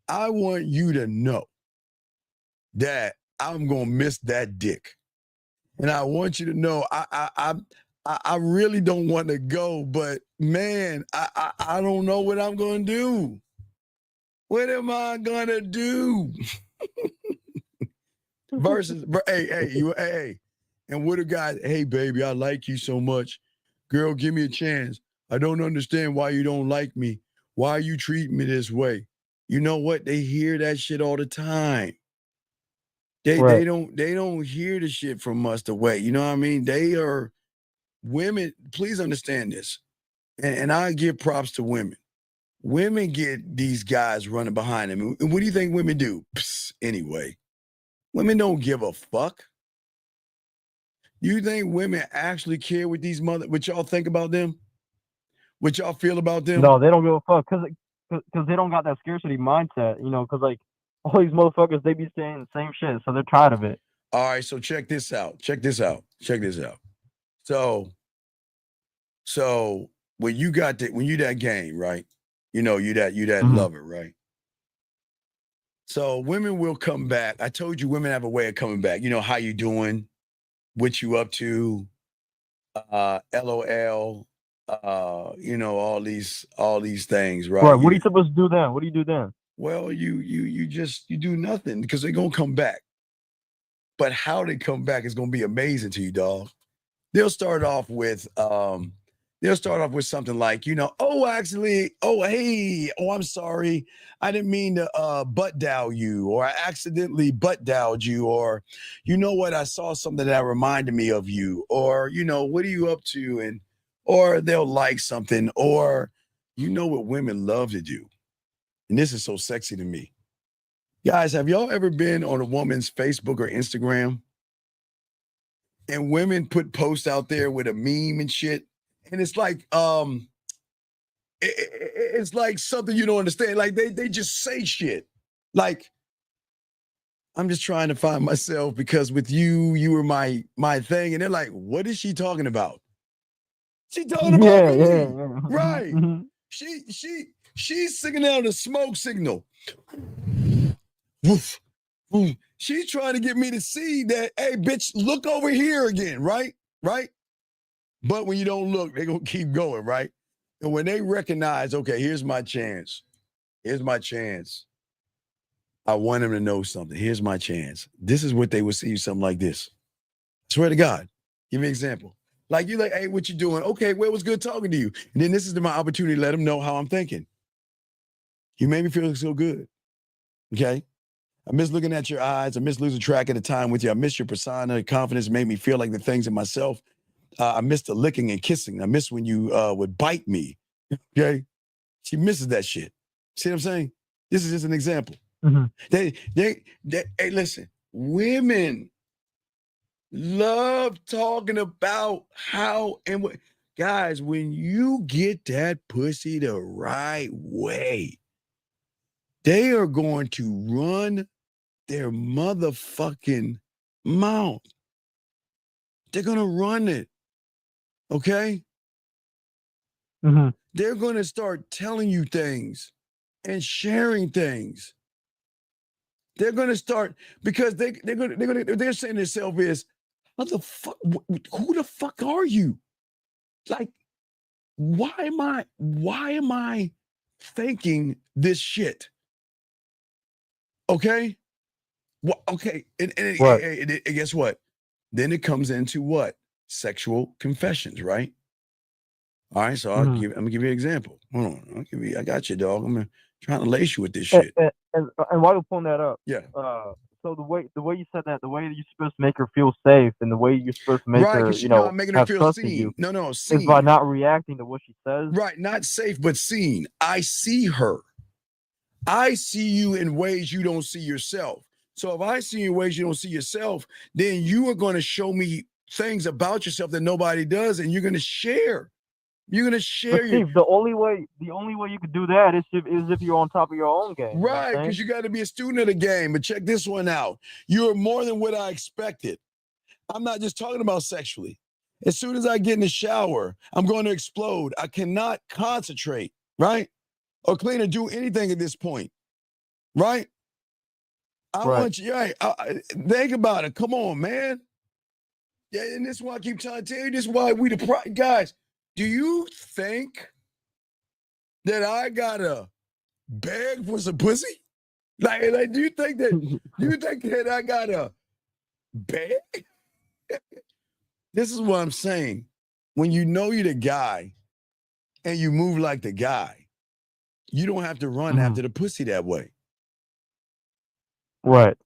G: I want you to know that I'm gonna miss that dick, and I want you to know I really don't want to go, but man, I don't know what I'm gonna do. What am I gonna do? Versus, hey, and what a guy, hey baby, I like you so much. Girl, give me a chance. I don't understand why you don't like me. Why are you treating me this way? You know what? They hear that shit all the time. They don't hear the shit from us the way, you know what I mean? They are women, please understand this. And I give props to women. Women get these guys running behind them. And what do you think women do? Psst, anyway, women don't give a fuck. You think women actually care what what y'all think about them? What y'all feel about them?
A: No, they don't give a fuck because they don't got that scarcity mindset, you know, because like all these motherfuckers, they be saying the same shit, so they're tired of it.
G: All right, so check this out. So when you that game, right? You know, you that lover, right? So women will come back. I told you women have a way of coming back. You know, how you doing? What you up to? LOL. You know, all these things, right?
A: Right. What are you supposed to do then? What do you do then?
G: Well, you do nothing because they're gonna come back. But how they come back is gonna be amazing to you, dog. They'll start off with something like, you know, oh, actually, oh, hey, oh, I'm sorry. I didn't mean to butt dial you, or I accidentally butt dialed you, or you know what, I saw something that reminded me of you, or you know, what are you up to? And or they'll like something, or you know what women love to do. And this is so sexy to me. Guys, have y'all ever been on a woman's Facebook or Instagram and women put posts out there with a meme and shit? And it's like, it's like something you don't understand. Like they just say shit. Like, I'm just trying to find myself because with you were my thing. And they're like, what is she talking about? She talking about me. Right. She's singing out a smoke signal. Woof, woof. She's trying to get me to see that, hey, bitch, look over here again, right? Right? But when you don't look, they're going to keep going, right? And when they recognize, okay, here's my chance. Here's my chance. I want them to know something. Here's my chance. This is what they would see, something like this. I swear to God. Give me an example. Like, you're like, hey, what you doing? Okay, well, it was good talking to you. And then this is my opportunity to let them know how I'm thinking. You made me feel so good. Okay? I miss looking at your eyes. I miss losing track of the time with you. I miss your persona. Confidence made me feel like the things in myself. I miss the licking and kissing. I miss when you would bite me. Okay? She misses that shit. See what I'm saying? This is just an example.
A: Mm-hmm.
G: They, hey, listen, women love talking about how and what. Guys, when you get that pussy the right way, they are going to run their motherfucking mouth. They're going to run it. Okay?
A: Mm-hmm.
G: They're going to start telling you things and sharing things. They're going to start because they're saying to themselves is, what the fuck? Who the fuck are you? Like, why am I thinking this shit? Okay? Well, okay. And guess what? Then it comes into what? Sexual confessions, right? All right, so I'm gonna give you an example. Hold on, I got you, dog. I'm trying to lace you with this shit.
A: And while you're pulling that up,
G: yeah.
A: So the way you said that, the way that you're supposed to make her feel safe, and the way you're supposed to make
G: Right,
A: her,
G: because I'm making her
A: have
G: feel
A: trust in
G: seen.
A: you,
G: No,
A: is by
G: seen.
A: not reacting to what she says.
G: Right, not safe, but seen. I see her. I see you in ways you don't see yourself. So if I see you in ways you don't see yourself, then you are going to show me things about yourself that nobody does, and you're going to share. You're going to
A: But
G: share your
A: Steve, the only way you could do that is if you're on top of your own game. You know what I'm
G: right, because
A: saying?
G: you got to be a student of the game. But check this one out. You're more than what I expected. I'm not just talking about sexually. As soon as I get in the shower, I'm going to explode. I cannot concentrate, right? Or clean or do anything at this point, right? I
A: Right.
G: want you, right? Think about it. Come on, man. Yeah, and this is why I keep trying to tell you. This is why we the guys. Do you think that I gotta beg for some pussy? Like, do you think that I gotta beg? This is what I'm saying. When you know you're the guy and you move like the guy, you don't have to run after the pussy that way.
A: Right.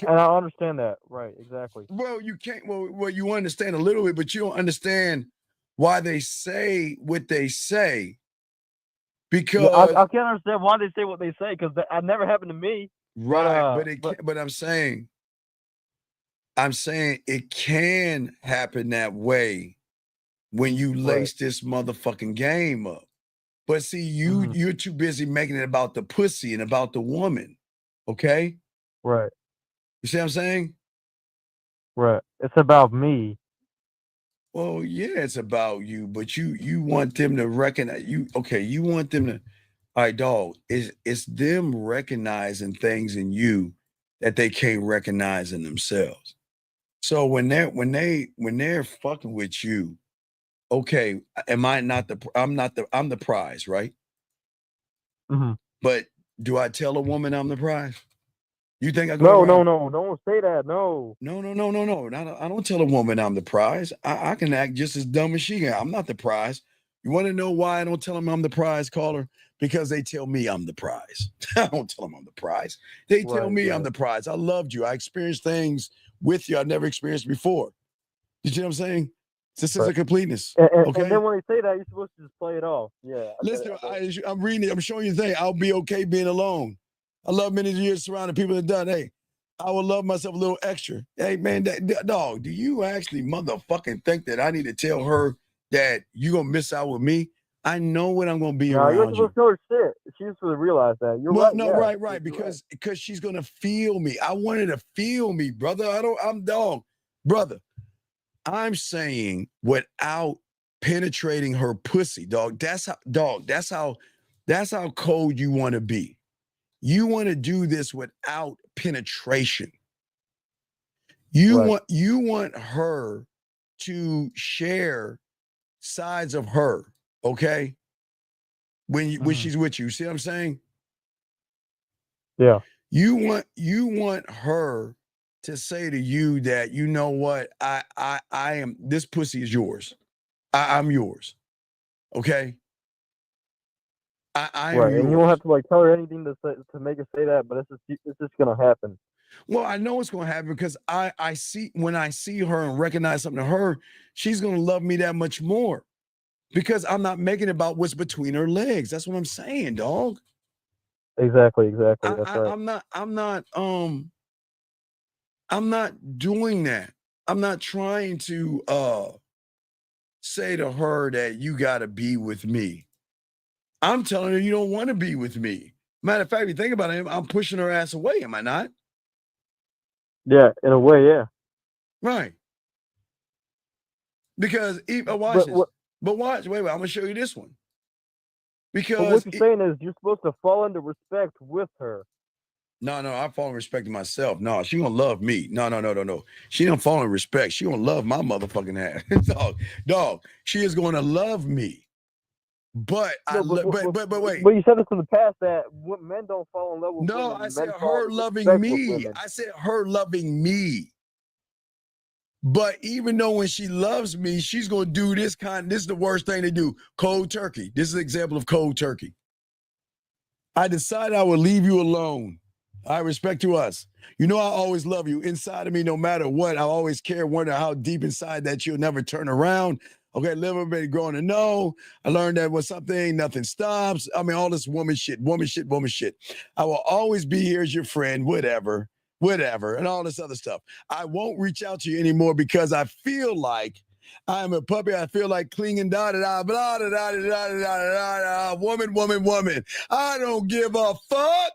A: And I understand that. Right. Exactly.
G: Well, you can't. Well, you understand a little bit, but you don't understand why they say what they say. Because
A: Yeah, I can't understand why they say what they say because that never happened to me.
G: right,
A: But
G: but I'm saying it can happen that way when you lace this motherfucking game up. But see, you're too busy making it about the pussy and about the woman. Okay?
A: Right.
G: You see what I'm saying?
A: Right. It's about me.
G: Well, yeah, it's about you, but you want them to recognize you. Okay, you want them to. All right, dog. It's them recognizing things in you that they can't recognize in themselves. So when they're fucking with you, okay, am I not the? I'm the prize, right?
A: Mhm.
G: But do I tell a woman I'm the prize? You think I go
A: No,
G: around?
A: no, no, don't say that. No.
G: No. I don't tell a woman I'm the prize. I can act just as dumb as she can. I'm not the prize. You want to know why I don't tell them I'm the prize, caller? Because they tell me I'm the prize. I don't tell them I'm the prize. They tell me I'm the prize. I loved you. I experienced things with you I never experienced before. You see what I'm saying? This is a completeness. Okay.
A: And then when they say that, you're supposed to just play it off. Yeah.
G: Listen, I'm reading it. I'm showing you the thing. I'll be okay being alone. I love many years surrounding people that done. Hey, I would love myself a little extra. Hey, man, dog, do you actually motherfucking think that I need to tell her that you're going to miss out with me? I know when I'm going to be
A: No, you're
G: around you.
A: supposed to know her shit. She's supposed to realize that. You're
G: Well,
A: right.
G: no,
A: Yeah.
G: right. Because she's going to feel me. I want her to feel me, brother. I'm dog. Brother, I'm saying without penetrating her pussy, dog. That's how cold you want to be. You want to do this without penetration. You want her to share sides of her, okay? When she's with you. See what I'm saying?
A: Yeah.
G: You want her to say to you that, you know what, I am, this pussy is yours. I'm yours. Okay? I am
A: Right.
G: yours.
A: And you don't have to like tell her anything to make her say that, but it's just gonna happen.
G: Well, I know it's gonna happen because I see when I see her and recognize something to her, she's gonna love me that much more. Because I'm not making it about what's between her legs. That's what I'm saying, dog.
A: Exactly. That's right.
G: I'm not doing that. I'm not trying to say to her that you gotta be with me. I'm telling her you don't want to be with me. Matter of fact, if you think about it, I'm pushing her ass away, am I not?
A: Yeah, in a way, yeah.
G: Right. Because watch this. But watch, wait, I'm gonna show you this one. Because
A: what you're saying is you're supposed to fall into respect with her.
G: No, I fall in respect to myself. No, she gonna love me. No. She don't fall in respect. She gonna love my motherfucking ass. dog. She is gonna love me. But wait.
A: But you said this in the past that men don't fall in love with women.
G: I said
A: men fall
G: her
A: in
G: loving
A: respect
G: me.
A: with women.
G: I said her loving me. But even though when she loves me, she's gonna do this is the worst thing to do. Cold turkey. This is an example of cold turkey. I decided I would leave you alone. All right, respect to us. You know I always love you. Inside of me, no matter what, I always care, wonder how deep inside that you'll never turn around. Okay, little bit growing to know. I learned that when something, nothing stops. I mean, all this woman shit. I will always be here as your friend, whatever, and all this other stuff. I won't reach out to you anymore because I feel like I'm a puppy. I feel like clinging, blah, blah, blah, blah, blah, blah, blah, woman. I don't give a fuck.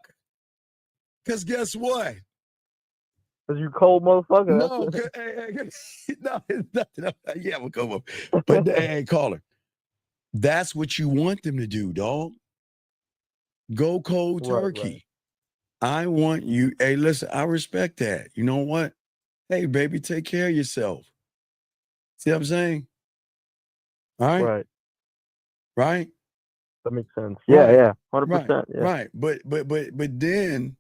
G: Because guess what?
A: Because you cold motherfucker.
G: No, no, it's nothing. Yeah, we'll go up. But hey, caller, that's what you want them to do, dog. Go cold turkey. Right. I want you. Hey, listen, I respect that. You know what? Hey, baby, take care of yourself. See what I'm saying? All right. Right.
A: That makes sense. Yeah, 100%. Yeah.
G: Right. But then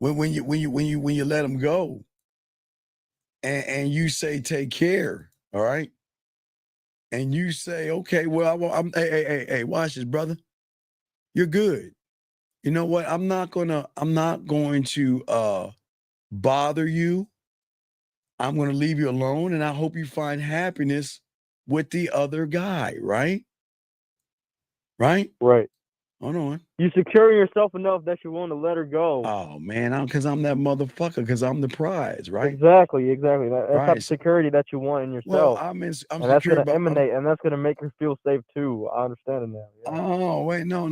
G: when you let them go and you say take care, all right, and you say okay, well I'm hey, watch this, brother, you're good. You know what? I'm not going to bother you. I'm going to leave you alone, and I hope you find happiness with the other guy. Right. Hold on.
A: You secure yourself enough that you want to let her go.
G: Oh man, because I'm that motherfucker. Because I'm the prize, right?
A: Exactly. That's right. Type of security that you want in yourself.
G: Well, I'm
A: and that's going to emanate, and that's going to make her feel safe too. I understand it now. Yeah.
G: Oh wait, no,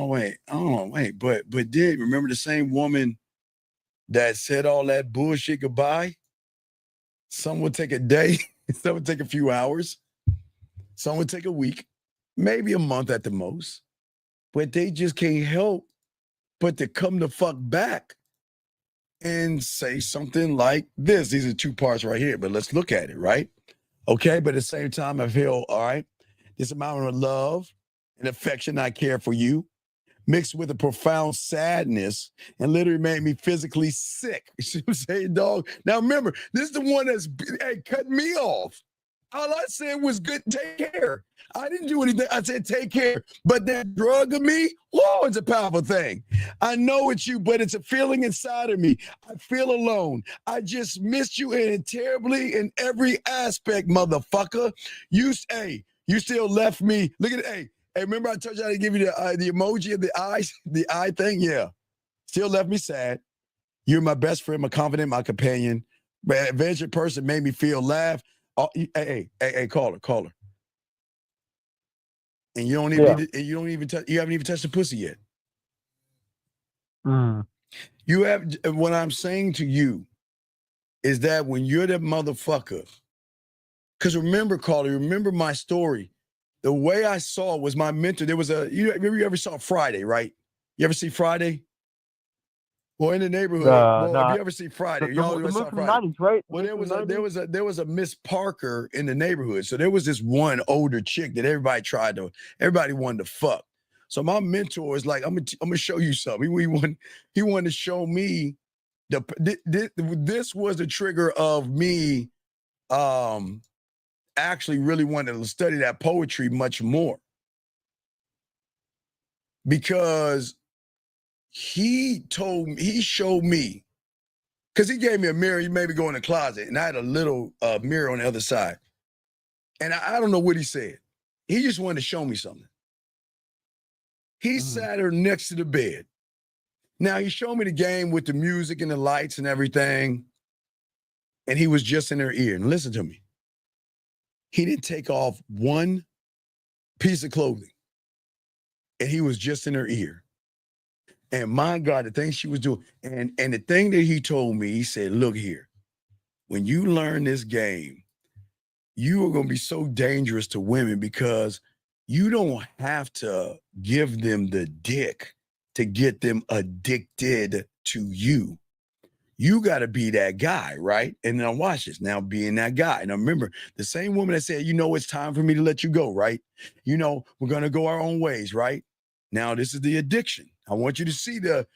G: wait. Oh wait, but did remember the same woman that said all that bullshit goodbye? Some would take a day, some would take a few hours, some would take a week, maybe a month at the most. But they just can't help but to come the fuck back and say something like this. These are two parts right here, but let's look at it, right? Okay, but at the same time, I feel, all right, this amount of love and affection I care for you, mixed with a profound sadness, and literally made me physically sick. You see what I'm saying, dog? Now remember, this is the one that's cut me off. All I said was good, take care. I didn't do anything. I said take care. But that drug of me, whoa, it's a powerful thing. I know it's you, but it's a feeling inside of me. I feel alone. I just missed you terribly in every aspect, motherfucker. You still left me. Look at it. Hey, remember I told you I to give you the emoji of the eyes, the eye thing? Yeah. Still left me sad. You're my best friend, my confidant, my companion. Adventure person made me feel laugh. Oh, hey, caller. And you don't even you haven't even touched the pussy yet. You have. What I'm saying to you is that when you're that motherfucker, because remember, caller, remember my story. The way I saw it was my mentor. There was you ever saw Friday, right? You ever see Friday? Well, in the neighborhood. If you ever see Friday, y'all ever saw Friday?
A: 90s, right?
G: Well, there was a Miss Parker in the neighborhood. So there was this one older chick that everybody wanted to fuck. So my mentor is like, I'm gonna show you something. He wanted to show me this was the trigger of me actually really wanted to study that poetry much more. Because he showed me, because he gave me a mirror. He made me go in the closet, and I had a little mirror on the other side. And I don't know what he said. He just wanted to show me something. He sat her next to the bed. Now, he showed me the game with the music and the lights and everything, and he was just in her ear. And listen to me. He didn't take off one piece of clothing, and he was just in her ear. And my God, the thing she was doing, and the thing that he told me, he said, look here, when you learn this game, you are going to be so dangerous to women because you don't have to give them the dick to get them addicted to you. You got to be that guy, right? And now watch this. Now being that guy. Now remember, the same woman that said, it's time for me to let you go, right? We're going to go our own ways, right? Now this is the addiction. I want you to see that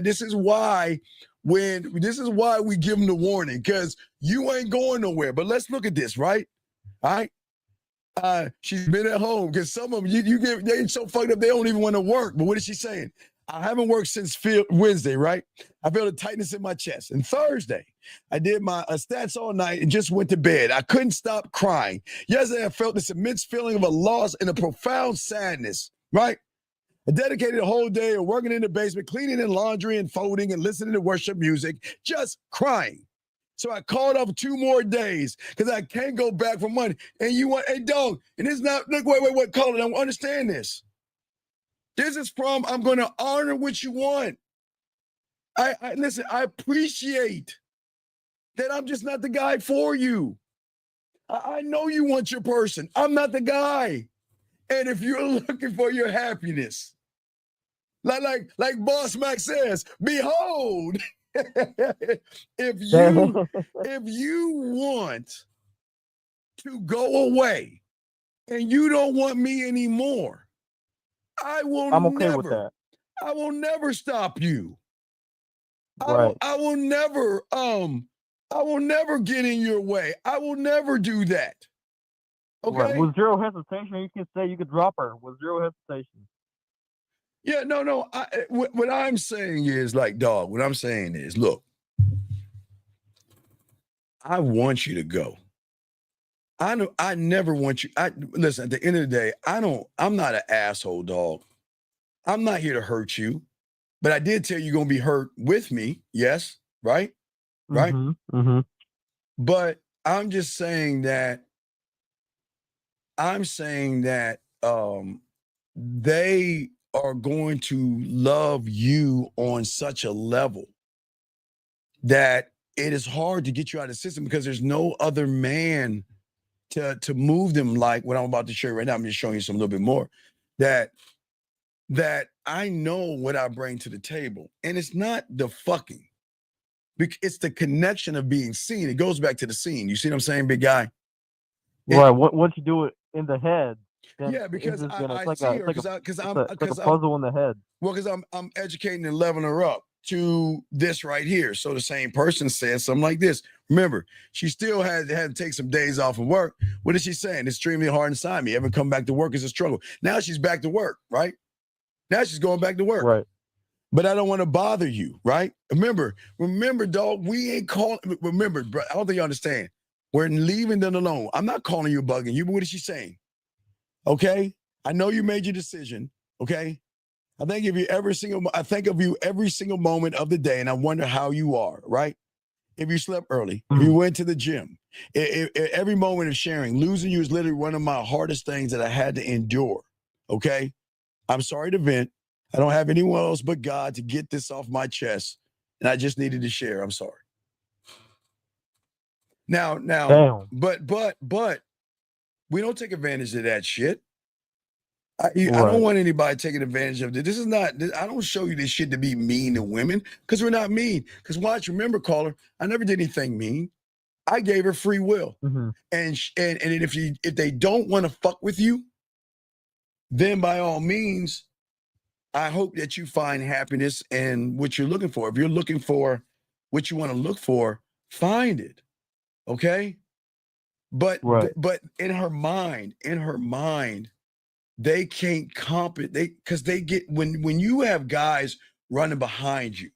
G: this is why we give them the warning, because you ain't going nowhere. But let's look at this, right? All right. She's been at home because some of them they so fucked up they don't even want to work. But what is she saying? I haven't worked since Wednesday, right? I feel a tightness in my chest. And Thursday, I did my stats all night and just went to bed. I couldn't stop crying. Yesterday, I felt this immense feeling of a loss and a profound sadness, right? I dedicated a whole day of working in the basement, cleaning and laundry and folding and listening to worship music, just crying. So I called off 2 more days because I can't go back for money. And you want, hey, dog, and it's not, look, wait, call it. I understand this. This is from, I'm going to honor what you want. I listen, I appreciate that I'm just not the guy for you. I know you want your person. I'm not the guy. And if you're looking for your happiness, like Boss Mac says, behold, if you want to go away and you don't want me anymore, I'm okay with that. I will never stop you. Right. I will never get in your way. I will never do that. Okay.
A: Right. With zero hesitation, you can say you could drop her with zero hesitation.
G: Yeah, no. What I'm saying is, like, dog, what I'm saying is, look, I want you to go. I never want you. Listen, at the end of the day, I'm not an asshole, dog. I'm not here to hurt you. But I did tell you you're gonna be hurt with me. Yes, right? Right?
A: Mm-hmm.
G: But I'm just saying that they are going to love you on such a level that it is hard to get you out of the system because there's no other man to move them like what I'm about to show you right now. I'm just showing you some a little bit more that I know what I bring to the table. And it's not the fucking. It's the connection of being seen. It goes back to the scene. You see what I'm saying, big guy?
A: Right. Once you do it in the head, then
G: yeah, because
A: it's
G: I
A: like
G: see
A: a,
G: her because I'm
A: like a puzzle in the head.
G: Well, because I'm educating and leveling her up to this right here. So the same person says something like this. Remember, she still had to take some days off of work. What is she saying? It's extremely hard inside me. Ever come back to work is a struggle. Now she's back to work, right? Now she's going back to work.
A: Right.
G: But I don't want to bother you, right? Remember, dog, we ain't calling. Remember, bro, I don't think you understand. We're leaving them alone. I'm not calling you bugging you, but what is she saying? Okay? I know you made your decision, okay? I think of you every single moment of the day, and I wonder how you are, right? If you slept early, if you went to the gym, every moment of sharing, losing you is literally one of my hardest things that I had to endure, okay? I'm sorry to vent. I don't have anyone else but God to get this off my chest, and I just needed to share. I'm sorry. Now,
A: damn.
G: but we don't take advantage of that shit. I don't want anybody taking advantage of this. This is not. I don't show you this shit to be mean to women because we're not mean. Because watch, remember, caller, I never did anything mean. I gave her free will, and if they don't want to fuck with you, then by all means, I hope that you find happiness in what you're looking for. If you're looking for what you want to look for, find it. Okay? But in her mind, they can't because they get when you have guys running behind you,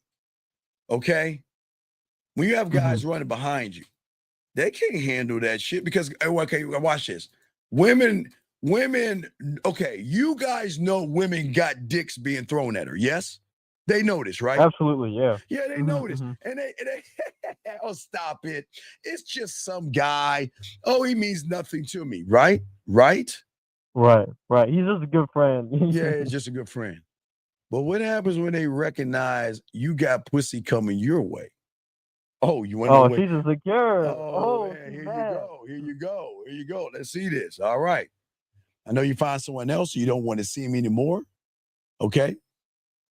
G: okay? When you have guys running behind you, they can't handle that shit because okay, watch this. Women, okay, you guys know women got dicks being thrown at her, yes? They know this, right?
A: Absolutely, yeah.
G: Yeah, they know this. And they oh, stop it. It's just some guy. Oh, he means nothing to me, right? Right.
A: He's just a good friend.
G: Yeah, he's just a good friend. But what happens when they recognize you got pussy coming your way? Oh, you want to know?
A: Oh, she's insecure.
G: Oh, man, here you go. Let's see this. All right. I know you find someone else, you don't want to see him anymore. Okay.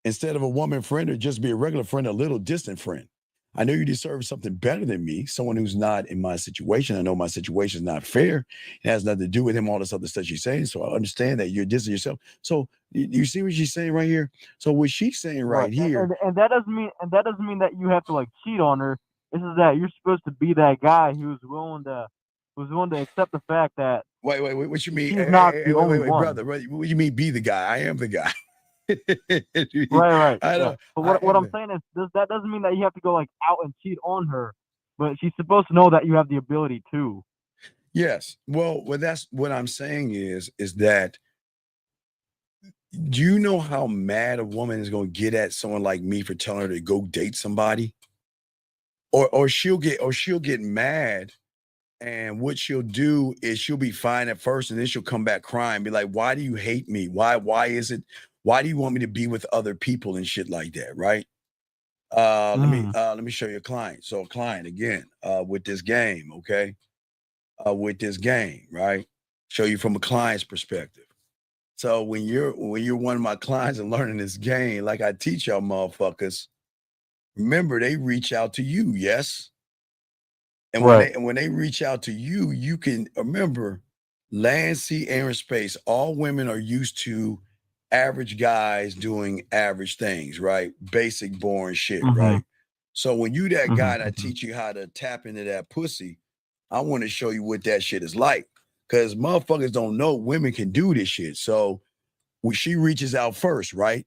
G: Instead of a woman friend or just be a regular friend, a little distant friend. I know you deserve something better than me, someone who's not in my situation. I know my situation is not fair. It has nothing to do with him, all this other stuff she's saying. So I understand that you're dissing yourself. So you see what she's saying right here? So what she's saying right here.
A: And that doesn't mean that you have to like cheat on her. This is that you're supposed to be that guy who's willing to accept the fact that
G: wait, what you mean?
A: She's not the only one.
G: Brother, what do you mean be the guy? I am the guy.
A: Right.
G: I
A: Yeah.
G: know.
A: But what I'm saying is that doesn't mean that you have to go like out and cheat on her, but she's supposed to know that you have the ability to.
G: Yes. Well, that's what I'm saying is that do you know how mad a woman is going to get at someone like me for telling her to go date somebody? Or she'll get mad, and what she'll do is she'll be fine at first, and then she'll come back crying, be like, "Why do you hate me? Why do you want me to be with other people and shit like that?" Right? Let me show you a client. So a client again, with this game, okay? With this game, right? Show you from a client's perspective. So when you're one of my clients and learning this game, like I teach y'all motherfuckers, remember they reach out to you, yes? And
A: Right.
G: when they reach out to you, you can remember land, sea, air, and space. All women are used to average guys doing average things, right? Basic, boring shit,
A: Mm-hmm.
G: right? So when you that guy that
A: Mm-hmm.
G: teach you how to tap into that pussy, I want to show you what that shit is like. Because motherfuckers don't know women can do this shit. So when she reaches out first, right?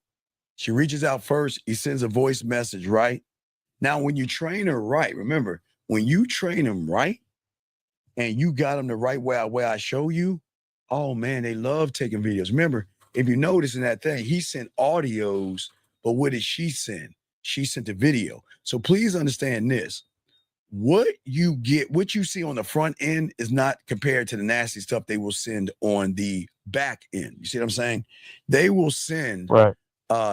G: She reaches out first, he sends a voice message, right? Now, when you train her right, remember, when you train them right and you got them the right way I show you, oh man, they love taking videos. Remember, if you notice in that thing, he sent audios, but what did she send? She sent the video. So please understand this. What you see on the front end is not compared to the nasty stuff they will send on the back end. You see what I'm saying? They will send
A: Right.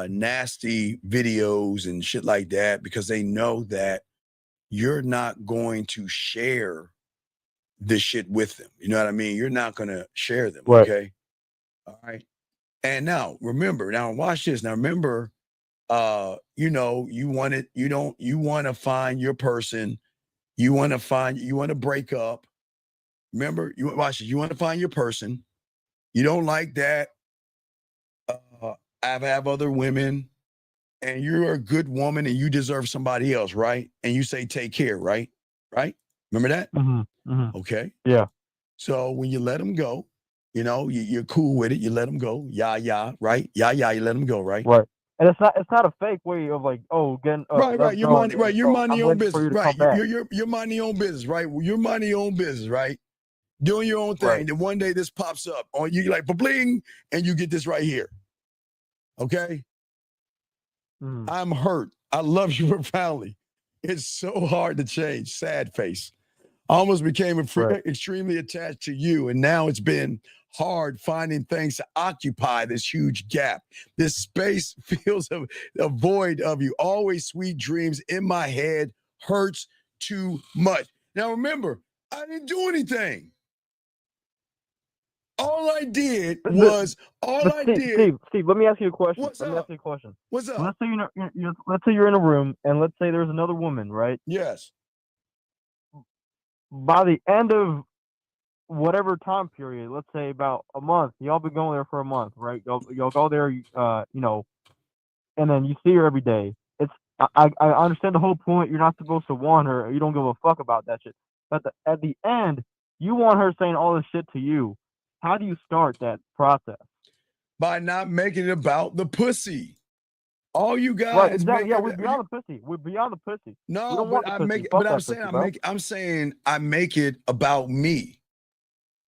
G: nasty videos and shit like that because they know that you're not going to share this shit with them. You know what I mean? You're not going to share them.
A: Right.
G: Okay. All right. And now remember, now watch this. Now remember, you want to find your person. You want to break up. Remember, watch this. You want to find your person. You don't like that. I have other women, and you're a good woman, and you deserve somebody else, right? And you say, take care, right? Right? Remember that?
A: Mm-hmm. Mm-hmm.
G: Okay.
A: Yeah.
G: So when you let them go, you're cool with it. You let them go. Yeah, right? Yeah, you let them go, right?
A: Right. And it's not a fake way of like, oh, getting
G: Right. You're minding, right. You're minding
A: I'm
G: your own
A: waiting for
G: business,
A: you to
G: right?
A: come back.
G: You're minding your own business, right? You're minding your own business, right? Doing your own thing.
A: Right.
G: Then one day this pops up on you, like bling, and you get this right here. Okay.
A: Mm.
G: I'm hurt. I love you profoundly. It's so hard to change. Sad face. I almost became extremely attached to you, and now it's been hard finding things to occupy this huge gap. This space feels a void of you. Always sweet dreams in my head, hurts too much. Now remember, I didn't do anything. All I did was
A: Steve, let me ask you a question.
G: What's
A: let
G: up?
A: me ask you a question.
G: What's up?
A: Let's say let's say you're in a room, and let's say there's another woman, right?
G: Yes.
A: By the end of whatever time period, let's say about a month, y'all been going there for a month, right? Y'all go there, and then you see her every day. I understand the whole point. You're not supposed to want her. You don't give a fuck about that shit. But at the end, you want her saying all this shit to you. How do you start that process?
G: By not making it about the pussy. All you guys,
A: right? Exactly. Yeah, we're beyond the pussy. We're beyond the pussy.
G: No,
A: we don't
G: but
A: want the pussy. Fuck that pussy,
G: I'm saying I make it about me.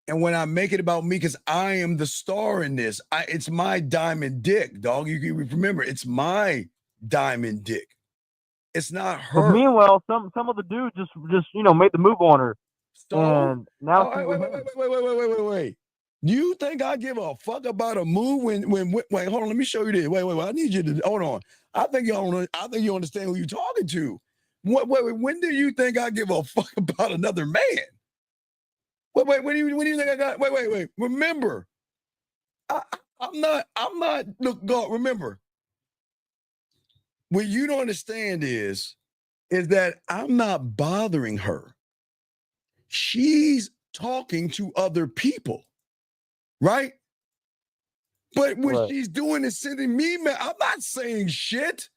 G: And when I make it about me, because I am the star in this, it's my diamond dick, dog. You remember, it's my diamond dick. It's not her.
A: But meanwhile, some of the dudes just made the move on her.
G: So
A: and now
G: wait. Do you think I give a fuck about a move when wait, hold on, let me show you this. Wait, I need you to hold on. I think you understand who you're talking to. Wait, when do you think I give a fuck about another man? Wait, when do you think I got wait. Remember, I'm not look, God, remember. What you don't understand is that I'm not bothering her. She's talking to other people, right? But what she's doing is sending me, I'm not saying shit.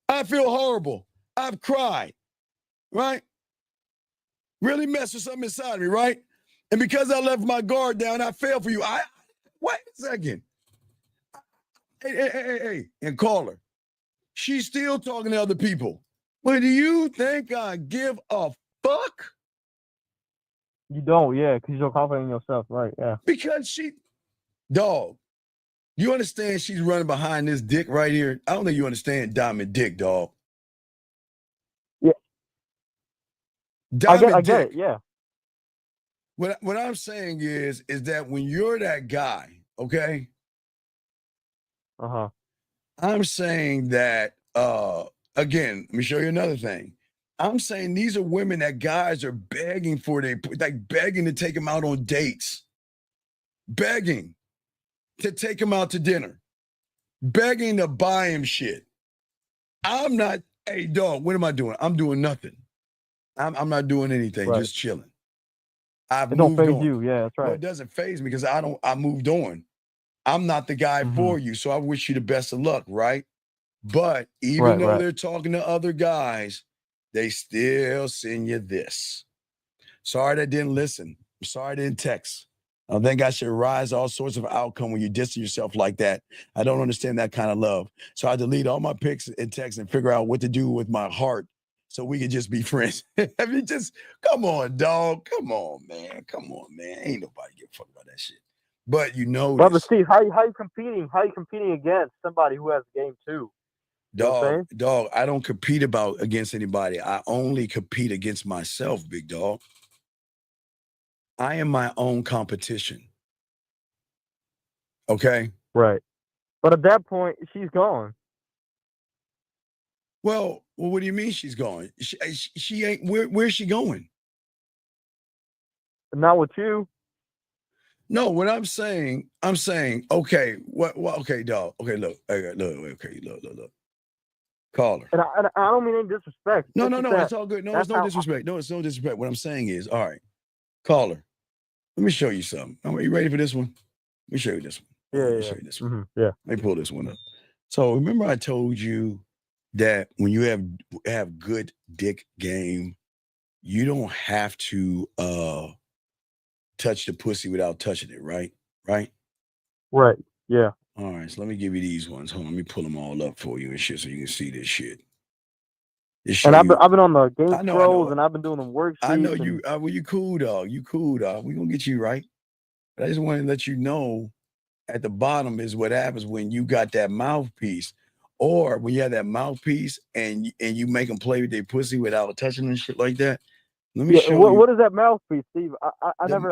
G: I feel horrible. I've cried, right? Really messed with something inside of me, right? And because I left my guard down, I fell for you. Wait a second. Hey, and call her. She's still talking to other people. But do you think I give a fuck?
A: You don't, yeah, because you're confident in yourself, right? Yeah.
G: Because dog, you understand she's running behind this dick right here? I don't think you understand Diamond Dick, dog.
A: Yeah.
G: Diamond
A: I get
G: Dick.
A: it, yeah.
G: What I'm saying is that when you're that guy, okay?
A: Uh-huh.
G: I'm saying that, again, let me show you another thing. I'm saying these are women that guys are begging for, begging to take them out on dates, begging to take them out to dinner, begging to buy him shit. I'm not, hey, dog, what am I doing? I'm doing nothing. I'm not doing anything, just chilling. I've
A: It don't
G: moved
A: phase
G: on.
A: you, yeah, that's
G: Well,
A: right.
G: it doesn't phase me because I moved on. I'm not the guy for you, so I wish you the best of luck, right? But even though they're talking to other guys, they still send you this. Sorry that didn't listen. I'm sorry I didn't text. I think I should rise all sorts of outcome when you distance yourself like that. I don't understand that kind of love. So I delete all my pics and texts and figure out what to do with my heart so we can just be friends. I mean, just come on, dog. Come on, man. Come on, man. Ain't nobody give a fuck about that shit. But you know
A: Brother
G: this.
A: Steve, how you competing? How you competing against somebody who has game too? You know what I'm saying?
G: Dog, I don't compete against anybody. I only compete against myself, big dog. I am my own competition. Okay?
A: Right. But at that point, she's gone.
G: Well, what do you mean she's going? She ain't. Where's she going?
A: Not with you.
G: No, what I'm saying, okay, okay, dog. Okay, look. Call her.
A: And I don't mean any disrespect.
G: No,
A: It's just
G: it's
A: that
G: all good. No,
A: that's
G: it's no
A: how
G: disrespect. No, it's no disrespect. What I'm saying is, all right, call her. Let me show you something. Are you ready for this one? Let me show you this one. Let me show you this one.
A: Yeah.
G: Let me pull this one up. So remember I told you that when you have good dick game, you don't have to touch the pussy without touching it, right? Right?
A: Right. Yeah.
G: All right, so let me give you these ones. Hold on, let me pull them all up for you and shit so you can see this shit.
A: And I've been on the game
G: I know.
A: scrolls and I've been doing them worksheets.
G: I know you. Well, you cool, dog. You cool, dog. We gonna get you right. But I just want to let you know, at the bottom is what happens when you got that mouthpiece, or when you have that mouthpiece and you make them play with their pussy without touching and shit like that. Let me show you.
A: What is that mouthpiece, Steve? I never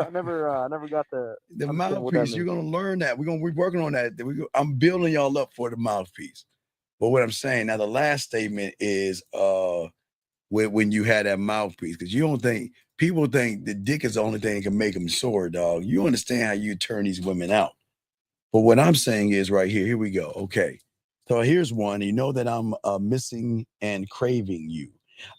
A: got the
G: mouthpiece. You're gonna learn that. We're working on that. I'm building y'all up for the mouthpiece. But what I'm saying now, the last statement is when you had that mouthpiece, because people think the dick is the only thing that can make them sore, dog. You understand how you turn these women out. But what I'm saying is right here we go. Okay. So here's one. You know that I'm missing and craving you.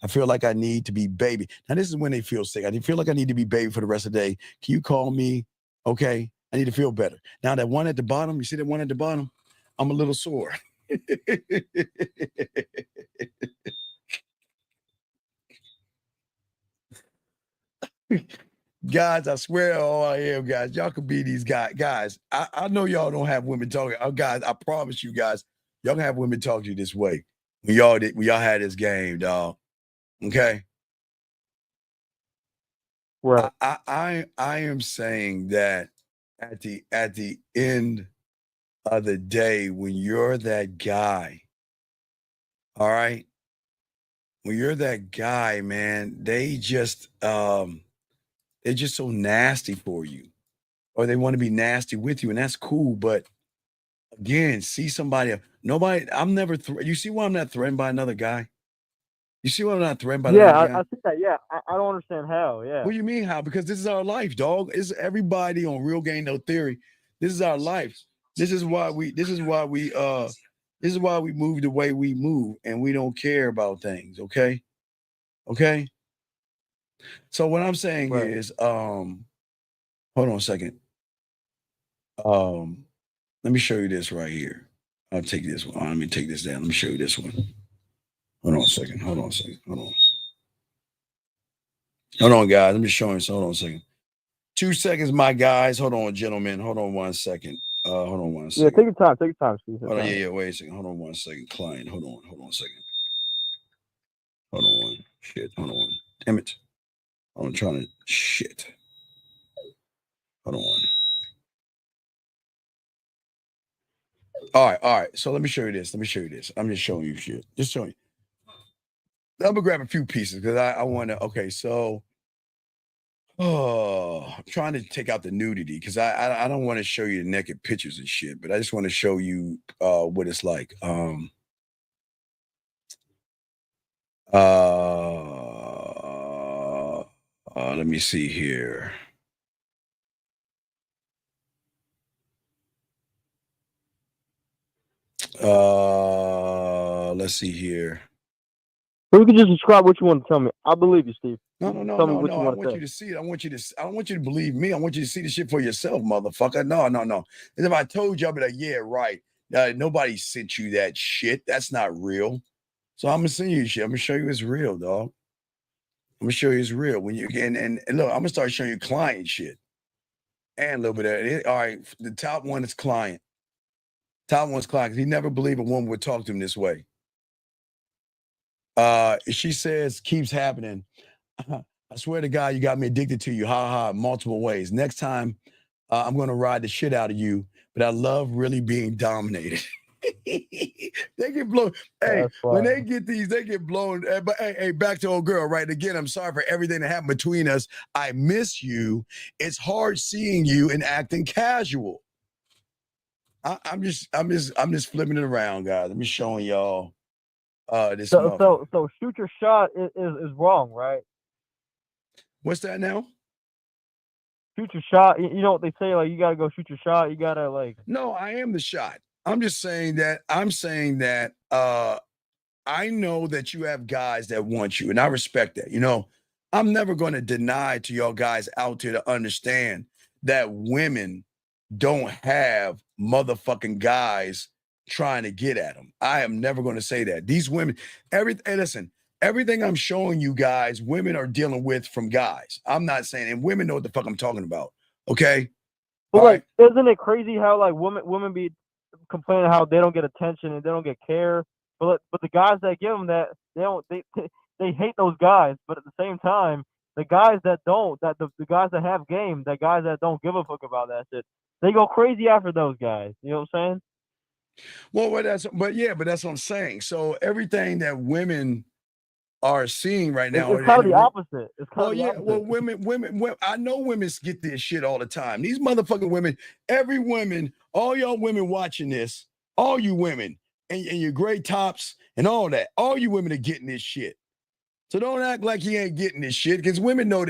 G: I feel like I need to be baby. Now, this is when they feel sick. I feel like I need to be baby for the rest of the day. Can you call me? Okay. I need to feel better. Now, that one at the bottom, you see that one at the bottom? I'm a little sore. Guys, I swear, all I am, guys, y'all could be these guys. Guys, I know y'all don't have women talking. Guys, I promise you, guys, y'all can have women talk to you this way when y'all had this game, dog. Okay.
A: Right.
G: I am saying that at the end of the day, when you're that guy, all right, when you're that guy, man, they're just so nasty for you, or they want to be nasty with you, and that's cool. But again, see somebody, I'm never, you see why I'm not threatened by another guy? You see why I'm not threatened by another guy?
A: I see that. Yeah, I don't understand how. Yeah.
G: What do you mean how? Because this is our life, dog. It's everybody on Real Game No Theory. This is our life. This is why we move the way we move, and we don't care about things. Okay. So what I'm saying is, hold on a second. Let me show you this right here. I'll take this one. Let me take this down. Let me show you this one. Hold on a second. Hold on, guys. I'm just showing you. Hold on a second. 2 seconds, my guys. Hold on, gentlemen. Hold on 1 second. Hold on one
A: Yeah,
G: second.
A: take your time. Take your time, Steve.
G: Hold on, yeah, wait a second. Hold on one second. Client, hold on a second. Hold on one. Shit, hold on. Damn it. I'm trying to shit. Hold on one. All right. So let me show you this. I'm just showing you shit. Just showing you. I'm gonna grab a few pieces because I want to. Okay, so I'm trying to take out the nudity because I don't want to show you the naked pictures and shit, but I just want to show you what it's like. Let me see here. Let's see here.
A: Or you can just describe what you want to tell me. I believe you, Steve.
G: No.
A: Tell me what
G: I
A: you want to
G: want
A: say.
G: you to see it. I don't want you to believe me. I want you to see the shit for yourself, motherfucker. No. And if I told you, I'd be like, yeah, right. Nobody sent you that shit. That's not real. So I'm gonna send you shit. I'm gonna show you it's real, dog. I'm gonna show you it's real. When you and look, I'm gonna start showing you client shit. And a little bit of it. All right, the top one is client. Top one's client. He never believed a woman would talk to him this way. She says, keeps happening. I swear to God, you got me addicted to you. Ha ha, multiple ways. Next time, I'm gonna ride the shit out of you, but I love really being dominated. They get blown. Hey, when they get these, they get blown. But hey, back to old girl, right? Again, I'm sorry for everything that happened between us. I miss you. It's hard seeing you and acting casual. I'm just flipping it around, guys. I'm just showing y'all this
A: So shoot your shot is wrong, right?
G: What's that now?
A: Shoot your shot. You know what they say, like you gotta go shoot your shot. You gotta like.
G: No, I am the shot. I'm just saying that. I know that you have guys that want you, and I respect that. You know, I'm never going to deny to y'all guys out there to understand that women don't have motherfucking guys trying to get at them. I am never going to say that. These women, listen, everything I'm showing you guys, women are dealing with from guys. I'm not saying, and women know what the fuck I'm talking about. Okay.
A: But like, isn't it crazy how like women be complaining how they don't get attention and they don't get care, but the guys that give them that they hate those guys, but at the same time the guys that don't the guys that have game, the guys that don't give a fuck about that shit, they go crazy after those guys. You know what I'm saying?
G: Well, that's what I'm saying. So everything that women are seeing right now,
A: it's kind of the opposite. It's kind of the opposite.
G: Well, women, I know women get this shit all the time. These motherfucking women, every woman, all y'all women watching this, all you women, and your great tops and all that, all you women are getting this shit. So don't act like you ain't getting this shit, because women know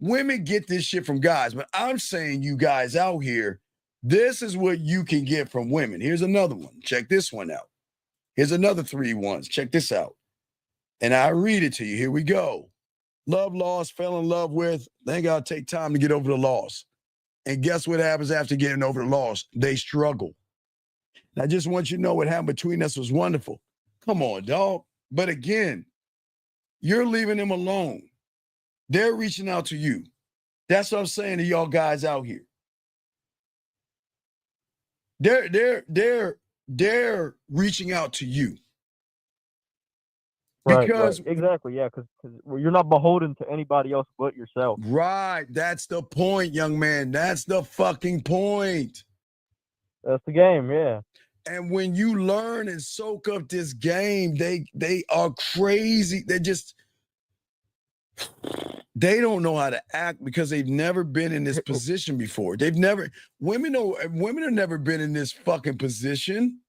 G: women get this shit from guys. But I'm saying, you guys out here, this is what you can get from women. Here's another one. Check this one out. Here's another 3 ones. Check this out. And I read it to you. Here we go. Love lost, fell in love with. They got to take time to get over the loss. And guess what happens after getting over the loss? They struggle. And I just want you to know what happened between us was wonderful. Come on, dog. But again, you're leaving them alone. They're reaching out to you. That's what I'm saying to y'all guys out here. They're reaching out to you.
A: Because right. Exactly, yeah, because you're not beholden to anybody else but yourself.
G: Right, that's the point, young man. That's the fucking point.
A: That's the game, yeah.
G: And when you learn and soak up this game, they are crazy. They don't know how to act because they've never been in this position before. Women have never been in this fucking position.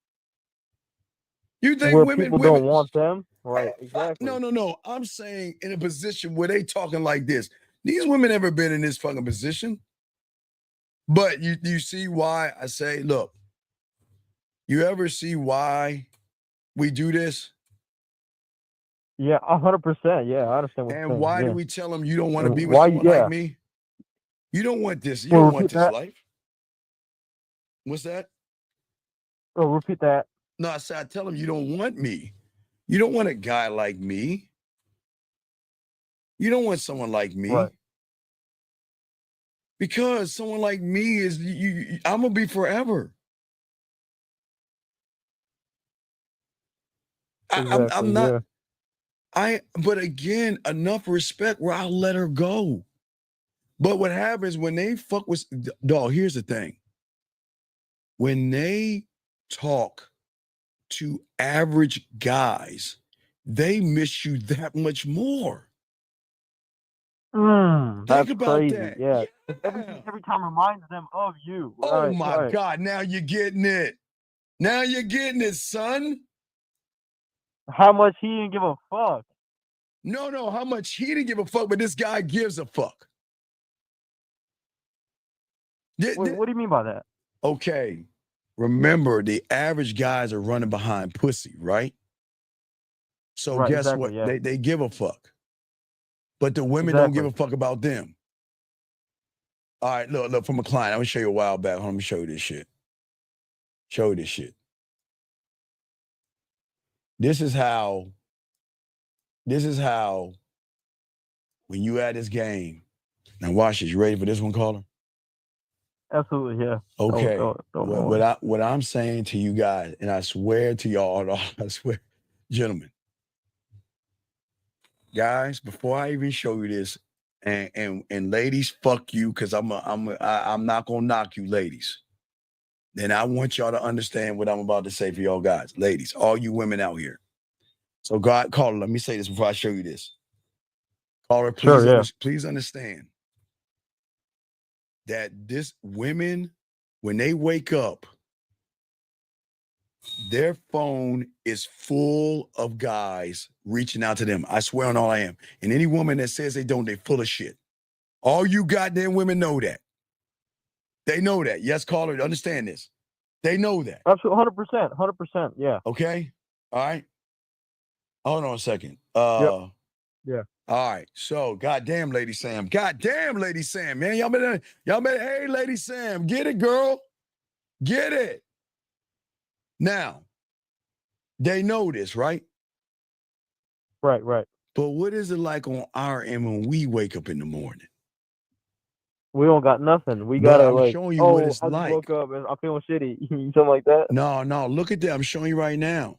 G: You think
A: where
G: women
A: don't want them? Right, exactly.
G: No. I'm saying in a position where they talking like this. These women never been in this fucking position. But you see why I say, look, you ever see why we do this?
A: Yeah, 100%. Yeah, I understand what you're saying.
G: And why
A: do
G: we tell them you don't want to be with someone like me? You don't want this. You don't want this life. What's that?
A: Oh, repeat that.
G: No, I said I tell them you don't want me. You don't want a guy like me. You don't want someone like me.
A: Right.
G: Because someone like me is I'm gonna be forever.
A: Exactly,
G: I'm not.
A: yeah.
G: But again, enough respect where I'll let her go. But what happens when they fuck with dog? Here's the thing. When they talk to average guys, they miss you that much more.
A: That's
G: Think about
A: crazy.
G: that.
A: Yeah. Every time reminds them of you.
G: Oh
A: Right,
G: my
A: right.
G: God! Now you're getting it. Now you're getting it, son.
A: How much he didn't give a fuck.
G: No, how much he didn't give a fuck, but this guy gives a fuck.
A: What do you mean by that?
G: Okay. Remember, the average guys are running behind pussy, right? So
A: Right,
G: guess
A: exactly,
G: what?
A: yeah.
G: They give a fuck. But the women don't give a fuck about them. All right, look, from a client. I'm gonna show you a while back. Let me show you this shit. Show you this shit. This is how when you at this game. Now watch this. You ready for this one, caller?
A: Absolutely, yeah.
G: Okay.
A: Don't
G: What I'm saying to you guys, and I swear to y'all, I swear, gentlemen, guys, before I even show you this, and ladies, fuck you, because I'm not gonna knock you, ladies. Then I want y'all to understand what I'm about to say for y'all guys, ladies, all you women out here. So God, caller, let me say this before I show you this. Caller, please,
A: Sure, yeah.
G: please understand that this women, when they wake up, their phone is full of guys reaching out to them. I swear on all I am. And any woman that says they don't, they're full of shit. All you goddamn women know that. They know that. Yes, caller, understand this. They know that.
A: Absolutely, 100%, yeah.
G: Okay? All right? Hold on a second.
A: Yep. Yeah.
G: All right. So, goddamn, Lady Sam. Goddamn, Lady Sam, man. Y'all better, hey, Lady Sam, get it, girl. Get it. Now, they know this, right?
A: Right.
G: But what is it like on our end when we wake up in the morning?
A: We don't got nothing. We
G: But
A: gotta
G: I'm
A: like,
G: showing you what it's
A: I just
G: like.
A: woke up and I'm feeling shitty. Something like that.
G: No, look at that. I'm showing you right now.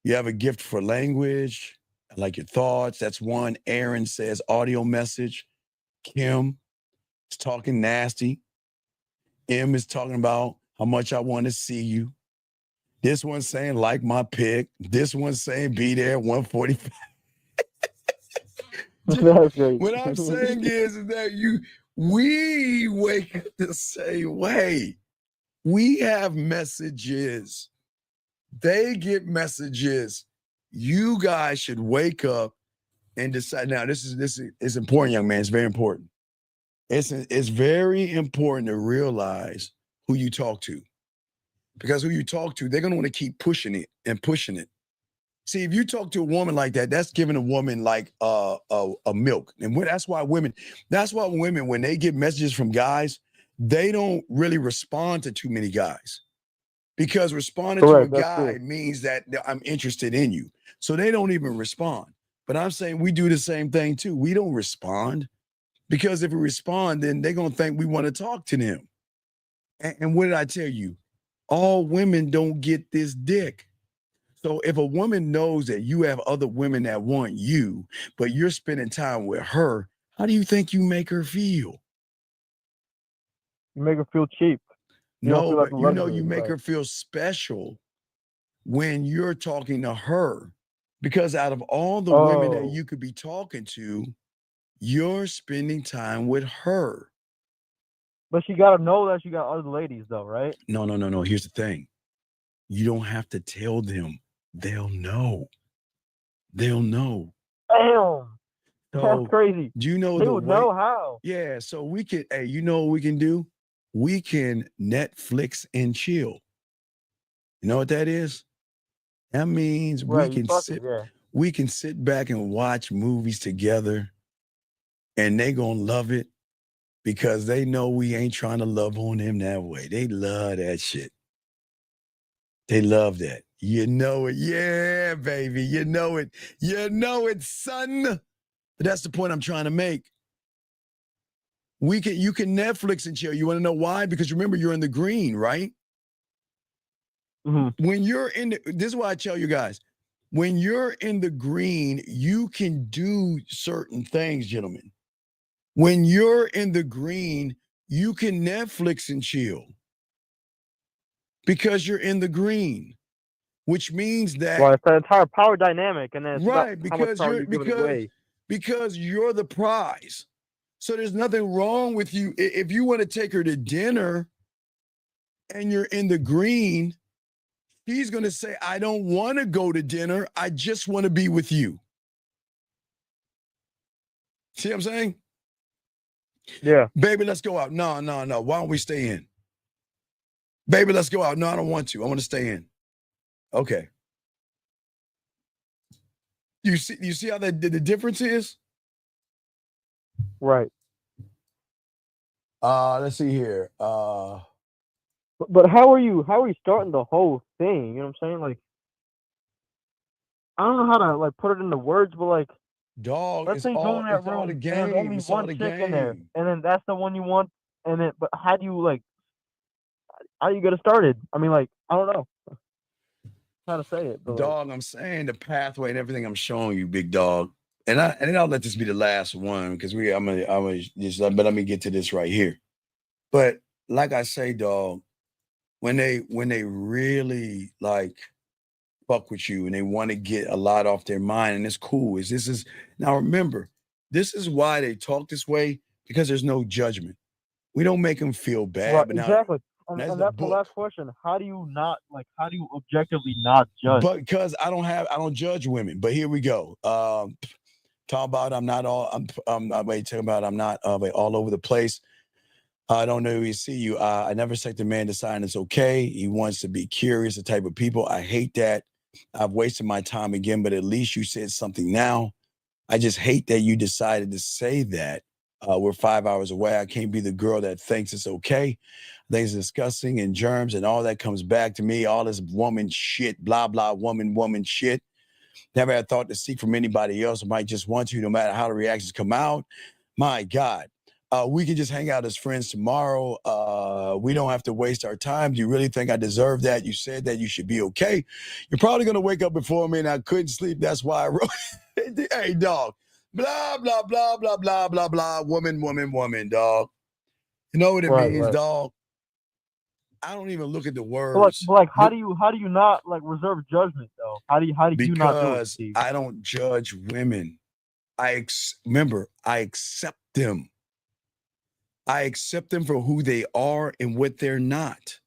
G: You have a gift for language. I like your thoughts. That's one. Aaron says audio message. Kim is talking nasty. M is talking about how much I want to see you. This one's saying like my pick. This one's saying be there at 1:45.
A: That's great.
G: What I'm saying is that we wake up the same way. We have messages. They get messages. You guys should wake up and decide. Now, this is important, young man. It's very important. It's very important to realize who you talk to. Because who you talk to, they're going to want to keep pushing it and pushing it. See, if you talk to a woman like that, that's giving a woman like a milk. And that's why women, when they get messages from guys, they don't really respond to too many guys. Because responding to a guy means that I'm interested in you. So they don't even respond. But I'm saying we do the same thing too. We don't respond. Because if we respond, then they're going to think we want to talk to them. And what did I tell you? All women don't get this dick. So if a woman knows that you have other women that want you, but you're spending time with her, how do you think you make her feel?
A: You make her feel cheap.
G: No, but you make her feel special when you're talking to her. Because out of all the women that you could be talking to, you're spending time with her.
A: But she gotta know that she got other ladies though, right?
G: No. Here's the thing. You don't have to tell them. They'll know. Damn.
A: That's crazy.
G: Do you know
A: they would know how?
G: Yeah, so we can, hey, you know what we can do? We can Netflix and chill. You know what that is? That means we can sit back and watch movies together, and they gonna love it because they know we ain't trying to love on them that way. They love that shit. They love that. You know it. Yeah, baby. You know it. You know it, son. But that's the point I'm trying to make. You can Netflix and chill. You want to know why? Because remember, you're in the green, right?
A: Mm-hmm.
G: When you're in this is why I tell you guys, when you're in the green, you can do certain things, gentlemen. When you're in the green, you can Netflix and chill because you're in the green, which means that
A: Well, it's the entire power dynamic, and then it's about
G: right,
A: how much
G: because
A: power
G: you're
A: you're giving away.
G: because you're the prize. So there's nothing wrong with you if you want to take her to dinner and you're in the green. He's going to say, I don't want to go to dinner. I just want to be with you. See what I'm saying?
A: Yeah.
G: Baby, let's go out. No. Why don't we stay in? Baby, let's go out. No, I don't want to. I want to stay in. Okay. You see how the difference is?
A: Right.
G: Let's see here.
A: But how are you starting the whole thing? You know what I'm saying? Like, I don't know how to like put it into words, but like,
G: dog,
A: let's say you go in that
G: it's all the
A: room and there's
G: game.
A: only
G: It's all
A: one
G: the
A: chick in there,
G: game.
A: and then that's the one you want, and then but how do you get it started? I mean, like, I don't know how to say it, but
G: Dog, I'm saying the pathway and everything I'm showing you, big dog. And then I'll let this be the last one because I'm gonna just but let me get to this right here. But like I say, dog, when they really like fuck with you and they want to get a lot off their mind, and it's cool. This is now remember, this is why they talk this way, because there's no judgment. We don't make them feel
A: right,
G: bad, but now
A: exactly.
G: that's
A: And
G: the
A: that's my
G: book.
A: last question. How do you objectively not judge?
G: But because I don't judge women. But here we go. Talk about I'm not all talking about I'm not all over the place. I don't know if you see you. I never expect a man to sign it's okay. He wants to be curious, the type of people. I hate that. I've wasted my time again, but at least you said something now. I just hate that you decided to say that. We're 5 hours away. I can't be the girl that thinks it's okay. Things disgusting and germs and all that comes back to me. All this woman shit, blah, blah, woman shit. Never had thought to seek from anybody else. I might just want to, no matter how the reactions come out. My God. We can just hang out as friends tomorrow. We don't have to waste our time. Do you really think I deserve that? You said that you should be okay. You're probably going to wake up before me and I couldn't sleep. That's why I wrote, hey, dog. Blah, blah, blah, blah, blah, blah, blah. Woman, dog. You know what it means,
A: Right.
G: dog? I don't even look at the
A: But
G: words.
A: like, how do you not like reserve judgment though? How do you not do it,
G: Because
A: Steve?
G: I don't judge women. Remember, I accept them. I accept them for who they are and what they're not.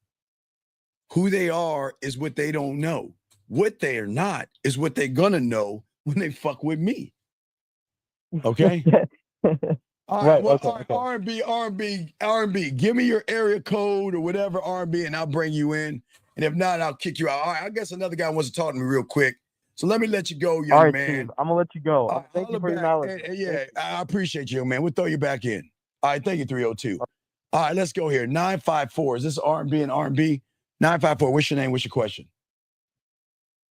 G: Who they are is what they don't know. What they are not is what they're gonna know when they fuck with me. Okay. All right,
A: Right.
G: well,
A: Okay.
G: all right, R&B. Give me your area code or whatever R&B, and I'll bring you in. And if not, I'll kick you out. All right, I guess another guy wants to talk to me real quick. So let me let you go,
A: All
G: young
A: right,
G: man.
A: Steve. I'm gonna let you go.
G: All right,
A: Thank you
G: holler
A: for your
G: back.
A: knowledge.
G: Yeah, I appreciate you, man. We'll throw you back in. All right, thank you, 302. All right, let's go here. 954. Is this R&B and R&B? 954. What's your name? What's your question?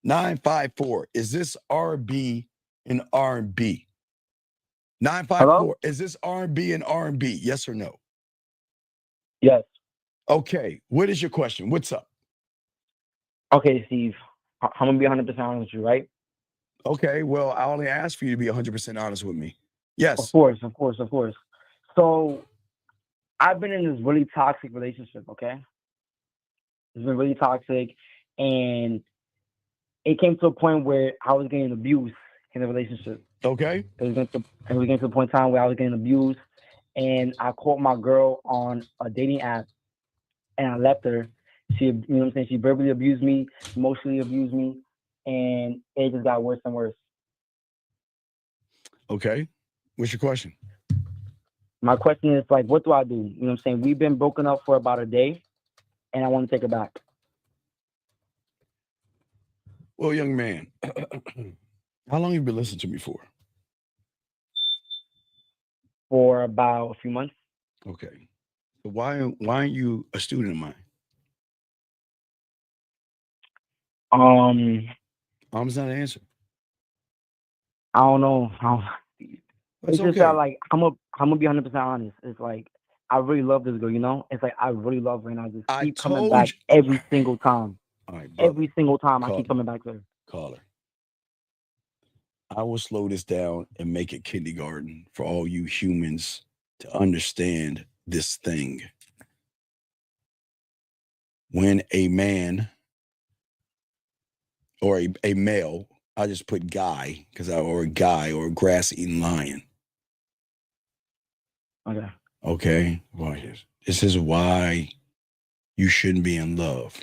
G: 954. Is this R&B and R&B? 954. Is this R&B and R&B? Yes or no?
B: Yes.
G: Okay. What is your question? What's up?
B: Okay, Steve. I'm gonna be 100% honest with you, right?
G: Okay. Well, I only asked for you to be 100% honest with me. Yes.
B: Of course. So I've been in this really toxic relationship. Okay, it's been really toxic, and it came to a point where I was getting abused in the relationship.
G: Okay.
B: It was getting to a point in time where I was getting abused, and I caught my girl on a dating app, and I left her. She, you know what I'm saying? She verbally abused me, emotionally abused me, and it just got worse and worse.
G: Okay. What's your question?
B: My question is like, what do I do? You know what I'm saying? We've been broken up for about a day, and I want to take it back.
G: Well, young man, how long have you been listening to me for?
B: For about a few months.
G: Okay. So why aren't you a student of mine? Is not an answer.
B: I don't know.
G: It's
B: just
G: okay.
B: that, like, I'm gonna be 100% honest. It's like I really love this girl, you know. It's like I really love her, and I just keep coming back every single time.
G: All right, brother.
B: Every single time I keep coming back to her.
G: Caller. I will slow this down and make it kindergarten for all you humans to understand this thing. When a man or a male, I just put guy or a guy or a grass eating lion.
B: Okay.
G: Okay. Well, this is why you shouldn't be in love.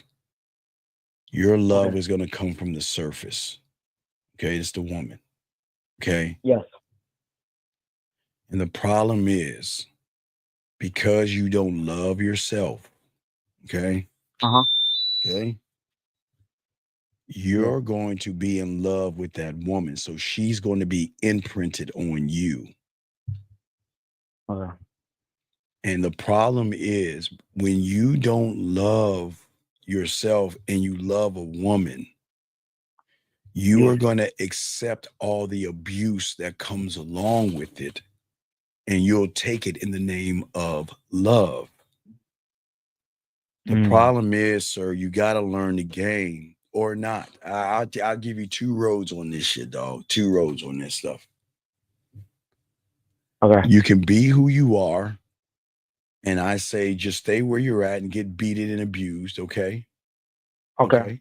G: Your love is going to come from the surface. Okay. It's the woman. Okay.
B: Yes.
G: And the problem is because you don't love yourself. Okay. Okay. You're going to be in love with that woman. So she's going to be imprinted on you.
B: Okay.
G: And the problem is when you don't love yourself and you love a woman, you are going to accept all the abuse that comes along with it. And you'll take it in the name of love. The problem is, sir, you got to learn the game or not. I'll give you 2 roads on this shit, dog. 2 roads on this stuff.
B: Okay.
G: You can be who you are. And I say just stay where you're at and get beaten and abused, okay?
B: Okay.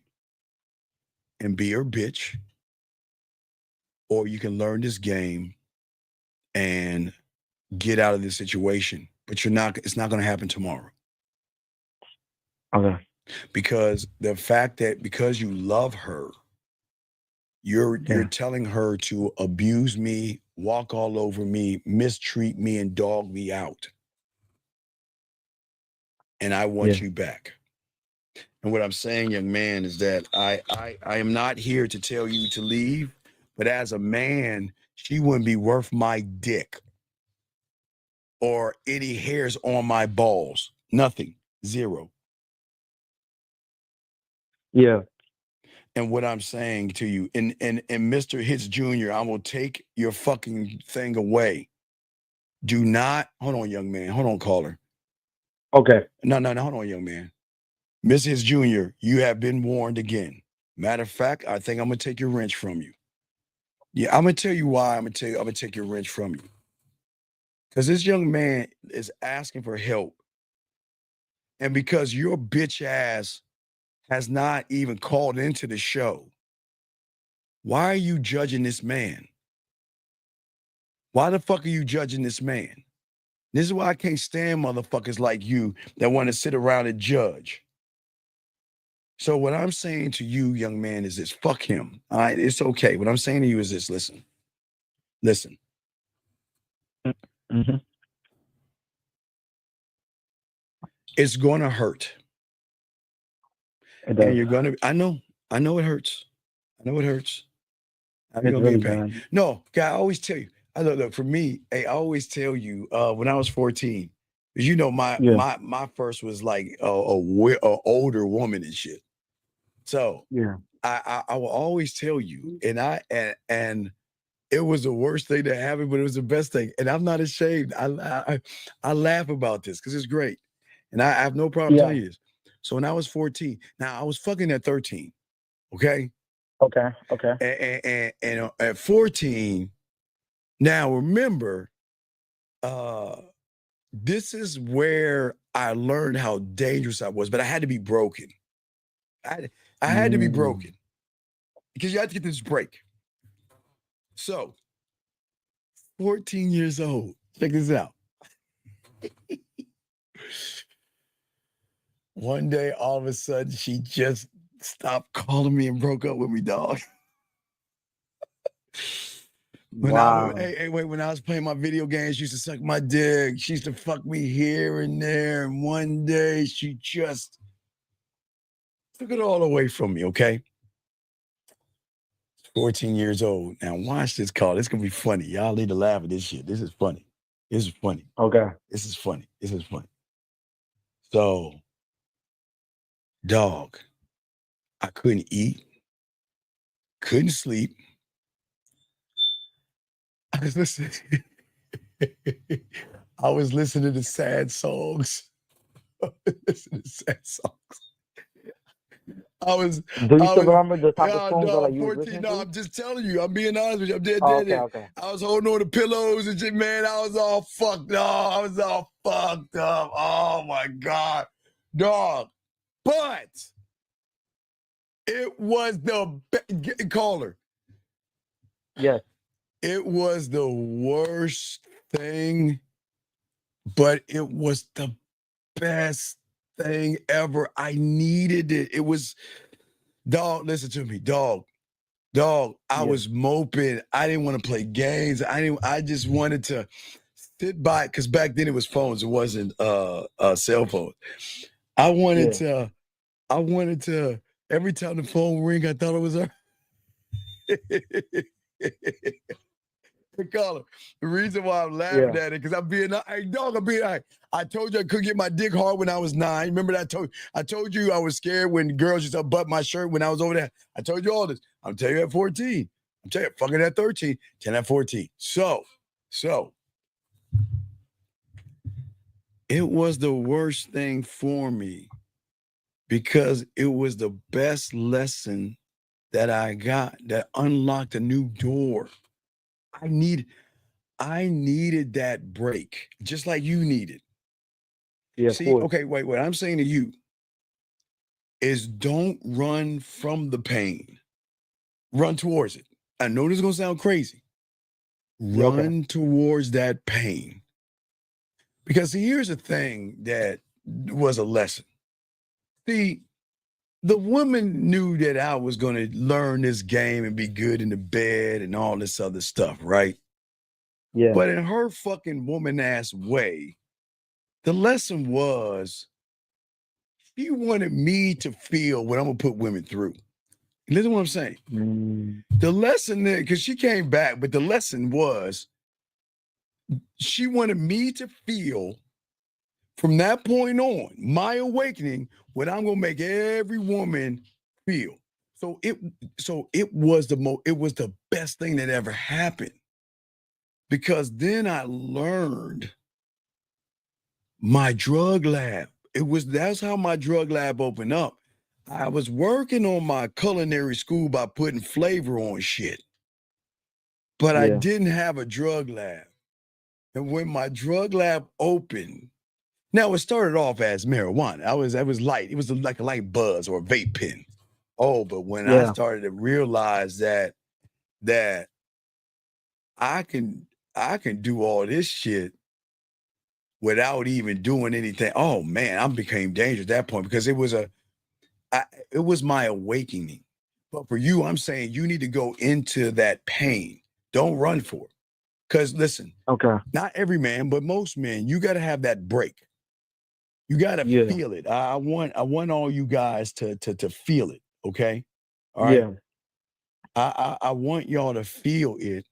G: And be your bitch. Or you can learn this game and get out of this situation. But it's not going to happen tomorrow.
B: Okay.
G: Because the fact that because you love her, you're telling her to abuse me, walk all over me, mistreat me, and dog me out. And I want you back. And what I'm saying, young man, is that I am not here to tell you to leave, but as a man, she wouldn't be worth my dick or any hairs on my balls. Nothing. 0.
B: Yeah.
G: And what I'm saying to you, and Mr. Hitz Jr., I will take your fucking thing away. Do not, hold on, young man. Hold on, caller.
B: Okay.
G: No, hold on, young man. Mr. Hitz Jr., you have been warned again. Matter of fact, I think I'm gonna take your wrench from you. Yeah, I'm gonna tell you why I'm gonna take your wrench from you. Because this young man is asking for help. And because your bitch ass has not even called into the show, why are you judging this man? Why the fuck are you judging this man? This is why I can't stand motherfuckers like you that want to sit around and judge. So what I'm saying to you, young man, is this: fuck him. All right, it's okay. What I'm saying to you is this: listen. It's gonna hurt. And you're gonna. I know it hurts. I know it hurts. You're
B: It's
G: gonna
B: really
G: be in pain.
B: bad.
G: No, guy, I always tell you. Look, for me, I always tell you when I was 14, because you know my first was like a older woman and shit. So I will always tell you, and it was the worst thing that happened, but it was the best thing, and I'm not ashamed. I laugh about this because it's great, and I have no problem telling you this. So when I was 14, now I was fucking at 13, okay?
B: Okay.
G: And at 14, now remember, this is where I learned how dangerous I was, but I had to be broken. I had to be broken because you had to get this break. So, 14 years old, check this out. One day, all of a sudden, she just stopped calling me and broke up with me, dog. When I was playing my video games, she used to suck my dick. She used to fuck me here and there. And one day she just took it all away from me, okay? 14 years old. Now watch this call. This is gonna be funny. Y'all need to laugh at this shit. This is funny. This is funny.
B: Okay.
G: This is funny. This is funny. So, dog, I couldn't eat, couldn't sleep. Listen. I was listening to sad songs. Listening to sad songs. I was.
B: Do you still remember the type of songs that
G: No,
B: like you was
G: 14.
B: listening
G: No,
B: to?
G: I'm just telling you. I'm being honest with you. I'm dead.
B: Oh, okay.
G: I was holding on to pillows and shit, man. I was all fucked up. I was all fucked up. Oh my God, dog. But it was the caller.
B: Yes.
G: It was the worst thing, but it was the best thing ever. I needed it. It was, dog, listen to me, dog. I was moping. I didn't want to play games. I just wanted to sit by, because back then it was phones. It wasn't cell phones. I wanted to, every time the phone ring, I thought it was her. Caller, the reason why I'm laughing at it, because I'm being, I told you I couldn't get my dick hard when I was 9. Remember that I told you I was scared when girls used to butt my shirt when I was over there. I told you all this. I'm telling you at 14. I'm telling you, fucking at 13, 10 at 14. So, it was the worst thing for me because it was the best lesson that I got that unlocked a new door. I needed that break, just like you needed.
B: Yeah,
G: See, okay, wait. What I'm saying to you is don't run from the pain. Run towards it. I know this is going to sound crazy. Run towards that pain. Because see, here's the thing that was a lesson. See, the woman knew that I was going to learn this game and be good in the bed and all this other stuff, right?
B: Yeah.
G: But in her fucking woman ass way, the lesson was she wanted me to feel what I'm gonna put women through. Listen to what I'm saying. The lesson there, because she came back, but the lesson was she wanted me to feel from that point on, my awakening, what I'm gonna make every woman feel. So it was it was the best thing that ever happened. Because then I learned my drug lab. That's how my drug lab opened up. I was working on my culinary school by putting flavor on shit. But I didn't have a drug lab. And when my drug lab opened, now it started off as marijuana. I was light. It was like a light buzz or a vape pen. Oh, but when I started to realize that I can do all this shit without even doing anything. Oh man, I became dangerous at that point because it was my awakening. But for you, I'm saying you need to go into that pain. Don't run for it. Because listen, not every man, but most men, you got to have that break. You got to feel it. I want all you guys to feel it. Okay. All right. I want y'all to feel it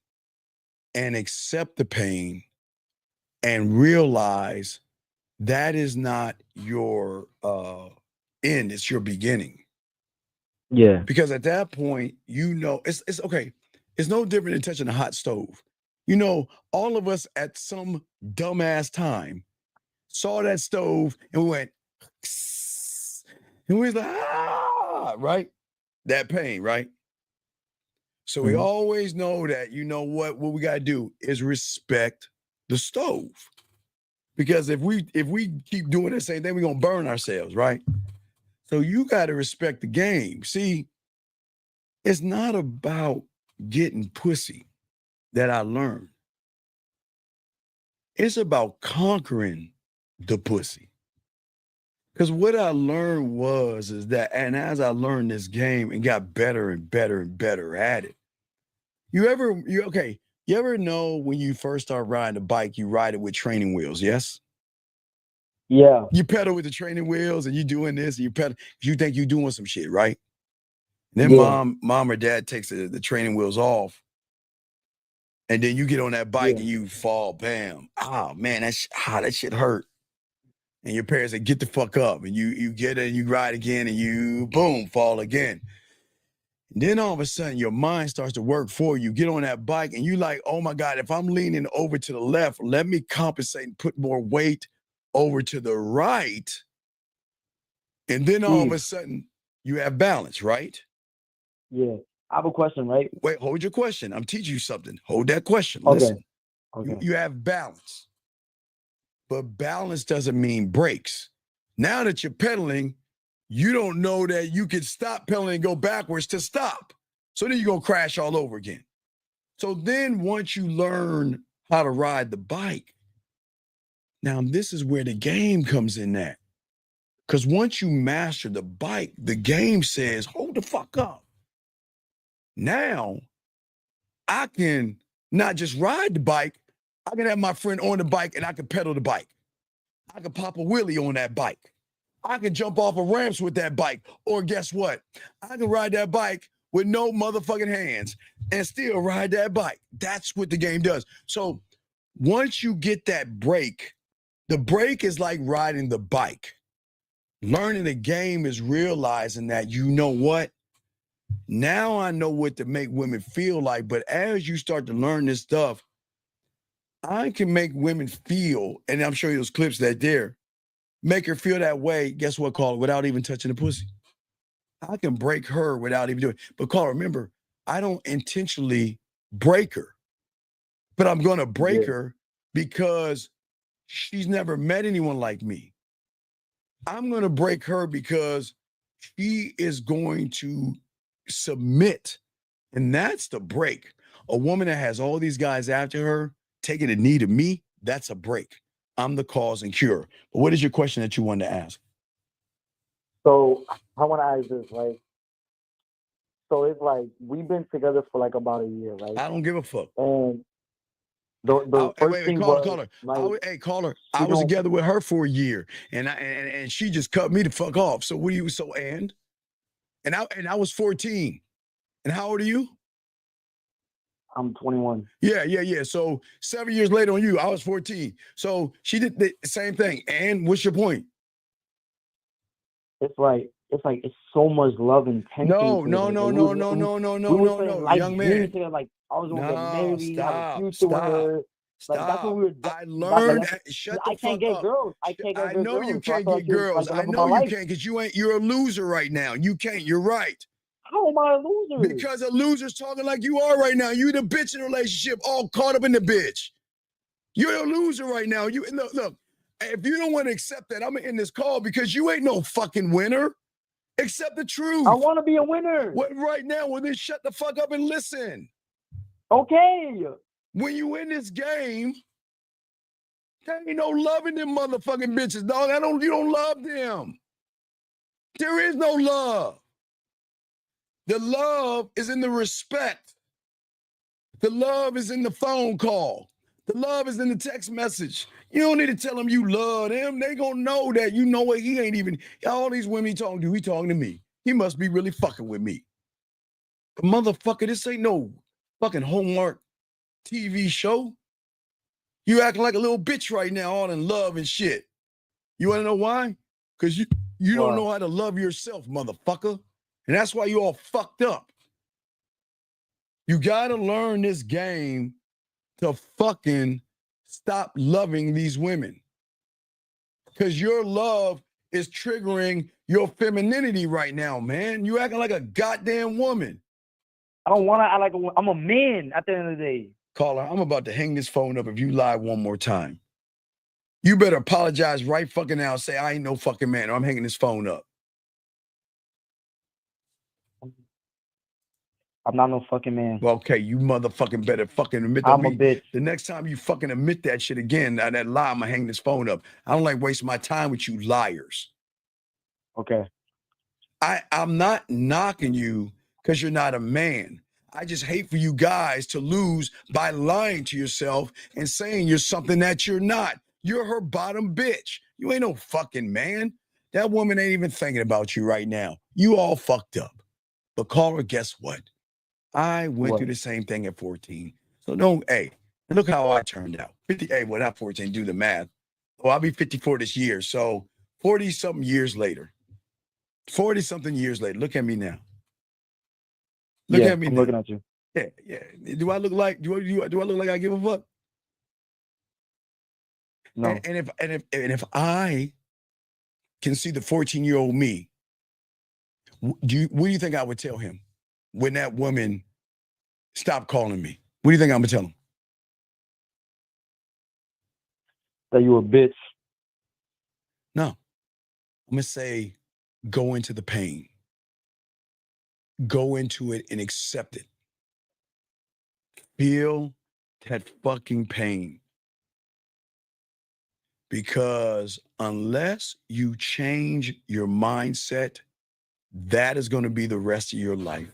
G: and accept the pain and realize that is not your end, it's your beginning.
B: Yeah.
G: Because at that point, it's okay. It's no different than touching a hot stove. You know, all of us at some dumbass time saw that stove and we went, and we was like, right? That pain, right? So we always know that, you know what we got to do is respect the stove. Because if we keep doing the same thing, we're going to burn ourselves, right? So you got to respect the game. See, it's not about getting pussy that I learned. It's about conquering the pussy. Because what I learned is that, and as I learned this game and got better and better and better at it, you ever know when you first start riding a bike, you ride it with training wheels, yes?
B: Yeah.
G: You pedal with the training wheels and you doing this and you pedal, you think you doing some shit, right? And then mom or dad takes the training wheels off. And then you get on that bike and you fall, bam. Oh man, that shit hurt. And your parents say, get the fuck up. And you get it and you ride again and you boom, fall again. And then all of a sudden, your mind starts to work for you. Get on that bike, and you like, oh my God, if I'm leaning over to the left, let me compensate and put more weight over to the right. And then all of a sudden, you have balance, right?
B: Yeah. I have a question, right?
G: Wait, hold your question. I'm teaching you something. Hold that question.
B: Okay.
G: Listen.
B: Okay.
G: You have balance. But balance doesn't mean brakes. Now that you're pedaling, you don't know that you can stop pedaling and go backwards to stop. So then you're going to crash all over again. So then once you learn how to ride the bike, now this is where the game comes in at. Because once you master the bike, the game says, hold the fuck up. Now I can not just ride the bike, I can have my friend on the bike and I can pedal the bike. I can pop a wheelie on that bike. I can jump off of ramps with that bike. Or guess what? I can ride that bike with no motherfucking hands and still ride that bike. That's what the game does. So once you get that break, the break is like riding the bike. Learning the game is realizing that, you know what? Now I know what to make women feel like. But as you start to learn this stuff, I can make women feel, and I'm showing you those clips that there, make her feel that way, guess what, Carl, without even touching the pussy. I can break her without even doing it. But Carl, remember, I don't intentionally break her. But I'm going to break her because she's never met anyone like me. I'm going to break her because she is going to submit. And that's the break. A woman that has all these guys after her, taking a knee to me, that's a break. I'm the cause and cure. But what is your question that you wanted to ask?
B: So I want to ask this, right? So it's like we've been together for like about a year, right?
G: I don't give a fuck.
B: And the first thing was
G: like, caller. I was together with her for a year, and she just cut me the fuck off. So what do you? So and I was 14. And how old are you?
B: I'm 21.
G: Yeah. So 7 years later on you, I was 14. So she did the same thing. And what's your point?
B: It's like it's so much love and tension.
G: No, young man.
B: Together, like I was gonna get married, have a future with her. Like that's what we were.
G: I learned. Shut the fuck up.
B: I can't get girls. I
G: know you can't get girls. I know you can't because you're a loser right now. You can't. You're right.
B: How am I a loser?
G: Because a loser's talking like you are right now. You the bitch in a relationship, all caught up in the bitch. You're a loser right now. You look. If you don't want to accept that, I'm gonna end this call because you ain't no fucking winner. Accept the truth.
B: I want to be a winner.
G: What right now? Well, then shut the fuck up and listen.
B: Okay.
G: When you in this game, there ain't no loving them motherfucking bitches, dog. You don't love them. There is no love. The love is in the respect. The love is in the phone call. The love is in the text message. You don't need to tell them you love them. They gonna know that you know what he ain't even. All these women he talking to me. He must be really fucking with me. But motherfucker, this ain't no fucking Hallmark TV show. You acting like a little bitch right now, all in love and shit. You wanna know why? Because you don't know how to love yourself, motherfucker. And that's why you all fucked up. You gotta learn this game to fucking stop loving these women. Because your love is triggering your femininity right now, man. You acting like a goddamn woman.
B: I don't want to act like a woman. I'm a man at the end of the day.
G: Caller, I'm about to hang this phone up if you lie one more time. You better apologize right fucking now and say, I ain't no fucking man, or I'm hanging this phone up.
B: I'm not no fucking man.
G: Well, okay, you motherfucking better fucking admit that.
B: I'm a bitch.
G: The next time you fucking admit that shit again, that lie, I'm gonna hang this phone up. I don't like wasting my time with you liars.
B: Okay.
G: I'm not knocking you because you're not a man. I just hate for you guys to lose by lying to yourself and saying you're something that you're not. You're her bottom bitch. You ain't no fucking man. That woman ain't even thinking about you right now. You all fucked up. But caller, guess what? I went through the same thing at 14. So look how I turned out. 50, well, not 14, do the math. Well, I'll be 54 this year. So 40-something years later. 40-something years later. Look at me now. Look at me
B: I'm
G: now.
B: looking at you.
G: Yeah. Do I look like do I look like I give a fuck?
B: No.
G: And if I can see the 14-year-old me, what do you think I would tell him when that woman stopped calling me? What do you think I'm gonna tell him?
B: That you a bitch.
G: No. I'm gonna say, go into the pain. Go into it and accept it. Feel that fucking pain. Because unless you change your mindset, that is going to be the rest of your life.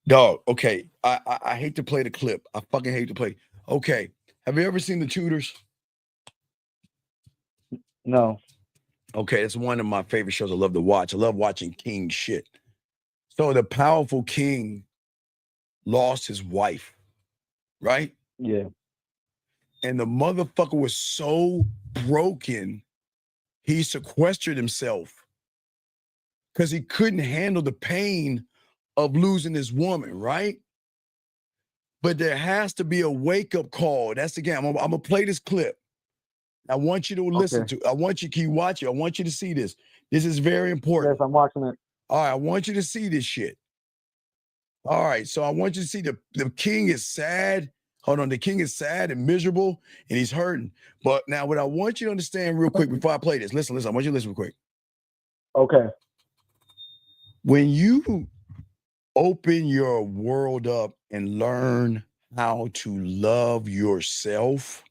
G: Dog, okay. I hate to play the clip. I fucking hate to play. Okay. Have you ever seen The Tudors?
B: No.
G: Okay, it's one of my favorite shows I love to watch. I love watching king shit. So the powerful king lost his wife, right?
B: Yeah.
G: And the motherfucker was so broken, he sequestered himself because he couldn't handle the pain of losing his woman, right? But there has to be a wake-up call. That's again, I'm gonna play this clip. I want you to listen to. I want you, can you watch it? I want you to see this. This is very important.
B: Yes, I'm watching it.
G: All right, I want you to see this shit. All right, so I want you to see the king is sad. Hold on, the king is sad and miserable and he's hurting. But now what I want you to understand real quick before I play this, listen, I want you to listen real quick.
B: Okay.
G: When you open your world up and learn how to love yourself,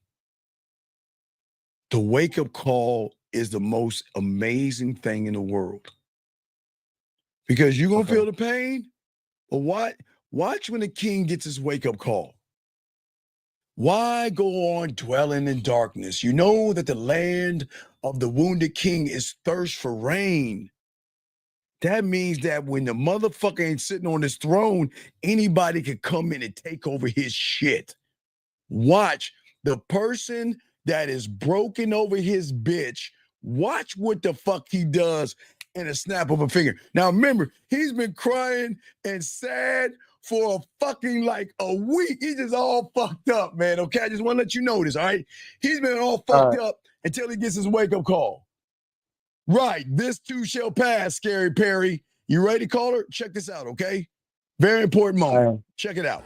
G: the wake-up call is the most amazing thing in the world. Because you're gonna feel the pain, but watch when the king gets his wake-up call. Why go on dwelling in darkness? You know that the land of the wounded king is thirst for rain. That means that when the motherfucker ain't sitting on his throne, anybody could come in and take over his shit. Watch the person that is broken over his bitch. Watch what the fuck he does in a snap of a finger. Now remember, he's been crying and sad for a fucking like a week. He's just all fucked up, man. Okay, I just want to let you know this, all right? He's been all fucked up until he gets his wake-up call. Right, this too shall pass, Scary Perry. You ready, caller? Check this out, okay? Very important moment. Check it out.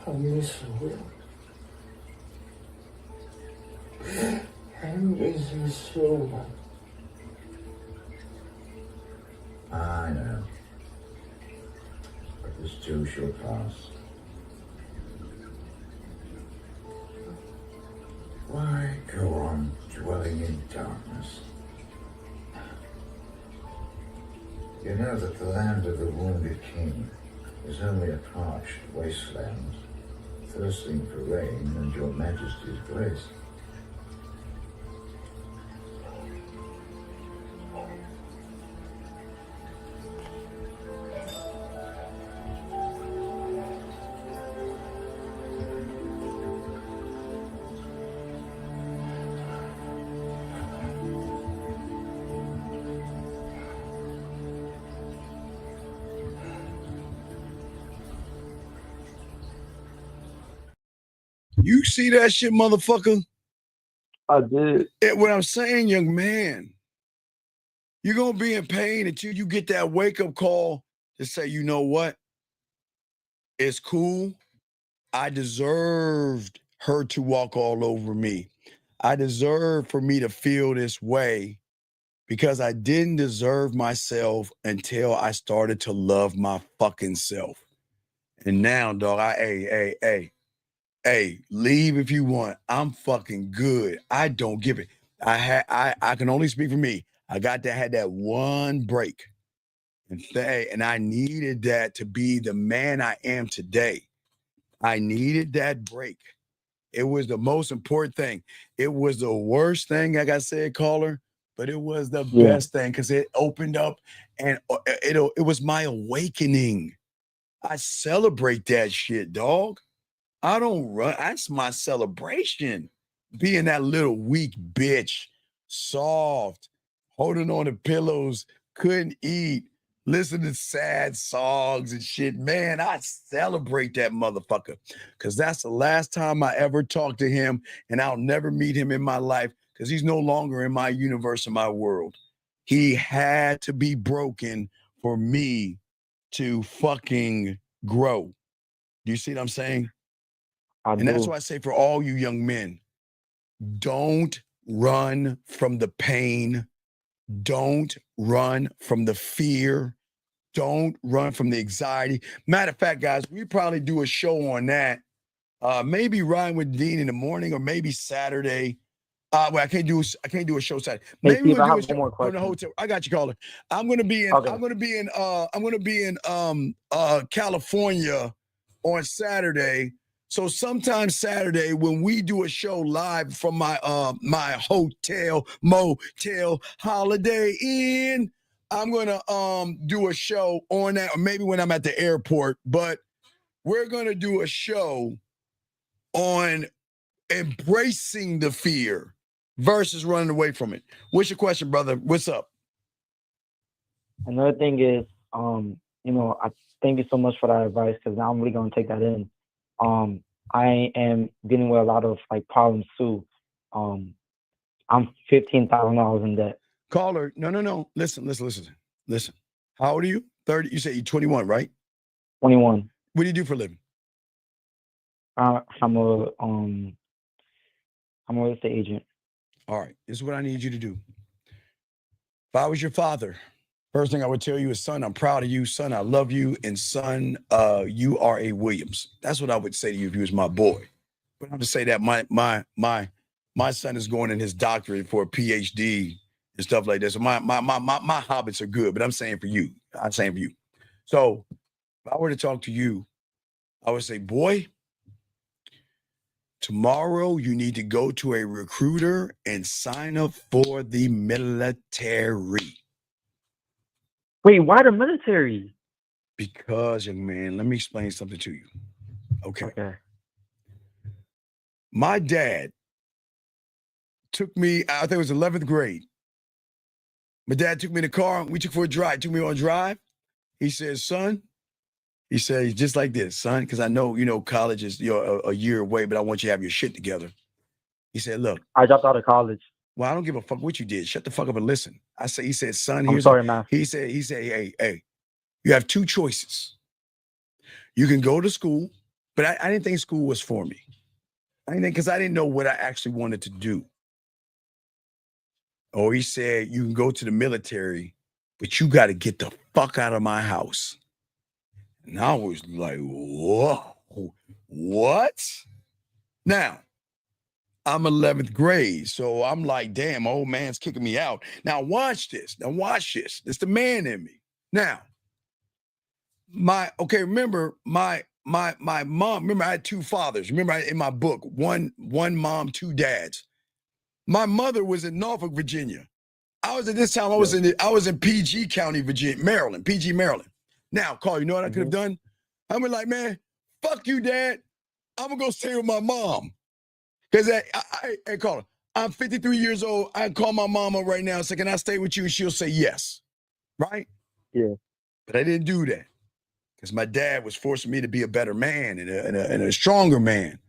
C: I miss you. I miss you so much. I know. But this too shall pass. Why go on dwelling in darkness? You know that the land of the wounded king is only a parched wasteland, thirsting for rain and your majesty's grace.
G: You see that shit, motherfucker?
B: I did.
G: What I'm saying, young man, you're going to be in pain until you get that wake-up call to say, you know what? It's cool. I deserved her to walk all over me. I deserve for me to feel this way because I didn't deserve myself until I started to love my fucking self. And now, dog, hey, leave if you want. I'm fucking good. I don't give it. I can only speak for me. I had that one break. And I needed that to be the man I am today. I needed that break. It was the most important thing. It was the worst thing, like I said, caller, but it was the best thing because it opened up and it was my awakening. I celebrate that shit, dog. I don't run. That's my celebration. Being that little weak bitch, soft, holding on to pillows, couldn't eat, listen to sad songs and shit. Man, I celebrate that motherfucker because that's the last time I ever talked to him, and I'll never meet him in my life because he's no longer in my universe, in my world. He had to be broken for me to fucking grow. Do you see what I'm saying? And that's why I say for all you young men, don't run from the pain. Don't run from the fear. Don't run from the anxiety. Matter of fact, guys, we probably do a show on that. Maybe Ryan with Dean in the morning, or maybe Saturday. Well, I can't do a show Saturday.
B: Hey,
G: Maybe
B: Steve,
G: we'll
B: I
G: do a
B: have one
G: show
B: more
G: from the
B: question.
G: hotel. I got you, caller. I'm gonna be in California on Saturday. So sometime Saturday, when we do a show live from my my hotel, motel, Holiday Inn, I'm gonna do a show on that, or maybe when I'm at the airport. But we're gonna do a show on embracing the fear versus running away from it. What's your question, brother? What's up?
B: Another thing is, I thank you so much for that advice because now I'm really gonna take that in. I am dealing with a lot of like problems too. I'm $15,000 in debt.
G: Caller, no. Listen. How old are you? 30. You say you're 21, right?
B: 21.
G: What do you do for a living?
B: I'm a real estate agent.
G: All right. This is what I need you to do. If I was your father, first thing I would tell you is, son, I'm proud of you. Son, I love you. And son, you are a Williams. That's what I would say to you if you was my boy. But I'm to say that my son is going in his doctorate for a PhD and stuff like this. So my hobbits are good, but I'm saying for you. So if I were to talk to you, I would say, boy, tomorrow you need to go to a recruiter and sign up for the military.
B: Wait, why the military?
G: Because, young man, let me explain something to you. Okay. My dad took me, I think it was 11th grade. My dad took me in the car. We took for a drive. Took me on a drive. He said, son, he said, just like this, son, because I know, college is a year away, but I want you to have your shit together. He said, look.
B: I dropped out of college.
G: Well, I don't give a fuck what you did. Shut the fuck up and listen. He said, son,
B: I'm sorry, man.
G: He said, hey, you have two choices. You can go to school, but I didn't think school was for me. Because I didn't know what I actually wanted to do. Or he said, you can go to the military, but you got to get the fuck out of my house. And I was like, whoa, what? Now, I'm 11th grade, so I'm like, damn, old man's kicking me out. Now watch this. It's the man in me. Now, remember my mom, remember I had two fathers. Remember in my book, one mom, two dads. My mother was in Norfolk, Virginia. I was in PG County, Virginia, Maryland, PG, Maryland. Now, Carl, you know what I could have done? I was like, man, fuck you, Dad. I'm gonna go stay with my mom. Because hey, Carl, I'm 53 years old. I call my mom up right now and say, can I stay with you? And she'll say yes. Right?
B: Yeah.
G: But I didn't do that. Because my dad was forcing me to be a better man and a stronger man.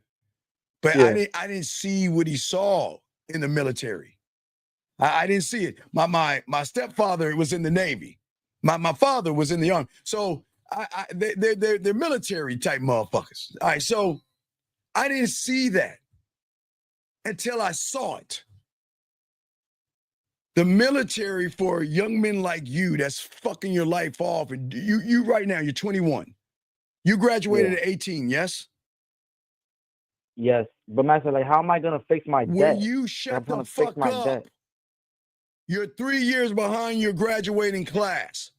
G: But yeah. I didn't see what he saw in the military. I didn't see it. My stepfather was in the Navy. My father was in the Army. So they're military type motherfuckers. All right, so I didn't see that until I saw it. The military for young men like you that's fucking your life off. And you right now, you're 21. You graduated at 18, yes?
B: Yes. But Master, like, how am I going to fix my debt?
G: When you shut the fuck up,
B: debt.
G: You're 3 years behind your graduating class.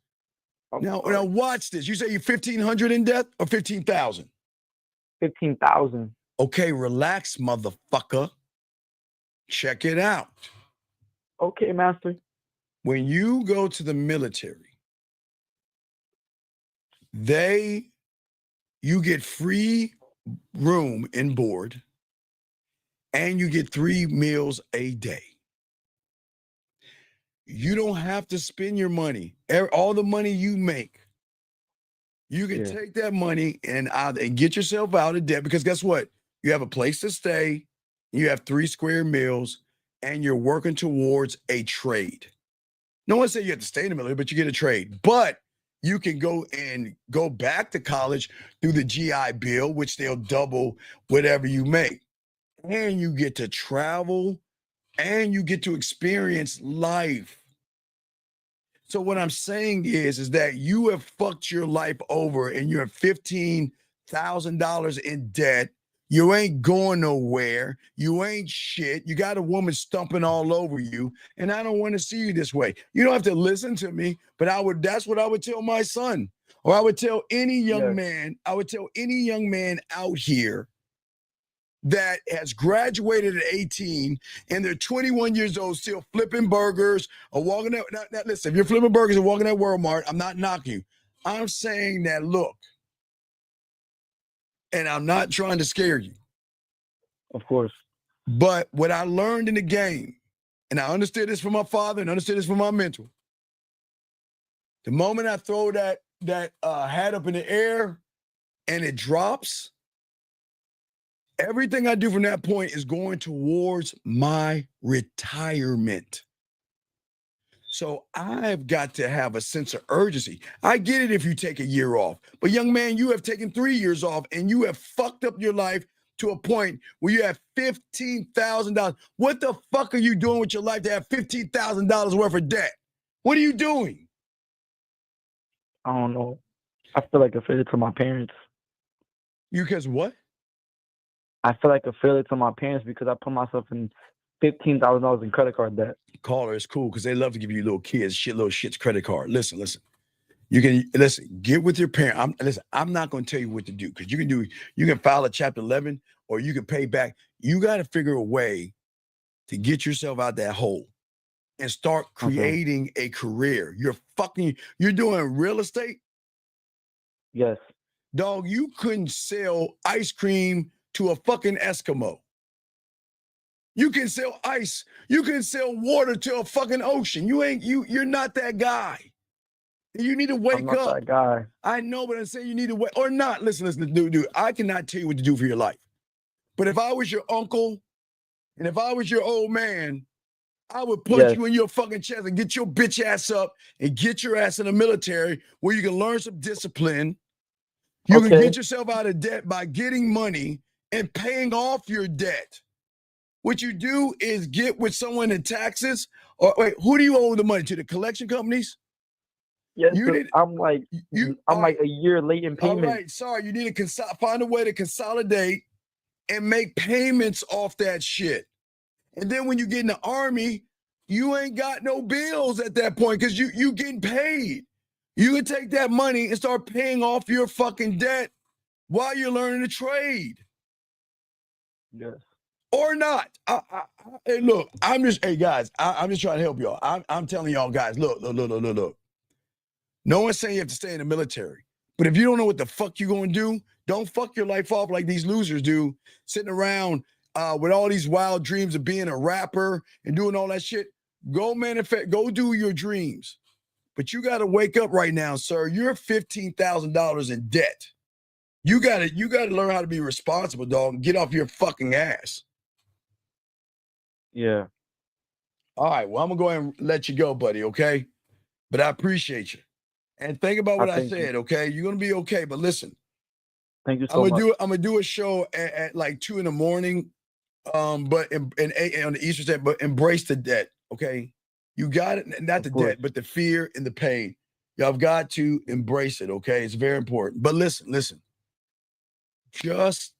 G: Now watch this. You say you're 1,500 in debt or 15,000?
B: 15,000.
G: Okay, relax, motherfucker. Check it out.
B: Okay, Master.
G: When you go to the military, you get free room and board, and you get 3 meals a day. You don't have to spend your money. All the money you make, you can take that money and get yourself out of debt, because guess what? You have a place to stay, you have 3 square meals, and you're working towards a trade. No one said you have to stay in the military, but you get a trade. But you can go back to college through the GI Bill, which they'll double whatever you make. And you get to travel and you get to experience life. So what I'm saying is that you have fucked your life over and you're $15,000 in debt. You ain't going nowhere. You ain't shit. You got a woman stumping all over you, and I don't want to see you this way. You don't have to listen to me, but that's what I would tell my son. Or I would tell any young man, I would tell any young man out here that has graduated at 18 and they're 21 years old, still flipping burgers or walking out. Now, listen, if you're flipping burgers and walking at Walmart, I'm not knocking you. I'm saying that, look, and I'm not trying to scare you.
B: Of course.
G: But what I learned in the game, and I understood this from my father and understood this from my mentor, the moment I throw that hat up in the air and it drops, everything I do from that point is going towards my retirement. So I've got to have a sense of urgency. I get it if you take a year off, but young man, you have taken 3 years off and you have fucked up your life to a point where you have $15,000. What the fuck are you doing with your life to have $15,000 worth of debt? What are you doing?
B: I don't know. I feel like a failure to my parents.
G: You because what?
B: I feel like a failure to my parents because I put myself in $15,000 in credit card debt.
G: Caller is cool because they love to give you little kids little shit's credit card. Listen. You can get with your parent. I'm not going to tell you what to do, because you can file a Chapter 11 or you can pay back. You got to figure a way to get yourself out that hole and start creating a career. You're doing real estate?
B: Yes.
G: Dog, you couldn't sell ice cream to a fucking Eskimo. You can sell ice. You can sell water to a fucking ocean. You're not that guy. You need to wake
B: I'm not
G: up.
B: that guy.
G: I know, but I'm saying you need to wake or not. Listen, dude. I cannot tell you what to do for your life. But if I was your uncle and if I was your old man, I would punch you in your fucking chest and get your bitch ass up and get your ass in the military where you can learn some discipline. You can get yourself out of debt by getting money and paying off your debt. What you do is get with someone in taxes, or wait, who do you owe the money to? The collection companies?
B: Yes, I'm like a year late in payment.
G: All right, sorry. You need to find a way to consolidate and make payments off that shit. And then when you get in the Army, you ain't got no bills at that point because you getting paid. You can take that money and start paying off your fucking debt while you're learning to trade.
B: Yes.
G: Or not. Hey, look, hey guys, I'm just trying to help y'all. I'm telling y'all guys, look. No one's saying you have to stay in the military. But if you don't know what the fuck you're going to do, don't fuck your life off like these losers do, sitting around with all these wild dreams of being a rapper and doing all that shit. Go do your dreams. But you got to wake up right now, sir. You're $15,000 in debt. You got to learn how to be responsible, dog, and get off your fucking ass.
B: Yeah.
G: All right. Well, I'm going to go ahead and let you go, buddy, okay? But I appreciate you. And think about what I said, okay? You're going to be okay, but listen.
B: Thank you so much.
G: I'm going to do a show at like 2 in the morning, but in 8 on the Eastern State, but embrace the debt, okay? You got it, not the debt, but the fear and the pain. Y'all have got to embrace it, okay? It's very important. But listen. Just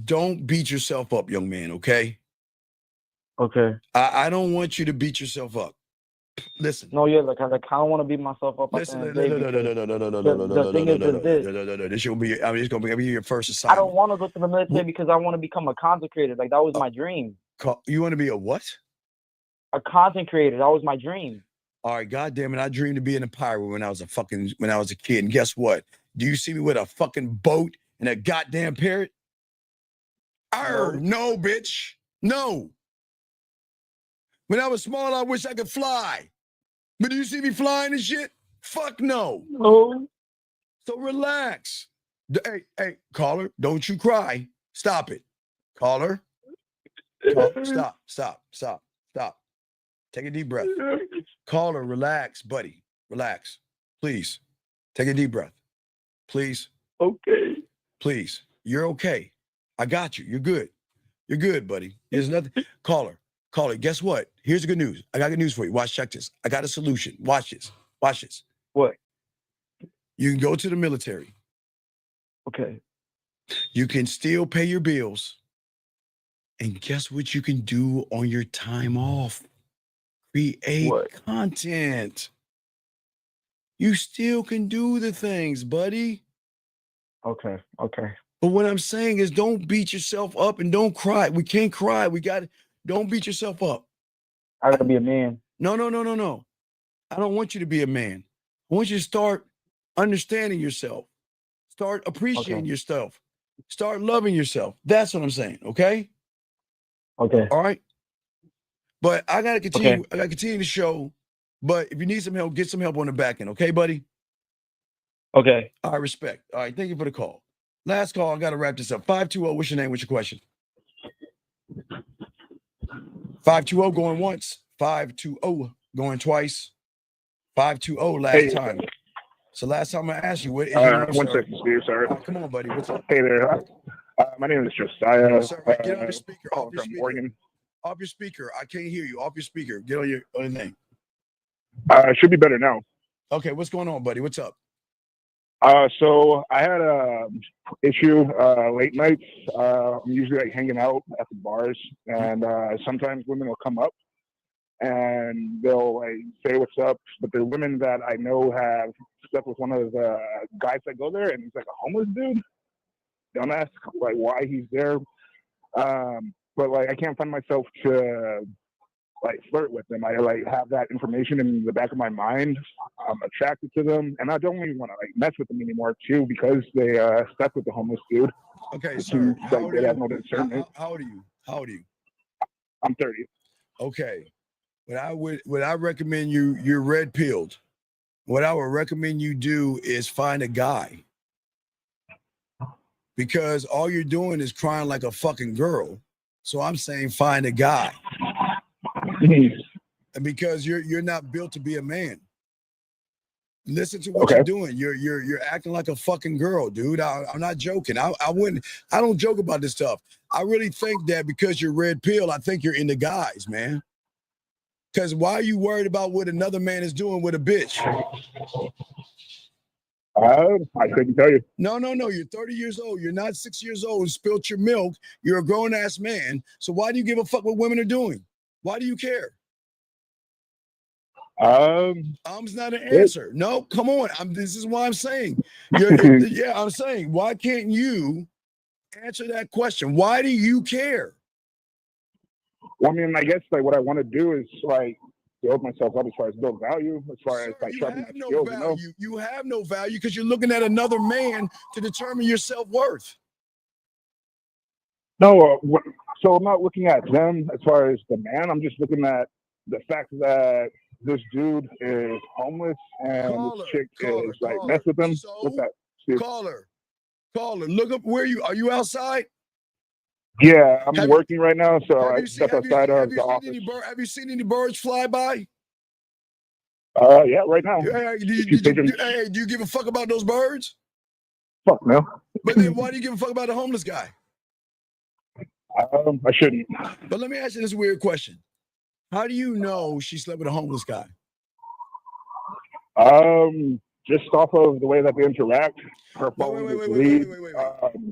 G: don't beat yourself up, young man, okay?
B: Okay.
G: I don't want you to beat yourself up. Listen.
B: No, yeah, like I don't want to beat myself up.
G: Listen, no. This will be. I mean, it's gonna be your first assignment.
B: I don't want to go to the military because I want to become a content creator. Like that was my dream.
G: You want to be a what?
B: A content creator. That was my dream.
G: All right, goddamn it! I dreamed of being a pirate when I was a kid. And guess what? Do you see me with a fucking boat and a goddamn parrot? No, bitch. No. When I was small, I wish I could fly. But do you see me flying and shit? Fuck no.
Q: No.
G: So relax. Hey, caller, don't you cry. Stop it. Caller. Stop. Take a deep breath. Caller, relax, buddy. Relax. Please. Take a deep breath. Please.
Q: Okay.
G: Please. You're okay. I got you. You're good. You're good, buddy. There's nothing. Caller, guess what? Here's the good news. I got good news for you. Check this. I got a solution. Watch this.
Q: What?
G: You can go to the military.
Q: Okay.
G: You can still pay your bills. And guess what you can do on your time off? Create content. You still can do the things, buddy.
Q: Okay.
G: But what I'm saying is don't beat yourself up and don't cry. We can't cry. Don't beat yourself up.
B: I gotta be a man.
G: No. I don't want you to be a man. I want you to start understanding yourself. Start appreciating yourself. Start loving yourself. That's what I'm saying. Okay?
B: Okay.
G: All right. But I gotta continue. Okay. I gotta continue the show. But if you need some help, get some help on the back end. Okay, buddy?
B: Okay.
G: All right, respect. All right, thank you for the call. Last call, I gotta wrap this up. 520, what's your name? What's your question? 520 going once. 520 going twice. 520 last time. So last time I asked you, what is your name?
D: 1 second, Steve. Sorry.
G: Come on, buddy. What's up?
D: Hey there. My name is Josiah.
G: Sir, get on your speaker. Off your speaker.
D: Oregon.
G: Off your speaker. I can't hear you. Off your speaker. Get on your name.
D: It should be better now.
G: Okay, what's going on, buddy? What's up?
D: So I had a issue late nights. I'm usually like hanging out at the bars, and sometimes women will come up and they'll like say what's up. But the women that I know have slept with one of the guys that go there, and he's like a homeless dude. Don't ask like why he's there. But like I can't find myself to like flirt with them. I like have that information in the back of my mind. I'm attracted to them, and I don't even want to like mess with them anymore too because they slept with the homeless dude.
G: Okay, sir. How old are you? How old are you?
D: I'm 30.
G: Okay. What I recommend you're red pilled. What I would recommend you do is find a guy. Because all you're doing is crying like a fucking girl. So I'm saying find a guy. Because you're not built to be a man. Listen to what you're doing. You're acting like a fucking girl, dude. I'm not joking. I don't joke about this stuff. I really think that because you're red pill, I think you're into guys, man. Because why are you worried about what another man is doing with a bitch?
D: I couldn't tell you.
G: No. You're 30 years old. You're not 6 years old and spilt your milk. You're a grown-ass man. So why do you give a fuck what women are doing? Why do you care? It's not an answer. No, come on. This is why I'm saying. I'm saying, why can't you answer that question? Why do you care?
D: Well, I mean, I guess like what I want to do is like build myself up as far as build value, as far as like sharpen my skills.
G: You have no value because you're looking at another man to determine your self-worth.
D: No, so I'm not looking at them as far as the man. I'm just looking at the fact that this dude is homeless and this chick is like mess with him. What's that? Steve?
G: Caller, look up where are you outside?
D: Yeah, I'm working right now, so I step outside of the office.
G: Have you seen any birds fly by?
D: Yeah, right now.
G: Hey, do you give a fuck about those birds?
D: Fuck no.
G: But then why do you give a fuck about the homeless guy?
D: I shouldn't.
G: But let me ask you this weird question. How do you know she slept with a homeless guy?
D: Just off of the way that they interact.
G: Wait.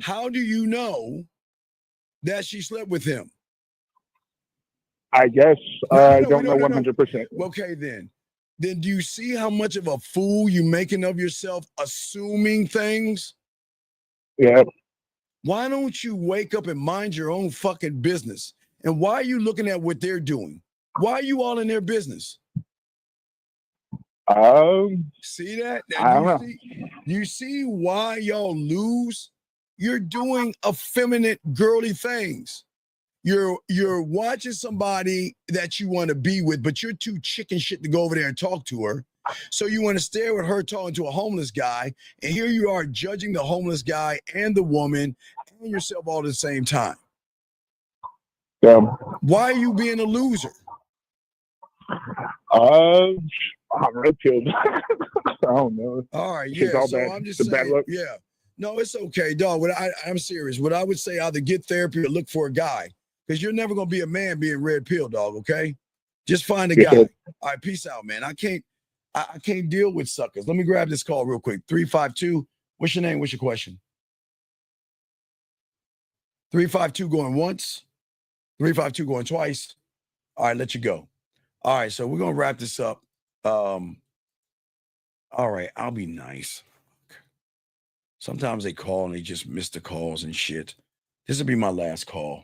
G: How do you know that she slept with him?
D: I guess I don't know 100%.
G: Okay, then do you see how much of a fool you're making of yourself assuming things?
D: Yeah.
G: Why don't you wake up and mind your own fucking business? And why are you looking at what they're doing? Why are you all in their business? See that? You see why y'all lose? You're doing effeminate, girly things. You're watching somebody that you want to be with, but you're too chicken shit to go over there and talk to her. So you want to stare with her talking to a homeless guy, and here you are judging the homeless guy and the woman and yourself all at the same time.
D: Yeah.
G: Why are you being a loser?
D: I'm red pilled. I don't know.
G: All right,
D: It's
G: yeah.
D: all
G: So
D: bad.
G: I'm just
D: It's a bad
G: saying,
D: look.
G: yeah. No, it's okay, dog. I'm serious. What I would say, either get therapy or look for a guy, because you're never gonna be a man being red pill, dog. Okay, just find a guy. All right, peace out, man. I can't deal with suckers. Let me grab this call real quick. 352. What's your name? What's your question? 352 going once. 352 going twice. All right, let you go. All right, so we're gonna wrap this up. All right, I'll be nice. Sometimes they call and they just miss the calls and shit. This will be my last call.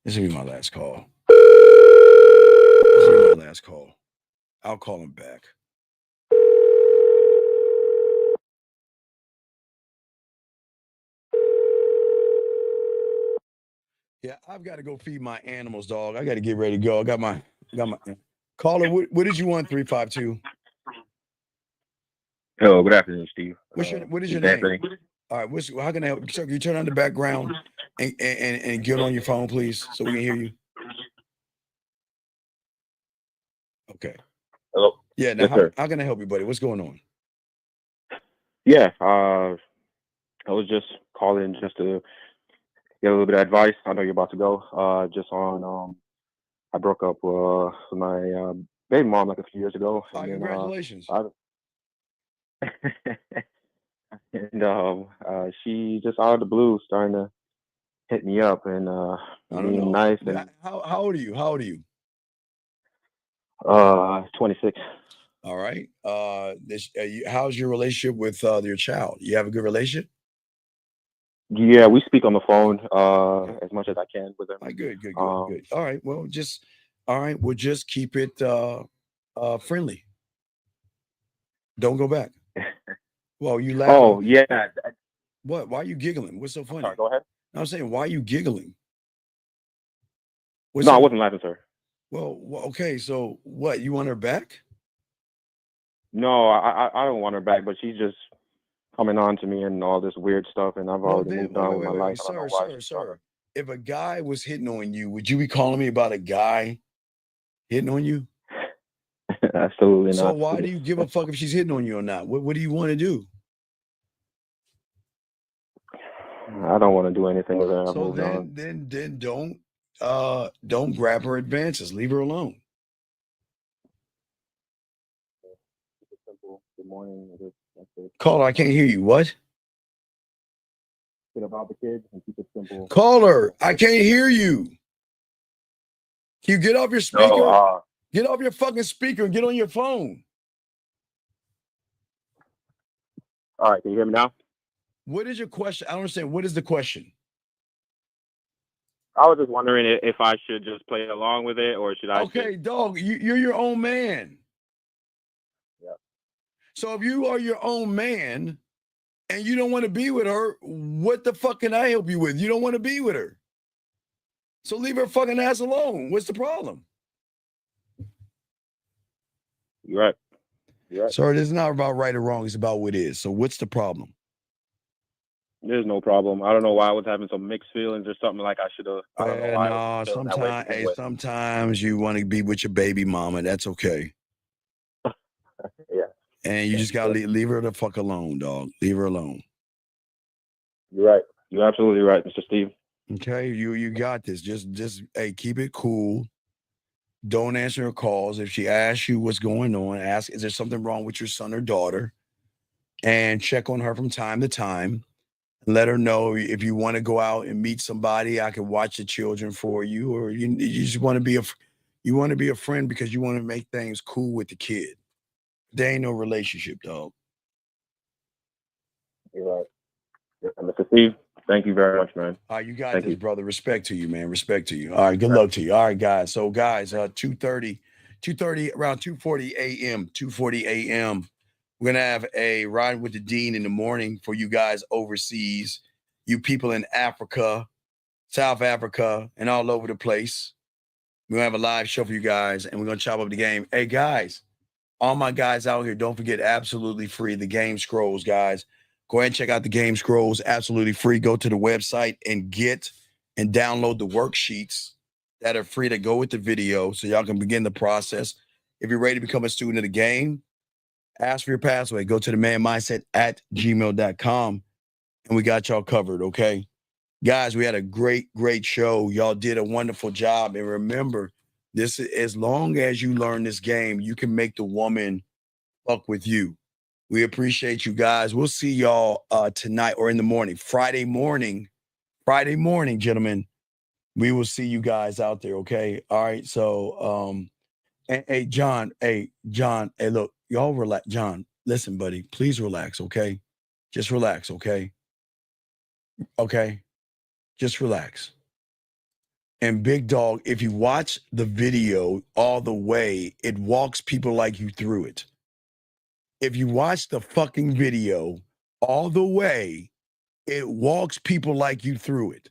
G: This will be my last call. This will be my last call. I'll call him back. Yeah, I've got to go feed my animals, dog. I got to get ready to go. I got my caller. What did you want? 352.
E: Hello, good afternoon, Steve.
G: What is your name? All right, how can I help? Sir, can you turn on the background and get on your phone, please, so we can hear you? Okay.
E: Hello.
G: Yeah. Now,
E: Yes,
G: how can I help you, buddy? What's going on?
E: Yeah, I was just calling just to get a little bit of advice. I know you're about to go. Just on, I broke up with my baby mom like a few years ago. And then,
G: congratulations.
E: And she just out of the blue starting to hit me up and being nice. And
G: How old are you? How old are you?
E: 26.
G: All right. How's your relationship with your child? You have a good relationship?
E: Yeah, we speak on the phone as much as I can with her.
G: Good. All right. Well, just keep it friendly. Don't go back. Well, you laugh.
E: Oh, yeah.
G: What? Why are you giggling? What's so funny?
E: Sorry, go ahead.
G: I'm saying, why are you giggling?
E: I wasn't laughing, sir.
G: Well, okay. So what? You want her back?
E: No, I don't want her back, but she's just coming on to me and all this weird stuff, and I've already moved on with my life.
G: Sir. If a guy was hitting on you, would you be calling me about a guy hitting on you?
E: Absolutely not.
G: So why do you give a fuck if she's hitting on you or not? What do you want to do?
E: I don't want to do anything with her.
G: So then don't grab her advances. Leave her alone.
E: Good morning.
G: Caller, I can't hear you. What?
E: About the kids and keep it simple.
G: Caller, I can't hear you. Can you get off your speaker?
E: No,
G: get off your fucking speaker and get on your phone.
E: All right, can you hear me now?
G: What is your question? I don't understand. What is the question?
E: I was just wondering if I should just play along with it or should I?
G: Okay, dog, you're your own man.
E: Yeah.
G: So if you are your own man and you don't want to be with her, what the fuck can I help you with? You don't want to be with her. So leave her fucking ass alone. What's the problem?
E: You're right.
G: Sorry, this is not about right or wrong. It's about what is. So what's the problem?
E: There's no problem. I don't know why I was having some mixed feelings or something like I should have. I don't know why.
G: No, sometimes you want to be with your baby mama. That's okay.
E: Yeah.
G: And you just gotta leave her the fuck alone, dog. Leave her alone.
E: You're right. You're absolutely right, Mr. Steve.
G: Okay, you got this. Just hey, keep it cool. Don't answer her calls. If she asks you what's going on, ask, is there something wrong with your son or daughter? And check on her from time to time. And let her know if you want to go out and meet somebody, I can watch the children for you, or you just want to be a friend because you want to make things cool with the kid. There ain't no relationship, dog.
E: You're right. Mr. Steve, thank you very much, man.
G: All right, you got this, brother. Respect to you, man. Respect to you. All right, good luck to you. All right, guys. So, guys, 2:30, around 2:40 a.m., 2:40 a.m., we're going to have a Ride with the Dean in the morning for you guys overseas, you people in Africa, South Africa, and all over the place. We're going to have a live show for you guys, and we're going to chop up the game. Hey, guys, all my guys out here, don't forget, absolutely free, the game scrolls, guys. Go ahead and check out the game scrolls, absolutely free. Go to the website and get and download the worksheets that are free to go with the video so y'all can begin the process. If you're ready to become a student of the game, ask for your password. Go to the manmindset@gmail.com, and we got y'all covered, okay? Guys, we had a great show. Y'all did a wonderful job. And remember, this as long as you learn this game, you can make the woman fuck with you. We appreciate you guys. We'll see y'all tonight or in the morning. Friday morning, gentlemen. We will see you guys out there, okay? All right. So hey, John, hey, look, y'all relax. John, listen, buddy, please relax, okay? Just relax, okay? Okay. Just relax. And Big Dog, if you watch the video all the way, it walks people like you through it. If you watch the fucking video all the way, it walks people like you through it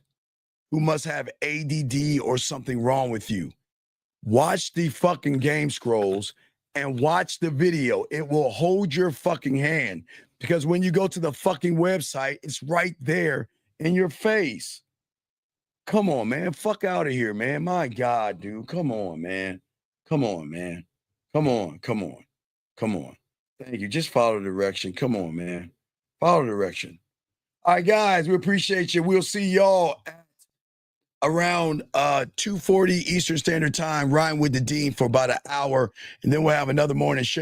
G: who must have ADD or something wrong with you. Watch the fucking game scrolls and watch the video. It will hold your fucking hand because when you go to the fucking website, it's right there in your face. Come on, man. Fuck out of here, man. My God, dude. Come on, man. Come on, man. Come on. Thank you. Just follow the direction. Come on, man. Follow the direction. All right, guys, we appreciate you. We'll see y'all at around 2:40 Eastern Standard Time, riding with the Dean for about an hour, and then we'll have another morning show.